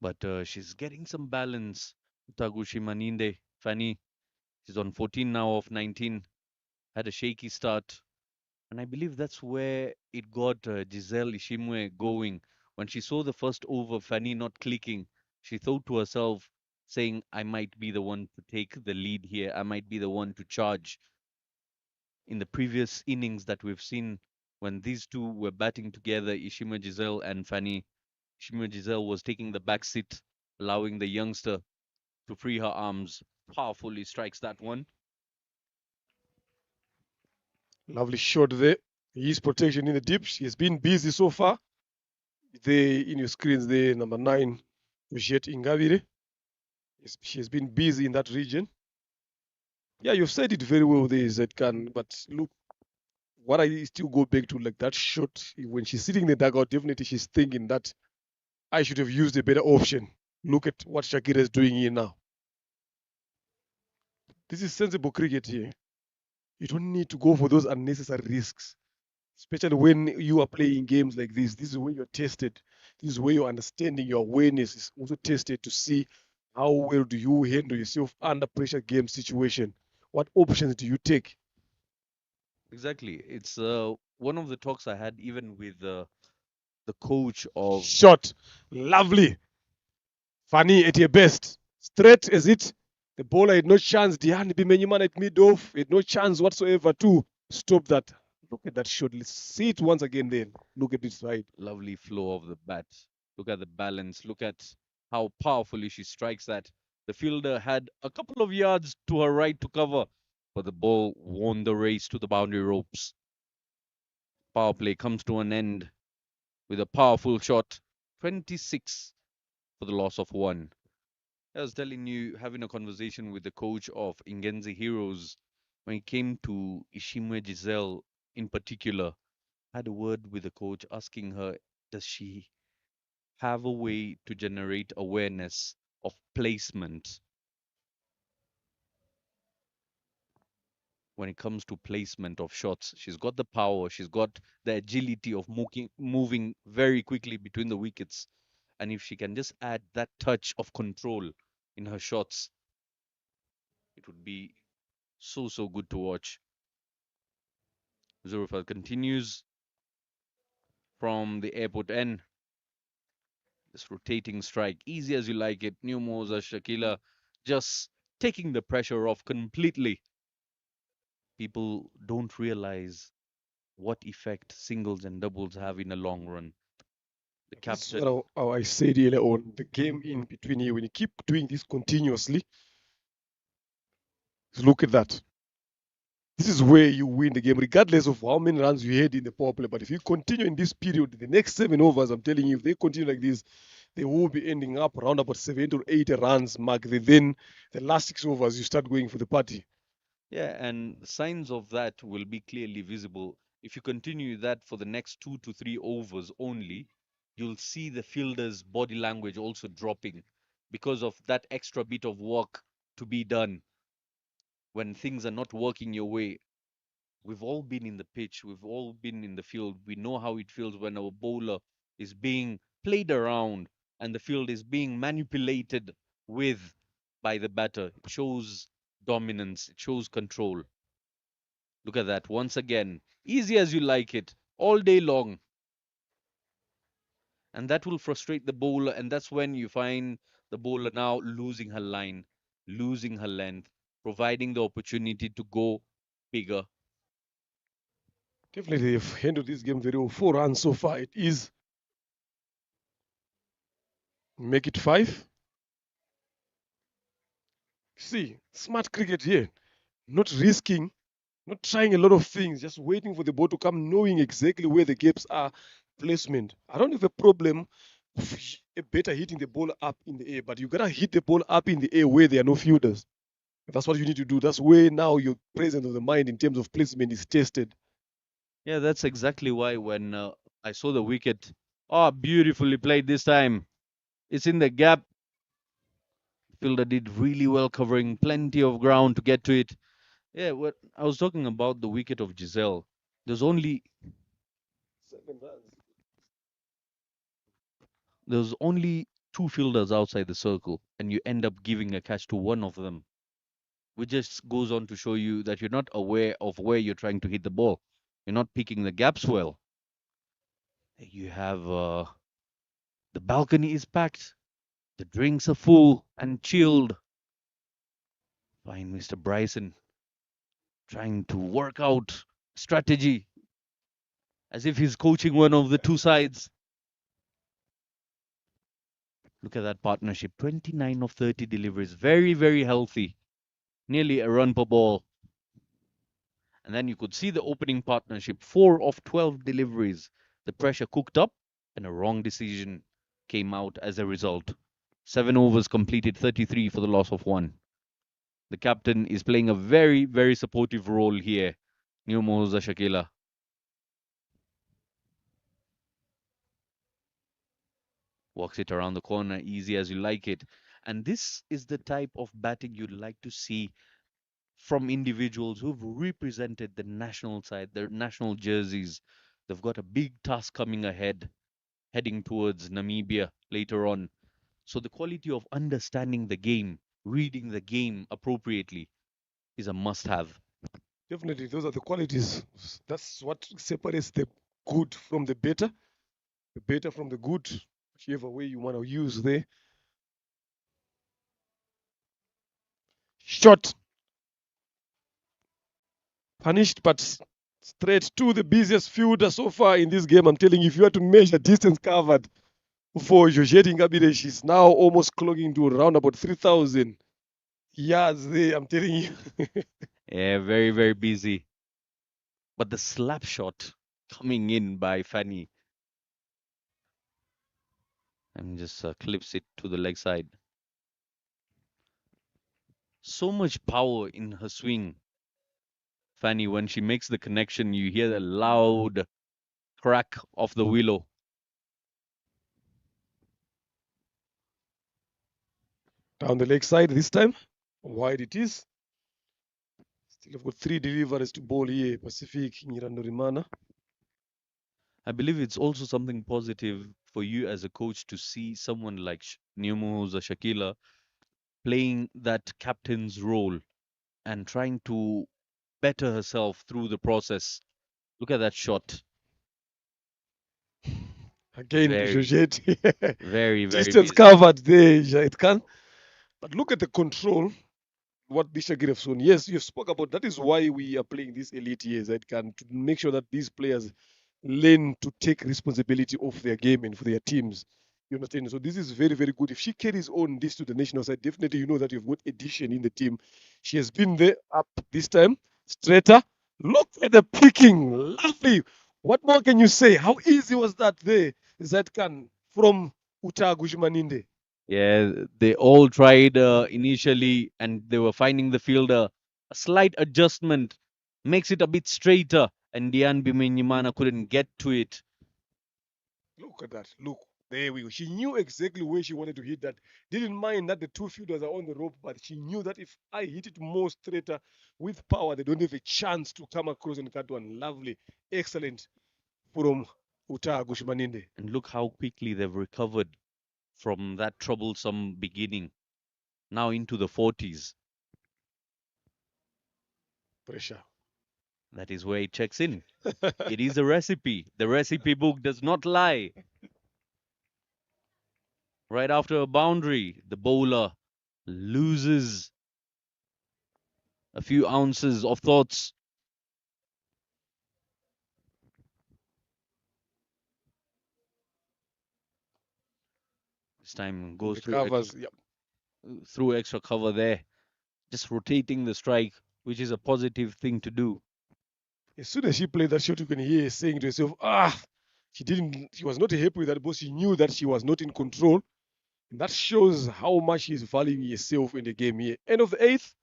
but she's getting some balance. Taguchi Maninde, Fanny, she's on 14 now of 19, had a shaky start. And I believe that's where it got Giselle Ishimwe going. When she saw the first over, Fanny not clicking, she thought to herself, saying, I might be the one to take the lead here. I might be the one to charge. In the previous innings that we've seen, when these two were batting together, Ishimwe Giselle and Fanny, Ishimwe Giselle was taking the back seat, allowing the youngster to free her arms. Powerfully strikes that one. Lovely shot there. His protection in the deep. She has been busy so far. There in your screens, there, number 9, Wicket Ingabire. She has been busy in that region. Yeah, you've said it very well there, Zedkan. But look, what I still go back to, like that shot, when she's sitting in the dugout, definitely she's thinking that I should have used a better option. Look at what Shakira is doing here now. This is sensible cricket here. You don't need to go for those unnecessary risks, especially when you are playing games like this. This is where you're tested. This is where your understanding, your awareness is also tested to see how well do you handle yourself under pressure game situation. What options do you take? Exactly. It's one of the talks I had even with the coach of. Shot, lovely, funny at your best. Straight as it. The bowler had no chance. Diane Bimenyman at mid off had no chance whatsoever to stop that. Look at that shot. Let's see it once again. Then look at this right. Lovely flow of the bat. Look at the balance. Look at how powerfully she strikes that. The fielder had a couple of yards to her right to cover, but the ball won the race to the boundary ropes. Power play comes to an end with a powerful shot. 26 for the loss of 1. I was telling you, having a conversation with the coach of Ingenzi Heroes when it came to Ishimwe Giselle in particular. I had a word with the coach asking her, does she have a way to generate awareness of placement when it comes to placement of shots? She's got the power, she's got the agility of moving very quickly between the wickets. And if she can just add that touch of control in her shots, it would be So good to watch. Zurfal continues from the airport end. This rotating strike, easy as you like it. New Moza Shakila just taking the pressure off completely. People don't realize what effect singles and doubles have in a long run. The This is captain, what I said earlier on. The game in between here, when you keep doing this continuously, look at that. This is where you win the game, regardless of how many runs you had in the power play. But if you continue in this period, the next 7 overs, I'm telling you, if they continue like this, they will be ending up around about 70 or 80 runs mark. Then the last 6 overs, you start going for the party. yeah, and signs of that will be clearly visible. If you continue that for the next 2 to 3 overs only, you'll see the fielder's body language also dropping because of that extra bit of work to be done when things are not working your way. We've all been in the pitch, we've all been in the field. We know how it feels when our bowler is being played around and the field is being manipulated with by the batter. It shows dominance, it shows control. Look at that once again. Easy as you like it, all day long. And that will frustrate the bowler. And that's when you find the bowler now losing her line, losing her length, providing the opportunity to go bigger. Definitely, they've handled this game very well. 4 runs so far. It is. Make it 5. See, smart cricket here. Not risking, not trying a lot of things, just waiting for the ball to come, knowing exactly where the gaps are. Placement. I don't have a problem of a better hitting the ball up in the air, but you gotta hit the ball up in the air where there are no fielders. That's what you need to do. That's where now your presence of the mind in terms of placement is tested. Yeah, that's exactly why when I saw the wicket, oh, beautifully played this time. It's in the gap. Fielder did really well covering plenty of ground to get to it. Yeah, what I was talking about the wicket of Giselle. There's only 7 runs. there's only two fielders outside the circle, and you end up giving a catch to one of them, which just goes on to show you that you're not aware of where you're trying to hit the ball. You're not picking the gaps well. You have the balcony is packed, the drinks are full and chilled. Fine, Mr. Bryson trying to work out strategy as if he's coaching one of the two sides. Look at that partnership 29 of 30 deliveries. Very, very healthy. Nearly a run per ball. And then you could see the opening partnership 4 of 12 deliveries. The pressure cooked up and a wrong decision came out as a result. 7 overs completed, 33 for the loss of 1. The captain is playing a very, very supportive role here. New Moza Shakila. Walks it around the corner, easy as you like it. And this is the type of batting you'd like to see from individuals who've represented the national side, their national jerseys. They've got a big task coming ahead, heading towards Namibia later on. So the quality of understanding the game, reading the game appropriately is a must have. Definitely, those are the qualities. That's what separates the good from the better from the good, whichever way you want to use there. Shot, punished, but straight to the busiest fielder so far in this game. I'm telling you, if you had to measure distance covered for Georgette Ngabire, she's now almost clogging to around about 3,000 yards there. I'm telling you. Yeah, very, very busy. But the slap shot coming in by Fanny and just clips it to the leg side. So much power in her swing. Fanny, when she makes the connection, you hear the loud crack of the willow. Down the leg side this time. Wide it is. Still have got 3 deliveries to bowl here. Pacific, Nyirandorimana. I believe it's also something positive for you as a coach to see someone like Nyomuza Shakila playing that captain's role and trying to better herself through the process. Look at that shot. Again, Very, Georgette. very Distance busy. covered there, it can. But look at the control. What Bishagir have shown. Yes, you spoke about that is why we are playing these elite years. It can to make sure that these players learn to take responsibility of their game and for their teams. You understand? So this is very, very good. If she carries on this to the national side, definitely you know that you've got addition in the team. She has been there up this time. Straighter. Look at the picking. Lovely. What more can you say? How easy was that there, Zetkan, from Utagushmaninde? Yeah, they all tried initially and they were finding the fielder. A slight adjustment makes it a bit straighter, and Dian Bimenyimana couldn't get to it. Look at that. Look. There we go. She knew exactly where she wanted to hit that. Didn't mind that the two fielders are on the rope, but she knew that if I hit it more straighter with power, they don't have a chance to come across and cut one. Lovely. Excellent from Uta Gushmaninde. And look how quickly they've recovered from that troublesome beginning. Now into the 40s. Pressure. That is where it checks in. It is a recipe. The recipe book does not lie. Right after a boundary, the bowler loses a few ounces of thoughts. This time goes Recovers. Yep. through extra cover there, just rotating the strike, which is a positive thing to do. As soon as she played that shot, you can hear her saying to herself, she was not happy with that ball. She knew that she was not in control. And that shows how much she's valuing herself in the game here. End of the eighth,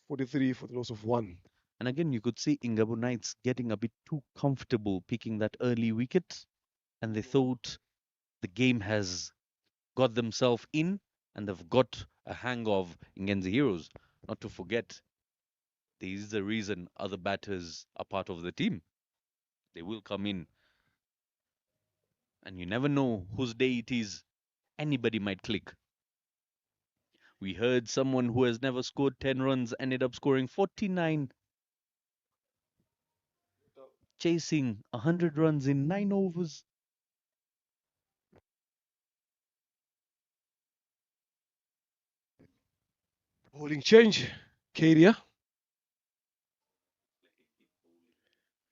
43 for the loss of one. And again, you could see Ingabo Knights getting a bit too comfortable picking that early wicket, and they thought the game has got themselves in and they've got a hang of Ingenzi Heroes. Not to forget, there is the reason other batters are part of the team. They will come in, and you never know whose day it is. Anybody might click. We heard someone who has never scored 10 runs ended up scoring 49, chasing 100 runs in 9 overs. Bowling change. Karia.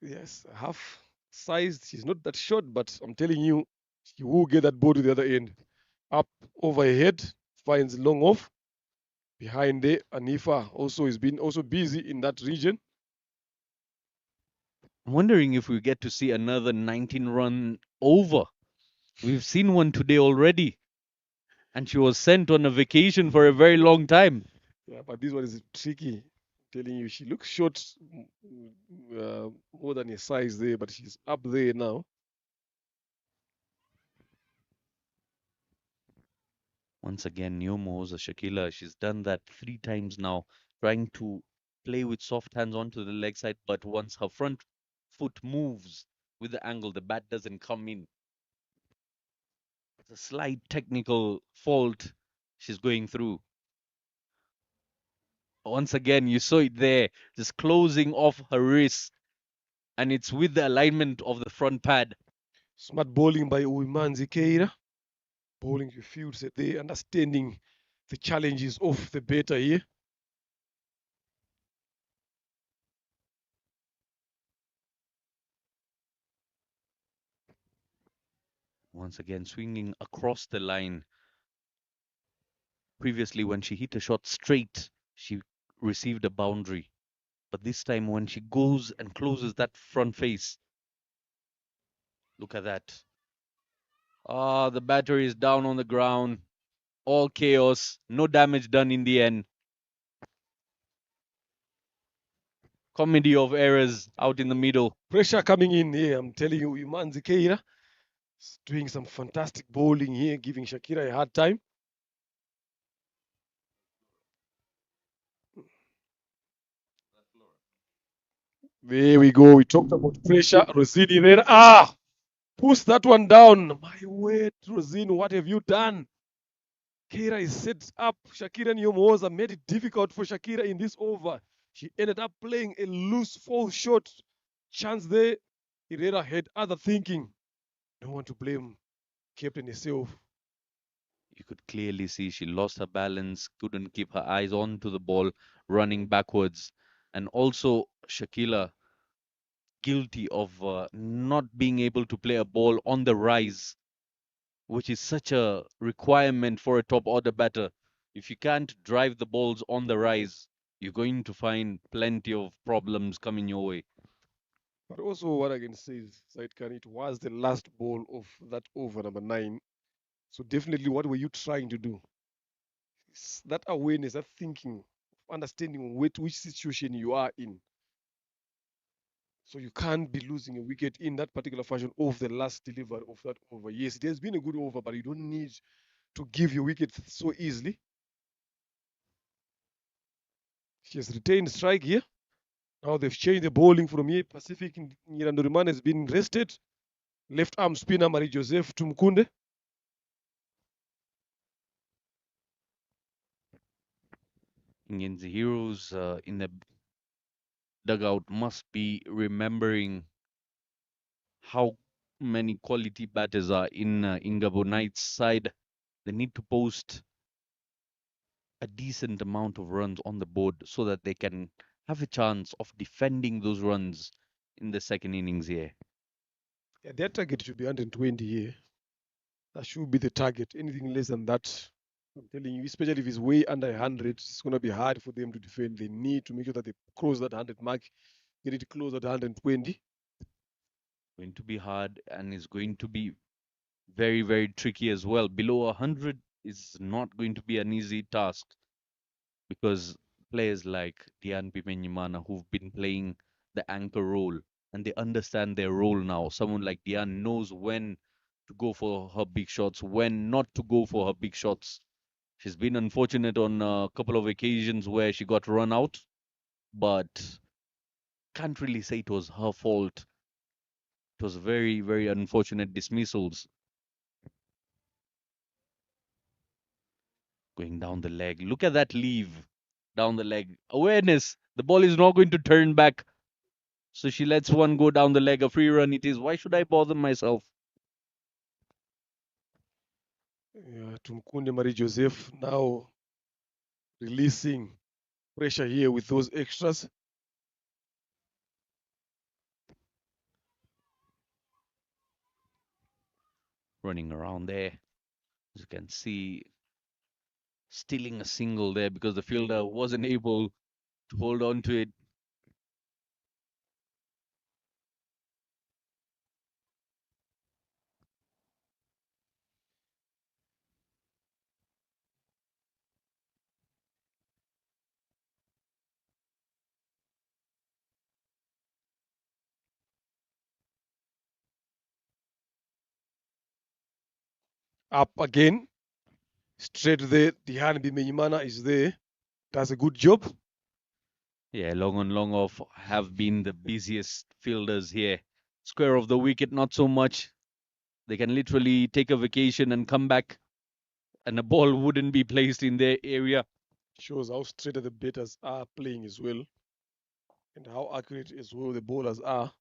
Yes, half sized. She's not that short, but I'm telling you, she will get that ball to the other end. Up over her head, finds long off. Behind there, Anifa also is been also busy in that region. I'm wondering if we get to see another 19-run over. We've seen one today already, and she was sent on a vacation for a very long time. Yeah, but this one is tricky. I'm telling you, she looks short, more than her size there, but she's up there now. Once again, Nyomo's a Shakila. She's done that 3 times now, trying to play with soft hands onto the leg side, but once her front foot moves with the angle, the bat doesn't come in. It's a slight technical fault she's going through. Once again, you saw it there, just closing off her wrist, and it's with the alignment of the front pad. Smart bowling by Uimanzi Keira. Bowling to fields that they understanding the challenges of the batter here. Once again, swinging across the line. Previously, when she hit a shot straight, she received a boundary. But this time, when she goes and closes that front face, look at that. Ah, the batter is down on the ground. All chaos. No damage done in the end. Comedy of errors out in the middle. Pressure coming in here. I'm telling you, Uimanzi Keira is doing some fantastic bowling here, giving Shakira a hard time. There we go. We talked about pressure. Rosini there. Push that one down. My word, Rosini, what have you done? Keira is set up. Shakira Nyomoza made it difficult for Shakira in this over. She ended up playing a loose foul shot chance there. Herrera had other thinking. No one to blame, captain herself. You could clearly see she lost her balance, couldn't keep her eyes onto the ball, running backwards. And also, Shakila guilty of not being able to play a ball on the rise, which is such a requirement for a top order batter. If you can't drive the balls on the rise, you're going to find plenty of problems coming your way. But also, what I can say is, Said Khan, it was the last ball of that over number 9. So definitely, what were you trying to do? It's that awareness, that thinking, understanding which situation you are in. So you can't be losing a wicket in that particular fashion of the last delivery of that over. Yes, it has been a good over, but you don't need to give your wicket so easily. She has retained strike here. Now they've changed the bowling from here. Pacific Nyiranduriman has been rested. Left arm spinner Marie Joseph Tumkunde. Ingenzi heroes in the dugout must be remembering how many quality batters are in Ingabo Knight's side. They need to post a decent amount of runs on the board so that they can have a chance of defending those runs in the second innings here. Yeah, their target should be 120 here. That should be the target. Anything less than that, I'm telling you, especially if it's way under 100, it's going to be hard for them to defend. They need to make sure that they cross that 100 mark, get it close at 120. Going to be hard and is going to be very, very tricky as well. Below 100 is not going to be an easy task because players like Dian Pimenyimana, who've been playing the anchor role and they understand their role now. Someone like Dian knows when to go for her big shots, when not to go for her big shots. She's been unfortunate on a couple of occasions where she got run out, but can't really say it was her fault. It was very, very unfortunate dismissals. Going down the leg. Look at that leave down the leg. Awareness. The ball is not going to turn back. So she lets one go down the leg. A free run it is. Why should I bother myself? Yeah, Tumkunde Marie Joseph now releasing pressure here with those extras. Running around there. As you can see, stealing a single there because the fielder wasn't able to hold on to it. Up again. Straight there. Dihan Bimenyimana is there. Does a good job. Yeah, long on long off have been the busiest fielders here. Square of the wicket, not so much. They can literally take a vacation and come back, and a ball wouldn't be placed in their area. Shows how straight the batters are playing as well, and how accurate as well the bowlers are.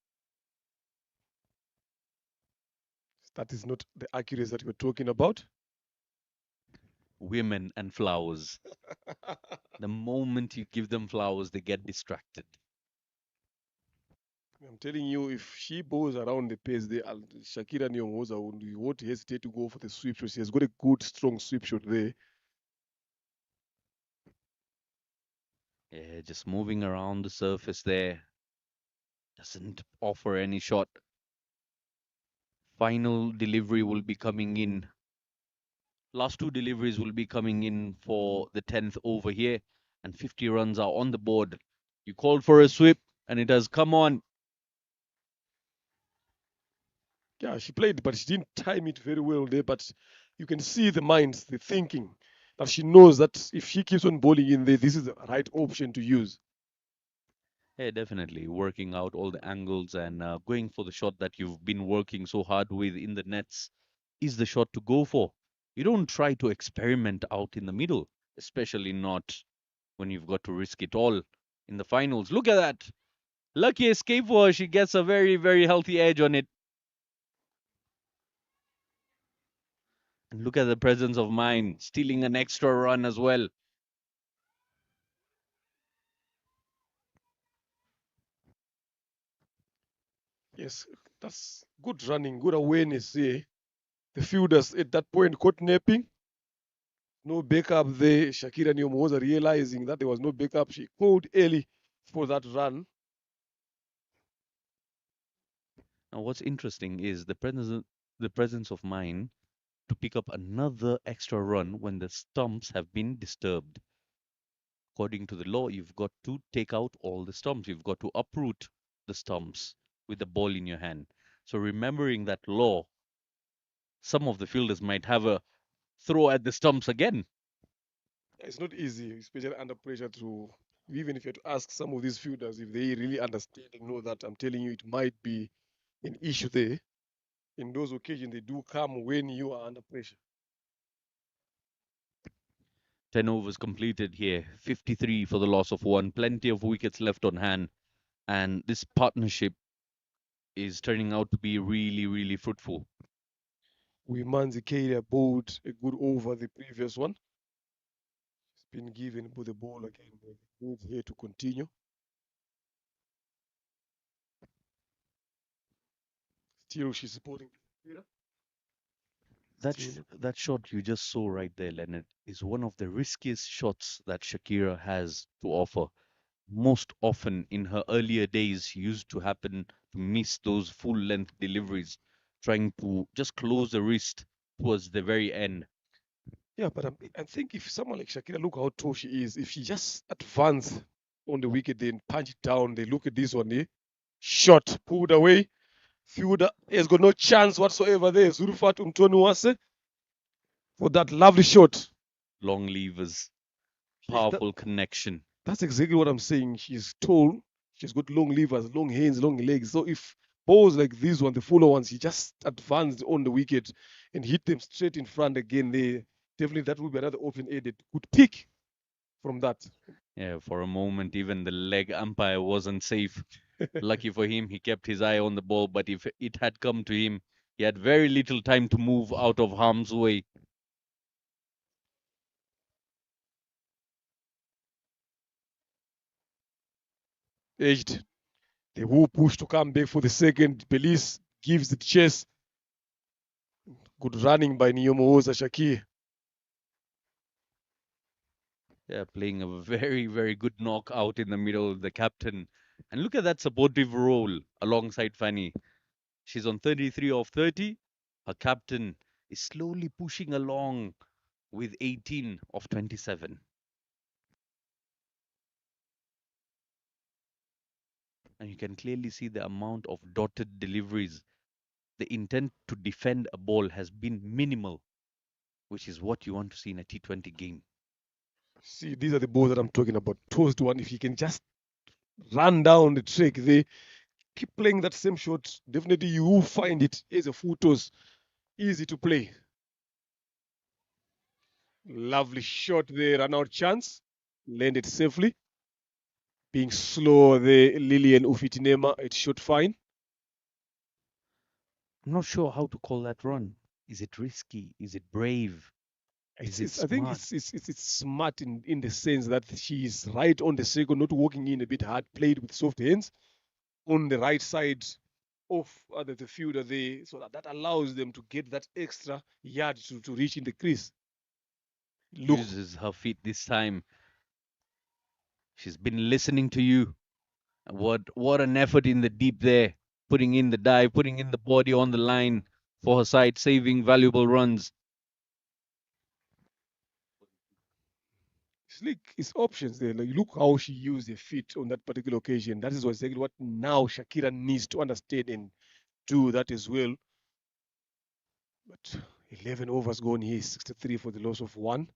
That is not the accuracy that we're talking about. Women and flowers. The moment you give them flowers, they get distracted. I'm telling you, if she bowls around the pace, Shakira Nyong'oza won't hesitate to go for the sweep shot. She has got a good, strong sweep shot there. Yeah, just moving around the surface there. Doesn't offer any shot. Final delivery will be coming in. Last two deliveries will be coming in for the 10th over here, and 50 runs are on the board. You called for a sweep, and it has come on. Yeah, she played, but she didn't time it very well there. But you can see the minds, the thinking, that she knows that if she keeps on bowling in there, this is the right option to use. Yeah, definitely working out all the angles and going for the shot that you've been working so hard with in the nets is the shot to go for. You don't try to experiment out in the middle, especially not when you've got to risk it all. in the finals. Look at that. Lucky escape for her. She gets a very, very healthy edge on it. And look at the presence of mind, stealing an extra run as well. Yes, that's good running, good awareness here. The fielders at that point caught napping. No backup there. Shakira Nyomoza realizing that there was no backup. She called early for that run. Now, what's interesting is the presence of mind to pick up another extra run when the stumps have been disturbed. According to the law, you've got to take out all the stumps. You've got to uproot the stumps with the ball in your hand. So remembering that law, some of the fielders might have a throw at the stumps again. It's not easy, especially under pressure to, even if you had to ask some of these fielders if they really understand and know that, I'm telling you, it might be an issue there. In those occasions, they do come when you are under pressure. 10 overs completed here, 53 for the loss of one, plenty of wickets left on hand. And this partnership is turning out to be really, really fruitful. Wimanzi Kalia bowled a good over the previous one. She's been given the ball again. Good here to continue. Still, she's supporting. That shot you just saw right there, Leonard, is one of the riskiest shots that Shakira has to offer. Most often in her earlier days, she used to happen to miss those full length deliveries, trying to just close the wrist towards the very end. Yeah, but I think if someone like Shakira, look how tall she is. If she just advance on the wicket, then punch it down, they look at this one here. Shot, pulled away. Fielder has got no chance whatsoever there. Zulfat Umtonuwase for that lovely shot. Long levers, Yes, powerful connection. that's exactly what I'm saying. She's tall. She's got long levers, long hands, long legs. So if balls like this one, the fuller ones, she just advanced on the wicket and hit them straight in front again, they definitely that would be another option added. Good pick from that. Yeah, for a moment, even the leg umpire wasn't safe. Lucky for him, he kept his eye on the ball, but if it had come to him, he had very little time to move out of harm's way. Edged. The Wu push to come back for the second. Belize gives the chase. Good running by Nyomoza Shakir. Yeah, playing a very, very good knock out in the middle, the captain. And look at that supportive role alongside Fanny. She's on 33 of 30. Her captain is slowly pushing along with 18 of 27. And you can clearly see the amount of dotted deliveries. The intent to defend a ball has been minimal, which is what you want to see in a T20 game. See, these are the balls that I'm talking about. Toast one, if you can just run down the track, they keep playing that same shot. Definitely you will find it as a full toss. Easy to play. Lovely shot there, run out chance. Landed safely. Being slow there, Lillian Ufitinema, it shot fine. I'm not sure how to call that run. Is it risky? Is it brave? Is it I think smart? it's smart in the sense that she's right on the circle, not walking in a bit hard, played with soft hands on the right side of the fielder there, so that allows them to get that extra yard to reach in the crease. Look, Uses her feet this time. She's been listening to you. What an effort in the deep there. Putting in the dive, putting in the body on the line for her side, saving valuable runs. it's options there. Like, look how she used her feet on that particular occasion. That is exactly what now Shakira needs to understand and do that as well. But 11 overs gone here, 63 for the loss of one.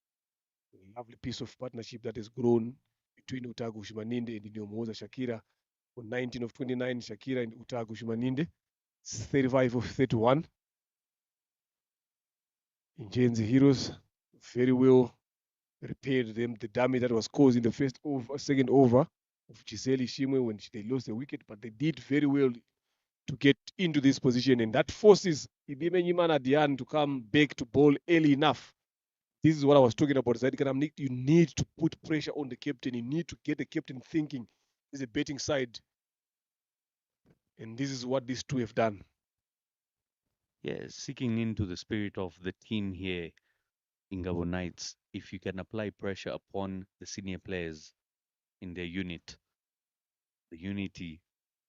A lovely piece of partnership that has grown between Utagu Shimaninde and Nyomoza Shakira. On 19 of 29, Shakira and Utagu Shimaninde. 35 of 31. Ingenzi Heroes very well repaired them the damage that was caused in the second over. of Giselle Ishimwe when they lost the wicket, but they did very well to get into this position, and that forces Ibimenyimana Diane to come back to bowl early enough. This is what I was talking about. You need to put pressure on the captain. You need to get the captain thinking. It's a betting side, and this is what these two have done. Yes, seeking into the spirit of the team here, Ingabo Knights, if you can apply pressure upon the senior players in their unit, the unity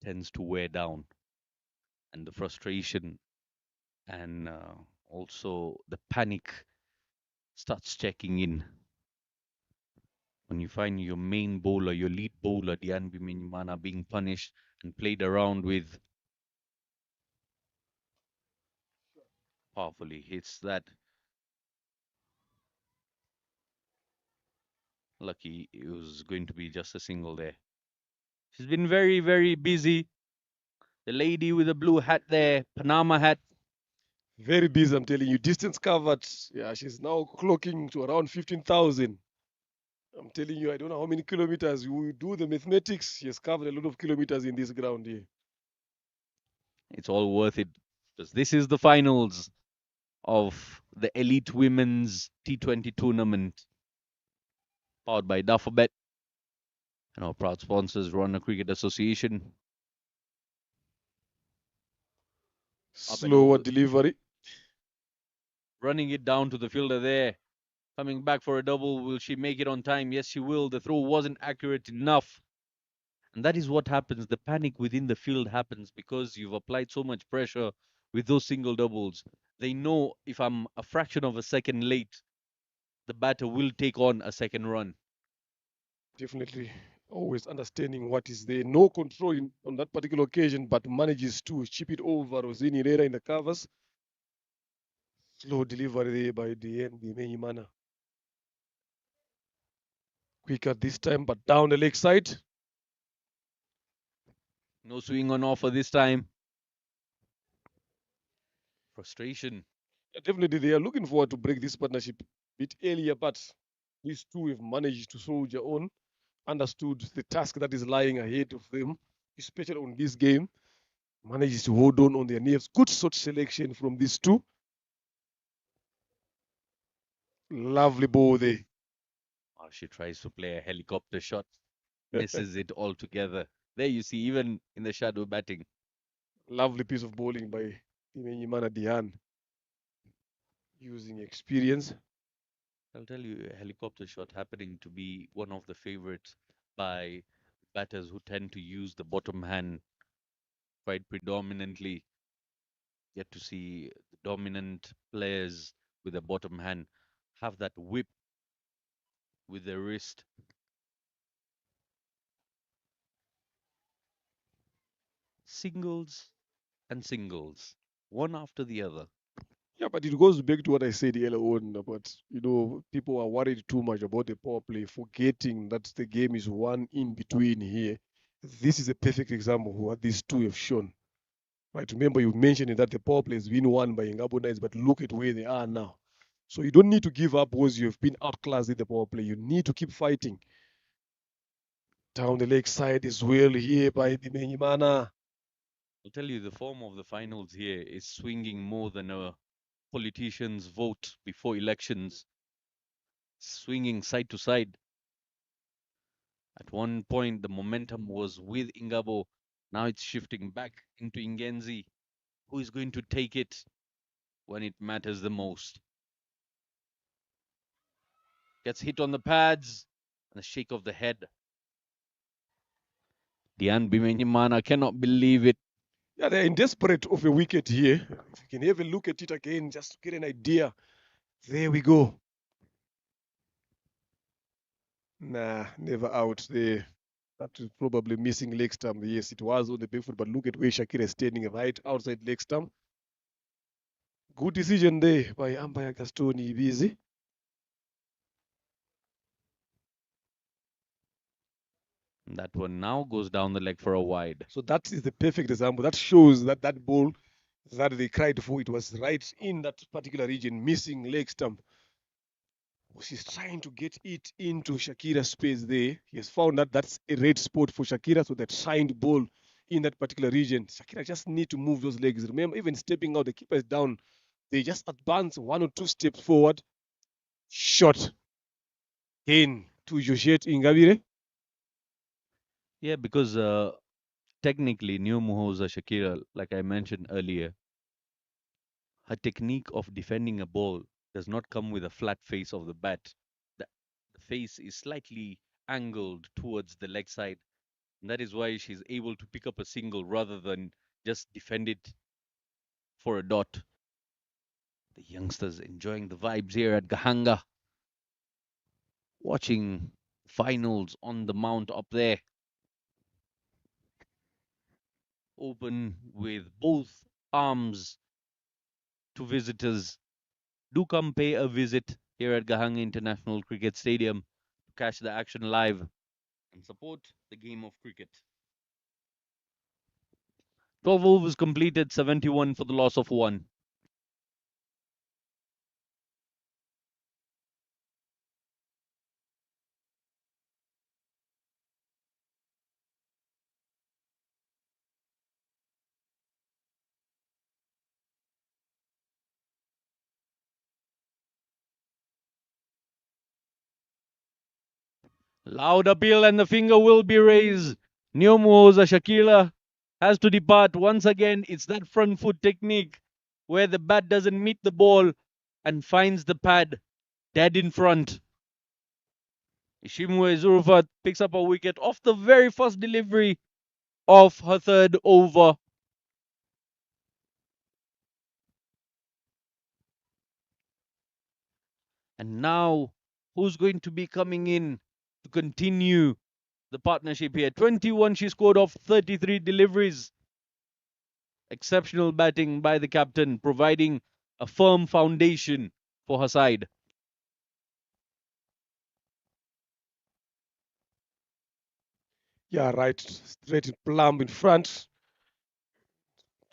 tends to wear down, and the frustration and also the panic starts checking in. When you find your main bowler, your lead bowler, Dian Bimenyimana, being punished and played around with, powerfully hits that. Lucky it was going to be just a single there. She's been very, very busy. The lady with the blue hat there, Panama hat. Very busy, I'm telling you. Distance covered. Yeah, she's now clocking to around 15,000. I'm telling you, I don't know how many kilometers. You do the mathematics. She has covered a lot of kilometers in this ground here. It's all worth it because this is the finals of the Elite Women's T20 tournament, powered by Dufferbet and our proud sponsors, Runner Cricket Association. Slower delivery. Running it down to the fielder there. Coming back for a double. Will she make it on time? Yes, she will. The throw wasn't accurate enough. And that is what happens. The panic within the field happens because you've applied so much pressure with those single doubles. They know if I'm a fraction of a second late, the batter will take on a second run. Definitely always understanding what is there. No control on that particular occasion, but manages to chip it over Rosini Herrera in the covers. Slow delivery there by the NB Mana. Quicker this time, but down the leg side. No swing on offer this time. Frustration. Yeah, definitely, they are looking forward to break this partnership a bit earlier, but these two have managed to soldier on, understood the task that is lying ahead of them, especially on this game. Manages to hold on their nerves. Good shot selection from these two. Lovely ball there. Oh, she tries to play a helicopter shot, misses it altogether. There you see, even in the shadow batting. Lovely piece of bowling by Imenyimana Diane. Using experience. I'll tell you, a helicopter shot happening to be one of the favorites by batters who tend to use the bottom hand quite predominantly. Get to see the dominant players with the bottom hand have that whip with their wrist. Singles and singles, one after the other. Yeah, but it goes back to what I said earlier on about, people are worried too much about the power play, forgetting that the game is one in between here. This is a perfect example of what these two have shown. Right, remember you mentioned that the power play has been won by Ingabo Knights, but look at where they are now. So you don't need to give up because you have been outclassed in the power play. You need to keep fighting. Down the leg side as well here by Bimenyimana. I'll tell you, the form of the finals here is swinging more than a politician's vote before elections, swinging side to side. At one point, the momentum was with Ingabo. Now it's shifting back into Ingenzi. Who is going to take it when it matters the most? Gets hit on the pads and a shake of the head. Dian Bimenyimana cannot believe it. Yeah, they're in desperate of a wicket here. If you can have a look at it again, just to get an idea. There we go. Nah, never out there. That is probably missing leg stump. Yes, it was on the back foot, but look at where Shakira is standing right outside leg stump. Good decision there by umpire Gastoni Busy. That one now goes down the leg for a wide. So that is the perfect example. That shows that that ball that they cried for, it was right in that particular region, missing leg stump. He's trying to get it into Shakira's space there. He has found that that's a red spot for Shakira, so that shined ball in that particular region. Shakira just need to move those legs. Remember, even stepping out, the keeper is down. They just advance 1 or 2 steps forward. Shot. In to Josette Ingabire. Yeah, because technically, New Muhoza Shakira, like I mentioned earlier, her technique of defending a ball does not come with a flat face of the bat. The face is slightly angled towards the leg side. And that is why she's able to pick up a single rather than just defend it for a dot. The youngsters enjoying the vibes here at Gahanga, watching finals on the mount up there. Open with both arms to visitors. Do come pay a visit here at Gahanga International Cricket Stadium to catch the action live and support the game of cricket. 12 overs completed, 71 for the loss of 1. Loud appeal and the finger will be raised. Nyomuoza Shakila has to depart once again. It's that front foot technique where the bat doesn't meet the ball and finds the pad dead in front. Ishimwe Zurufat picks up a wicket off the very first delivery of her third over. And now, who's going to be coming in to continue the partnership here? 21 she scored off 33 deliveries. Exceptional batting by the captain, providing a firm foundation for her side. Yeah, right. Straight plumb in front.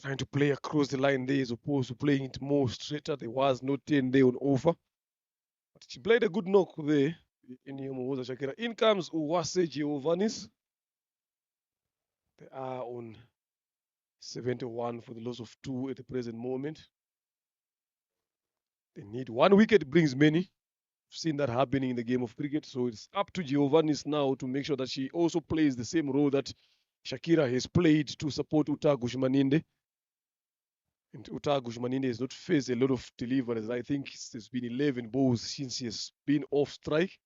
Trying to play across the line there as opposed to playing it more straighter. There was no 10 there on over. But she played a good knock there in Yomoza Shakira. In comes Uwase Giovannis. They are on 71 for the loss of 2 at the present moment. They need 1 wicket, brings many. We've seen that happening in the game of cricket. So it's up to Giovannis now to make sure that she also plays the same role that Shakira has played to support Uta Gushmaninde. And Uta Gushmaninde has not faced a lot of deliveries. I think there's been 11 balls since he has been off strike.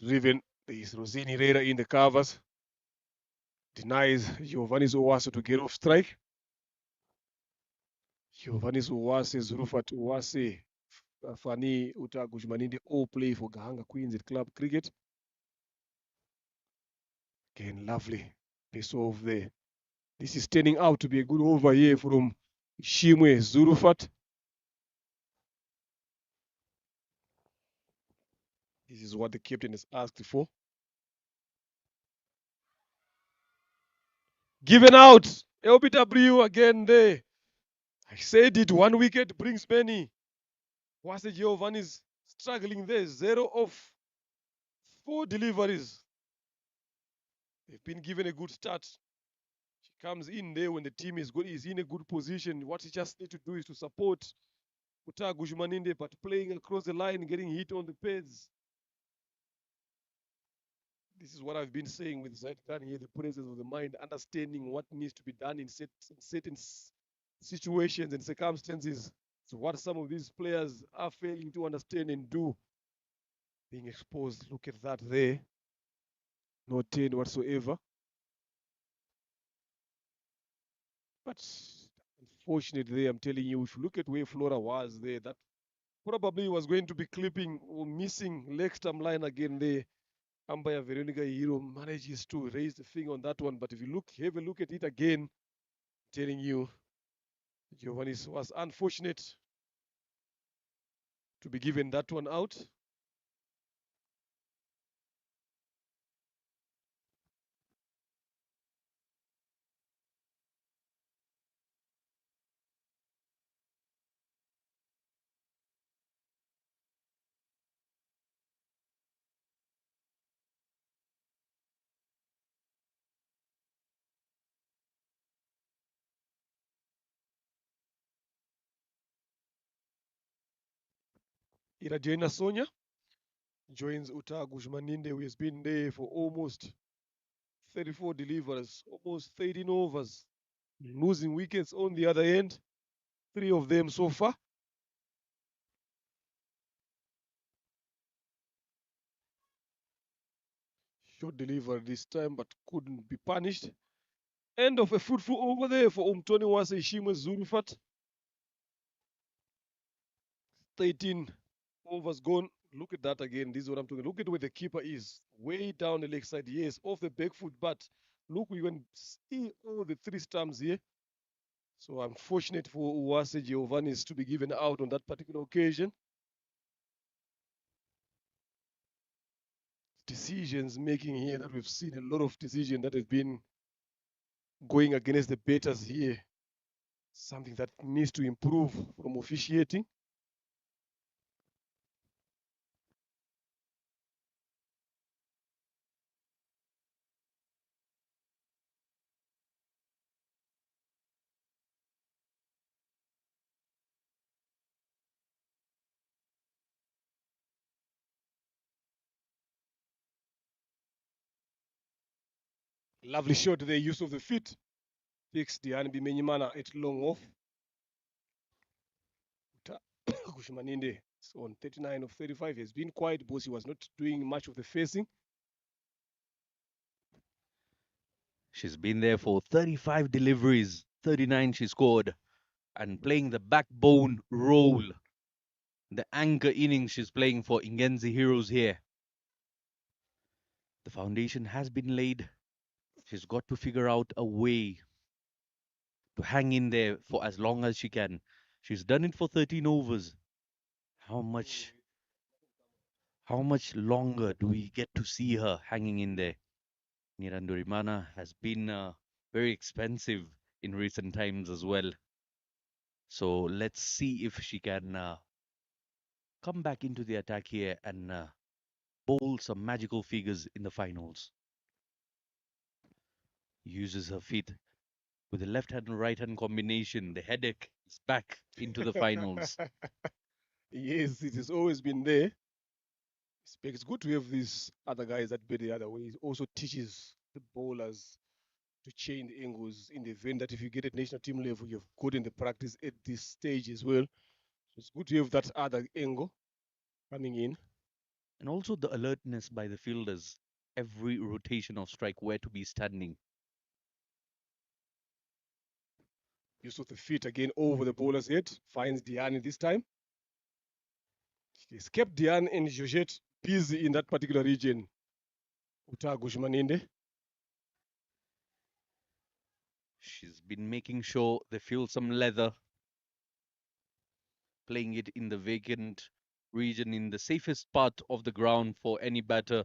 Driven, there is Rosini Herrera in the covers. Denies Giovannis Owase to get off strike. Giovannis Owase, Zurufat Owase, Fani Uta Gushmaninde all play for Gahanga Queens at club cricket. Again, lovely piece off there. This is turning out to be a good over here from Shimwe Zurufat. This is what the captain has asked for. Given out. LBW again there. I said it, 1 wicket brings many. Wase Giovanni is struggling there. 0 of 4 deliveries. They've been given a good start. She comes in there when the team is good, is in a good position. What she just need to do is to support Uta Gushmaninde, but playing across the line, getting hit on the pads. This is what I've been saying with Zaitan here, the presence of the mind, understanding what needs to be done in certain situations and circumstances. So what some of these players are failing to understand and do, being exposed. Look at that there. No 10 whatsoever. But unfortunately, I'm telling you, if you look at where Flora was there, that probably was going to be clipping or missing leg stump line again there. Umpire Veronica Hero manages to raise the finger on that one, but if you have a look at it again, telling you, Giovanni was unfortunate to be given that one out. Irajena Sonia joins Uta Gushmaninde, who has been there for almost 34 deliveries, almost 13 overs, losing wickets on the other end, 3 of them so far. Short delivery this time, but couldn't be punished. End of a fruitful over there for Umtoni Wase Ishima Zulfat. 13 overs gone. Look at that again. This is what I'm talking. Look at where the keeper is. Way down the leg side. Yes, off the back foot, but look, we can see all the 3 stumps here. So unfortunate for Uwase Giovannis to be given out on that particular occasion. Decisions making here that we've seen a lot of decisions that have been going against the batters here. Something that needs to improve from officiating. Lovely shot there, use of the feet. Takes Diane Bimenyimana at long off. Kushmaninde is on 39 of 35. He has been quiet because he was not doing much of the facing. She's been there for 35 deliveries, 39 she scored, and playing the backbone role. The anchor innings she's playing for Ingenzi Heroes here. The foundation has been laid. She's got to figure out a way to hang in there for as long as she can. She's done it for 13 overs. How much longer do we get to see her hanging in there? Nirandorimana has been very expensive in recent times as well. So let's see if she can come back into the attack here and bowl some magical figures in the finals. Uses her feet with the left hand and right hand combination. The headache is back into the finals. Yes, it has always been there. It's good to have these other guys that bet the other way. It also teaches the bowlers to change the angles in the event that if you get at national team level, you've good in the practice at this stage as well. So it's good to have that other angle coming in. And also the alertness by the fielders. Every rotation of strike, where to be standing. Use of the feet again over the bowler's head. Finds Diane this time. He's kept Diane and Georgette busy in that particular region. Uta Gushmaninde. She's been making sure they feel some leather, playing it in the vacant region, in the safest part of the ground for any batter.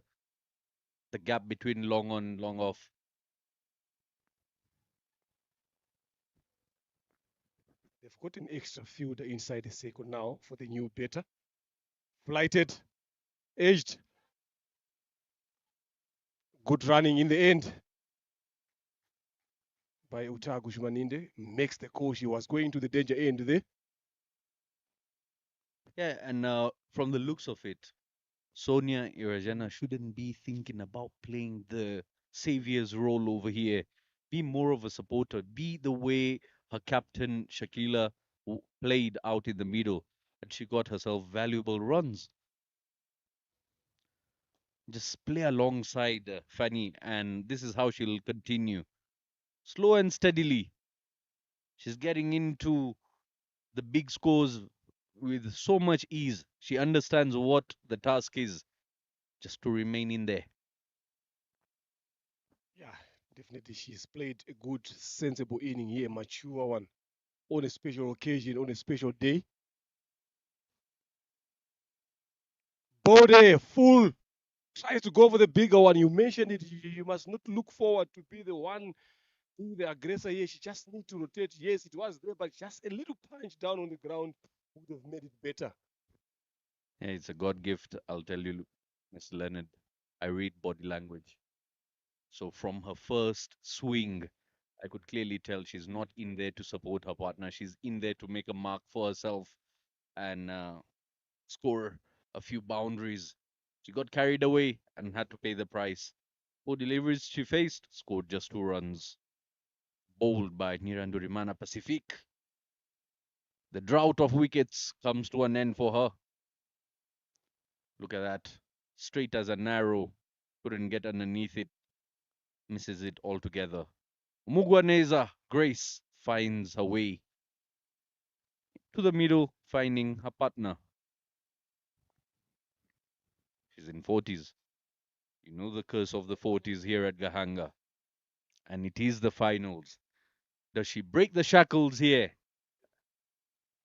The gap between long on, long off. They've got an extra fielder inside the circle now for the new batter. Flighted, edged. Good running in the end by Uta Gushmaninde. Makes the call. She was going to the danger end there. Yeah, and from the looks of it, Sonia Irajana shouldn't be thinking about playing the savior's role over here. Be more of a supporter. Be the way her captain Shakila played out in the middle, and she got herself valuable runs. Just play alongside Fanny, and this is how she'll continue. Slow and steadily. She's getting into the big scores with so much ease. She understands what the task is, just to remain in there. Definitely, she's played a good, sensible inning here, mature one, on a special occasion, on a special day. Bode, full, tries to go for the bigger one. You mentioned it. You must not look forward to be the one, be the aggressor here. She just need to rotate. Yes, it was there, but just a little punch down on the ground would have made it better. Yeah, it's a God gift, I'll tell you, Mr. Leonard. I read body language. So from her first swing, I could clearly tell she's not in there to support her partner. She's in there to make a mark for herself and score a few boundaries. She got carried away and had to pay the price. 4 deliveries she faced, scored just 2 runs. Bowled by Nirandurimana Pacific. The drought of wickets comes to an end for her. Look at that. Straight as an arrow. Couldn't get underneath it. Misses it altogether. Mugwaneza Grace finds her way to the middle, finding her partner. She's in 40s. You know the curse of the 40s here at Gahanga. And it is the finals. Does she break the shackles here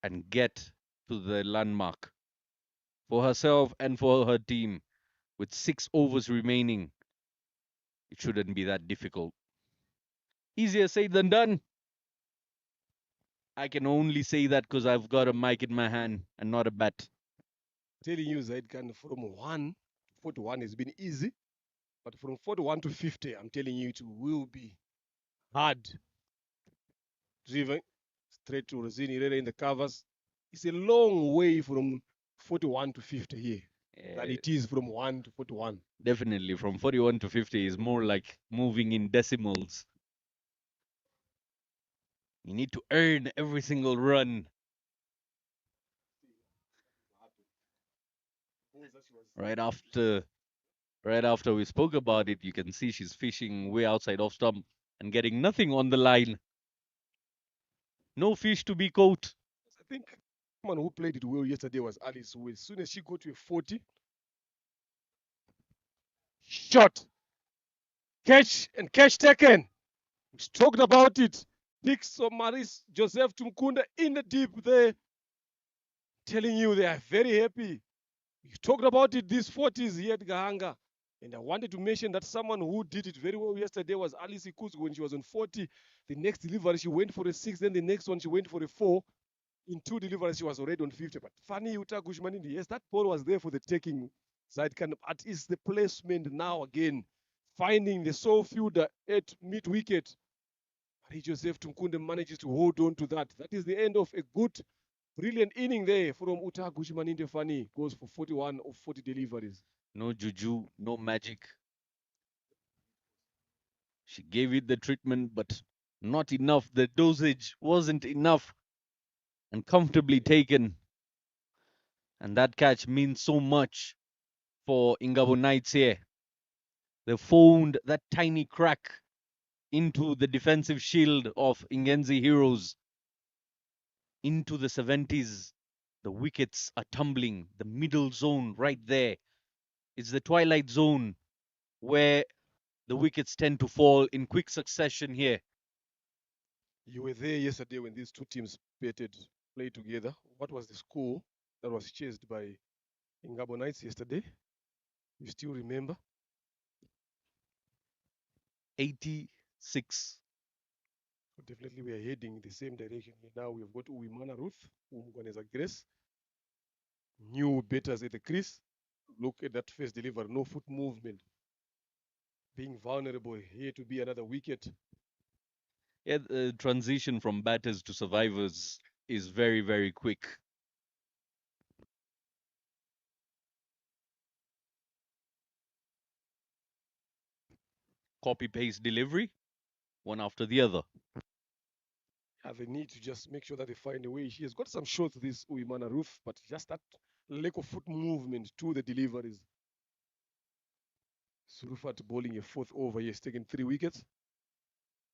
and get to the landmark for herself and for her team with 6 overs remaining? It shouldn't be that difficult. Easier said than done. I can only say that because I've got a mic in my hand and not a bat. Telling you, Zaidkan, from 1 to 41 has been easy, but from 41 to 50, I'm telling you, it will be hard. Driven straight to Rosini Herrera in the covers. It's a long way from 41 to 50 here than it is from 1 to 41. Definitely, from 41 to 50 is more like moving in decimals. You need to earn every single run. Right after we spoke about it, you can see she's fishing way outside off stump and getting nothing on the line. No fish to be caught. I think someone who played it well yesterday was Alice, who as soon as she got to a 40, shot, catch taken. We talked about it. Dick Somaris, Joseph Tumkunda in the deep there, telling you they are very happy. We talked about it, these 40s here at Gahanga. And I wanted to mention that someone who did it very well yesterday was Alice Ikuzu when she was on 40. The next delivery, she went for a 6. Then the next one, she went for a 4. In 2 deliveries, she was already on 50. But funny, Uta Gushmanindi, yes, that ball was there for the taking. Zaidkan, at is the placement now again. Finding the sole fielder at mid-wicket. Joseph Tumkunde manages to hold on to that. That is the end of a good, brilliant inning there from Uta Gushmanindi Fani. Goes for 41 of 40 deliveries. No juju, no magic. She gave it the treatment, but not enough. The dosage wasn't enough and comfortably taken. And that catch means so much for Ingabo Knights here. They found that tiny crack into the defensive shield of Ingenzi Heroes. Into the 70s, the wickets are tumbling. The middle zone right there. It's the twilight zone where the wickets tend to fall in quick succession here. You were there yesterday when these two teams played together. What was the score that was chased by Ingabo Knights yesterday? You still remember? 86. So definitely we are heading in the same direction. Now we've got Uwimana Ruth, Umgwaneza Grace, new batters at the crease. Look at that first delivery, no foot movement. Being vulnerable here to be another wicket. Yeah, the transition from batters to survivors is very, very quick. Copy paste delivery, one after the other. Yeah, they need to just make sure that they find a way. She has got some shots, this Uwimana Ruth, but just that lack of foot movement to the deliveries. Surufat bowling a 4th over. He has taken 3 wickets.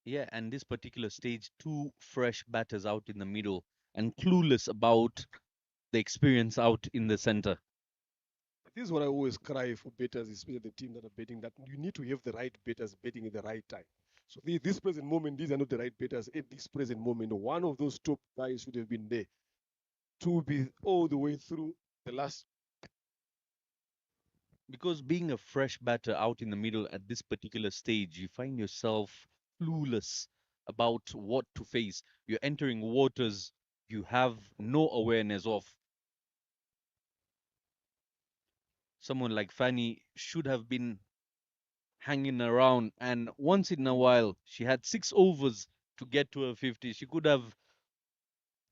Yeah, and this particular stage, 2 fresh batters out in the middle and clueless about the experience out in the center. This is what I always cry for batters, especially the team that are betting, that you need to have the right batters betting at the right time. So this present moment, these are not the right batters at this present moment. One of those top guys should have been there to be all the way through the last. Because being a fresh batter out in the middle at this particular stage, you find yourself clueless about what to face. You're entering waters you have no awareness of. Someone like Fanny should have been hanging around, and once in a while, she had 6 overs to get to her 50. She could have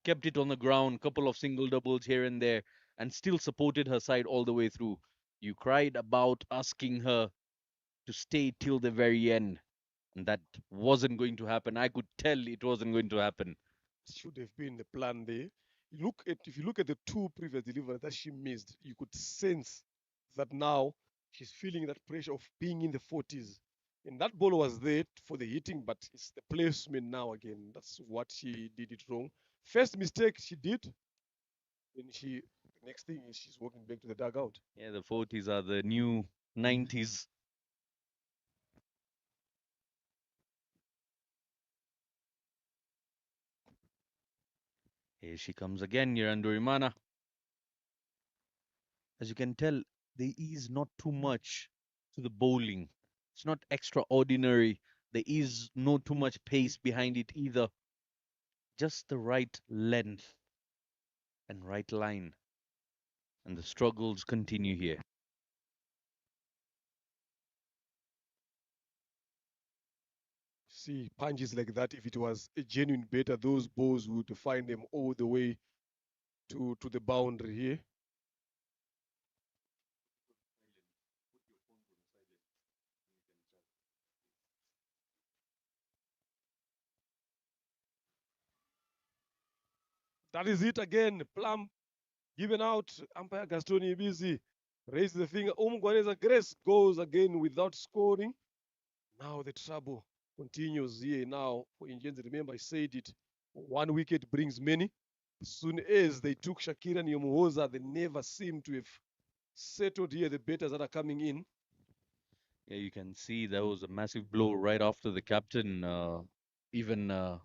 kept it on the ground, couple of single doubles here and there, and still supported her side all the way through. You cried about asking her to stay till the very end, and that wasn't going to happen. I could tell it wasn't going to happen. Should have been the plan there. If you look at the two previous deliveries that she missed, you could sense that now she's feeling that pressure of being in the 40s. And that ball was there for the hitting, but it's the placement now again. That's what she did it wrong. First mistake she did, then the next thing is she's walking back to the dugout. Yeah, the 40s are the new 90s. Here she comes again, Nirandorimana. As you can tell, there is not too much to the bowling. It's not extraordinary. There is no too much pace behind it either. Just the right length and right line. And the struggles continue here. See, punches like that, if it was a genuine batter, those balls would find them all the way to the boundary here. That is it again. Plum given out. Umpire Gastoni busy. Raise the finger. Umgwaneza Grace goes again without scoring. Now the trouble continues here now for Ingenzi. Remember, I said it. One wicket brings many. As soon as they took Shakira and Yomuhoza, they never seem to have settled here the batters that are coming in. Yeah, you can see there was a massive blow right after the captain. Even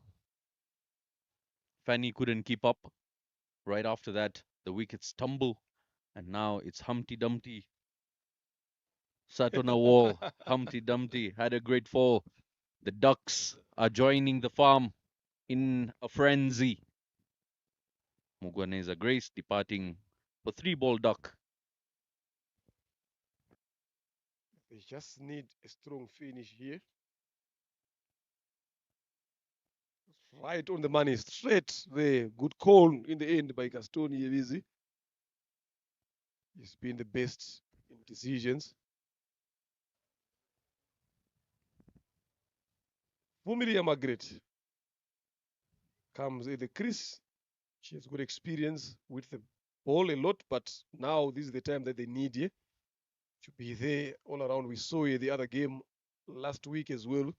Fanny couldn't keep up. Right after that, the wickets tumble, and now it's Humpty Dumpty. Sat on a wall. Humpty Dumpty had a great fall. The ducks are joining the farm in a frenzy. Mugwaneza Grace departing for 3-ball duck. They just need a strong finish here. Right on the money, straight there. Good call in the end by Gastoni Evizi. He's been the best in decisions. Vumilia Margaret comes in the crease. She has good experience with the ball a lot, but now this is the time that they need you to be there all around. We saw you the other game last week as well,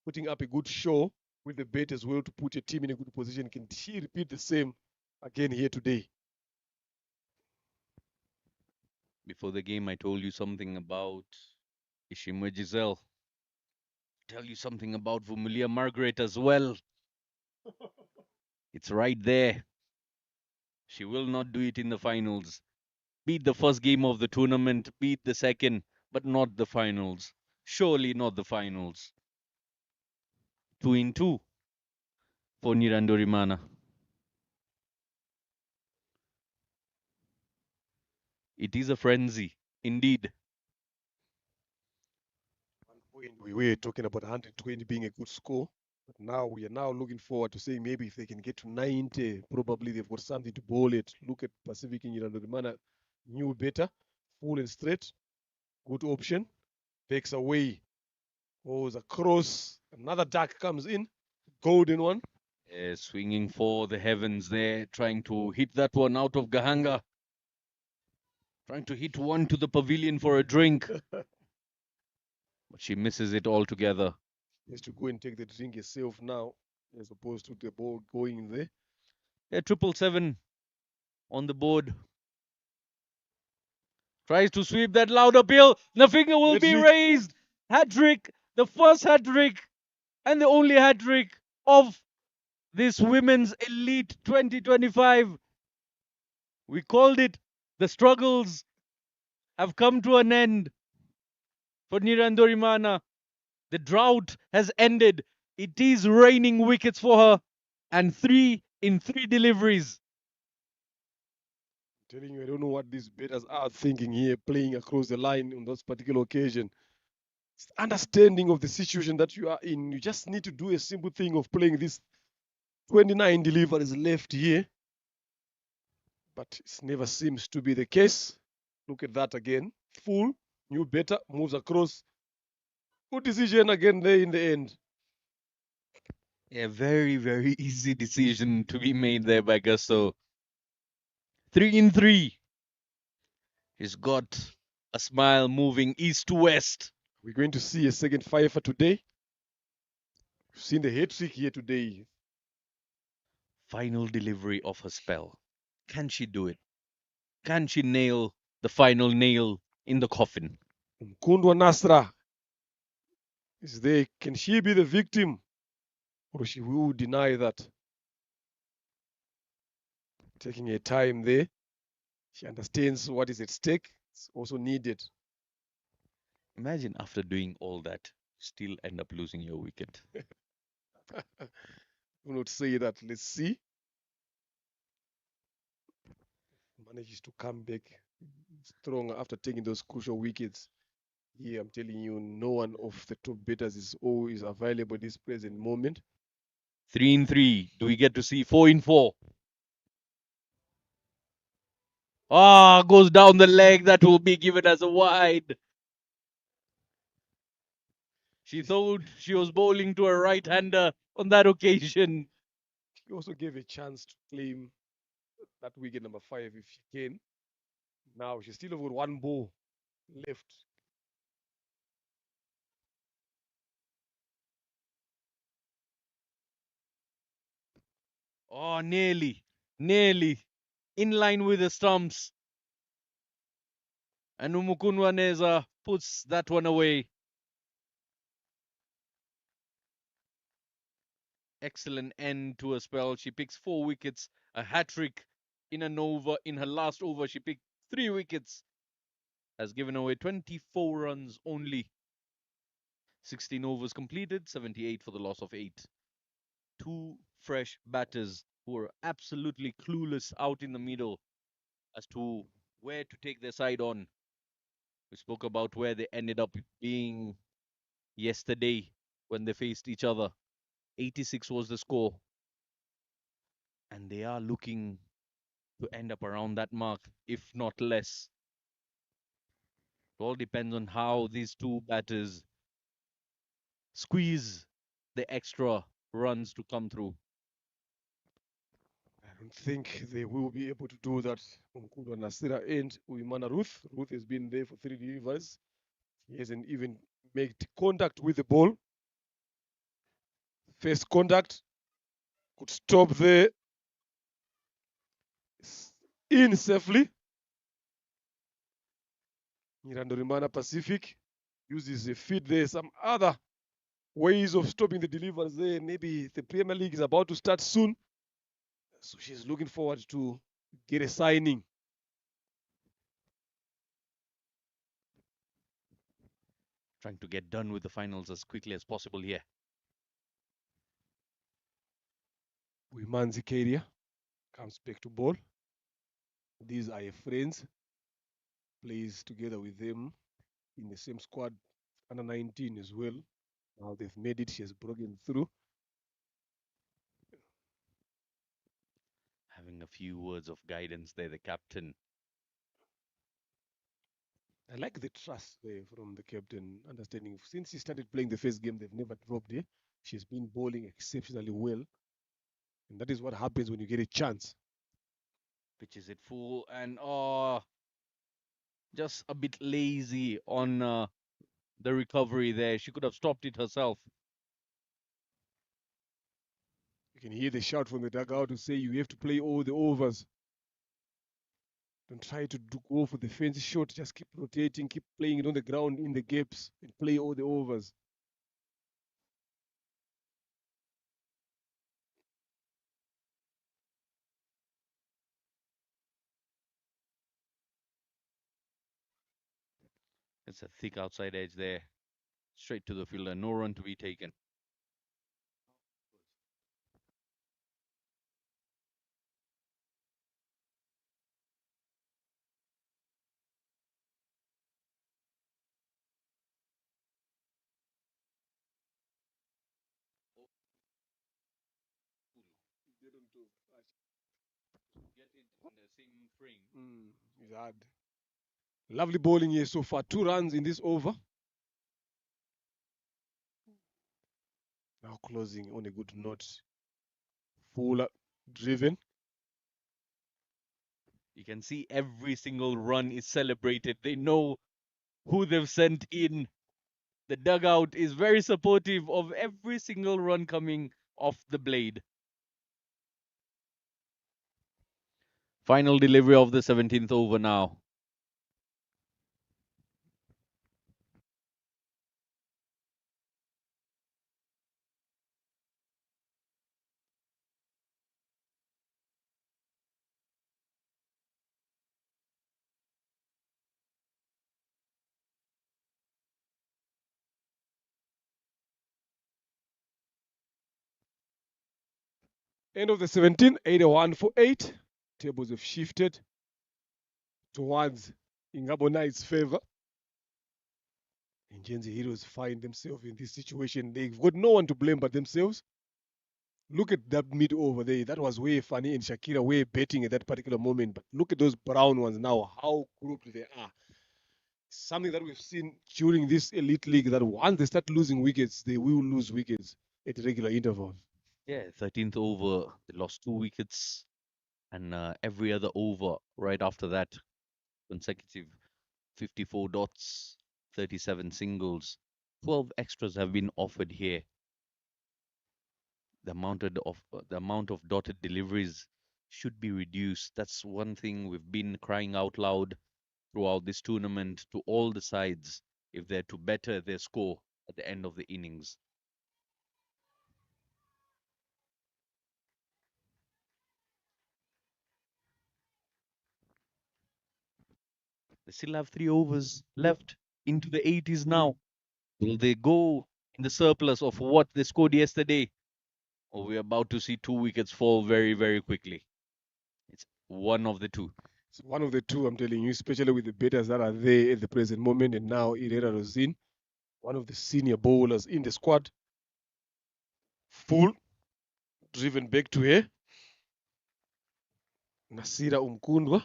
putting up a good show with the bet as well to put your team in a good position. Can she repeat the same again here today? Before the game, I told you something about Ishimwe Giselle. Tell you something about Vumilia Margaret as well. It's right there. She will not do it in the finals. Beat the first game of the tournament, beat the second, but not the finals. Surely not the finals. 2 in 2 for Nirandorimana. It is a frenzy, indeed. We were talking about 120 being a good score, but now we are now looking forward to saying maybe if they can get to 90, probably they've got something to bowl it. Look at Pacific in Nirandorimana, knew better, full and straight, good option, takes away, goes across, another duck comes in, golden one. Swinging for the heavens there, trying to hit that one out of Gahanga. Trying to hit one to the pavilion for a drink. But she misses it altogether. She has to go and take the drink herself now, as opposed to the ball going there. Yeah, 777 on the board. Tries to sweep that loud appeal. The finger will be raised. Hat trick. The first hat trick And the only hat trick of this Women's Elite 2025. We called it the struggles have come to an end for Nirandorimana. The drought has ended. It is raining wickets for her, and 3 in 3 deliveries. I'm telling you, I don't know what these batters are thinking here, playing across the line on this particular occasion. It's understanding of the situation that you are in. You just need to do a simple thing of playing these 29 deliveries left here. But it never seems to be the case. Look at that again. Full, new batter, moves across. Good decision again there in the end. A very, very easy decision to be made there by Gusto. 3 in 3. He's got a smile moving east to west. We're going to see a second fifer today. We've seen the hat trick here today. Final delivery of her spell. Can she do it? Can she nail the final nail in the coffin? Mkundwa Nasra is there. Can she be the victim? Or she will deny that? Taking her time there. She understands what is at stake. It's also needed. Imagine after doing all that, still end up losing your wicket. Do not say that. Let's see. Manages to come back strong after taking those crucial wickets. Yeah, I'm telling you, no one of the top batters is always available at this present moment. 3 in 3. Do we get to see 4 in 4? Ah, goes down the leg. That will be given as a wide. She thought she was bowling to a right-hander on that occasion. She also gave a chance to claim that wicket number 5 if she can. Now she's still got one ball left. Oh, nearly, nearly in line with the stumps. And Umukunwaneza puts that one away. Excellent end to a spell. She picks 4 wickets, a hat trick in an over. In her last over, she picked 3 wickets. Has given away 24 runs only. 16 overs completed, 78 for the loss of 8. 2 fresh batters who are absolutely clueless out in the middle as to where to take their side on. We spoke about where they ended up being yesterday when they faced each other. 86 was the score. And they are looking to end up around that mark, if not less. It all depends on how these two batters squeeze the extra runs to come through. I don't think they will be able to do that. Mkundwa Nasira and Uimana Ruth. Ruth has been there for 3 deliveries. He hasn't even made contact with the ball. First contact could stop there in safely. Nirandorimana Pacific uses a feed there. Some other ways of stopping the deliveries there. Maybe the Premier League is about to start soon. So she's looking forward to get a signing. Trying to get done with the finals as quickly as possible here. Wimanzi Keria comes back to ball. These are her friends. Plays together with them in the same squad, under 19 as well. Now they've made it. She has broken through. Having a few words of guidance there, the captain. I like the trust there from the captain, understanding since he started playing the first game, they've never dropped her. She's been bowling exceptionally well. And that is what happens when you get a chance. Pitches it full and just a bit lazy on the recovery there. She could have stopped it herself. You can hear the shout from the dugout to say you have to play all the overs. Don't try to go for the fancy shot. Just keep rotating, keep playing it on the ground in the gaps, and play all the overs. It's a thick outside edge there. Straight to the fielder. No run to be taken. Get it in the same frame. He's hard. Lovely bowling here so far. 2 runs in this over. Now closing on a good note. Fuller driven. You can see every single run is celebrated. They know who they've sent in. The dugout is very supportive of every single run coming off the blade. Final delivery of the 17th over now. End of the 17, 81 for 8. Tables have shifted towards Ingabo Knight's favor. Ingenzi Heroes find themselves in this situation. They've got no one to blame but themselves. Look at that mid over there. That was way funny and Shakira way betting at that particular moment. But look at those brown ones now, how grouped they are. Something that we've seen during this elite league, that once they start losing wickets, they will lose wickets at regular intervals. Yeah, 13th over, they lost 2 wickets. And every other over right after that, consecutive 54 dots, 37 singles, 12 extras have been offered here. The amount of dotted deliveries should be reduced. That's one thing we've been crying out loud throughout this tournament to all the sides if they're to better their score at the end of the innings. They still have 3 overs left into the 80s now. Will they go in the surplus of what they scored yesterday? Or we're about to see 2 wickets fall very, very quickly? It's one of the two. It's one of the two, I'm telling you, especially with the batters that are there at the present moment. And now Herrera Rosin, one of the senior bowlers in the squad. Full, driven back to here. Nasira Umkundwa.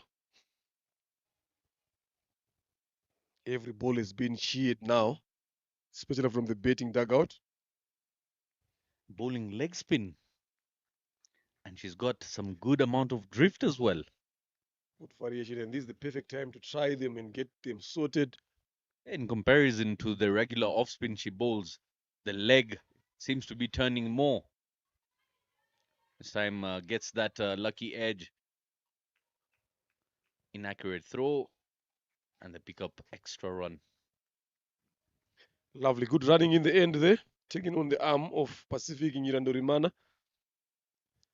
Every ball has been sheared now, especially from the batting dugout. Bowling leg spin. And she's got some good amount of drift as well. Good variation, and this is the perfect time to try them and get them sorted. In comparison to the regular off spin she bowls, the leg seems to be turning more. This time gets that lucky edge. Inaccurate throw, and they pick up extra run. Lovely, good running in the end there, taking on the arm of Pacific in Nyirandorimana.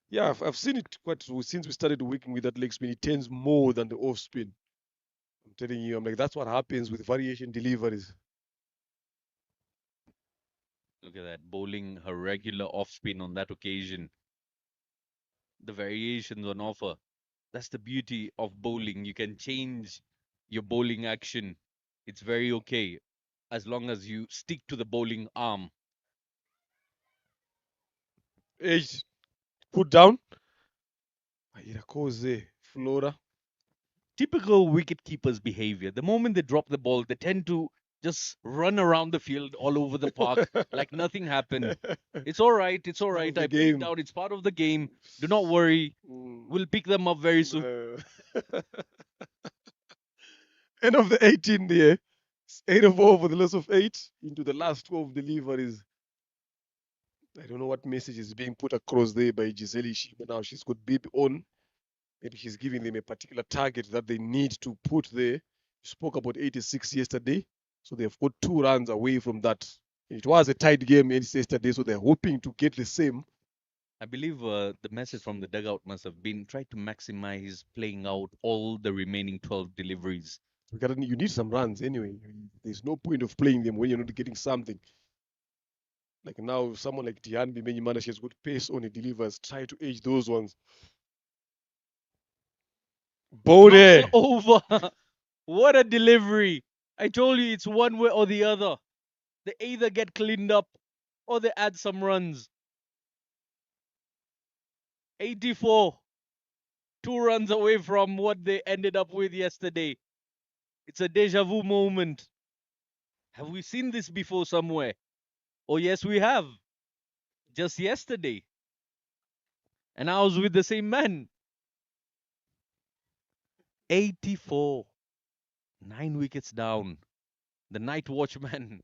Yeah, I've seen it quite since we started working with that leg spin. It turns more than the off spin. I'm telling you, I'm like, that's what happens with variation deliveries. Look at that, bowling her regular off spin on that occasion. The variations on offer. That's the beauty of bowling. You can change your bowling action. It's very okay as long as you stick to the bowling arm. Edge put down. Irakoze Flora. Typical wicket keepers' behavior. The moment they drop the ball, they tend to just run around the field all over the park like nothing happened. It's all right. It's all right. I put it down. It's part of the game. Do not worry. We'll pick them up very soon. End of the 18 there. 8 of over the loss of 8 into the last 12 deliveries. I don't know what message is being put across there by Giselle Ishii, but now she's got Bib on. Maybe she's giving them a particular target that they need to put there. You spoke about 86 yesterday, so they've got 2 runs away from that. It was a tight game yesterday, so they're hoping to get the same. I believe the message from the dugout must have been try to maximize playing out all the remaining 12 deliveries. You need some runs anyway. There's no point of playing them when you're not getting something. Like now, someone like Diane Bimenyimana, she has got pace on it, delivers. Try to edge those ones. Bode! All over. What a delivery. I told you it's one way or the other. They either get cleaned up or they add some runs. 84. 2 runs away from what they ended up with yesterday. It's a deja vu moment. Have we seen this before somewhere? Oh, yes, we have. Just yesterday. And I was with the same man. 84. 9 wickets down. The night watchman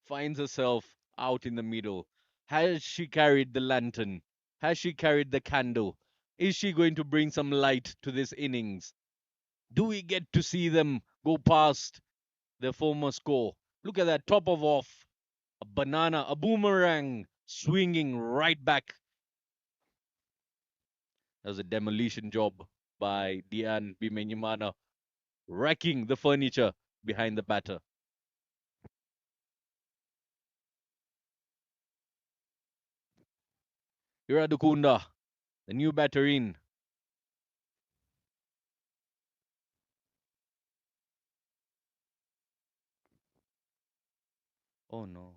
finds herself out in the middle. Has she carried the lantern? Has she carried the candle? Is she going to bring some light to this innings? Do we get to see them go past their former score? Look at that top of off. A banana, a boomerang swinging right back. That was a demolition job by Dian Bimenyimana, wrecking the furniture behind the batter. Iradukunda, the new batter in. Oh no.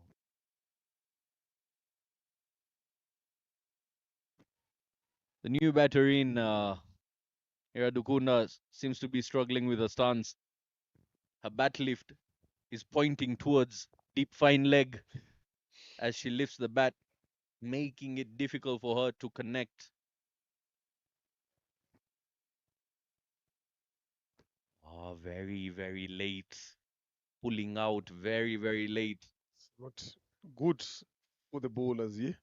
The new batter in, Iradukunda, seems to be struggling with her stance. Her bat lift is pointing towards deep fine leg as she lifts the bat, making it difficult for her to connect. Oh, very, very late. Pulling out very, very late. It's not good for the bowlers here.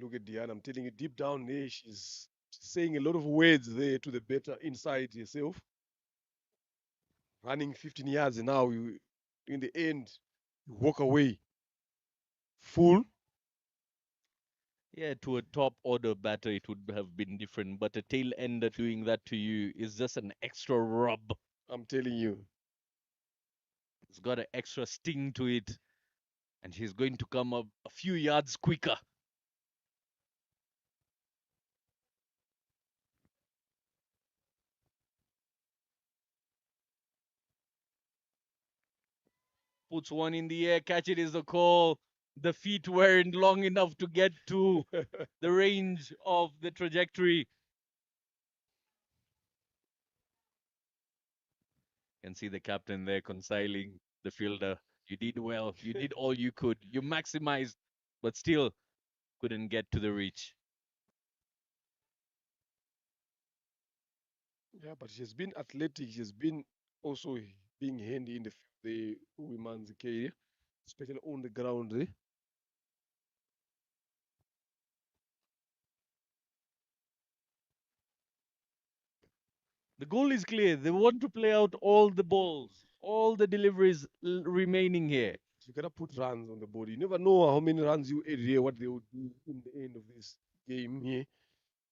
Look at Diane. I'm telling you, deep down there, she's saying a lot of words there to the batter inside herself. Running 15 yards now, in the end, you walk away full. Yeah, to a top order batter, it would have been different, but a tail ender doing that to you is just an extra rub. I'm telling you. It's got an extra sting to it, and she's going to come up a few yards quicker. Puts one in the air, catch it is the call. The feet weren't long enough to get to the range of the trajectory. You can see the captain there consoling the fielder. You did well. You did all you could. You maximized, but still couldn't get to the reach. Yeah, but she's been athletic. She's been also being handy in the women's career, especially on the ground. Eh? The goal is clear. They want to play out all the balls, all the deliveries remaining here. You gotta put runs on the board. You never know how many runs you add here, what they will do in the end of this game here.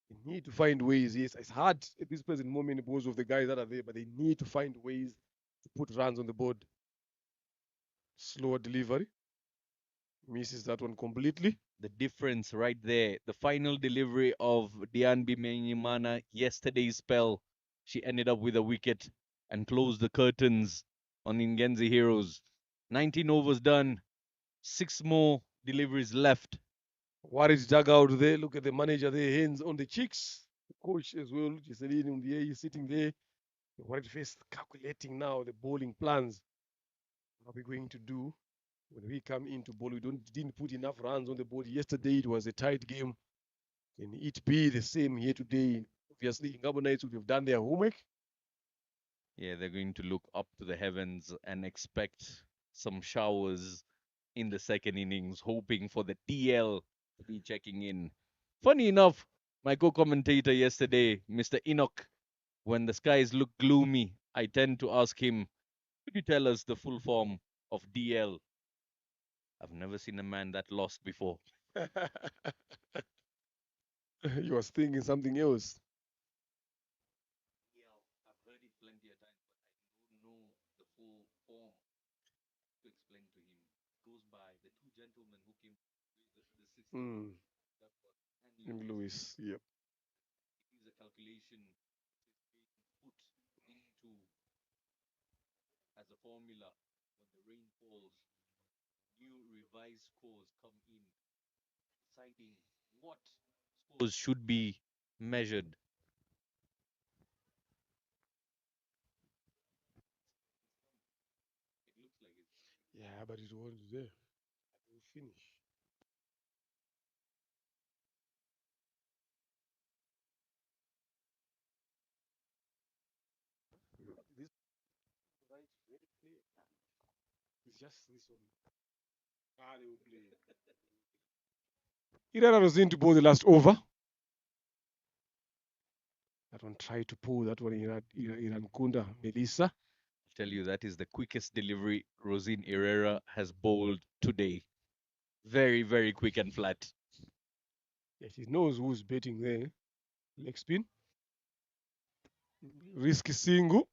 They need to find ways. Yes, it's hard at this present moment because of the guys that are there, but they need to find ways to put runs on the board. Slower delivery. Misses that one completely. The difference right there. The final delivery of Dian Bimenyimana yesterday's spell. She ended up with a wicket and closed the curtains on Ingenzi Heroes. 19 overs done. 6 more deliveries left. Warri's dugout there. Look at the manager there, hands on the cheeks. The coach as well, Giselline on the air, he's sitting there. The Warri face calculating now the bowling plans. What are we going to do when we come into bowl? Didn't put enough runs on the board. Yesterday it was a tight game. Can it be the same here today? Obviously, Ingabo Knights would have done their homework. Yeah, they're going to look up to the heavens and expect some showers in the second innings, hoping for the TL to be checking in. Funny enough, my co commentator yesterday, Mr. Enoch, when the skies look gloomy, I tend to ask him, could you tell us the full form of DL? I've never seen a man that lost before. He was thinking something else. Mm. In Lewis, yep. It is a calculation put into as a formula when the rain falls. New revised scores come in, deciding what scores should be measured. It looks like it's Yeah, but it won't there. It will finish. This right, very clear. It's just this one. They will play. Irana was in to bowl the last over. That one tried to pull that one. Iran Kunda, Melissa. tell you that is the quickest delivery Rosine Herrera has bowled today. Very, very quick and flat. Yeah, she knows who's betting there. Leg spin. Risky single.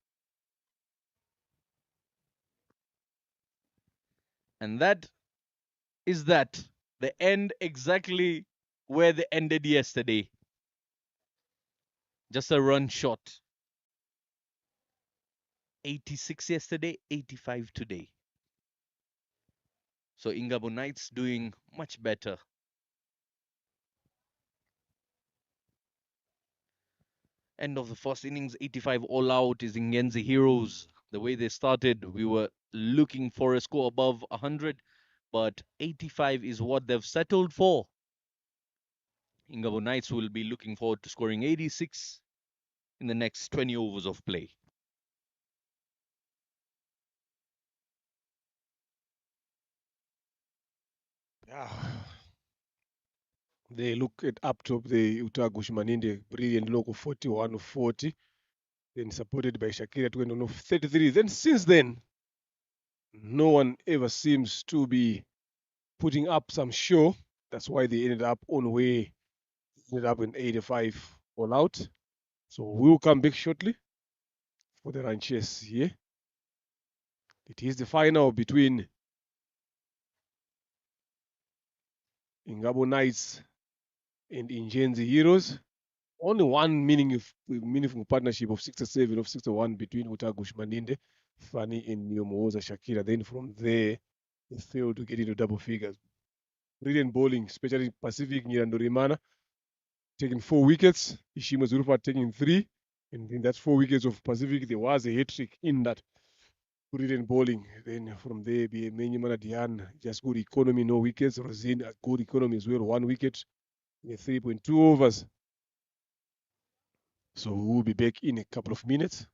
And that is that. The end exactly where they ended yesterday. Just a run short. 86 yesterday, 85 today. So Ingabo Knights doing much better. End of the first innings, 85 all out is Ingenzi Heroes. The way they started, we were looking for a score above 100, but 85 is what they've settled for. Ingabo Knights will be looking forward to scoring 86 in the next 20 overs of play. Yeah. They look at up top the Utagush Maninde, brilliant logo 41 of 40. Then supported by Shakira 20 of 33. Then since then, no one ever seems to be putting up some show. That's why they ended up on way, ended up in 85 all out. So we'll come back shortly for the run chase here. It is the final between Ingabo Knights and Ingenzi Heroes. Only one meaningful partnership of 67 of 61 between Utagush Maninde, Fanny and Nyomoza Shakira. Then from there, they failed to get into double figures. Brilliant bowling, especially Pacific Nyirandorimana, taking 4 wickets. Ishima Zurufa taking 3. And in that 4 wickets of Pacific, there was a hat trick in that brilliant bowling. Then from there, Menyimana Dian, just good economy, no wickets. Rosine, a good economy as well, 1 wicket in 3.2 overs. So we'll be back in a couple of minutes.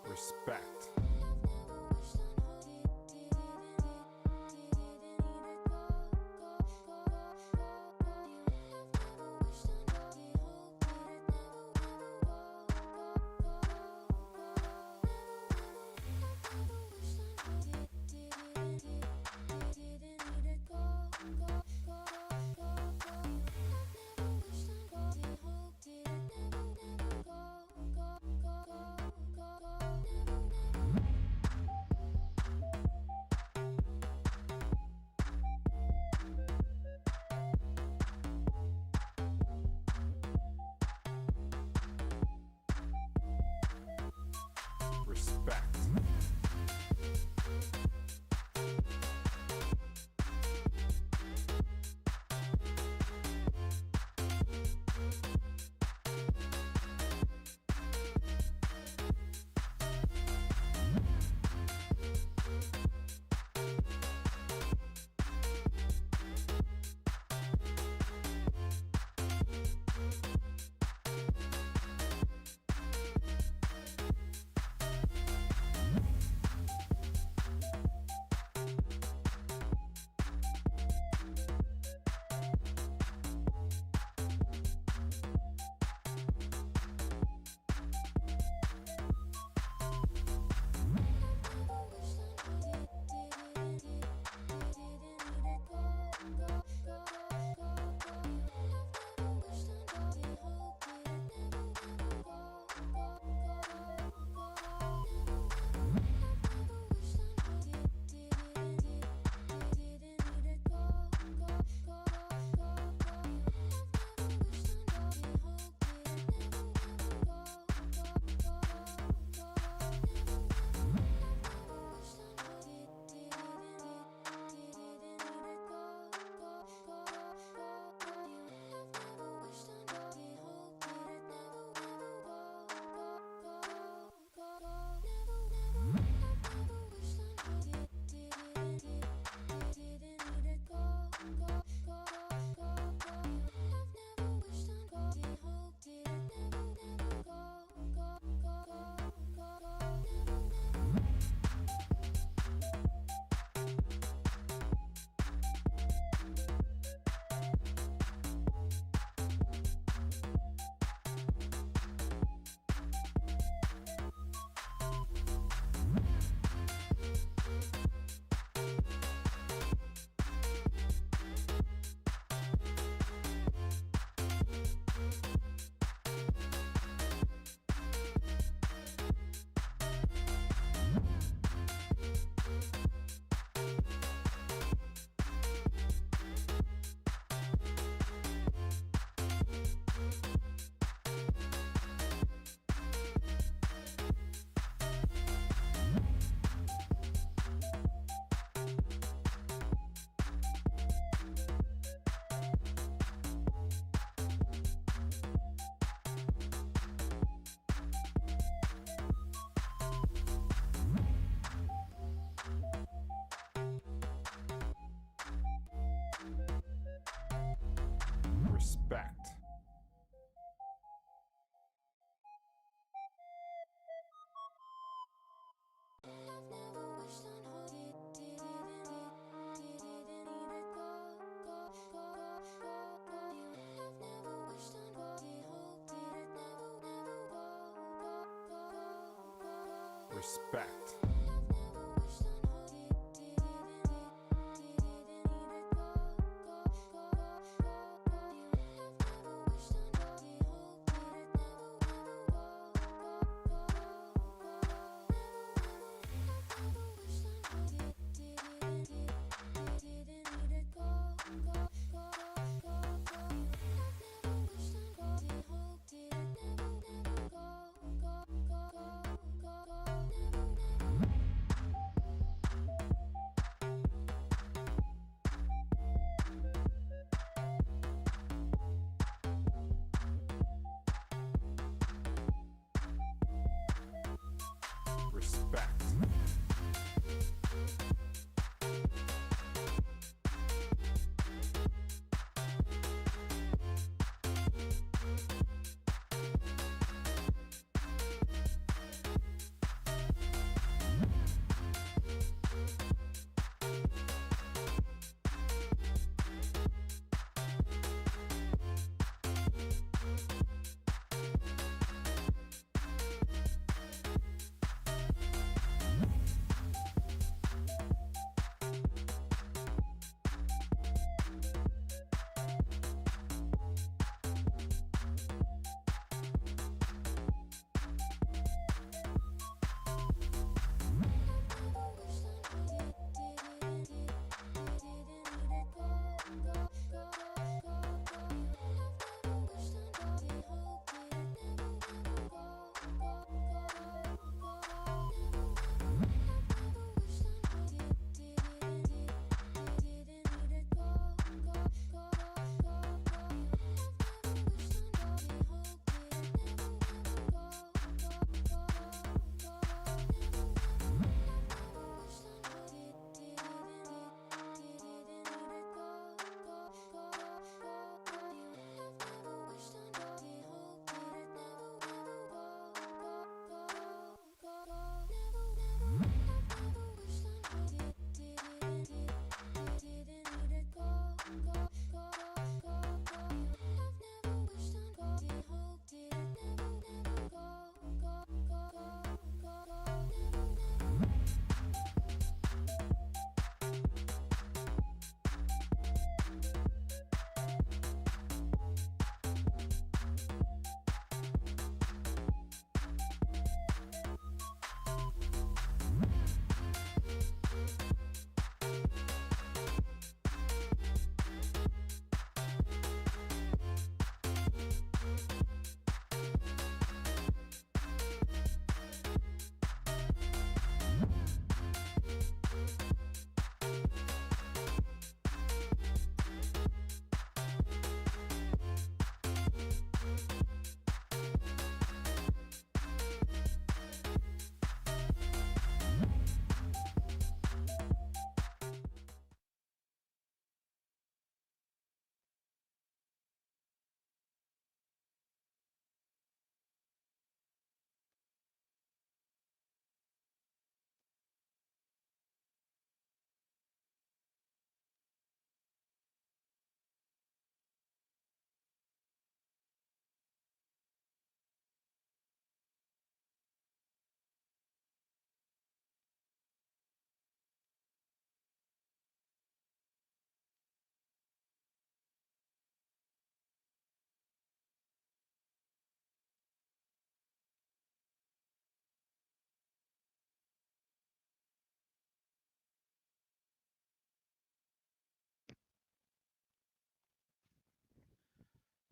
Respect. Respect. Respect. Respect.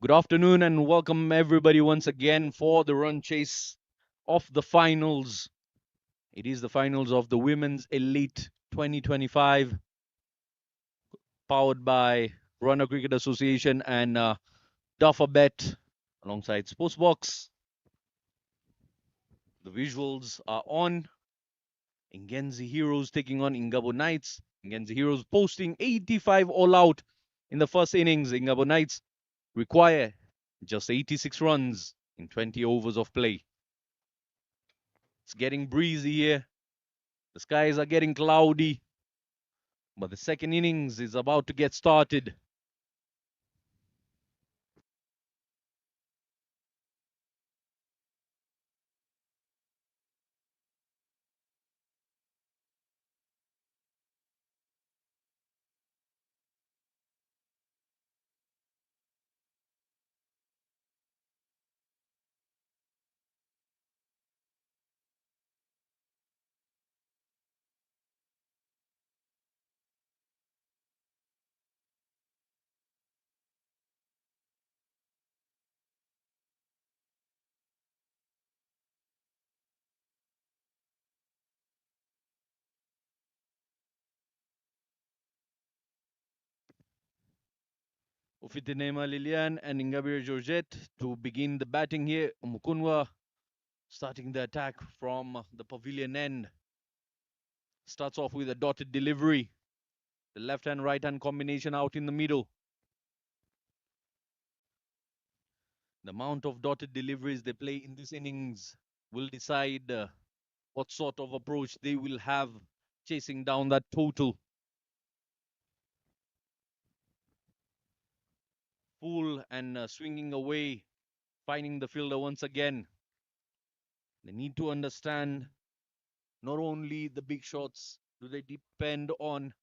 Good afternoon and welcome everybody once again for the run chase of the finals. It is the finals of the Women's Elite 2025, powered by Runner Cricket Association and Duffer Bet alongside Sportsbox. The visuals are on. Ingenzi Heroes taking on Ingabo Knights. Ingenzi Heroes posting 85 all out in the first innings. Ingabo Knights require just 86 runs in 20 overs of play. It's getting breezy here. The skies are getting cloudy. But the second innings is about to get started. Ufitinema Lilian and Ingabire Georgette to begin the batting here. Mukunwa starting the attack from the pavilion end. Starts off with a dotted delivery. The left-hand, right-hand combination out in the middle. The amount of dotted deliveries they play in this innings will decide what sort of approach they will have chasing down that total. Full and swinging away, finding the fielder once again. They need to understand not only the big shots do they depend on,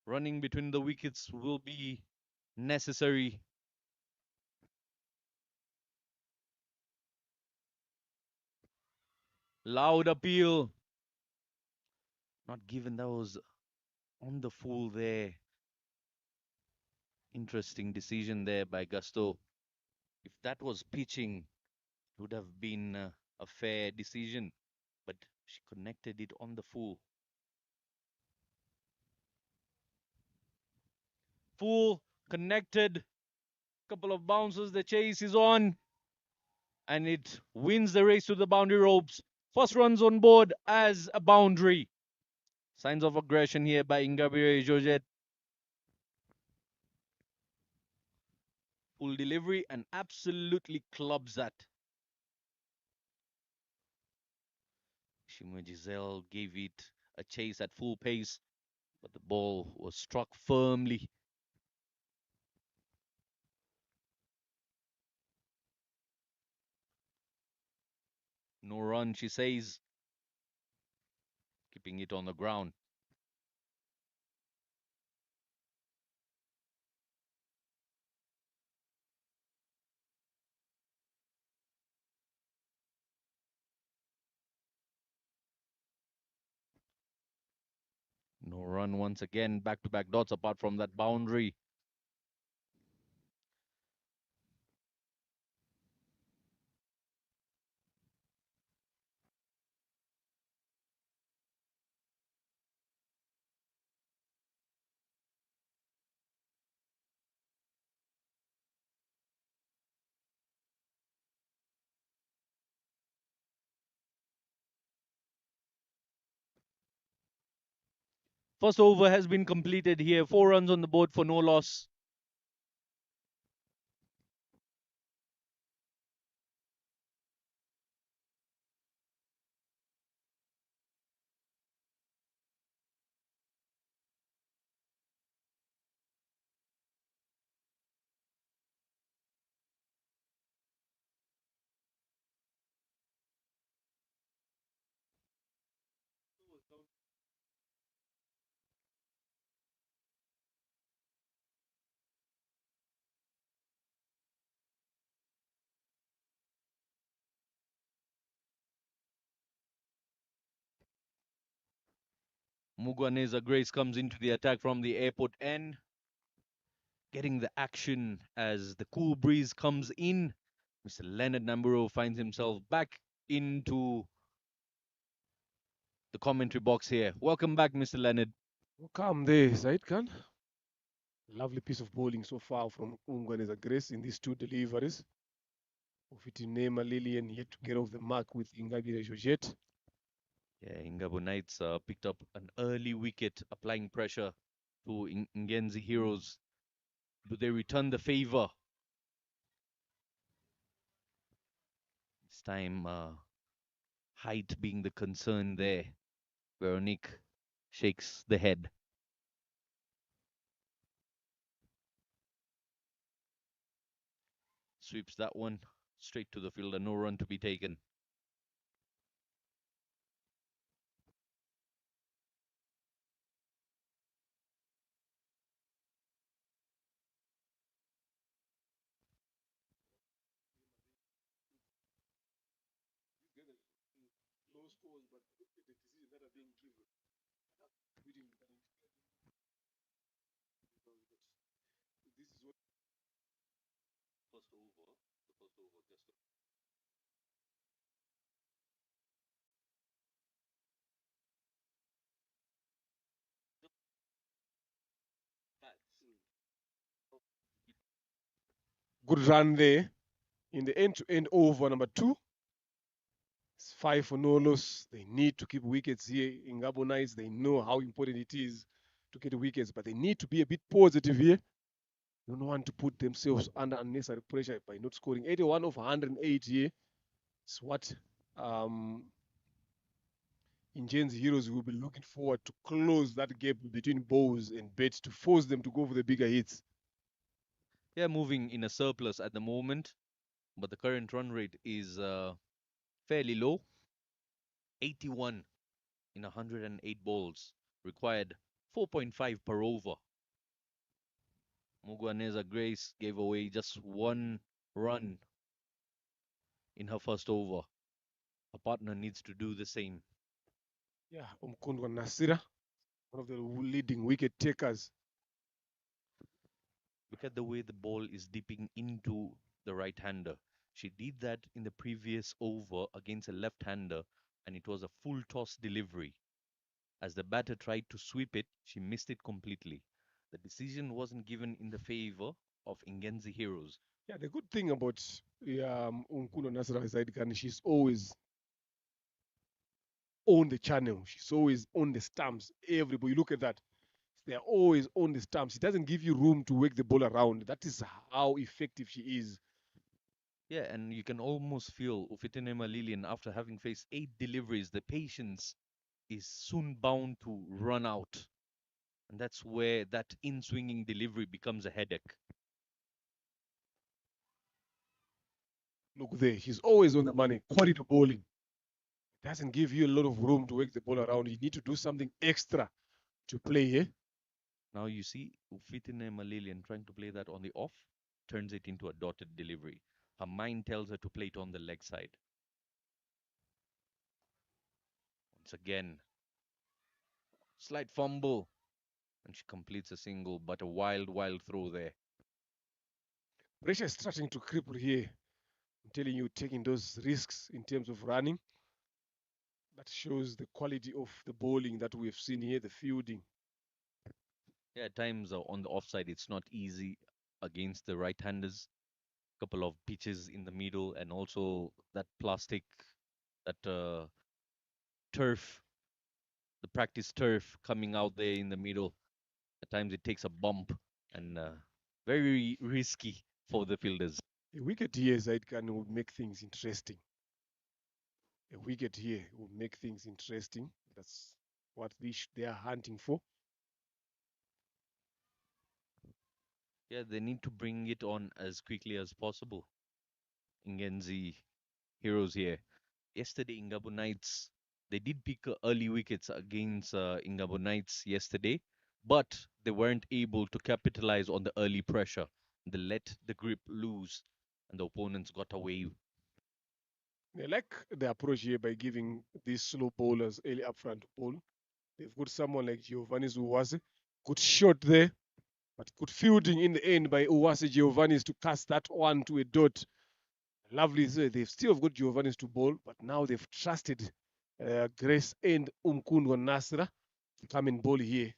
running between the wickets will be necessary. Loud appeal. Not given, that was on the full there. Interesting decision there by Gusto. If that was pitching, it would have been a fair decision, but she connected it on the full. Full, connected, couple of bounces, the chase is on, and it wins the race to the boundary ropes. First runs on board as a boundary. Signs of aggression here by Ingabire Georgette. Full delivery and absolutely clubs that. Shima Giselle gave it a chase at full pace, but the ball was struck firmly. No run, she says, keeping it on the ground. No run once again, back-to-back dots apart from that boundary. First over has been completed here. 4 runs on the board for no loss. Mugwaneza Grace comes into the attack from the airport end. getting the action as the cool breeze comes in. Mr. Leonard Namburo finds himself back into the commentary box here. Welcome back, Mr. Leonard. Welcome there, Zaid Khan. Lovely piece of bowling so far from Ungwaneza Grace in these two deliveries. Ofitinema Lillian yet to get off the mark with Ingabire Georgette. Yeah, Ingabo Knights picked up an early wicket, applying pressure to Ingenzi Heroes. Do they return the favor? This time, height being the concern there. Veronique shakes the head. Sweeps that one straight to the fielder. No run to be taken. Good run there in the end-to-end over number 2. It's 5 for no loss. They need to keep wickets here. In Gabo Knights, they know how important it is to get wickets, but they need to be a bit positive here. They don't want to put themselves under unnecessary pressure by not scoring. 81 of 108 here is what Ingenzi Heroes will be looking forward to close that gap between Bows and Bets to force them to go for the bigger hits. Yeah, moving in a surplus at the moment, but the current run rate is fairly low. 81 in 108 balls. Required 4.5 per over. Muguaneza Grace gave away just 1 run in her first over. Her partner needs to do the same. Yeah, Umkundwa Nasira, one of the leading wicket takers. Look at the way the ball is dipping into the right-hander. She did that in the previous over against a left-hander, and it was a full toss delivery. As the batter tried to sweep it, she missed it completely. The decision wasn't given in the favor of Ingenzi Heroes. Yeah, the good thing about Umkundwa Nasira is she's always on the channel. She's always on the stumps. Everybody, look at that. They're always on the stumps. It doesn't give you room to work the ball around. That is how effective she is. Yeah, and you can almost feel Ufitinema Lillian, after having faced 8 deliveries, the patience is soon bound to run out. And that's where that in-swinging delivery becomes a headache. Look there. She's always on the money. Quality bowling. It doesn't give you a lot of room to work the ball around. You need to do something extra to play here. Now you see Ufitinema Lillian trying to play that on the off, turns it into a dotted delivery. Her mind tells her to play it on the leg side. Once again, slight fumble, and she completes a single, but a wild, wild throw there. Pressure is starting to creep here. I'm telling you, taking those risks in terms of running. That shows the quality of the bowling that we have seen here, the fielding. Yeah, at times on the offside, it's not easy against the right-handers. Couple of pitches in the middle, and also that plastic, that turf, the practice turf coming out there in the middle. At times it takes a bump, and very risky for the fielders. A wicket here, Zaidkan, would make things interesting. A wicket here will make things interesting. That's what they are hunting for. Yeah, they need to bring it on as quickly as possible. Ingenzi Heroes here. Yesterday, Ingabo Knights, they did pick early wickets against Ingabo Knights yesterday, but they weren't able to capitalize on the early pressure. They let the grip loose, and the opponents got away. They like the approach here by giving these slow bowlers early upfront ball. They've got someone like Giovanni Zuwazi. Good shot there. But good fielding in the end by Uwase Giovannis to cast that one to a dot. Lovely. They've still got Giovannis to bowl, but now they've trusted Grace and Umkundwa Nasra to come and bowl here.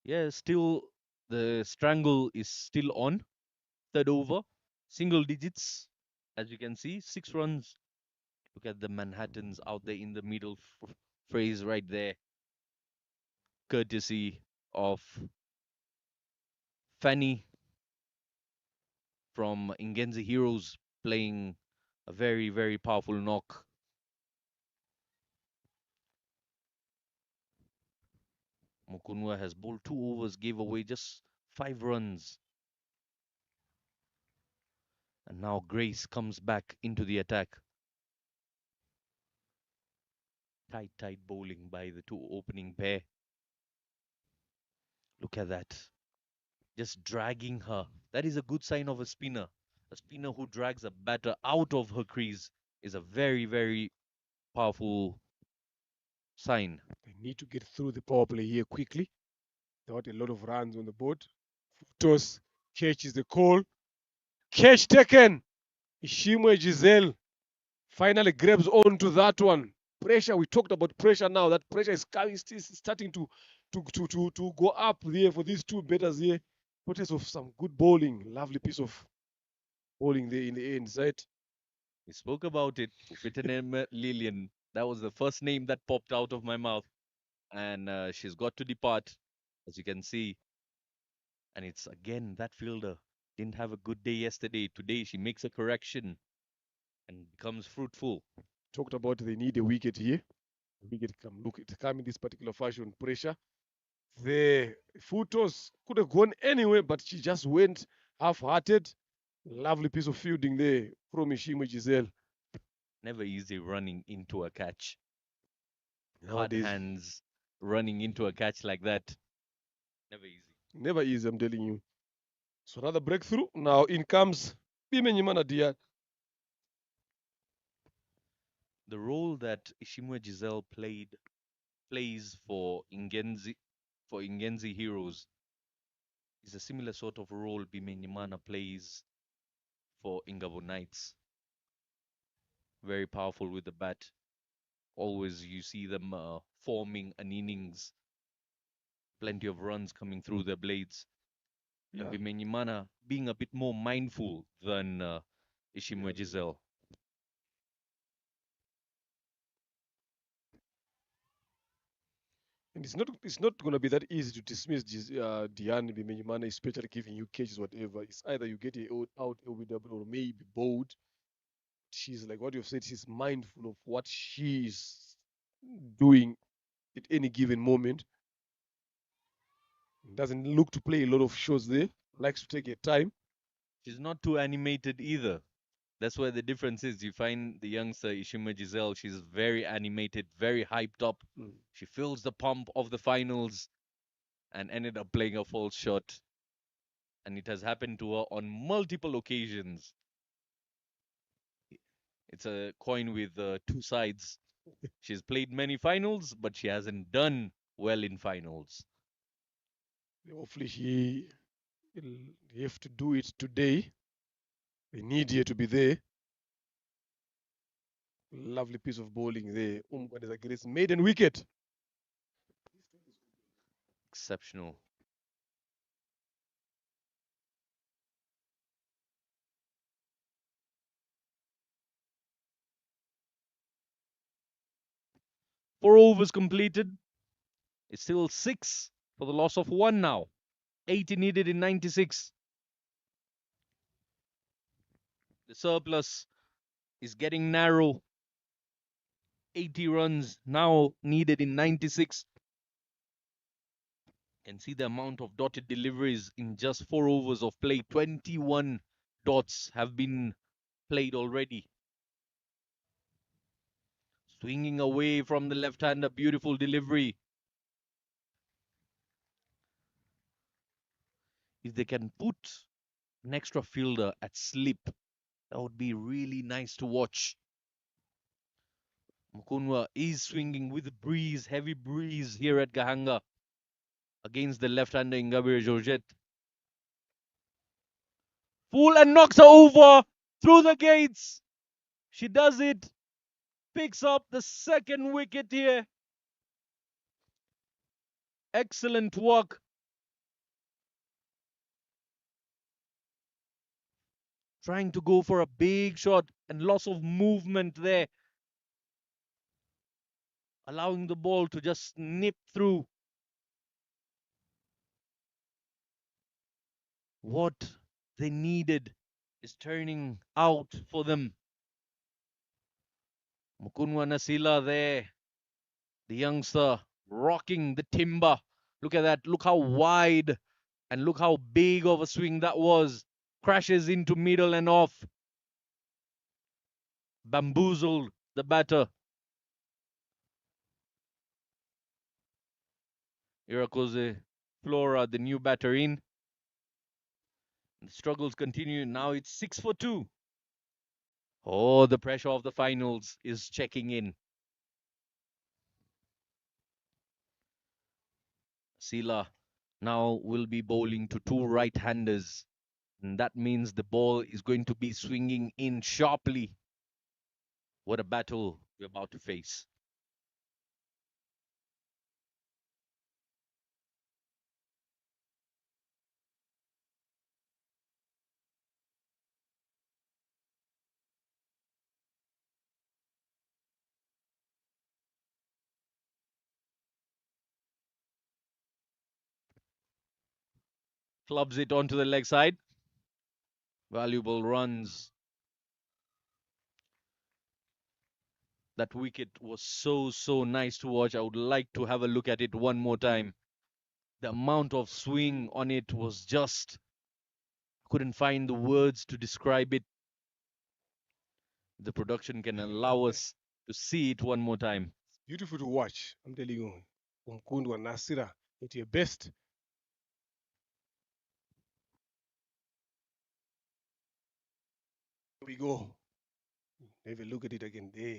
Yeah, still the strangle is still on. Third over, single digits, as you can see, 6 runs. Look at the Manhattans out there in the middle phrase right there. Courtesy of Fanny from Ingenzi Heroes playing a very, very powerful knock. Mukunwa has bowled 2 overs, gave away just 5 runs. And now Grace comes back into the attack. Tight bowling by the two opening pair. Look at that. Just dragging her. That is a good sign of a spinner. A spinner who drags a batter out of her crease is a very, very powerful sign. They need to get through the power play here quickly. They want a lot of runs on the board. Toss, catch is the call. Catch taken. Ishimwe Giselle finally grabs onto that one. Pressure, we talked about pressure now. That pressure is coming, starting to go up there for these two batters here. Protest of some good bowling. Lovely piece of bowling there in the end, right? We spoke about it. Wittenham Lillian. That was the first name that popped out of my mouth. And she's got to depart, as you can see. And it's again that fielder didn't have a good day yesterday. Today she makes a correction and becomes fruitful. Talked about they need a wicket here. The wicket come in this particular fashion. Pressure. The Futos could have gone anywhere, but she just went half-hearted. Lovely piece of fielding there from Ishimwe Giselle. Never easy running into a catch. Hard Nowadays, hands running into a catch like that. Never easy. never easy, I'm telling you. So another breakthrough. Now in comes Bimenyimana Dia. The role that Ishimwe Giselle plays for Ingenzi Heroes is a similar sort of role Bimenyimana plays for Ingabo Knights. Very powerful with the bat. Always you see them forming an innings. Plenty of runs coming through their blades. Yeah. And Bimenyimana being a bit more mindful than Ishimwe Giselle. And it's not going to be that easy to dismiss Diane Bimenyimana, especially giving you catches, whatever. It's either you get it out LBW or maybe bold. She's like what you've said, she's mindful of what she's doing at any given moment. Doesn't look to play a lot of shows there. Likes to take her time. She's not too animated either. That's where the difference is. You find the youngster Ishimwe Giselle, she's very animated, very hyped up. She feels the pump of the finals and ended up playing a false shot. And it has happened to her on multiple occasions. It's a coin with two sides. She's played many finals, but she hasn't done well in finals. Hopefully she will have to do it today. They need her to be there. Lovely piece of bowling there. There's a great maiden wicket. Exceptional. Four overs completed. It's still 6 for the loss of 1 now. 80 needed in 96. The surplus is getting narrow. 80 runs now needed in 96. You can see the amount of dotted deliveries in just 4 overs of play. 21 dots have been played already. Swinging away from the left-hander, beautiful delivery. If they can put an extra fielder at slip, that would be really nice to watch. Mukunwa is swinging with breeze, heavy breeze here at Gahanga against the left-hander Ingabo Georgette. Full and knocks her over through the gates. She does it. Picks up the second wicket here. Excellent work. Trying to go for a big shot and loss of movement there. Allowing the ball to just nip through. What they needed is turning out for them. Mukunwa Nasila there, the youngster rocking the timber. Look at that. Look how wide and look how big of a swing that was. Crashes into middle and off. Bamboozled the batter. Irakoze Flora, the new batter in. The struggles continue. Now it's 6 for 2. Oh, the pressure of the finals is checking in. Sila now will be bowling to two right-handers. And that means the ball is going to be swinging in sharply. What a battle we're about to face. Clubs it onto the leg side. Valuable runs. That wicket was so nice to watch. I would like to have a look at it one more time. The amount of swing on it was just, couldn't find the words to describe it. The production can allow us to see it one more time. Beautiful to watch. I'm telling you. Umkundu and Nasira at your best. Here we go. Have a look at it again there.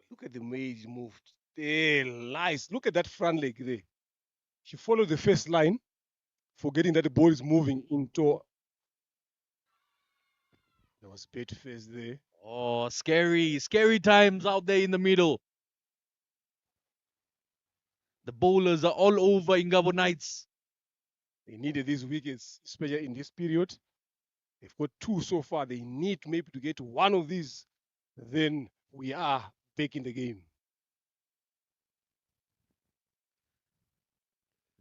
Look at the way he moved. There, nice. Look at that front leg there. She followed the first line, forgetting that the ball is moving into. There was bait face there. Oh, scary times out there in the middle. The bowlers are all over Ingabo Knights. They needed these wickets, especially in this period. They've got two so far. They need maybe to get one of these. Then we are back in the game.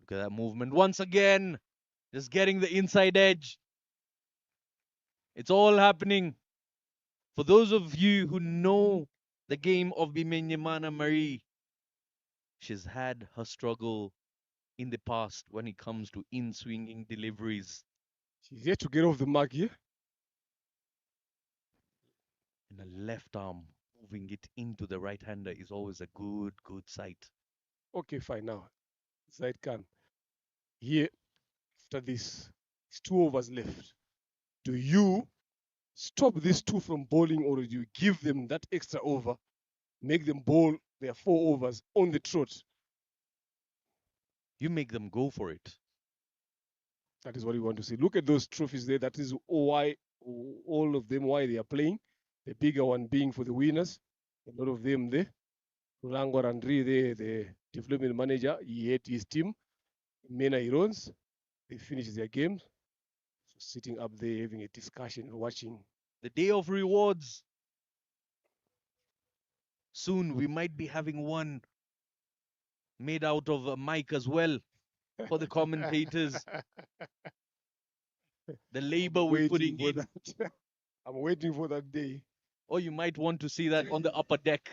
Look at that movement once again. Just getting the inside edge. It's all happening. For those of you who know the game of Bimenyamana Marie, she's had her struggle in the past when it comes to in-swinging deliveries. She's yet to get off the mark here. And a left arm moving it into the right-hander is always a good sight. Okay, fine now. Zaid Khan. Here, after this, it's 2 overs left. Do you stop these two from bowling or do you give them that extra over, make them bowl their 4 overs on the trot? You make them go for it. That is what we want to see. Look at those trophies there. That is why all of them why they are playing. The bigger one being for the winners. A lot of them there. Rangwa Randri there, the development manager, he had his team. Mena Irons, they finished their games. So sitting up there having a discussion, watching. The day of rewards. Soon we might be having one made out of a mic as well for the commentators. The labor we're putting in. That. I'm waiting for that day. Or you might want to see that on the upper deck.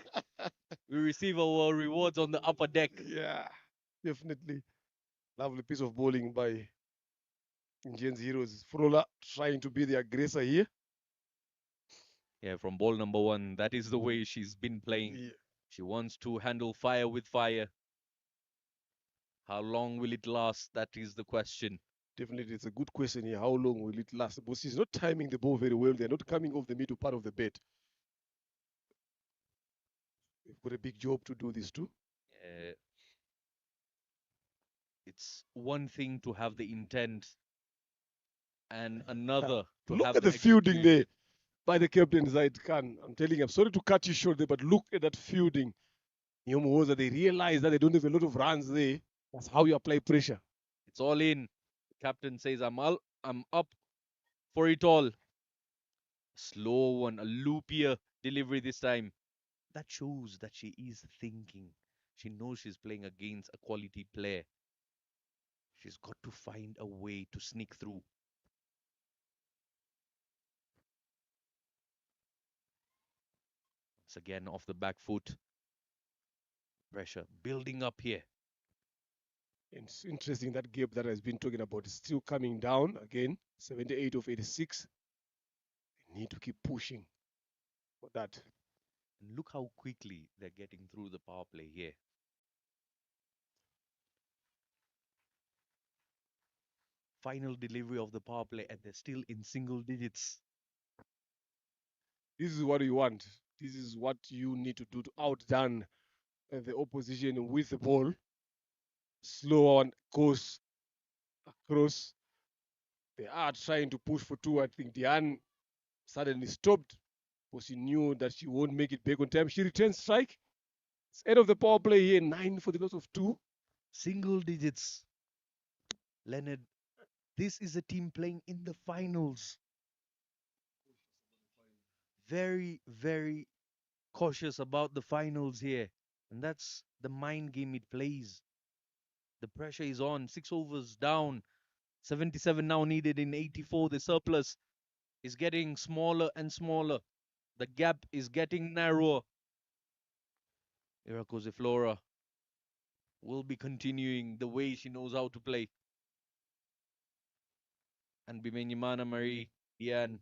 We receive our rewards on the upper deck. Yeah, definitely. Lovely piece of bowling by Ingenzi Heroes. Frola trying to be the aggressor here. Yeah, from ball number 1, that is the way she's been playing. Yeah. She wants to handle fire with fire. How long will it last? That is the question. Definitely, it's a good question here. How long will it last? But she's not timing the ball very well. They're not coming off the middle part of the bat. They've got a big job to do this too. It's one thing to have the intent And another to Look have at the extra fielding crease. there by the captain Zaid Khan. I'm telling you, I'm sorry to cut you short there, but look at that fielding. Nyomoza, they realize that they don't have a lot of runs there. That's how you apply pressure. It's all in. The captain says, I'm up for it all. Slow one, a loopier delivery this time. That shows that she is thinking. She knows she's playing against a quality player. She's got to find a way to sneak through. Once again, off the back foot. Pressure building up here. It's interesting that gap that has been talking about is still coming down again. 78 of 86. They need to keep pushing for that. And look how quickly they're getting through the power play here. Final delivery of the power play, and they're still in single digits. This is what you want. This is what you need to do to outdone the opposition with the ball. Slow one goes across. They are trying to push for two. I think Diane suddenly stopped because she knew that she won't make it back on time. She returns strike. It's end of the power play here. 9 for the loss of 2. Single digits. Leonard, this is a team playing in the finals. Very, very cautious about the finals here. And that's the mind game it plays. The pressure is on. 6 overs down. 77 now needed in 84. The surplus is getting smaller and smaller. The gap is getting narrower. Irakoze Flora will be continuing the way she knows how to play. And Bimenyimana Marie Diane,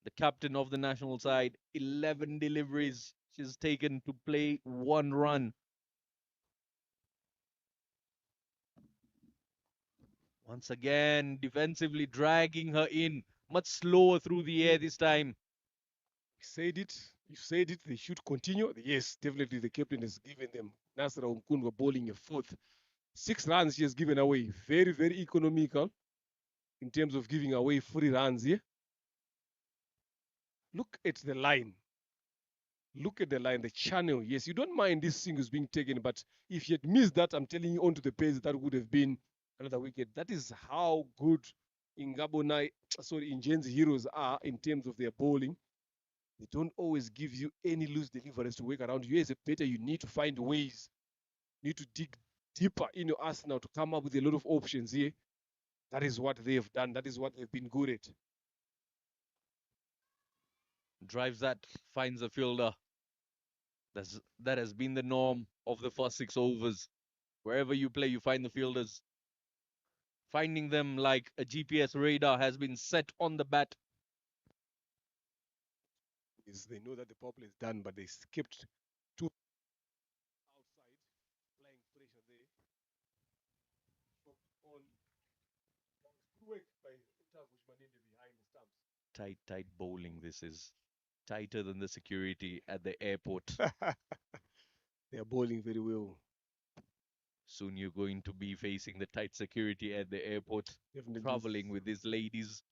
the captain of the national side, 11 deliveries she's taken to play 1 run. Once again, defensively dragging her in, much slower through the air this time. Said it. You said it. They should continue. Yes, definitely the captain has given them. Nasra Umkunwa bowling a fourth. 6 runs she has given away. Very, very economical in terms of giving away free runs here. Look at the line. Look at the line, the channel. Yes, you don't mind this singles being taken, but if you had missed that, I'm telling you, onto the pace, that would have been another wicket. That is how good Ingabo, Ingenzi heroes are in terms of their bowling. They don't always give you any loose deliveries to work around you. As a batter, you need to find ways. You need to dig deeper in your arsenal to come up with a lot of options here. That is what they have done. That is what they've been good at. Drives that, finds a fielder. That has been the norm of the first 6 overs. Wherever you play, you find the fielders. Finding them like a GPS radar has been set on the bat. Is they know that the power play is done, but they skipped two outside, applying pressure there. On work by Utavush Maninde behind the stumps. Tight bowling. This is tighter than the security at the airport. They are bowling very well. Soon you're going to be facing the tight security at the airport, Definitely. traveling with these ladies.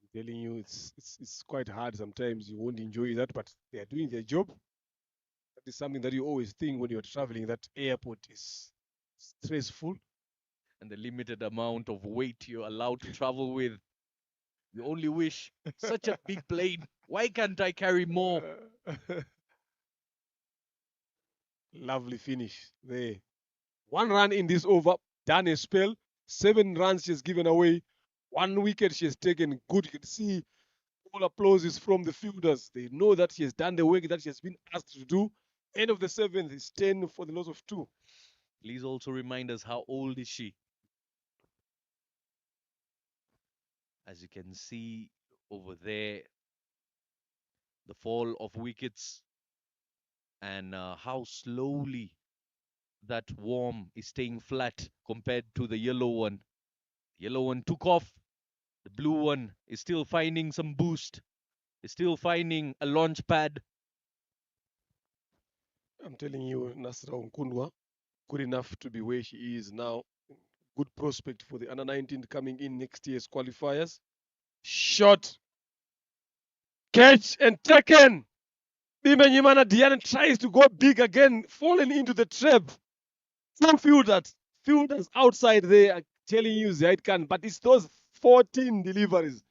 I'm telling you, it's quite hard sometimes. You won't enjoy that, but they are doing their job. That is something that you always think when you're traveling, that airport is stressful. And the limited amount of weight you're allowed to travel with. You only wish, such a big plane, why can't I carry more? Lovely finish there. 1 run in this over, done a spell. 7 runs she's given away. 1 wicket she has taken. Good. You can see all applause is from the fielders. They know that she has done the work that she has been asked to do. End of the 7th is 10 for the loss of 2. Please also remind us, how old is she? As you can see over there, the fall of wickets and how slowly that worm is staying flat compared to the yellow one. The yellow one took off. The blue one is still finding some boost. Is still finding a launch pad. I'm telling you, Nasra Unkundwa, good enough to be where she is now. Good prospect for the under 19 coming in next year's qualifiers. Shot. Catch and taken. Bimenyimana Diane tries to go big again, falling into the trap. Some fielders outside there are telling you it can, but it's those 14 deliveries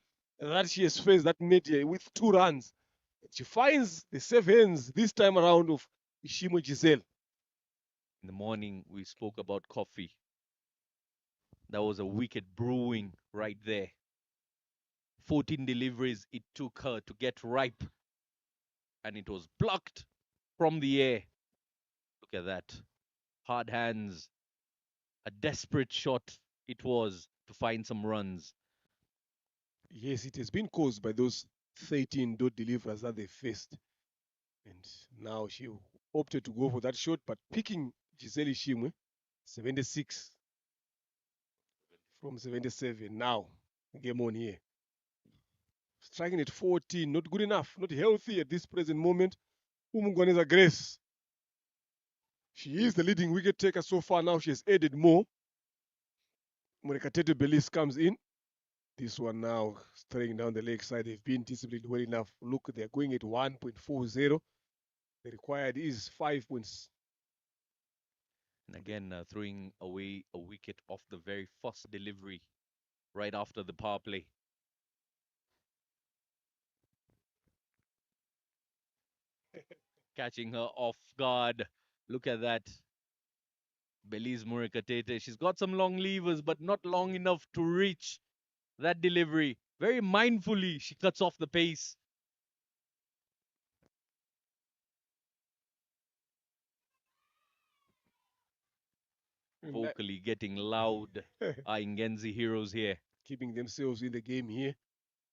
that she has faced that made her with 2 runs. She finds the safe hands this time around of Ishimo Giselle. In the morning, we spoke about coffee. That was a wicket brewing right there. 14 deliveries it took her to get ripe, and it was blocked from the air. Look at that. Hard hands. A desperate shot it was to find some runs. Yes, it has been caused by those 13 dot deliverers that they faced. And now she opted to go for that shot, but picking Giselle Ishimwe, 76 from 77. Now, game on here. Striking at 14, not good enough, not healthy at this present moment. Umungwaneza Grace. She is the leading wicket taker so far now. She has added more. Murekatete Belis comes in. This one now, straying down the leg side. They've been disciplined well enough. Look, they're going at 1.40. The required is 5 points. And again, throwing away a wicket off the very first delivery right after the power play. Catching her off guard. Look at that. Belize Murekatete. She's got some long levers, but not long enough to reach that delivery. Very mindfully, she cuts off the pace. Vocally getting loud. Our Ingenzi heroes here. Keeping themselves in the game here.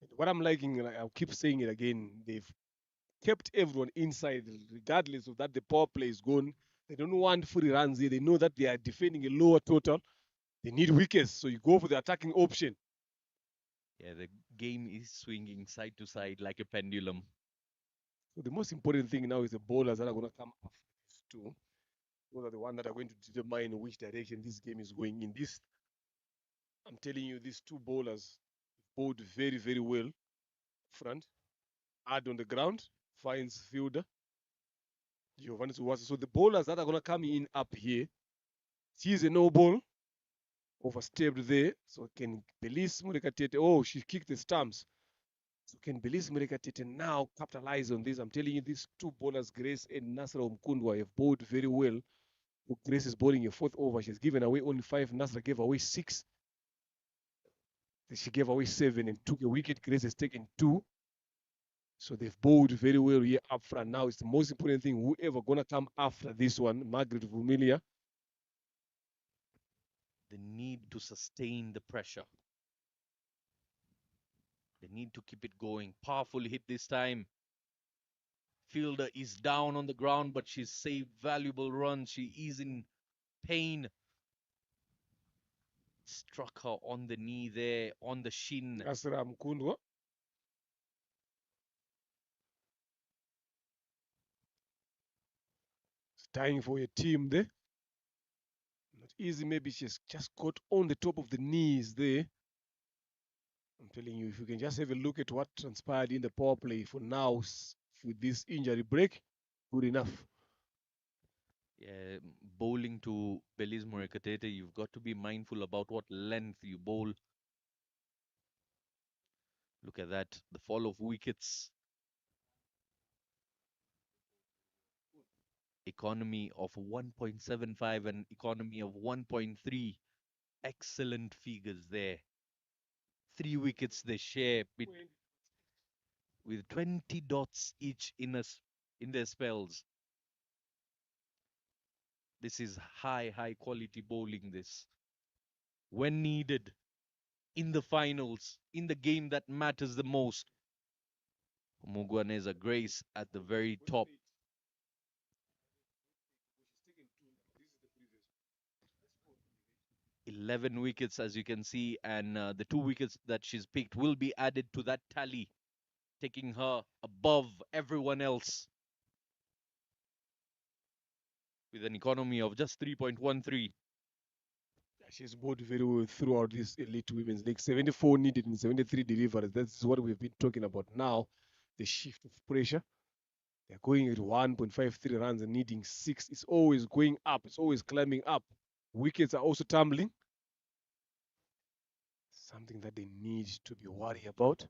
And what I'm liking, and I'll keep saying it again, they've kept everyone inside, regardless of that the power play is gone. They don't want free runs here. They know that they are defending a lower total. They need wickets, so you go for the attacking option. Yeah, the game is swinging side to side like a pendulum. So the most important thing now is the bowlers that are going to come after these two. Those are the ones that are going to determine which direction this game is going in. This, I'm telling you, these two bowlers bowled very, very well. Front, hard on the ground, finds fielder. Giovanni Suwasa. So the bowlers that are going to come in up here, sees a no ball, overstepped there. So can Belize Murekatete, oh, she kicked the stumps. So can Belize Murekatete now capitalize on this? I'm telling you, these two bowlers, Grace and Nasra Mkundwa, have bowled very well. Grace is bowling a 4th over. She's given away only 5. Nasra gave away 6. She gave away 7 and took a wicket. Grace has taken 2. So they've bowled very well here up front. Now it's the most important thing. Whoever gonna come after this one, Margaret Vumilia. The need to sustain the pressure. They need to keep it going. Powerful hit this time. Fielder is down on the ground, but she's saved valuable runs. She is in pain. Struck her on the knee there, on the shin. Nasra Mkundwa. It's tying for a team there. Not easy. Maybe she's just got on the top of the knees there. I'm telling you, if you can just have a look at what transpired in the power play for now with this injury break, good enough. Yeah, bowling to Belize Murekatete, you've got to be mindful about what length you bowl. Look at that, the fall of wickets. Economy of 1.75 and economy of 1.3. Excellent figures there. 3 wickets they share with 20 dots each in their spells. This is high quality bowling this. When needed, in the finals, in the game that matters the most. Mugwaneza Grace at the very top. 11 wickets, as you can see, and the 2 wickets that she's picked will be added to that tally, taking her above everyone else with an economy of just 3.13. She's bowled very well throughout this elite women's league. 74 needed in 73 deliveries. That's what we've been talking about now. The shift of pressure. They're going at 1.53 runs and needing 6. It's always going up. It's always climbing up. Wickets are also tumbling. Something that they need to be worried about.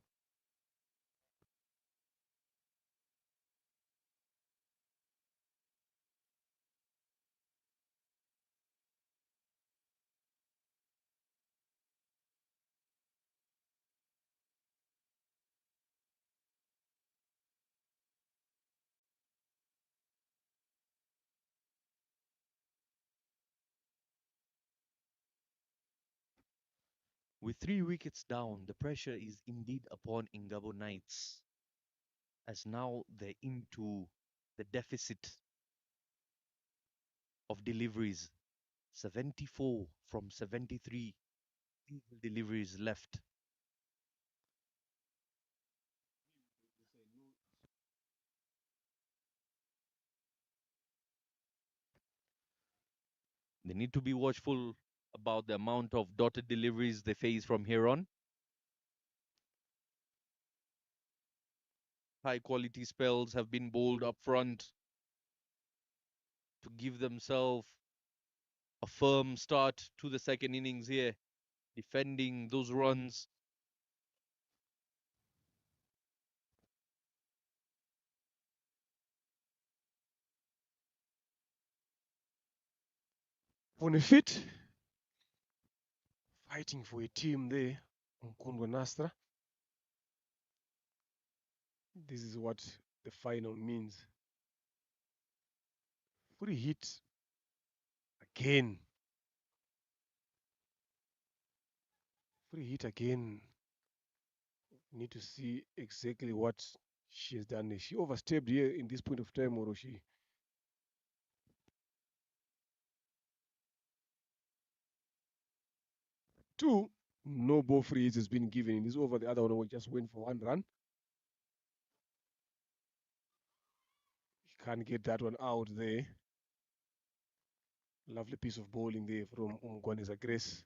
With 3 wickets down, the pressure is indeed upon Ingabo Knights, as now they're into the deficit of deliveries. 74 from 73 deliveries left. They need to be watchful about the amount of dotted deliveries they face from here on. High quality spells have been bowled up front to give themselves a firm start to the second innings here, defending those runs. On a fit, fighting for a team there on Congo Nastra. This is what the final means. Free hit again. Free hit again. Need to see exactly what she's done. Is she overstepped here in this point of time, or she? Two, no ball free hits has been given in this over. The other one just went for 1 run. Can't get that one out there. Lovely piece of bowling there from Umgwaneza Grace.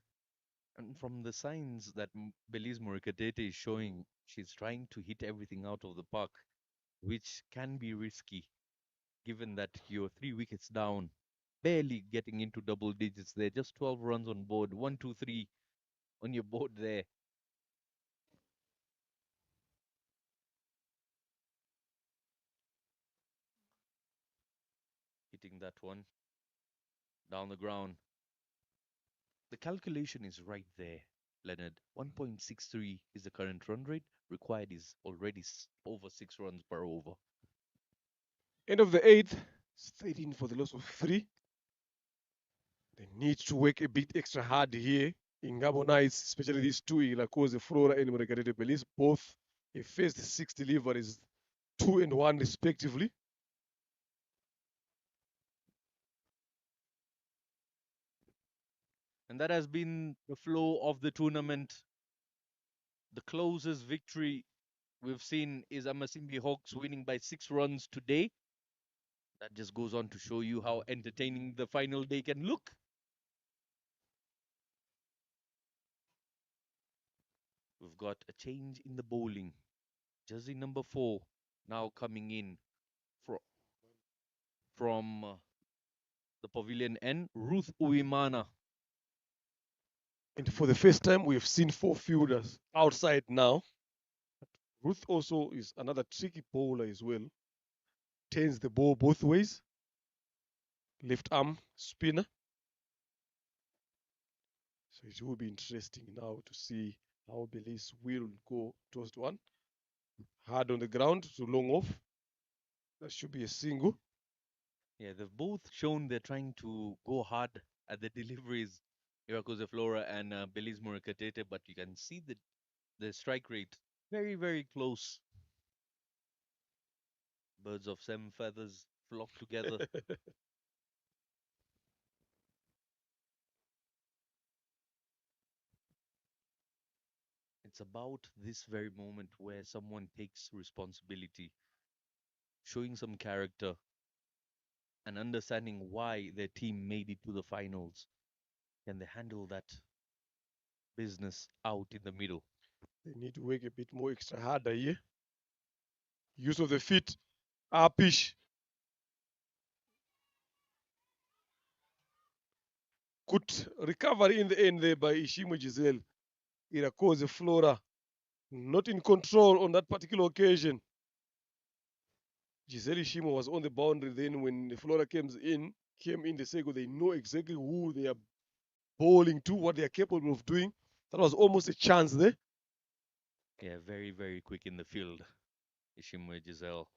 And from the signs that Belize Morikatete is showing, she's trying to hit everything out of the park, which can be risky given that you're 3 wickets down, barely getting into double digits there, just 12 runs on board, 1, 2, 3 on your board there. Hitting that one down the ground. The calculation is right there, Leonard. 1.63 is the current run rate. Required is already over 6 runs per over. End of the 8th, straight in for the loss of 3. They need to work a bit extra hard here. Ingabo Knights, especially these two, Ilakoze Flora and Margarete Belize, both a first 6 deliveries, 2 and 1 respectively. And that has been the flow of the tournament. The closest victory we've seen is Amasimbi Hawks winning by 6 runs today. That just goes on to show you how entertaining the final day can look. We've got a change in the bowling. Jersey number 4 now coming in from the pavilion N, Ruth Uwimana. And for the first time, we have seen 4 fielders outside now. Ruth also is another tricky bowler as well. Turns the ball both ways. Left arm spinner. So it will be interesting now to see how Belize will go towards one. Hard on the ground to long off. That should be a single. Yeah, they've both shown they're trying to go hard at the deliveries, Irakoze Flora and Belize Morikatete, but you can see the strike rate very, very close. Birds of same feathers flock together. It's about this very moment where someone takes responsibility, showing some character, and understanding why their team made it to the finals. Can they handle that business out in the middle? They need to work a bit more extra harder here. Use of the feet, upish. Good recovery in the end there by Ishimo Giselle. Irakoze Flora not in control on that particular occasion. Giselle Ishimo was on the boundary then when the Flora came in the circle. They know exactly who they are bowling to, what they are capable of doing. That was almost a chance there. Yeah, very, very quick in the field, Ishimwe Giselle.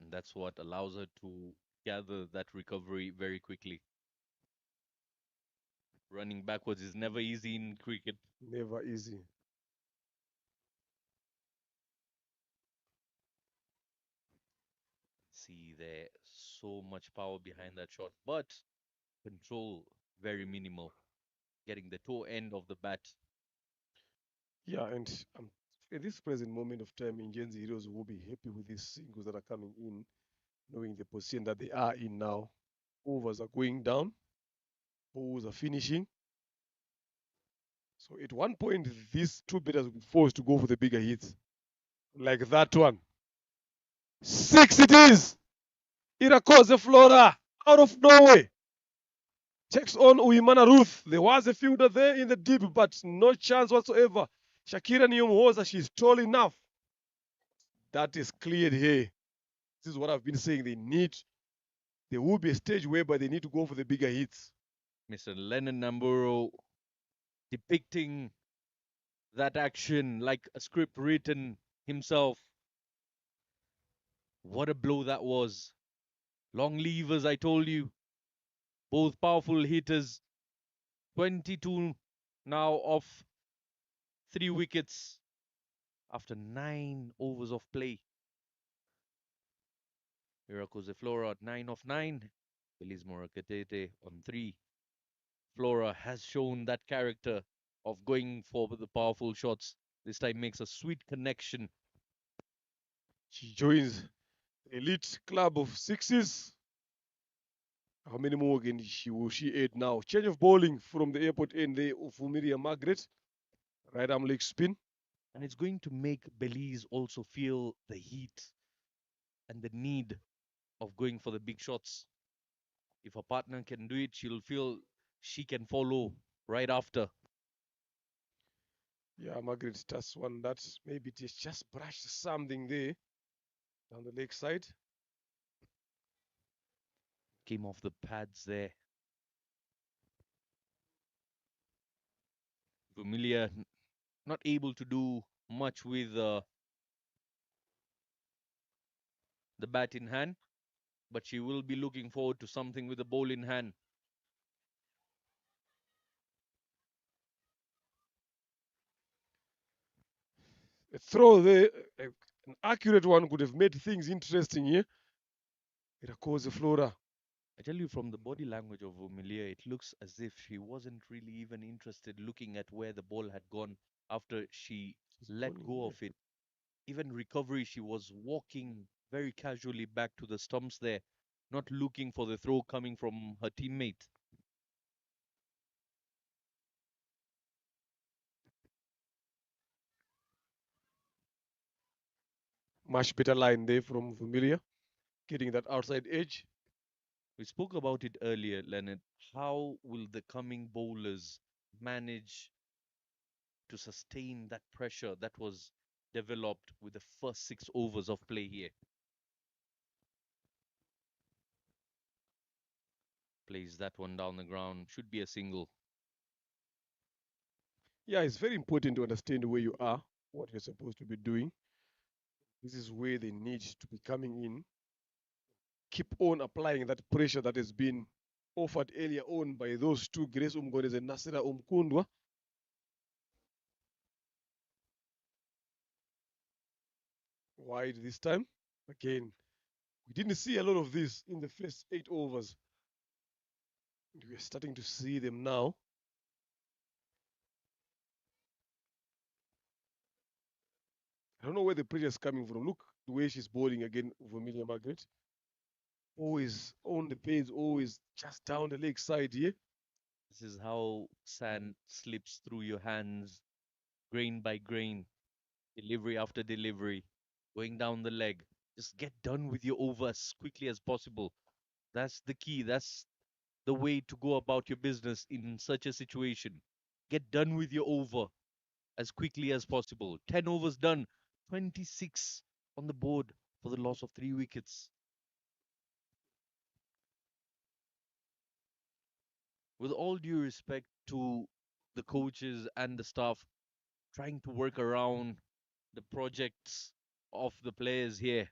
And that's what allows her to gather that recovery very quickly. Running backwards is never easy in cricket. Never easy. See there, so much power behind that shot, but control very minimal. Getting the toe end of the bat. Yeah, and at this present moment of time, Ingenzi Heroes will be happy with these singles that are coming in, knowing the position that they are in now. Overs are going down, balls are finishing. So at one point, these two batters will be forced to go for the bigger hits, like that one. 6 it is! Irakoze Flora out of nowhere takes on Uimana Ruth. There was a fielder there in the deep, but no chance whatsoever. Shakira Nyomhoza, she's tall enough. That is cleared here. This is what I've been saying. There will be a stage whereby they need to go for the bigger hits. Mr. Lennon Namburo depicting that action like a script written himself. What a blow that was. Long levers, I told you. Both powerful hitters. 22 now off 3 wickets after 9 overs of play. Irakoze Flora at 9 of 9. Feliz Morakatete on 3. Flora has shown that character of going for the powerful shots. This time makes a sweet connection. She joins the elite club of sixes. How many more can will she add now? Change of bowling from the airport end there of Umiria Margaret. Right arm leg spin. And it's going to make Belize also feel the heat and the need of going for the big shots. If a partner can do it, she'll feel she can follow right after. Yeah, Margaret that's one that maybe it has just brushed something there down the leg side. Came off the pads there. Vermilia not able to do much with the bat in hand, but she will be looking forward to something with the ball in hand. A throw there, an accurate one could have made things interesting here. Irakoze Flora. I tell you, from the body language of Vermilia, it looks as if she wasn't really even interested looking at where the ball had gone after she let go of it. Even recovery, she was walking very casually back to the stumps there, not looking for the throw coming from her teammate. Much better line there from Vermilia, getting that outside edge. We spoke about it earlier, Leonard. How will the coming bowlers manage to sustain that pressure that was developed with the first 6 overs of play here? Plays that one down the ground. Should be a single. Yeah, it's very important to understand where you are, what you're supposed to be doing. This is where they need to be coming in. Keep on applying that pressure that has been offered earlier on by those two, Grace Umgones and Nasira Umkundwa. Wide this time. Again, we didn't see a lot of this in the first 8 overs. We're starting to see them now. I don't know where the pressure is coming from. Look the way she's bowling again, Vermilia Margaret. Always on the pace, always just down the leg side here. This is how sand slips through your hands, grain by grain, delivery after delivery, going down the leg. Just get done with your over as quickly as possible. That's the key. That's the way to go about your business in such a situation. Get done with your over as quickly as possible. 10 overs done, 26 on the board for the loss of 3 wickets. With all due respect to the coaches and the staff trying to work around the projects of the players here,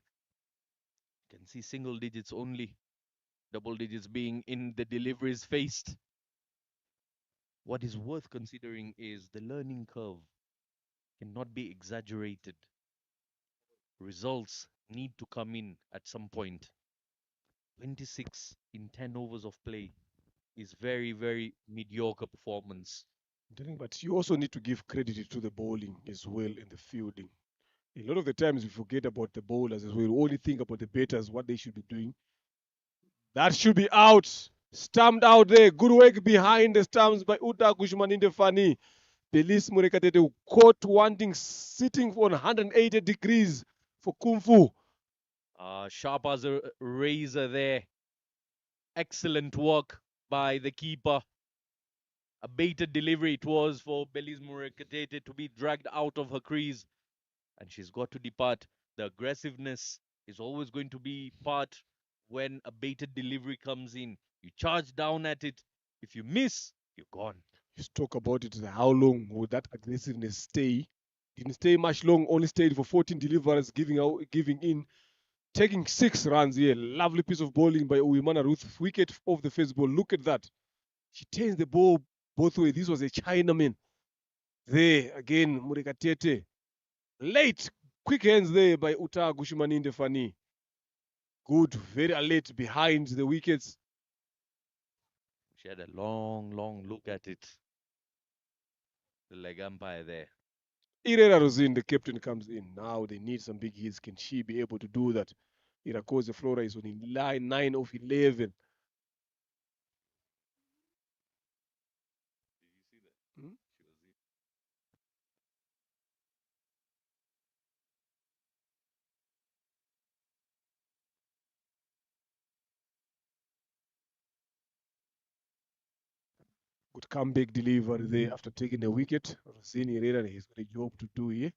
you can see single digits only, double digits being in the deliveries faced. What is worth considering is the learning curve cannot be exaggerated. Results need to come in at some point. 26 in 10 overs of play is very, very mediocre performance. But you also need to give credit to the bowling as well in the fielding. A lot of the times we forget about the bowlers as well. We only think about the batters, what they should be doing. That should be out. Stamped out there. Good work behind the stumps by Uta Kushmaninde Fani. Belis Murekatete caught wanting sitting for 180 degrees for Kung Fu. Sharp as a razor there. Excellent work by the keeper. A baited delivery it was for Belize Murekatete to be dragged out of her crease. And she's got to depart. The aggressiveness is always going to be part when a baited delivery comes in. You charge down at it. If you miss, you're gone. You talk about it. How long would that aggressiveness stay? Didn't stay much long. Only stayed for 14 deliveries, giving in, taking 6 runs here. Lovely piece of bowling by Uwimana Ruth. Wicket off the first ball. Look at that. She turns the ball both ways. This was a Chinaman. There again, Murekatete. Late, quick hands there by Uta Gushimaninde Fani. Good, very alert behind the wickets. She had a long, long look at it. The leg umpire there. Irera Rosin, the captain, comes in. Now they need some big hits. Can she be able to do that? Irakoze Flora is on line 9 of 11. Hmm? Good comeback delivery there after taking a wicket. Rosin Irera has got a job to do here.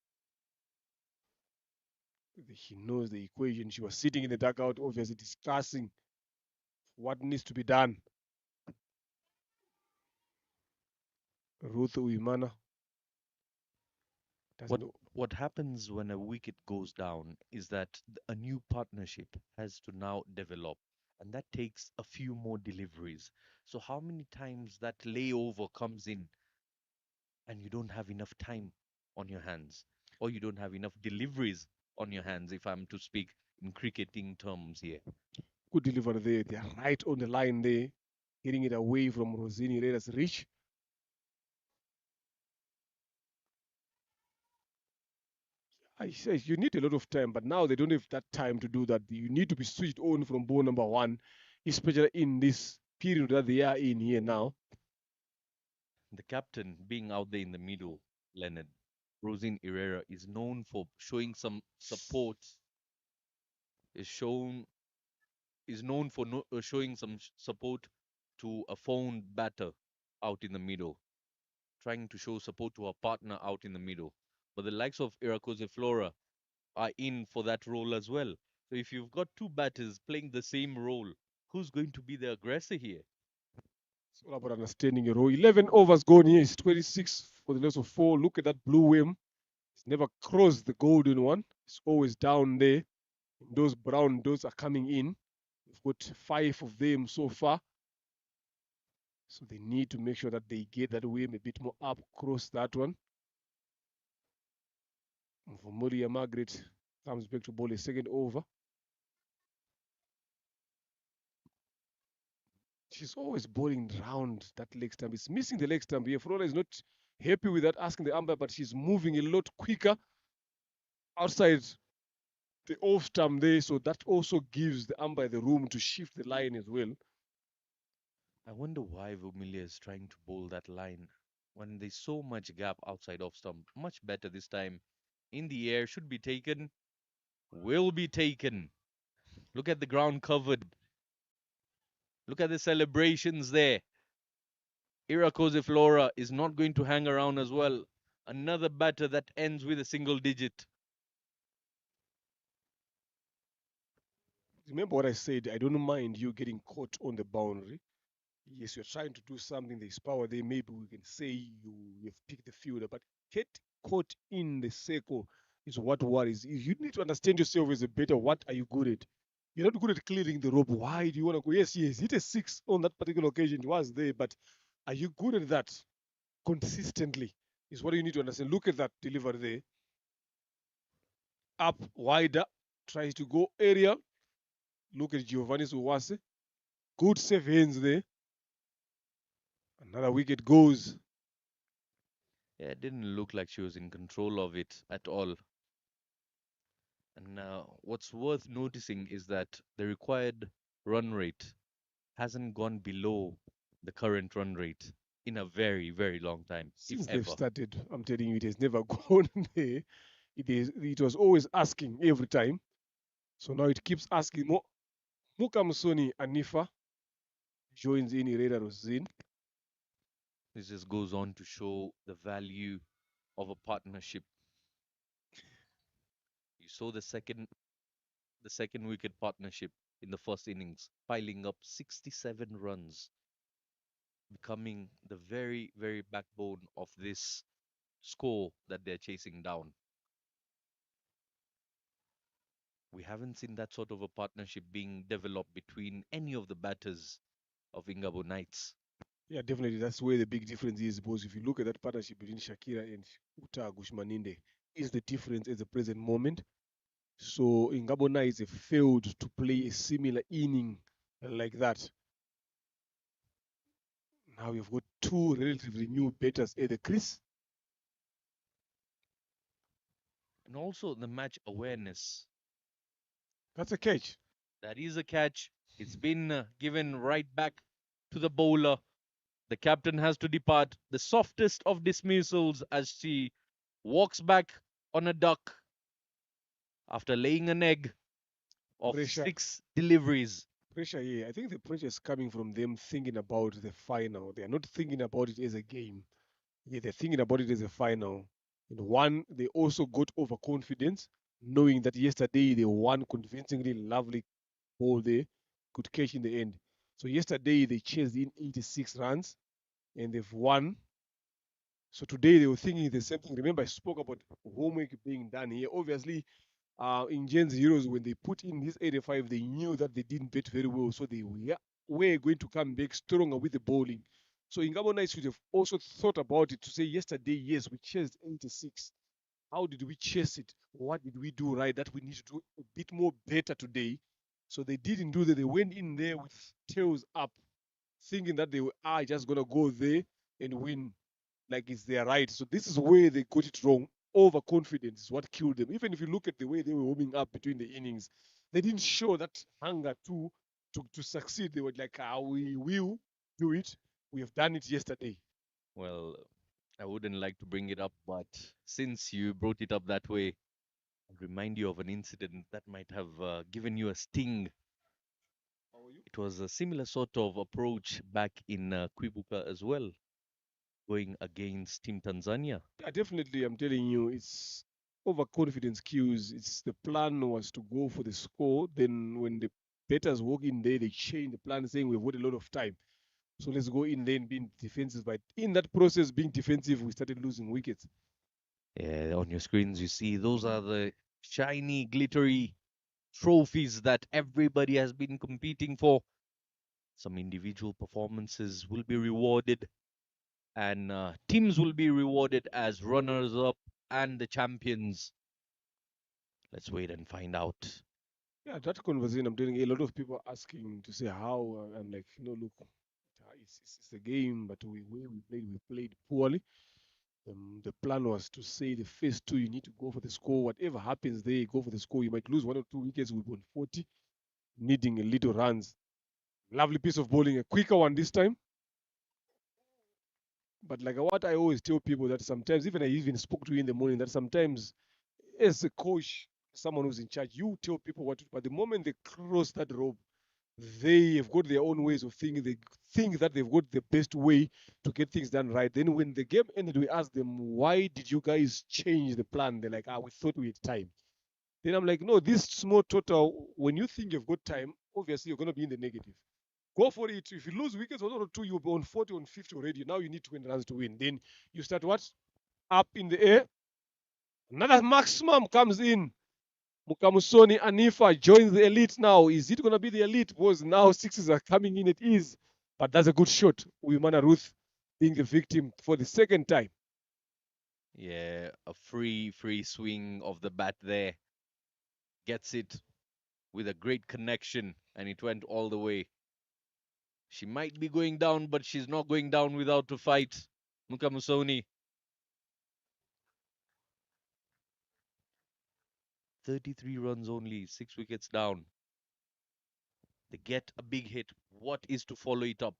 She knows the equation. She was sitting in the dugout, obviously discussing what needs to be done. Ruth Uimana doesn't know. What happens when a wicket goes down is that a new partnership has to now develop, and that takes a few more deliveries. So, how many times that layover comes in and you don't have enough time on your hands, or you don't have enough deliveries on your hands, if I'm to speak in cricketing terms here? Good delivery there. They're right on the line there, hitting it away from Rosini Herrera's reach. I say you need a lot of time, but now they don't have that time to do that. You need to be switched on from ball number 1, especially in this period that they are in here now. The captain being out there in the middle, Leonard, Rosin Herrera, is known for showing some support, is shown is known for showing some support to a phone batter out in the middle, trying to show support to her partner out in the middle. But the likes of Irakoze Flora are in for that role as well. So if you've got two batters playing the same role, who's going to be the aggressor here? It's all about understanding your role. 11 overs gone here. It's 26 for the loss of 4. Look at that blue worm. It's never crossed the golden one. It's always down there. And those brown dots are coming in. We've got 5 of them so far. So they need to make sure that they get that worm a bit more up, cross that one. And for Maria Margaret, comes back to bowl a second over. She's always bowling round that leg stump. It's missing the leg stump here. Flora is not happy with that, asking the umpire, but she's moving a lot quicker outside the off stump there. So that also gives the umpire the room to shift the line as well. I wonder why Vumilia is trying to bowl that line when there's so much gap outside off stump. Much better this time. In the air, should be taken, will be taken. Look at the ground covered. Look at the celebrations there. Irakoze Flora is not going to hang around as well. Another batter that ends with a single digit. Remember what I said, I don't mind you getting caught on the boundary. Yes, you're trying to do something, there's power there, maybe we can say you've picked the fielder, but get caught in the circle is what worries. You need to understand yourself as a batter. What are you good at? You're not good at clearing the rope. Why do you want to go? Yes, hit a six on that particular occasion. It was there, but are you good at that consistently? Is what you need to understand. Look at that delivery there. Up, wider, tries to go area. Look at Giovanni Uwase. Good safe hands there. Another wicket goes. Yeah, it didn't look like she was in control of it at all. And what's worth noticing is that the required run rate hasn't gone below the current run rate in a very, very long time, if Since they've ever. started, I'm telling you, it has never gone there. It was always asking every time. So now it keeps asking. Muka Musoni Anifa joins in Ireda Rosin. This just goes on to show the value of a partnership. You saw the second wicket partnership in the first innings, piling up 67 runs, becoming the very, very backbone of this score that they're chasing down. We haven't seen that sort of a partnership being developed between any of the batters of Ingabo Knights. Yeah, definitely. That's where the big difference is. Because if you look at that partnership between Shakira and Uta Gushmaninde, is the difference at the present moment. So Ingabo Knights have failed to play a similar inning like that. Now you've got two relatively new batters at the crease. And also the match awareness. That's a catch. That is a catch. It's been given right back to the bowler. The captain has to depart. The softest of dismissals as she walks back on a duck after laying an egg of Pressure. 6 deliveries. Pressure here. I think the pressure is coming from them thinking about the final. They are not thinking about it as a game. Yeah, they're thinking about it as a final. And one, they also got overconfidence, knowing that yesterday they won convincingly, lovely ball there, good catch in the end. So yesterday they chased in 86 runs and they've won. So today they were thinking the same thing. Remember, I spoke about homework being done here. Obviously, in Ingenzi Heroes, when they put in this 85, they knew that they didn't bet very well. So they were going to come back stronger with the bowling. So Ingabo Knights should have also thought about it to say, yesterday, yes, we chased 86. How did we chase it? What did we do right that we need to do a bit more better today? So they didn't do that. They went in there with tails up, thinking that they are just going to go there and win like it's their right. So this is where they got it wrong. Overconfidence is what killed them. Even if you look at the way they were warming up between the innings, they didn't show that hunger to succeed. They were like, we will do it. We have done it yesterday. Well, I wouldn't like to bring it up, but since you brought it up that way, I'll remind you of an incident that might have given you a sting. It was a similar sort of approach back in Kwibuka as well, going against Team Tanzania. Yeah, definitely. I'm telling you, it's overconfidence cues. It's the plan was to go for the score. Then when the batters walk in there, they change the plan, saying we've got a lot of time. So let's go in there and being defensive. But in that process, being defensive, we started losing wickets. Yeah, on your screens, you see those are the shiny, glittery trophies that everybody has been competing for. Some individual performances will be rewarded, and teams will be rewarded as runners up and the champions. Let's wait and find out. Yeah, that conversation, I'm telling you, a lot of people asking to say how. I'm like, look, it's a game, but we played poorly. The plan was to say the first two, you need to go for the score. Whatever happens there, go for the score. You might lose one or two wickets. We won 40, needing a little runs. Lovely piece of bowling, a quicker one this time. But like what I always tell people that sometimes, even I even spoke to you in the morning, that sometimes as a coach, someone who's in charge, you tell people what to do. But the moment they cross that rope, they have got their own ways of thinking. They think that they've got the best way to get things done right. Then when the game ended, we asked them, why did you guys change the plan? They're like, we thought we had time. Then I'm like, no, this small total, when you think you've got time, obviously you're going to be in the negative. Go for it. If you lose wickets, 1 or 2, you'll be on 40, on 50 already. Now you need 20 runs to win. Then you start what? Up in the air. Another maximum comes in. Mukamusoni Anifa joins the elite now. Is it going to be the elite? Because now sixes are coming in at ease. But that's a good shot. Wimana Ruth being the victim for the second time. Yeah, a free swing of the bat there. Gets it with a great connection, and it went all the way. She might be going down, but she's not going down without a fight. Mukamusoni. 33 runs only, 6 wickets down. They get a big hit. What is to follow it up?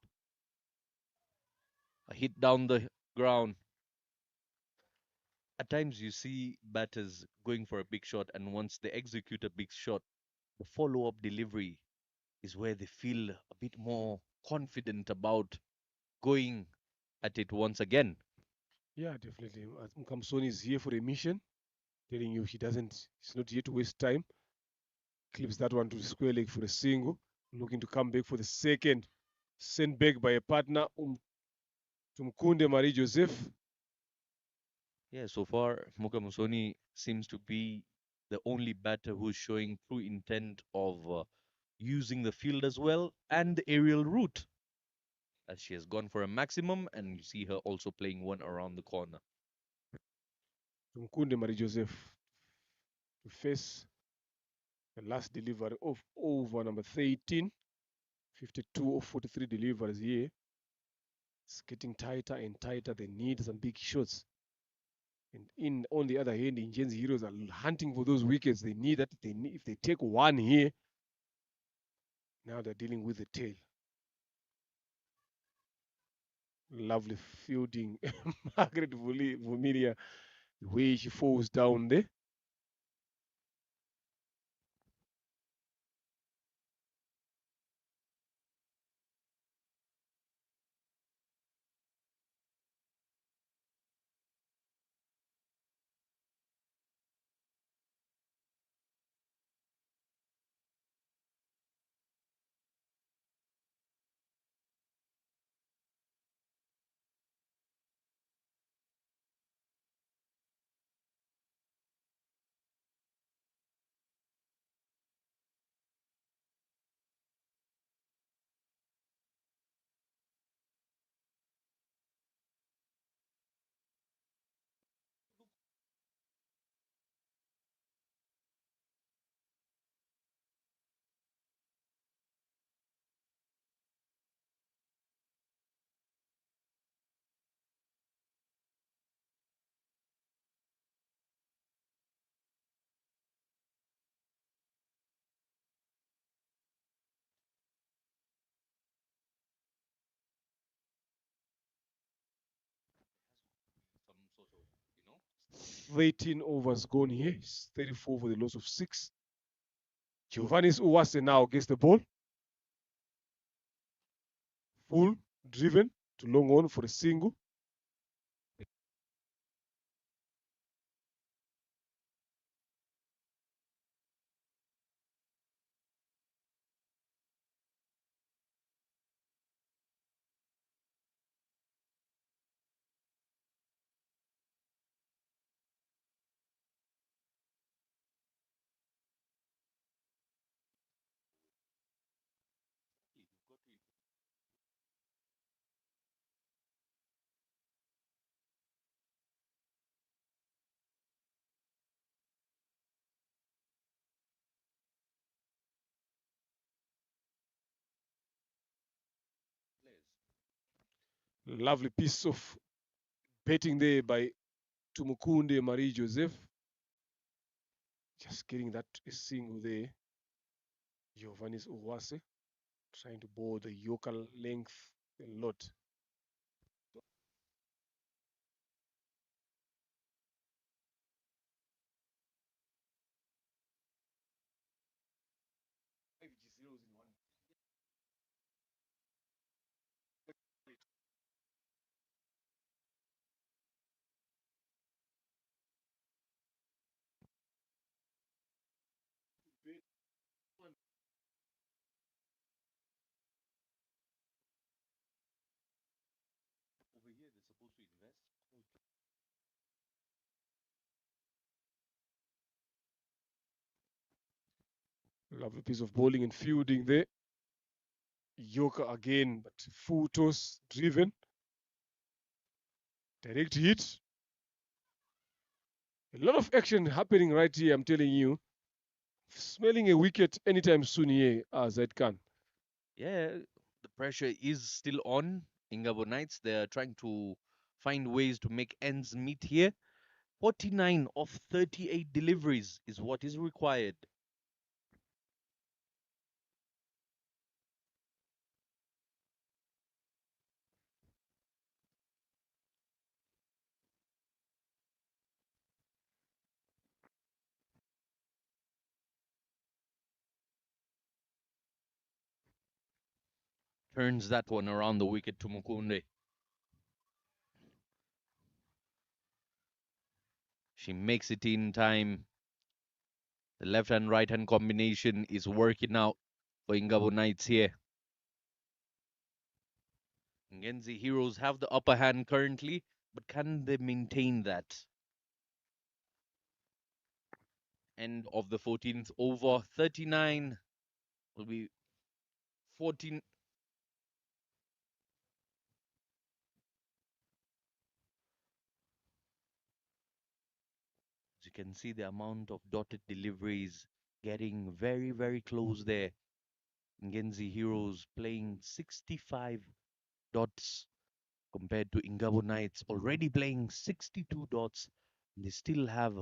A hit down the ground. At times you see batters going for a big shot, and once they execute a big shot, the follow-up delivery is where they feel a bit more confident about going at it once again. Yeah, definitely. Mukamusoni is here for a mission. Telling you he's not here to waste time. Clips that one to the square leg for a single. Looking to come back for the second. Sent back by a partner, Tumkunde Marie Joseph. Yeah, so far Mukamusoni seems to be the only batter who's showing true intent of using the field as well and the aerial route, as she has gone for a maximum, and you see her also playing one around the corner. Tumkunde Marie Joseph to face the last delivery of over number 13. 52 of 43 deliveries here. It's getting tighter and tighter. They need some big shots. And on the other hand, Ingenzi Heroes are hunting for those wickets. They need that. If they take one here, now they're dealing with the tail. Lovely fielding. Margaret Vumilia, the way she falls down there. Some sort of, 13 overs gone here. It's 34 for the loss of 6. Giovannis Uwase now gets the ball. Full, driven to long on for a single. Lovely piece of betting there by Tumukunde Marie Joseph. Just getting that single there. Giovannis Uwase trying to bowl the Yorker length a lot. Over here, they're supposed to invest. Lovely piece of bowling and fielding there. Yorker again, but full toss driven. Direct hit. A lot of action happening right here, I'm telling you. Smelling a wicket anytime soon here, Zaid Khan. Yeah, the pressure is still on. Ingabo Knights, they're trying to find ways to make ends meet here. 49 of 38 deliveries is what is required. Turns that one around the wicket to Mukunde. She makes it in time. The left hand right hand combination is working out for Ingabo Knights here. Ingenzi Heroes have the upper hand currently, but can they maintain that? End of the 14th over. 39 will be 14. As you can see, the amount of dotted deliveries getting very, very close there. Ingenzi Heroes playing 65 dots compared to Ingabo Knights already playing 62 dots. They still have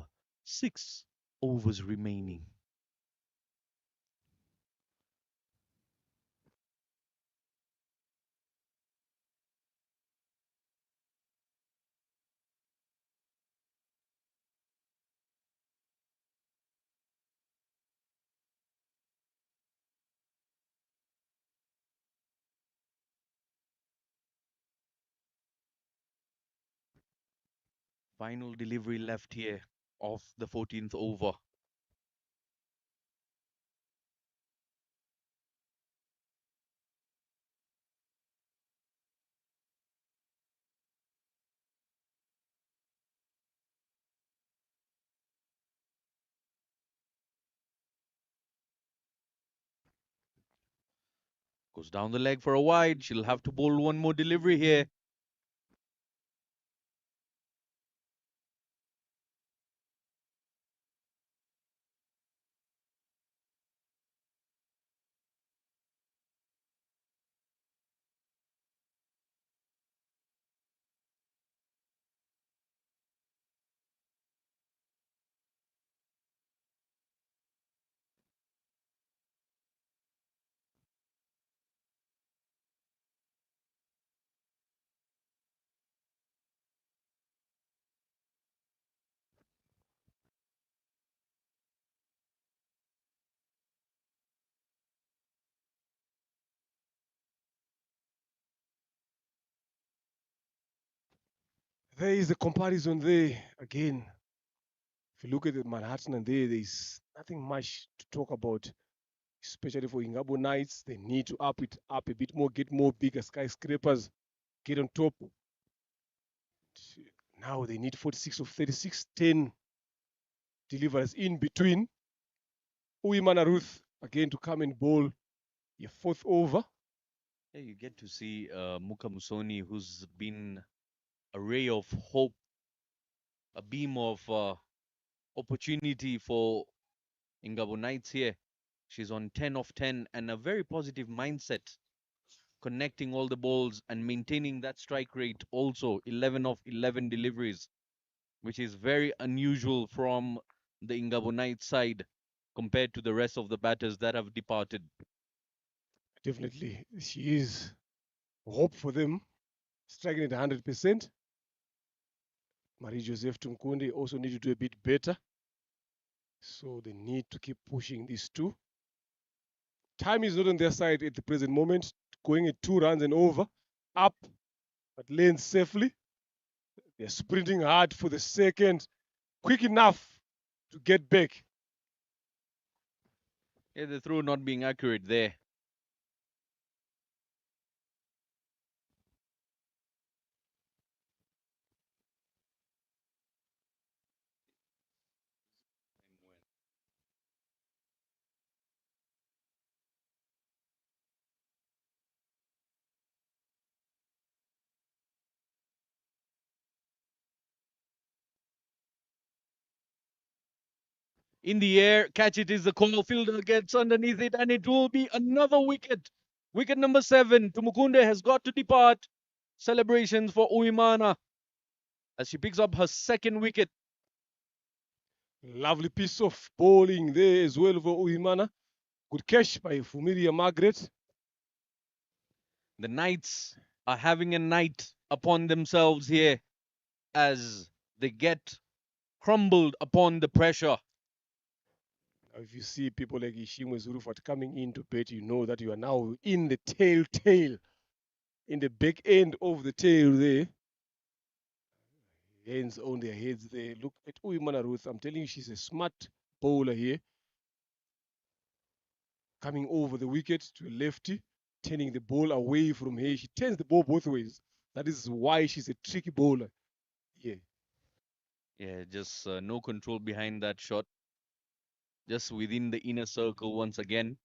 6 overs remaining. Final delivery left here of the 14th over. Goes down the leg for a wide. She'll have to bowl one more delivery here. There is a comparison there again. If you look at the Manhattan and there's nothing much to talk about, especially for Ingabo Knights. They need to up it up a bit more, get more bigger skyscrapers, get on top. Now they need 46 of 36, 10 deliveries in between. Uimana Ruth again to come and bowl your fourth over. Yeah, you get to see Muka Musoni, who's been a ray of hope, a beam of opportunity for Ingabo Knights here. She's on 10 of 10 and a very positive mindset, connecting all the balls and maintaining that strike rate also 11 of 11 deliveries, which is very unusual from the Ingabo Knights side compared to the rest of the batters that have departed. Definitely, she is hope for them, striking at 100%. Marie Joseph Tumkunde also need to do a bit better. So they need to keep pushing these two. Time is not on their side at the present moment. Going at 2 runs and over, up, but lanes safely. They're sprinting hard for the second, quick enough to get back. Yeah, the throw not being accurate there. In the air, catch it is the corner fielder, gets underneath it, and it will be another wicket. Wicket number 7. Tumukunde has got to depart. Celebrations for Uimana as she picks up her second wicket. Lovely piece of bowling there as well for Uimana. Good catch by Fumiria Margaret. The Knights are having a night upon themselves here as they get crumbled upon the pressure. If you see people like Ishimwe Zurufat coming in to bat, you know that you are now in the tail, in the back end of the tail there. Hands on their heads there. Look at Uimana Ruth. I'm telling you, she's a smart bowler here. Coming over the wicket to a lefty, turning the ball away from her. She turns the ball both ways. That is why she's a tricky bowler. Yeah. Yeah, just no control behind that shot. Just within the inner circle once again,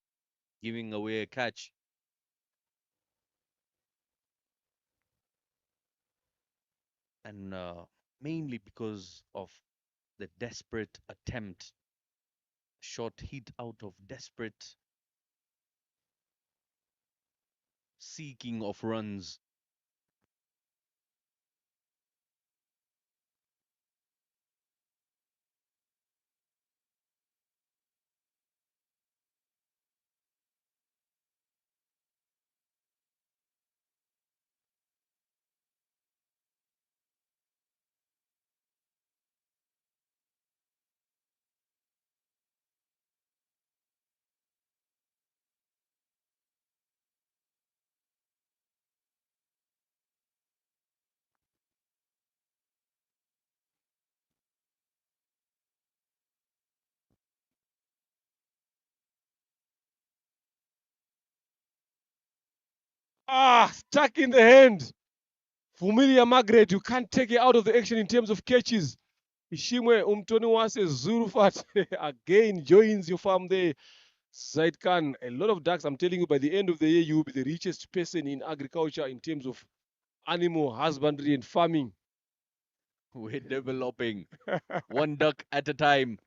giving away a catch. And mainly because of the desperate attempt, shot hit out of desperate seeking of runs. Stuck in the hand. Fumilia Margaret, you can't take her out of the action in terms of catches. Ishimwe Umtoniwase Zurufat again joins your farm there. Zaid Khan, a lot of ducks. I'm telling you, by the end of the year, you will be the richest person in agriculture in terms of animal husbandry and farming. We're developing one duck at a time.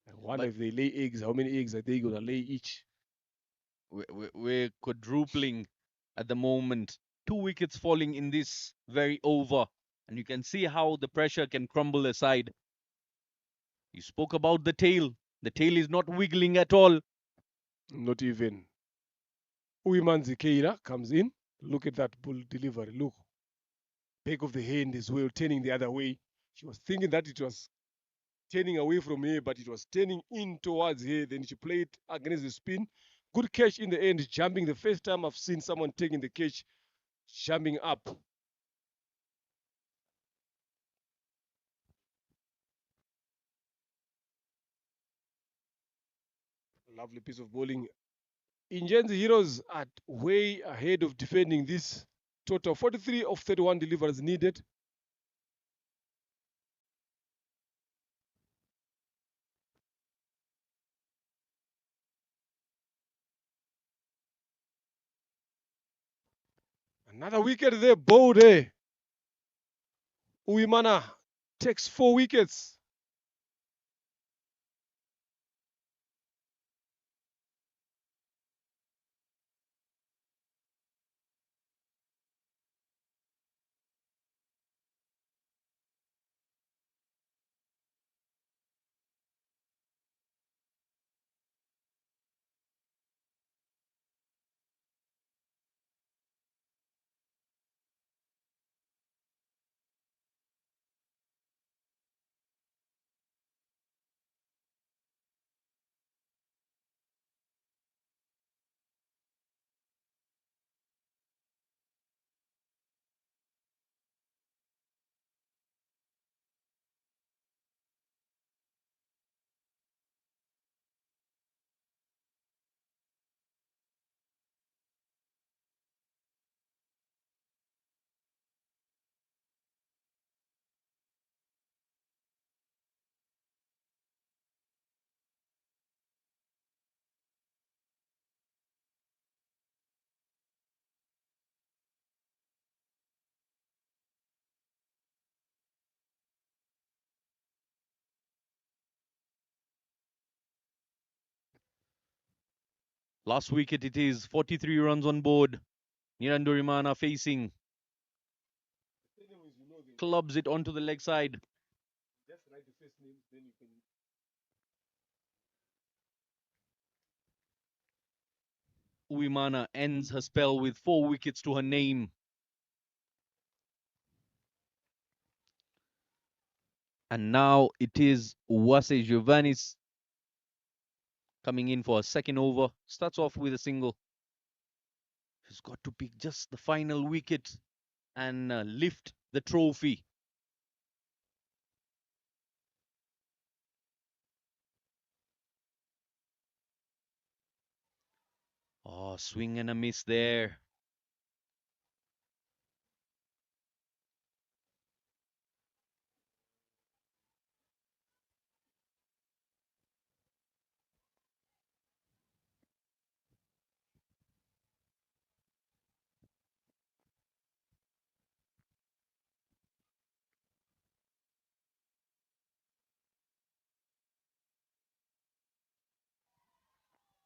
I wonder But if they lay eggs, how many eggs are they going to lay each? we're quadrupling at the moment. 2 wickets falling in this very over. And you can see how the pressure can crumble aside. You spoke about the tail. The tail is not wiggling at all. Not even. Uiman Zikeira comes in. Look at that bull delivery. Look. Back of the hand as well, turning the other way. She was thinking that it was turning away from her, but it was turning in towards her. Then she played against the spin. Good catch in the end, jumping. The first time I've seen someone taking the catch, jumping up. Lovely piece of bowling. Ingenzi Heroes are way ahead of defending this. Total 43 of 31 deliveries needed. Another wicket there, bowled there. Uimana takes 4 wickets. Last wicket it is. 43 runs on board. Nirandorimana facing. Clubs it onto the leg side. Uwimana ends her spell with 4 wickets to her name. And now it is Uwase Giovannis coming in for a second over. Starts off with a single. She's got to pick just the final wicket and lift the trophy. Oh, swing and a miss there.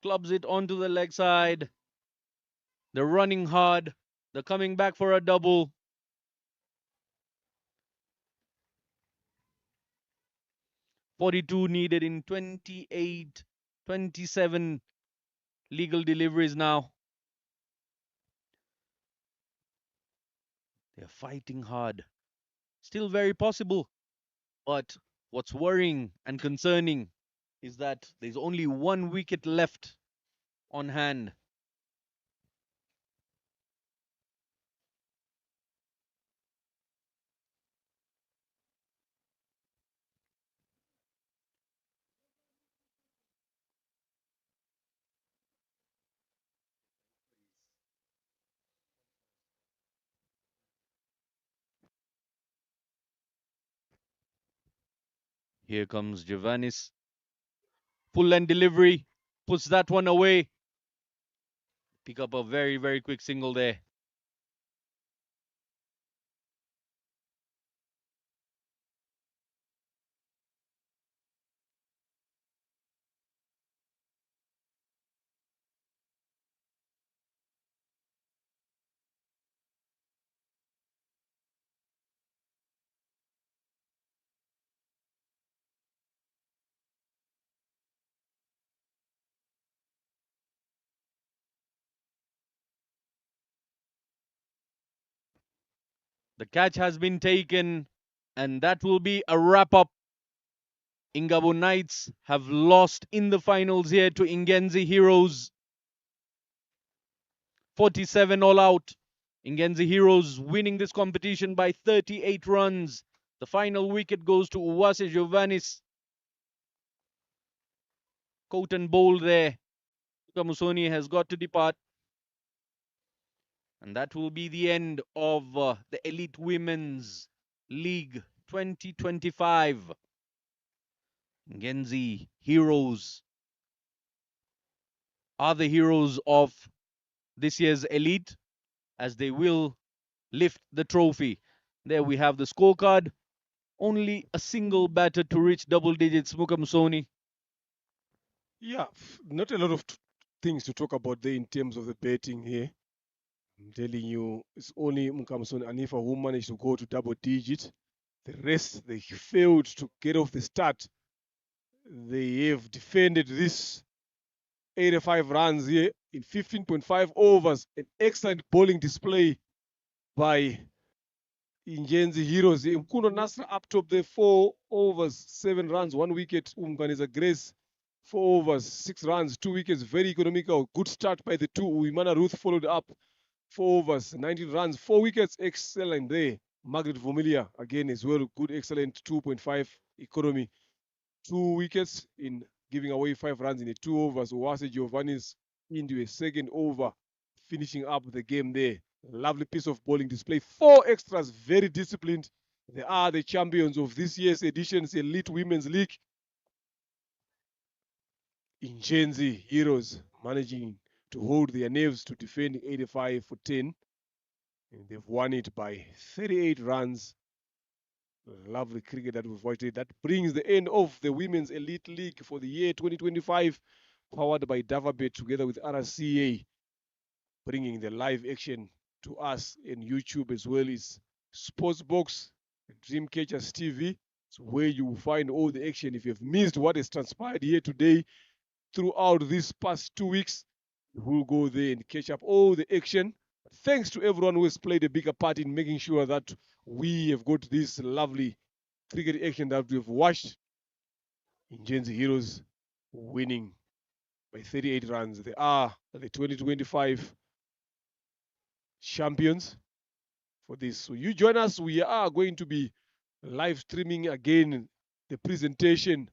Clubs it onto the leg side. They're running hard. They're coming back for a double. .42 needed in 28, 27 legal deliveries now. They're fighting hard. Still very possible. But what's worrying and concerning is that there's only 1 wicket left on hand. Here comes Giovannis. Full length delivery. Puts that one away. Pick up a very, very quick single there. The catch has been taken, and that will be a wrap up. Ingabo Knights have lost in the finals here to Ingenzi Heroes. 47 all out. Ingenzi Heroes winning this competition by 38 runs. The final wicket goes to Uwase Giovannis. Coat and bowl there. Musoni has got to depart. And that will be the end of the Elite Women's League 2025. Ingenzi Heroes are the heroes of this year's Elite, as they will lift the trophy. There we have the scorecard. Only a single batter to reach double digits, Mukamsoni. Yeah, not a lot of things to talk about there in terms of the betting here. I'm telling you, it's only Mukamson and Anifa who managed to go to double digit. The rest, they failed to get off the start. They have defended this 85 runs here in 15.5 overs. An excellent bowling display by Ingenzi Heroes. Mkuno Nasra up top there, 4 overs, 7 runs, 1 wicket. Umganiza Grace, 4 overs, 6 runs, 2 wickets. Very economical. Good start by the two. Uimana Ruth followed up, 4 overs, 19 runs, 4 wickets. Excellent there. Margaret Vomilia again as well. Good, excellent 2.5 economy. 2 wickets in giving away 5 runs in the 2 overs. Uwase Giovanni's into a second over, finishing up the game there. Lovely piece of bowling display. 4 extras, very disciplined. They are the champions of this year's edition's Elite Women's League. Ingenzi Heroes managing to hold their nerves to defend 85 for 10. And they've won it by 38 runs. Lovely cricket that we've watched. That brings the end of the Women's Elite League for the year 2025. powered by Davabet together with RCA, bringing the live action to us in YouTube as well as Sportsbox, Dreamcatchers TV. It's where you will find all the action. If you've missed what has transpired here today throughout these past 2 weeks, we'll go there and catch up all the action. Thanks to everyone who has played a bigger part in making sure that we have got this lovely cricket action that we've watched. Ingenzi Heroes winning by 38 runs. They are the 2025 champions for this. So you join us. We are going to be live streaming again the presentation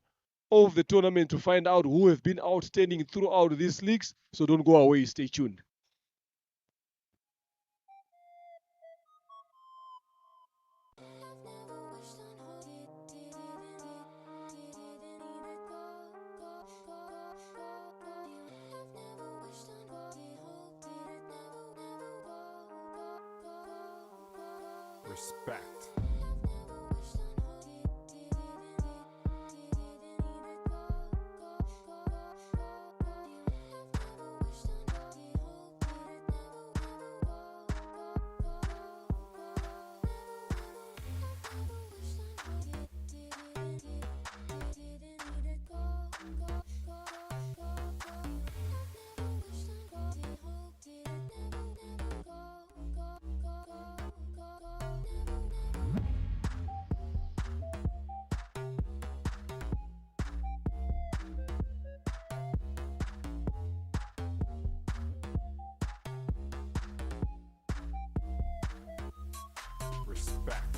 of the tournament to find out who have been outstanding throughout these leagues. So don't go away. Stay tuned. Respect. Respect.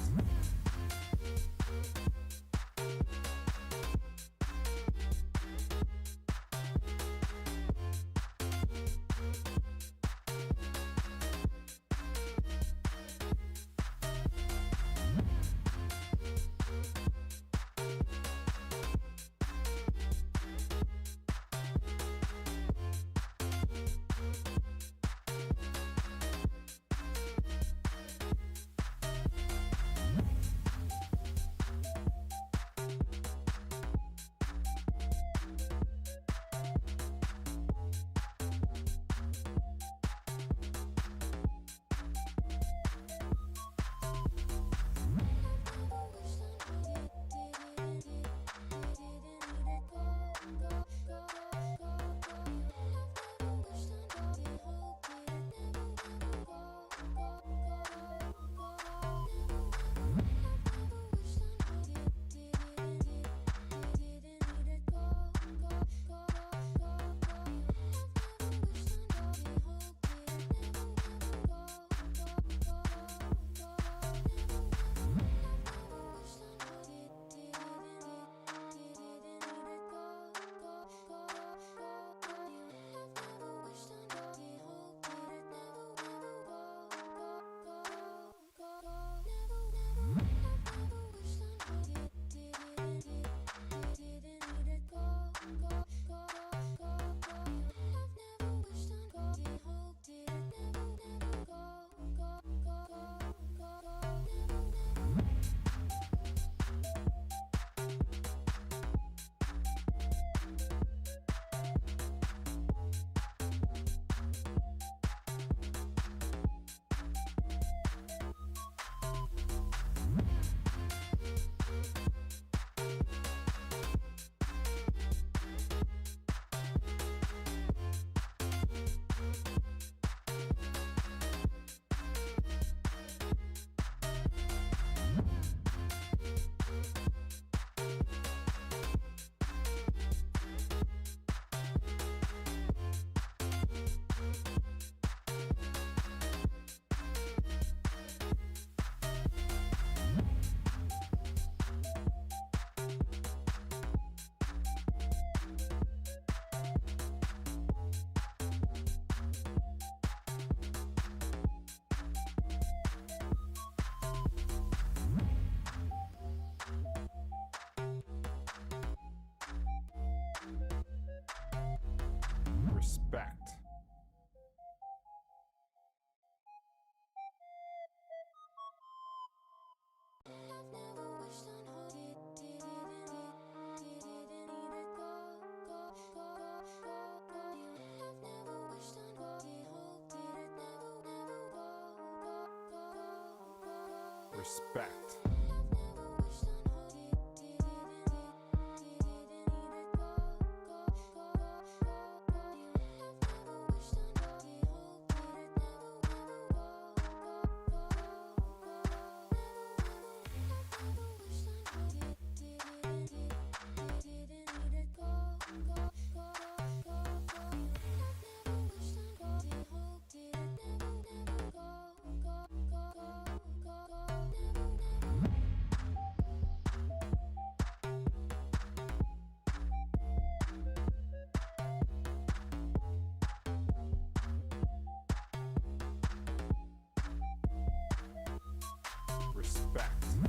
Respect. Respect. Respect.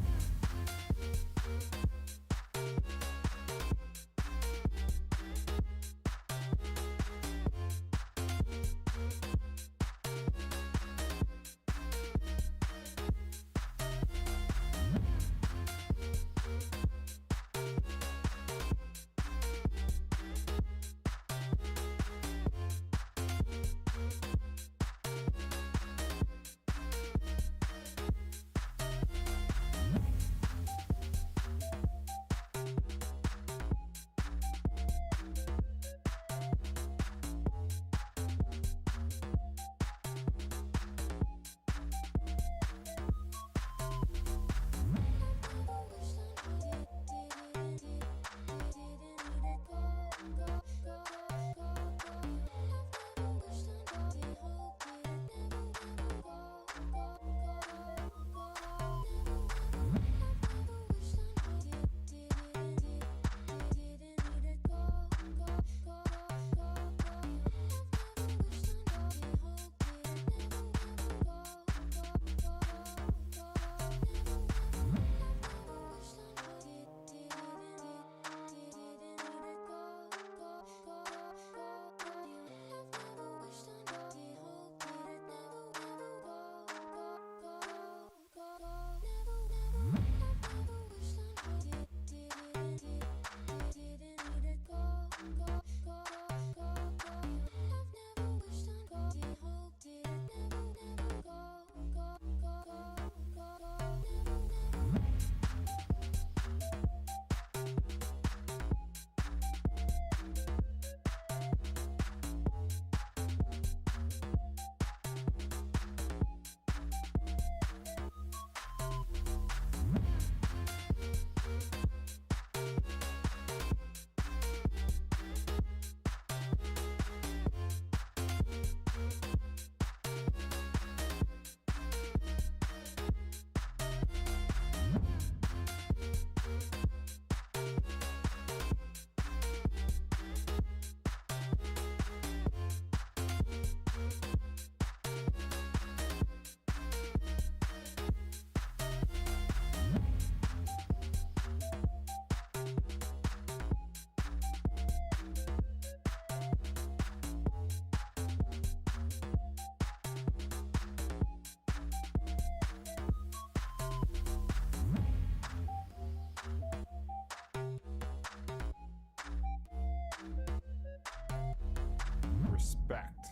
Respect.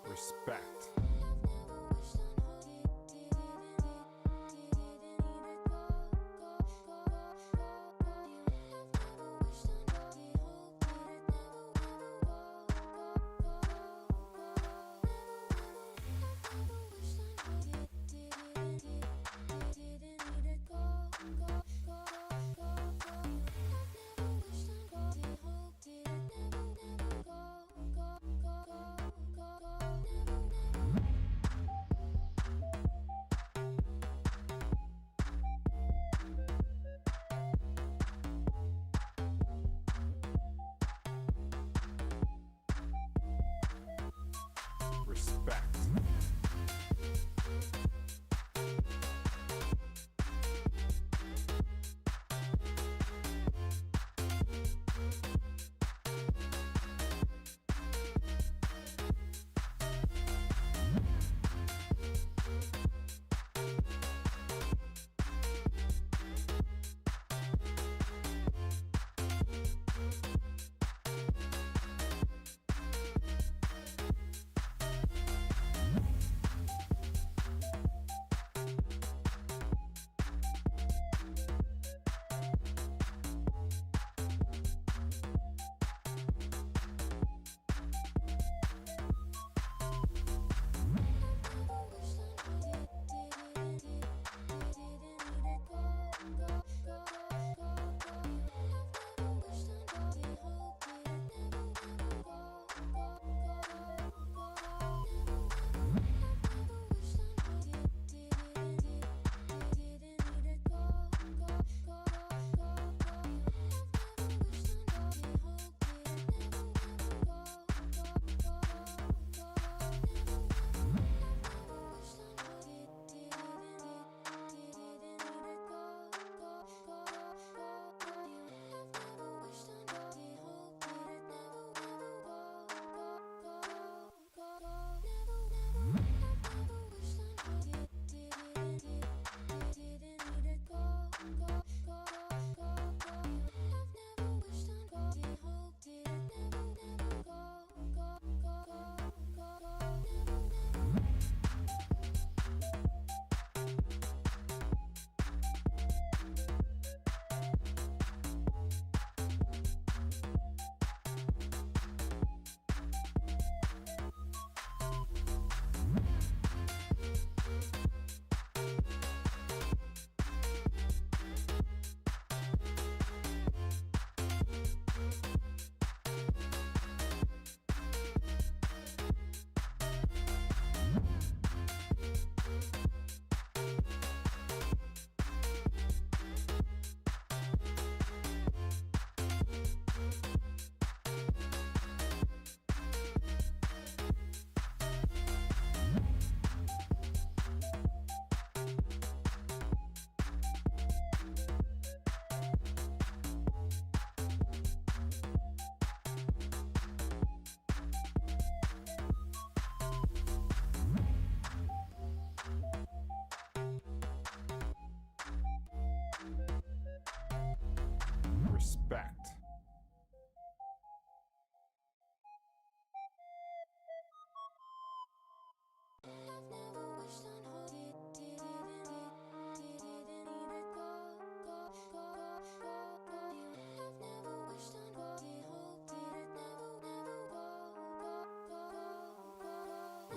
Respect.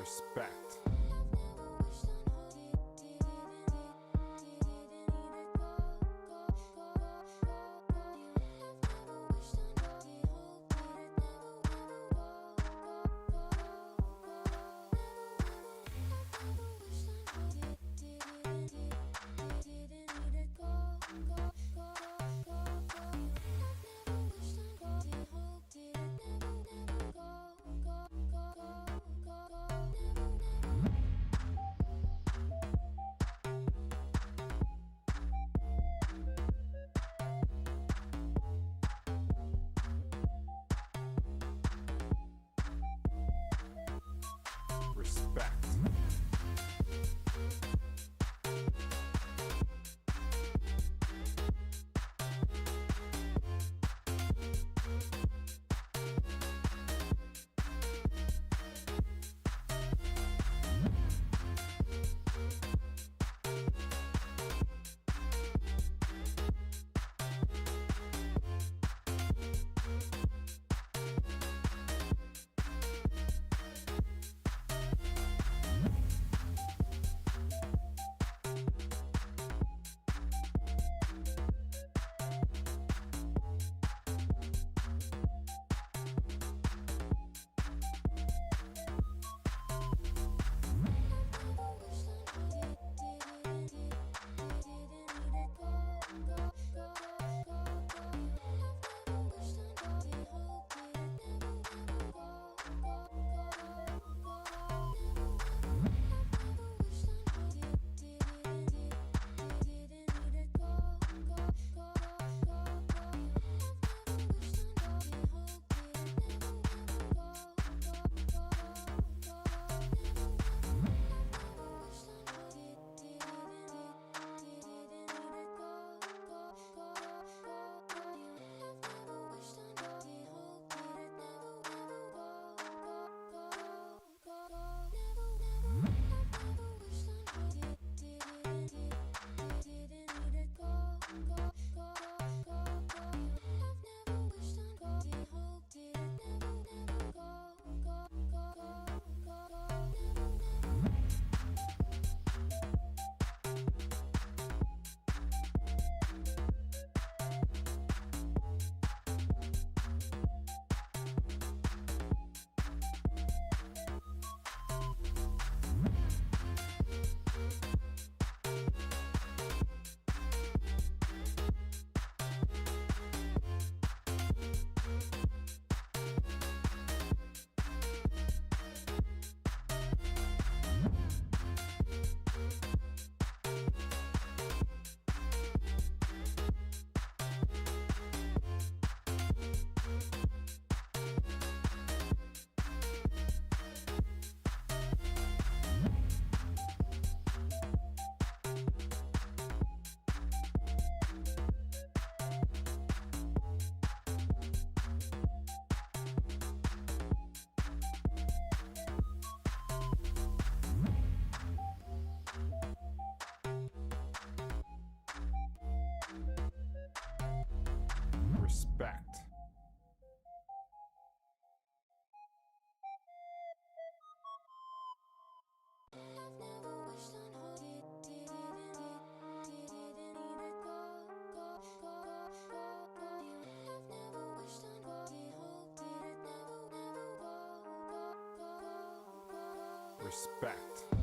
Respect. Respect. Respect. Respect.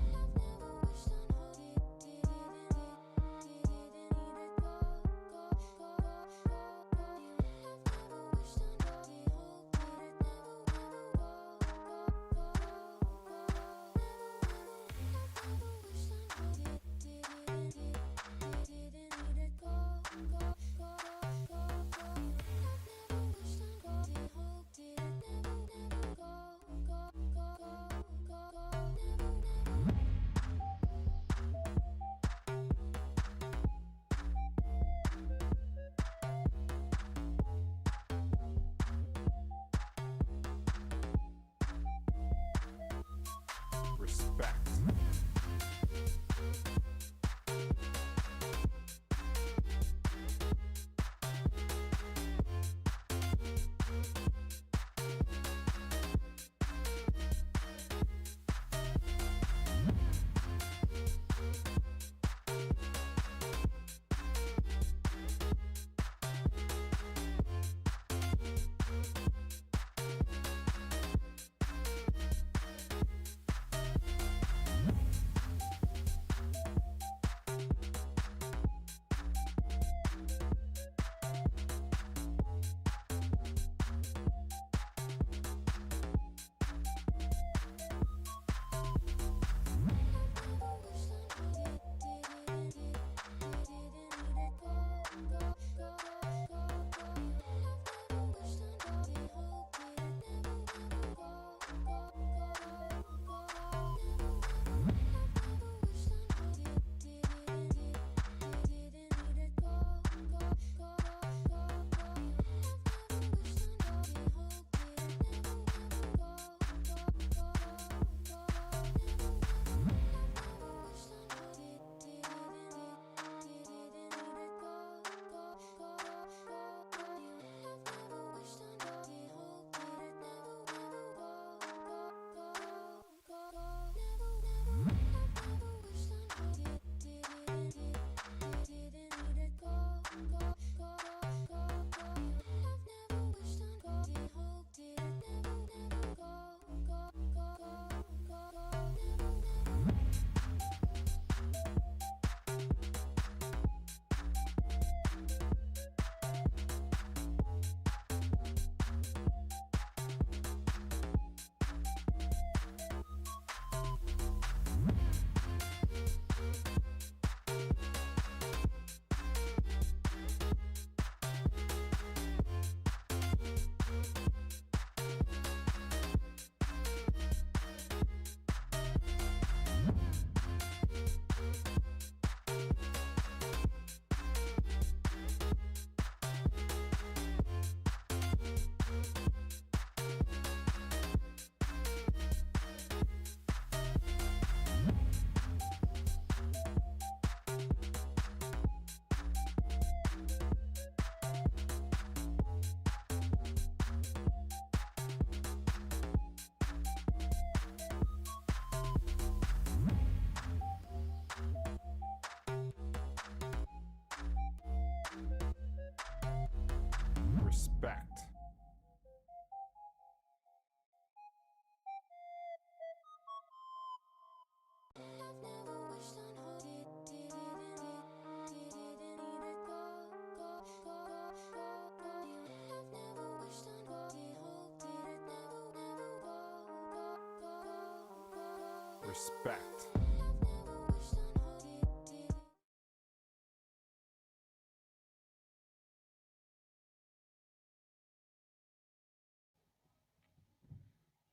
Respect.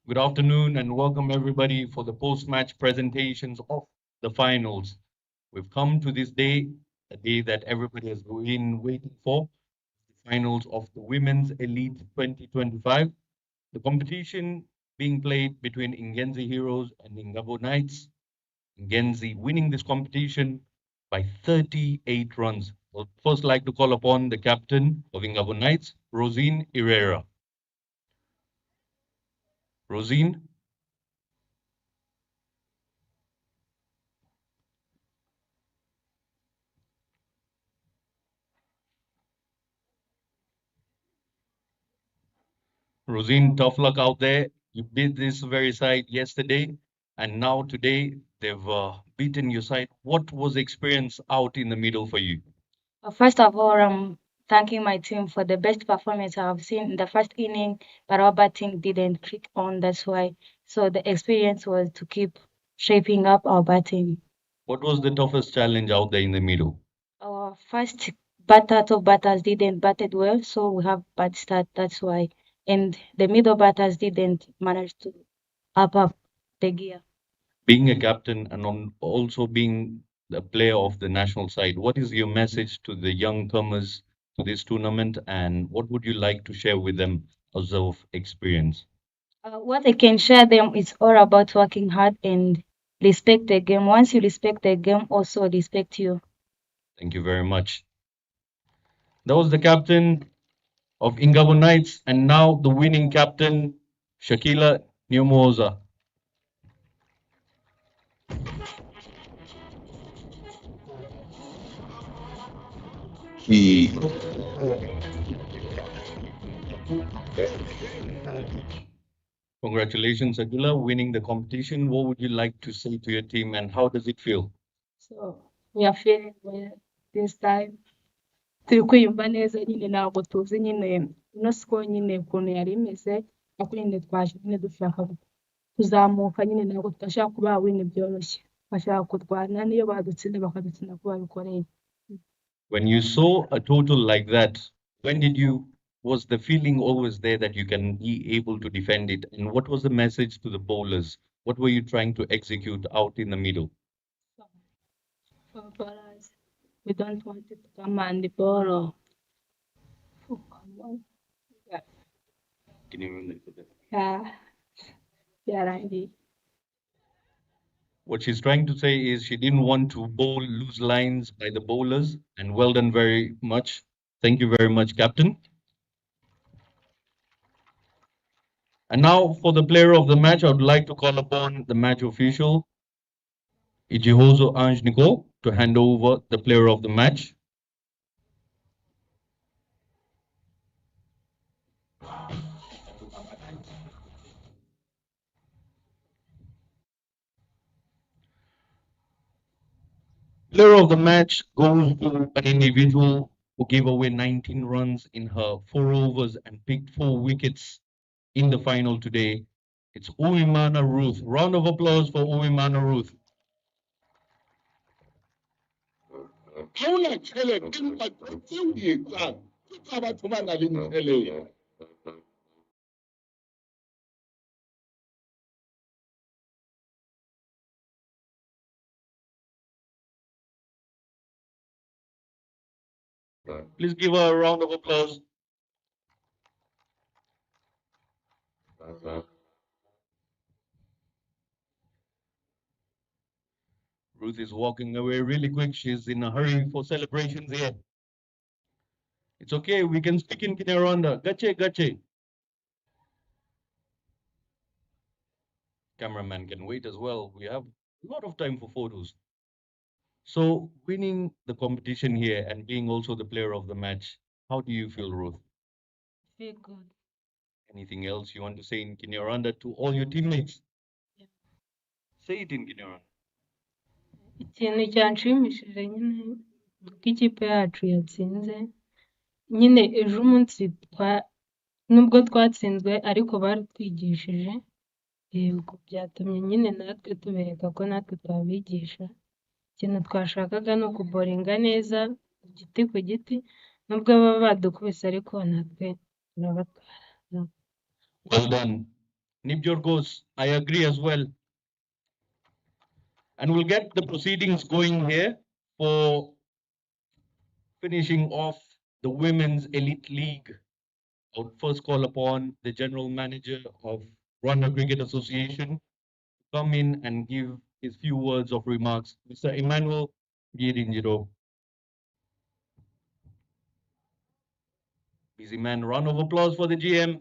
Good afternoon and welcome everybody for the post-match presentations of the finals. We've come to this day, a day that everybody has been waiting for, the finals of the Women's Elite 2025. The competition being played between Ingenzi Heroes and Ingabo Knights. Ingenzi winning this competition by 38 runs. I'd first like to call upon the captain of Ingabo Knights, Rosine Herrera. Rosine. Rosine, tough luck out there. You beat this very side yesterday, and now today they've beaten your side. What was the experience out in the middle for you? First of all, I'm thanking my team for the best performance I've seen in the first inning, but our batting didn't click on. That's why. So the experience was to keep shaping up our batting. What was the toughest challenge out there in the middle? Our first top batters didn't batted well, so we have bad start. That's why. And the middle batters didn't manage to up the gear. Being a captain and also being a player of the national side, what is your message to the young comers to this tournament, and what would you like to share with them as of experience? What I can share them is all about working hard and respect the game. Once you respect the game, also respect you. Thank you very much. That was the captain of Ingabo Knights, and now the winning captain, Shakila Nyomoza. Congratulations, Shakila, winning the competition. What would you like to say to your team, and how does it feel? So we are feeling well this time. Turi kwiyumva neza nyine ntabwo tuzi nyine ino siko nyine ukuntu yari imeze ariko nyine twaje nyine dushaka kuzamuka nyine ntabwo tudashaka kuba wini byoroshye bashaka kurwana niyo badutsinda bakadutsinda ko babikoreye. When you saw a total like that, was the feeling always there that you can be able to defend it? And what was the message to the bowlers? What were you trying to execute out in the middle? For us, we don't want it to come and the ball. Oh, come on. Can you remember that? Yeah, Randy. What she's trying to say is she didn't want to bowl loose lines by the bowlers, and well done very much. Thank you very much, Captain. And now for the player of the match, I would like to call upon the match official, Ijihozo Anjniko, to hand over the player of the match. Player of the match goes to an individual who gave away 19 runs in her 4 overs and picked 4 wickets in the final today. It's Uwimana Ruth. Round of applause for Uwimana Ruth. Please give her a round of applause. Ruth is walking away really quick. She's in a hurry for celebrations here. It's okay, we can speak in Kinyarwanda. Gache, gache. Cameraman can wait as well. We have a lot of time for photos. So, winning the competition here and being also the player of the match, how do you feel, Ruth? Feel good. Anything else you want to say in Kinyarwanda to all your teammates? Yeah. Say it in Kinyarwanda. Ikintu cyanshimishije nyine ko ikipe yacu yatsinze nyine ejo umunsi nubwo twatsinzwe ariko baratwigishije Ubwo byatumye nyine natwe tubereka ko natwe twabigisha. Ikintu twashakaga ni ukuboringa neza igiti ku giti, nubwo baba badukubise ariko natwe turabatwara. Well done. Nibjor goes. I agree as well. And we'll get the proceedings going here for finishing off the Women's Elite League. I would first call upon the General Manager of Rwanda Cricket Association to come in and give his few words of remarks. Mr. Emmanuel Girinjiro. Busy man, round of applause for the GM.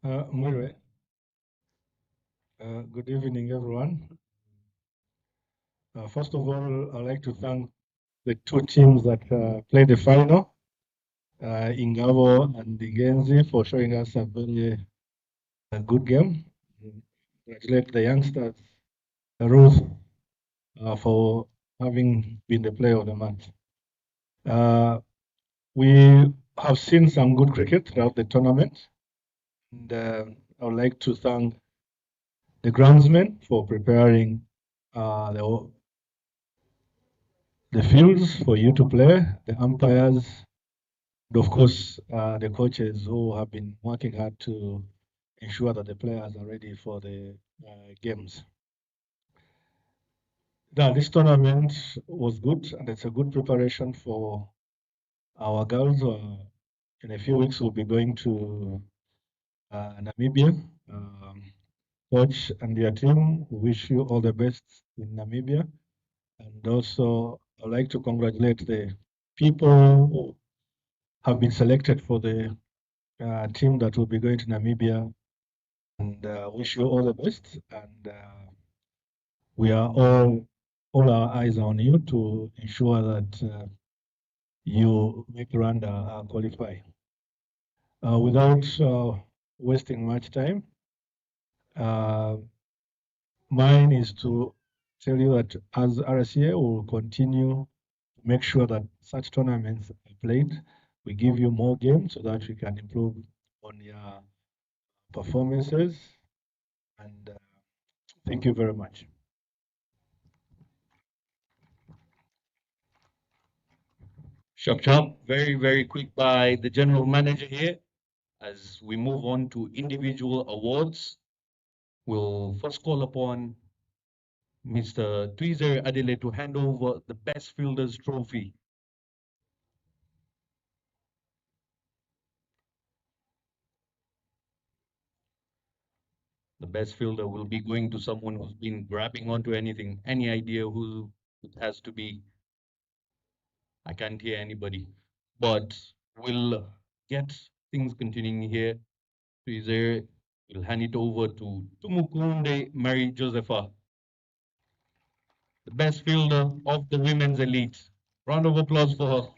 Muriwe. Good evening, everyone. First of all, I'd like to thank the two teams that played the final, Ingabo and Ingenzi, for showing us a very good game. Congratulate the youngsters, Ruth, for having been the player of the match. We have seen some good cricket throughout the tournament, and I would like to thank the groundsmen for preparing the fields for you to play, the umpires, and of course, the coaches who have been working hard to ensure that the players are ready for the games. Now, this tournament was good, and it's a good preparation for our girls. In a few weeks, we'll be going to Namibia. Coach and your team, we wish you all the best in Namibia. And also, I'd like to congratulate the people who have been selected for the team that will be going to Namibia, and wish you all the best. And we are all our eyes on you to ensure that you make Rwanda qualify. Without wasting much time, mine is to tell you that as RCA, we will continue to make sure that such tournaments are played. We give you more games so that we can improve on your performances. And thank you very much. Sharp, sharp. Very, very quick by the General Manager here. As we move on to individual awards, we'll first call upon Mr. Tweezer Adele to hand over the Best Fielders Trophy. The best fielder will be going to someone who's been grabbing onto anything. Any idea who it has to be? I can't hear anybody. But we'll get things continuing here. Tweezer will hand it over to Tumukunde Mary Josepha, the best fielder of the women's elite. Round of applause for her.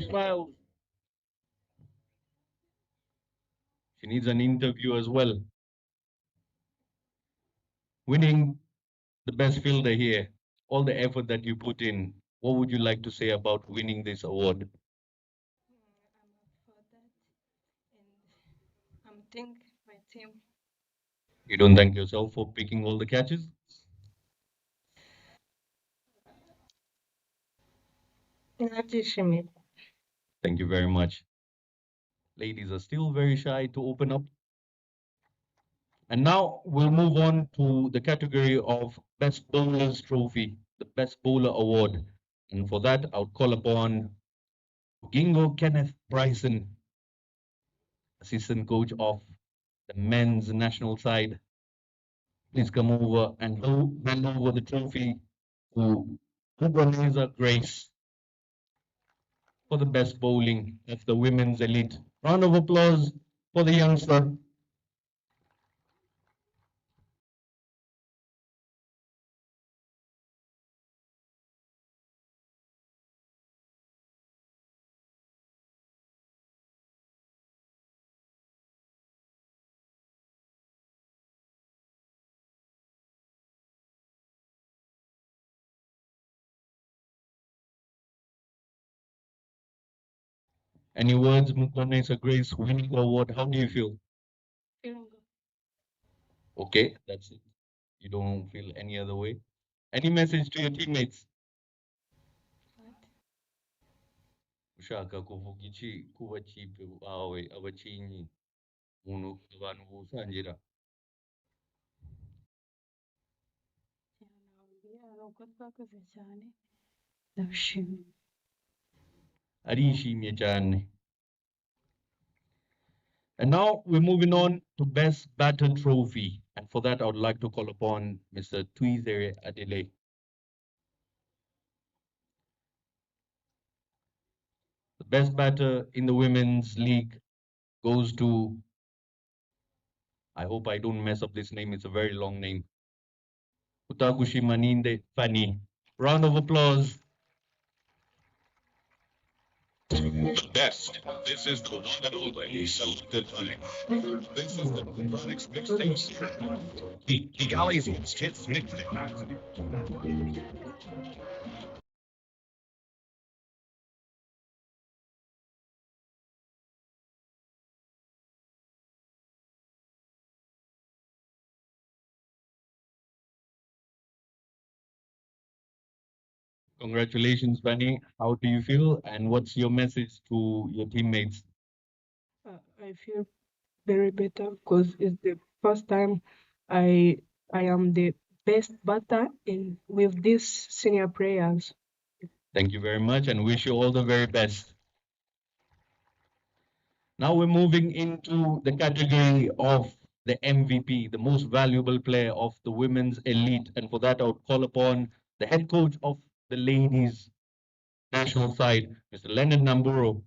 Smile. She needs an interview as well. Winning the best fielder here, all the effort that you put in, what would you like to say about winning this award? I'm up for that, and I'm thank my team. You don't thank yourself for picking all the catches? Thank you very much. Ladies are still very shy to open up. And now we'll move on to the category of Best Bowlers Trophy, the Best Bowler Award. And for that, I'll call upon Gingo Kenneth Bryson, assistant coach of the men's national side. Please come over and hand over the trophy to Kubaneza Grace for the best bowling of the women's elite. Round of applause for the youngster. Any words, Mukwanesa Grace, winning the award? How do you feel? Feeling good. Okay, that's it. You don't feel any other way. Any message to your teammates? Ushaka kuvugichi kuba chipe awe abachinyi muntu abantu busangira. Nababwira uko twakoze cyane ndabishimiye. Arishimye cyane. And now we're moving on to Best Batter Trophy. And for that, I would like to call upon Mr. Tuizere Adele. The best batter in the Women's League goes to, I hope I don't mess up this name, it's a very long name, Utakushi Maninde Fani. Round of applause. The best. This is the one and only selected time. This is the Phonics mixtape. The Galaxies hits mixtape. Congratulations, Fani. How do you feel? And what's your message to your teammates? I feel very better because it's the first time I am the best batter in with these senior players. Thank you very much and wish you all the very best. Now we're moving into the category of the MVP, the most valuable player of the women's elite. And for that, I would call upon the head coach of the ladies national side, Mr. Leonard Namburo.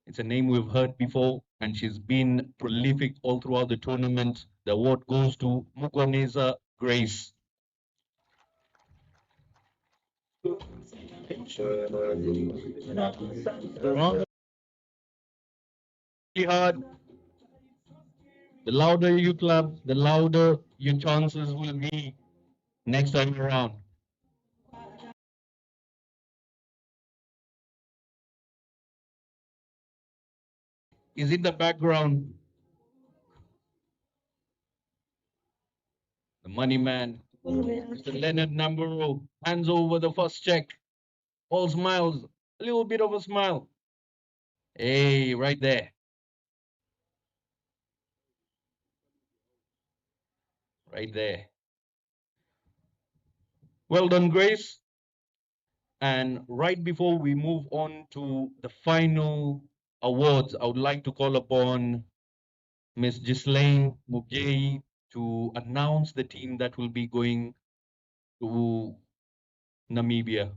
It's a name we've heard before, and she's been prolific all throughout the tournament. The award goes to Mukwanesa Grace. Hard. The louder you clap, the louder your chances will be next time around. Is in the background. The money man, Mr. Leonard Namburo, hands over the first check. All smiles, a little bit of a smile. Hey, right there. Right there. Well done, Grace. And right before we move on to the final awards, I would like to call upon Ms. Ghislaine Mugei to announce the team that will be going to Namibia.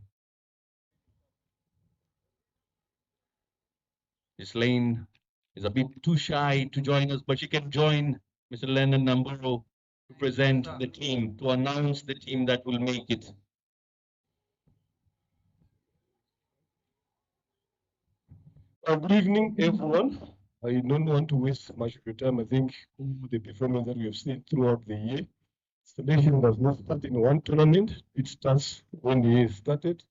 Ghislaine is a bit too shy to join us, but she can join Mr. Leonard Namburo to present the team, to announce the team that will make it. Good evening, everyone. I don't want to waste much of your time. I think the performance that we have seen throughout the year, selection does not start in one tournament. It starts when the year started.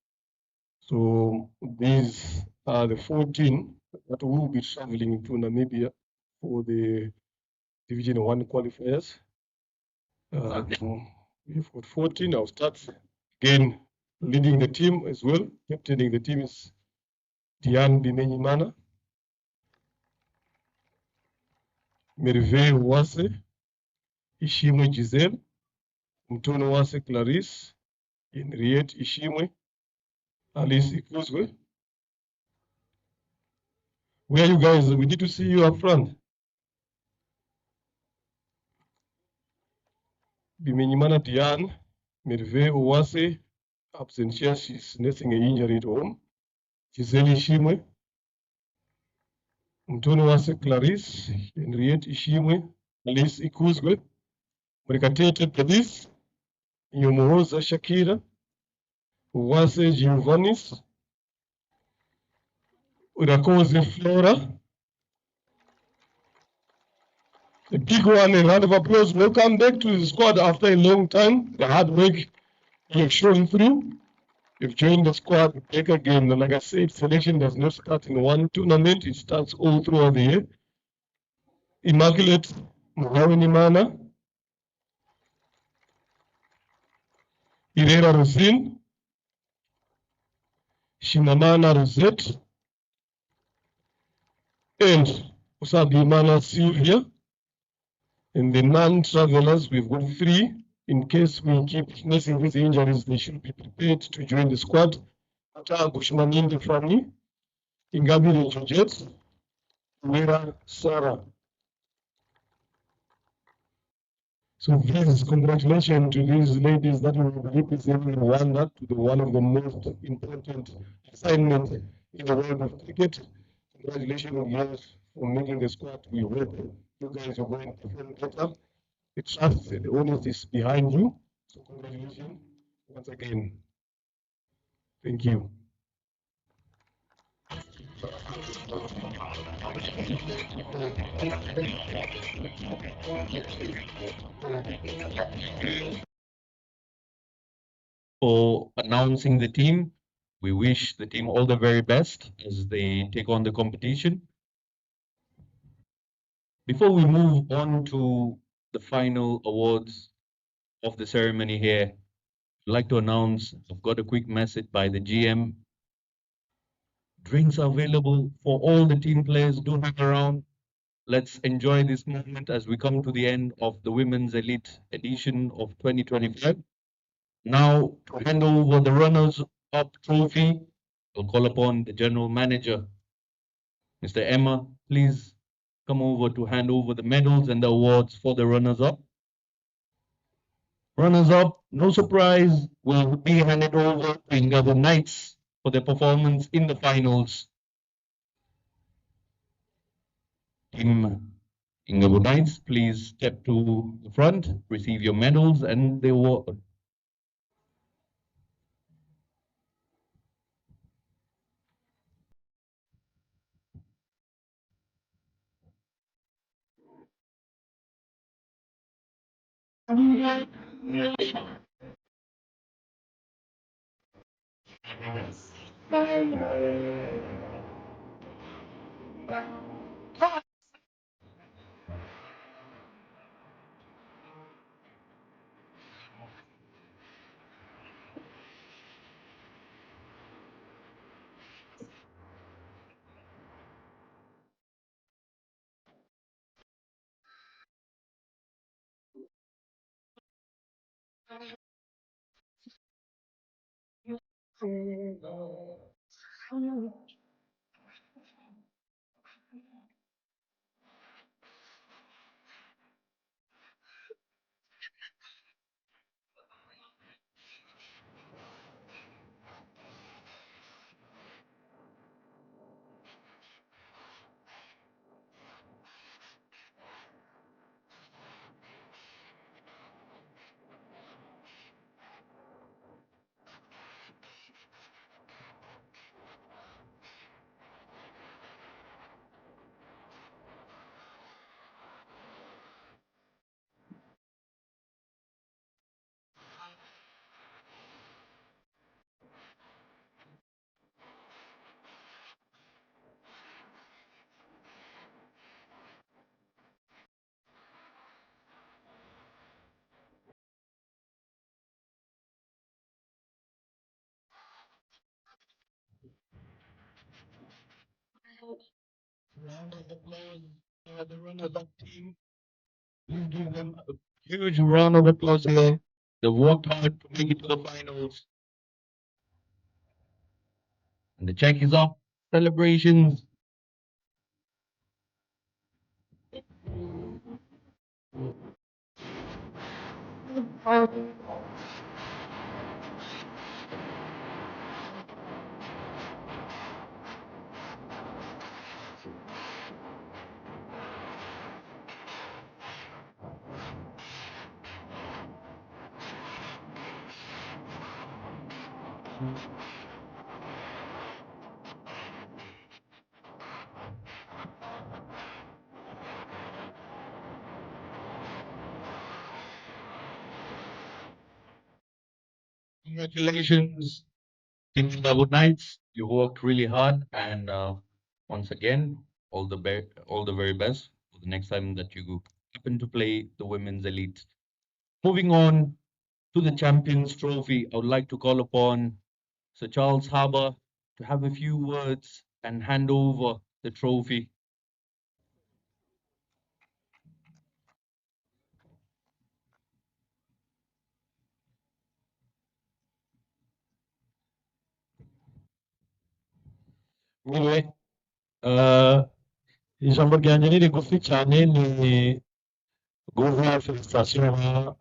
So these are the 14 that will be traveling to Namibia for the Division 1 qualifiers. We've got 14. I'll start again leading the team as well. Captaining the team is Diane Bimenyimana, Merve Wase, Ishimwe Giselle, Mtono Wase Clarisse, Henriette Ishimwe, Alice Ikuzwe. Where are you guys? We need to see you up front. Bimenyimana Diane, Merve Wase, absent here. She's nursing an injury at home. Giselle Ishimwe, Mtono Wase Clarisse, Henriette Ishimwe, Alice Ikuzwe, Mrekatete Police, Yomuhoza Shakira, Wase Giovannis, Urakoze Flora. A big one, a round of applause. Welcome back to the squad after a long time. The hard work you have shown through. You've joined the squad, take a game. And like I said, selection does not start in one tournament, it starts all throughout the year. Immaculate Mugawenimana, Irera Rosin, Shimamana Rosette, and Usabimana Sylvia. And the non-travelers, we've got 3. In case we keep messing with injuries, they should be prepared to join the squad. Bushmaninde Fanny, Ingabo Georgette, Mira Sarah. So these congratulations to these ladies that will be representing Rwanda to the one of the most important assignments in the world of cricket. Congratulations guys for making the squad. We hope you guys are going to perform better. The trust and the onus is behind you. So congratulations once again. Thank you. For announcing the team. We wish the team all the very best as they take on the competition. Before we move on to the final awards of the ceremony here, I'd like to announce I've got a quick message by the GM. Drinks are available for all the team players. Do hang around. Let's enjoy this moment as we come to the end of the Women's Elite edition of 2025. Now, to hand over the runners-up trophy, I'll call upon the General Manager, Mr. Emma. Please come over to hand over the medals and the awards for the runners-up. Runners-up, no surprise, will be handed over to Ingabo Knights for their performance in the finals. Team Ingabo Knights, please step to the front, receive your medals and the award. Round of applause for the runners-up team. Please give them a huge round of applause here. They worked hard to make it to the finals. And the check is off. Celebrations. Congratulations Team Ingabo Knights, you worked really hard, and once again, all the very best for the next time that you happen to play the women's elite. Moving on to the Champions Trophy, I would like to call upon Sir Charles Harbour to have a few words and hand over the trophy. Anyway, ijambo ryanjye ni rigufi cyane, ni guha felicitation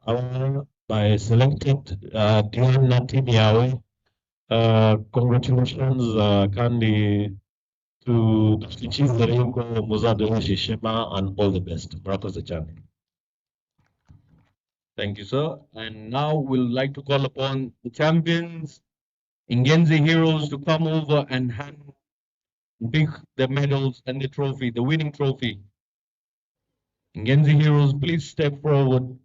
aba by selected Diane na team yawe. Congratulations, kandi dufite icyizere yuko muzaduhesha ishema and all the best. Murakoze cyane. Thank you, sir. And now we'll like to call upon the champions, Ingenzi Heroes, to come over and pick the medals and the trophy, the winning trophy. Ingenzi Heroes, please step forward.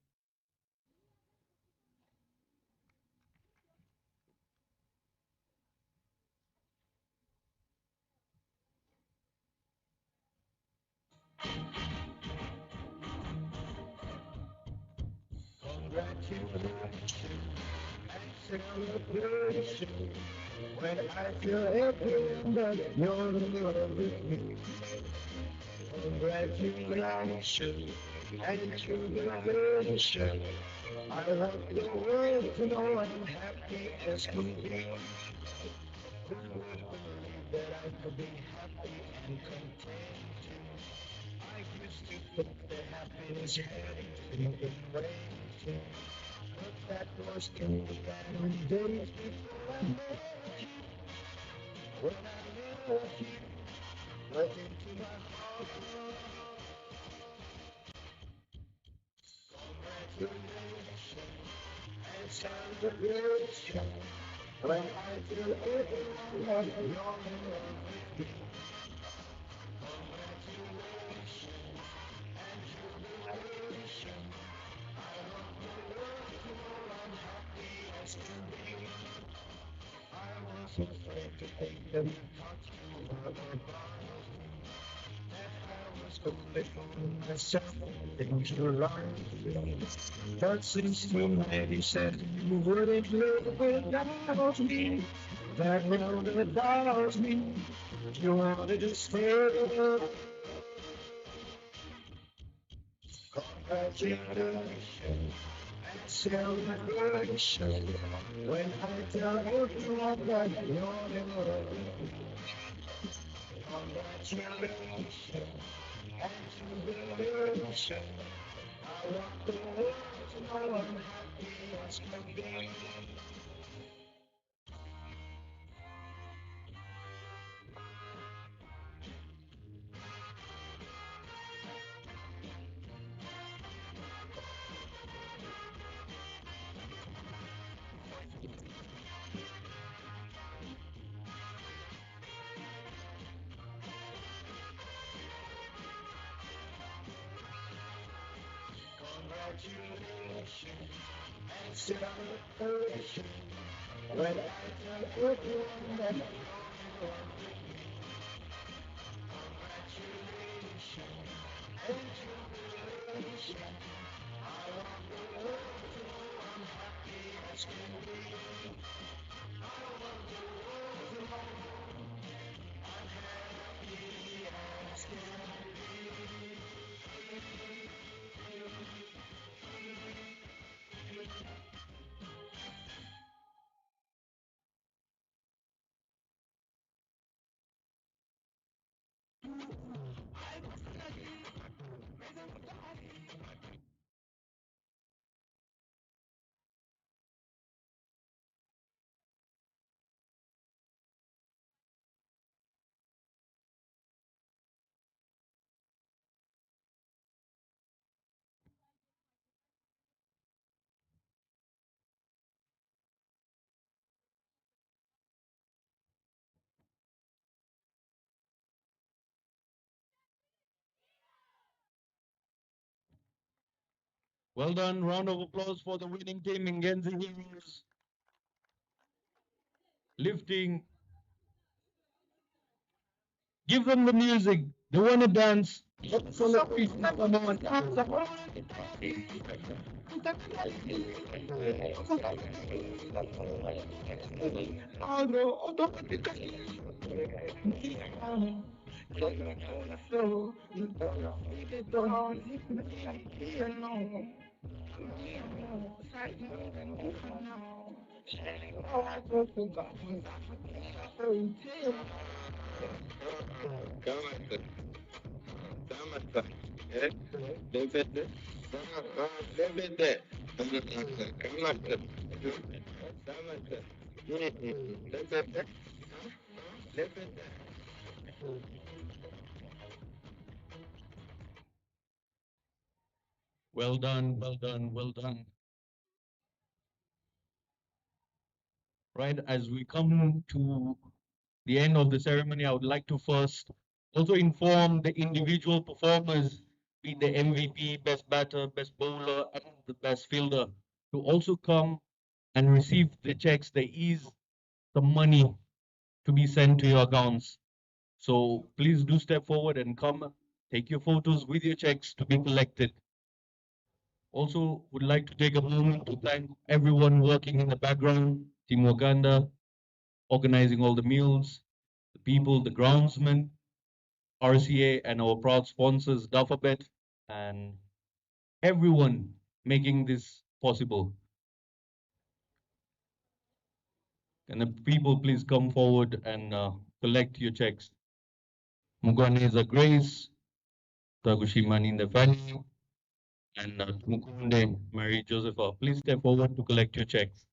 When I feel everything that you're in love with me. Congratulations, and congratulations. I want the world to know I'm happy as can be. Who would believe that I could be happy and content? I used to think that happiness had been waiting. But that was in the days before I met you. When I met you, look into my heart. Congratulations and celebration. When I feel everyone that you're in love with me. Congratulations and jubilation. I want the world to know I'm happy as can be. I was afraid to take them touch you were that I was only fooling myself things you learned. But since you maybe said you wouldn't live without me, that road without me, you wanted to stay. Congratulations and celebration when I tell everyone that you're in love with me. Congratulations and jubilation. I want the world to know I'm happy as can be. Congratulations and celebration when I tell everyone that you're in love with me. Congratulations and jubilation. I want the world to know I'm happy as can be. I want the world to know I'm happy as can be. Well done. Round of applause for the winning team, Ingenzi Heroes. lifting. Give them the music. They want to dance. So let me come on. Well done, well done, well done. Right, as we come to the end of the ceremony, I would like to first also inform the individual performers, be the MVP, best batter, best bowler, and the best fielder, to also come and receive the checks. There is some money to be sent to your accounts. So please do step forward and come take your photos with your checks to be collected. Also, would like to take a moment to thank everyone working in the background, Team Wakanda, organizing all the meals, the people, the groundsmen, RCA, and our proud sponsors, Duffabet, and everyone making this possible. Can the people please come forward and collect your checks? Mugwaneza Grace, Tagushimani Ndefani, and Mukunde Marie Josepha. Please step forward to collect your checks.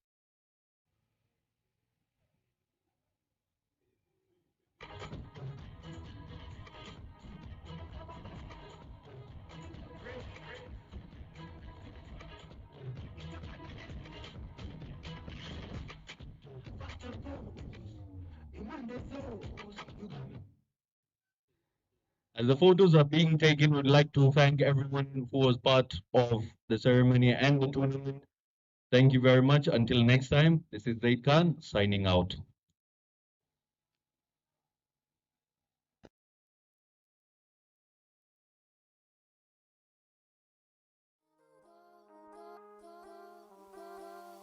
As the photos are being taken, we'd like to thank everyone who was part of the ceremony and the tournament. Thank you very much. Until next time, this is Zaid Khan signing out.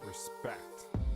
Respect.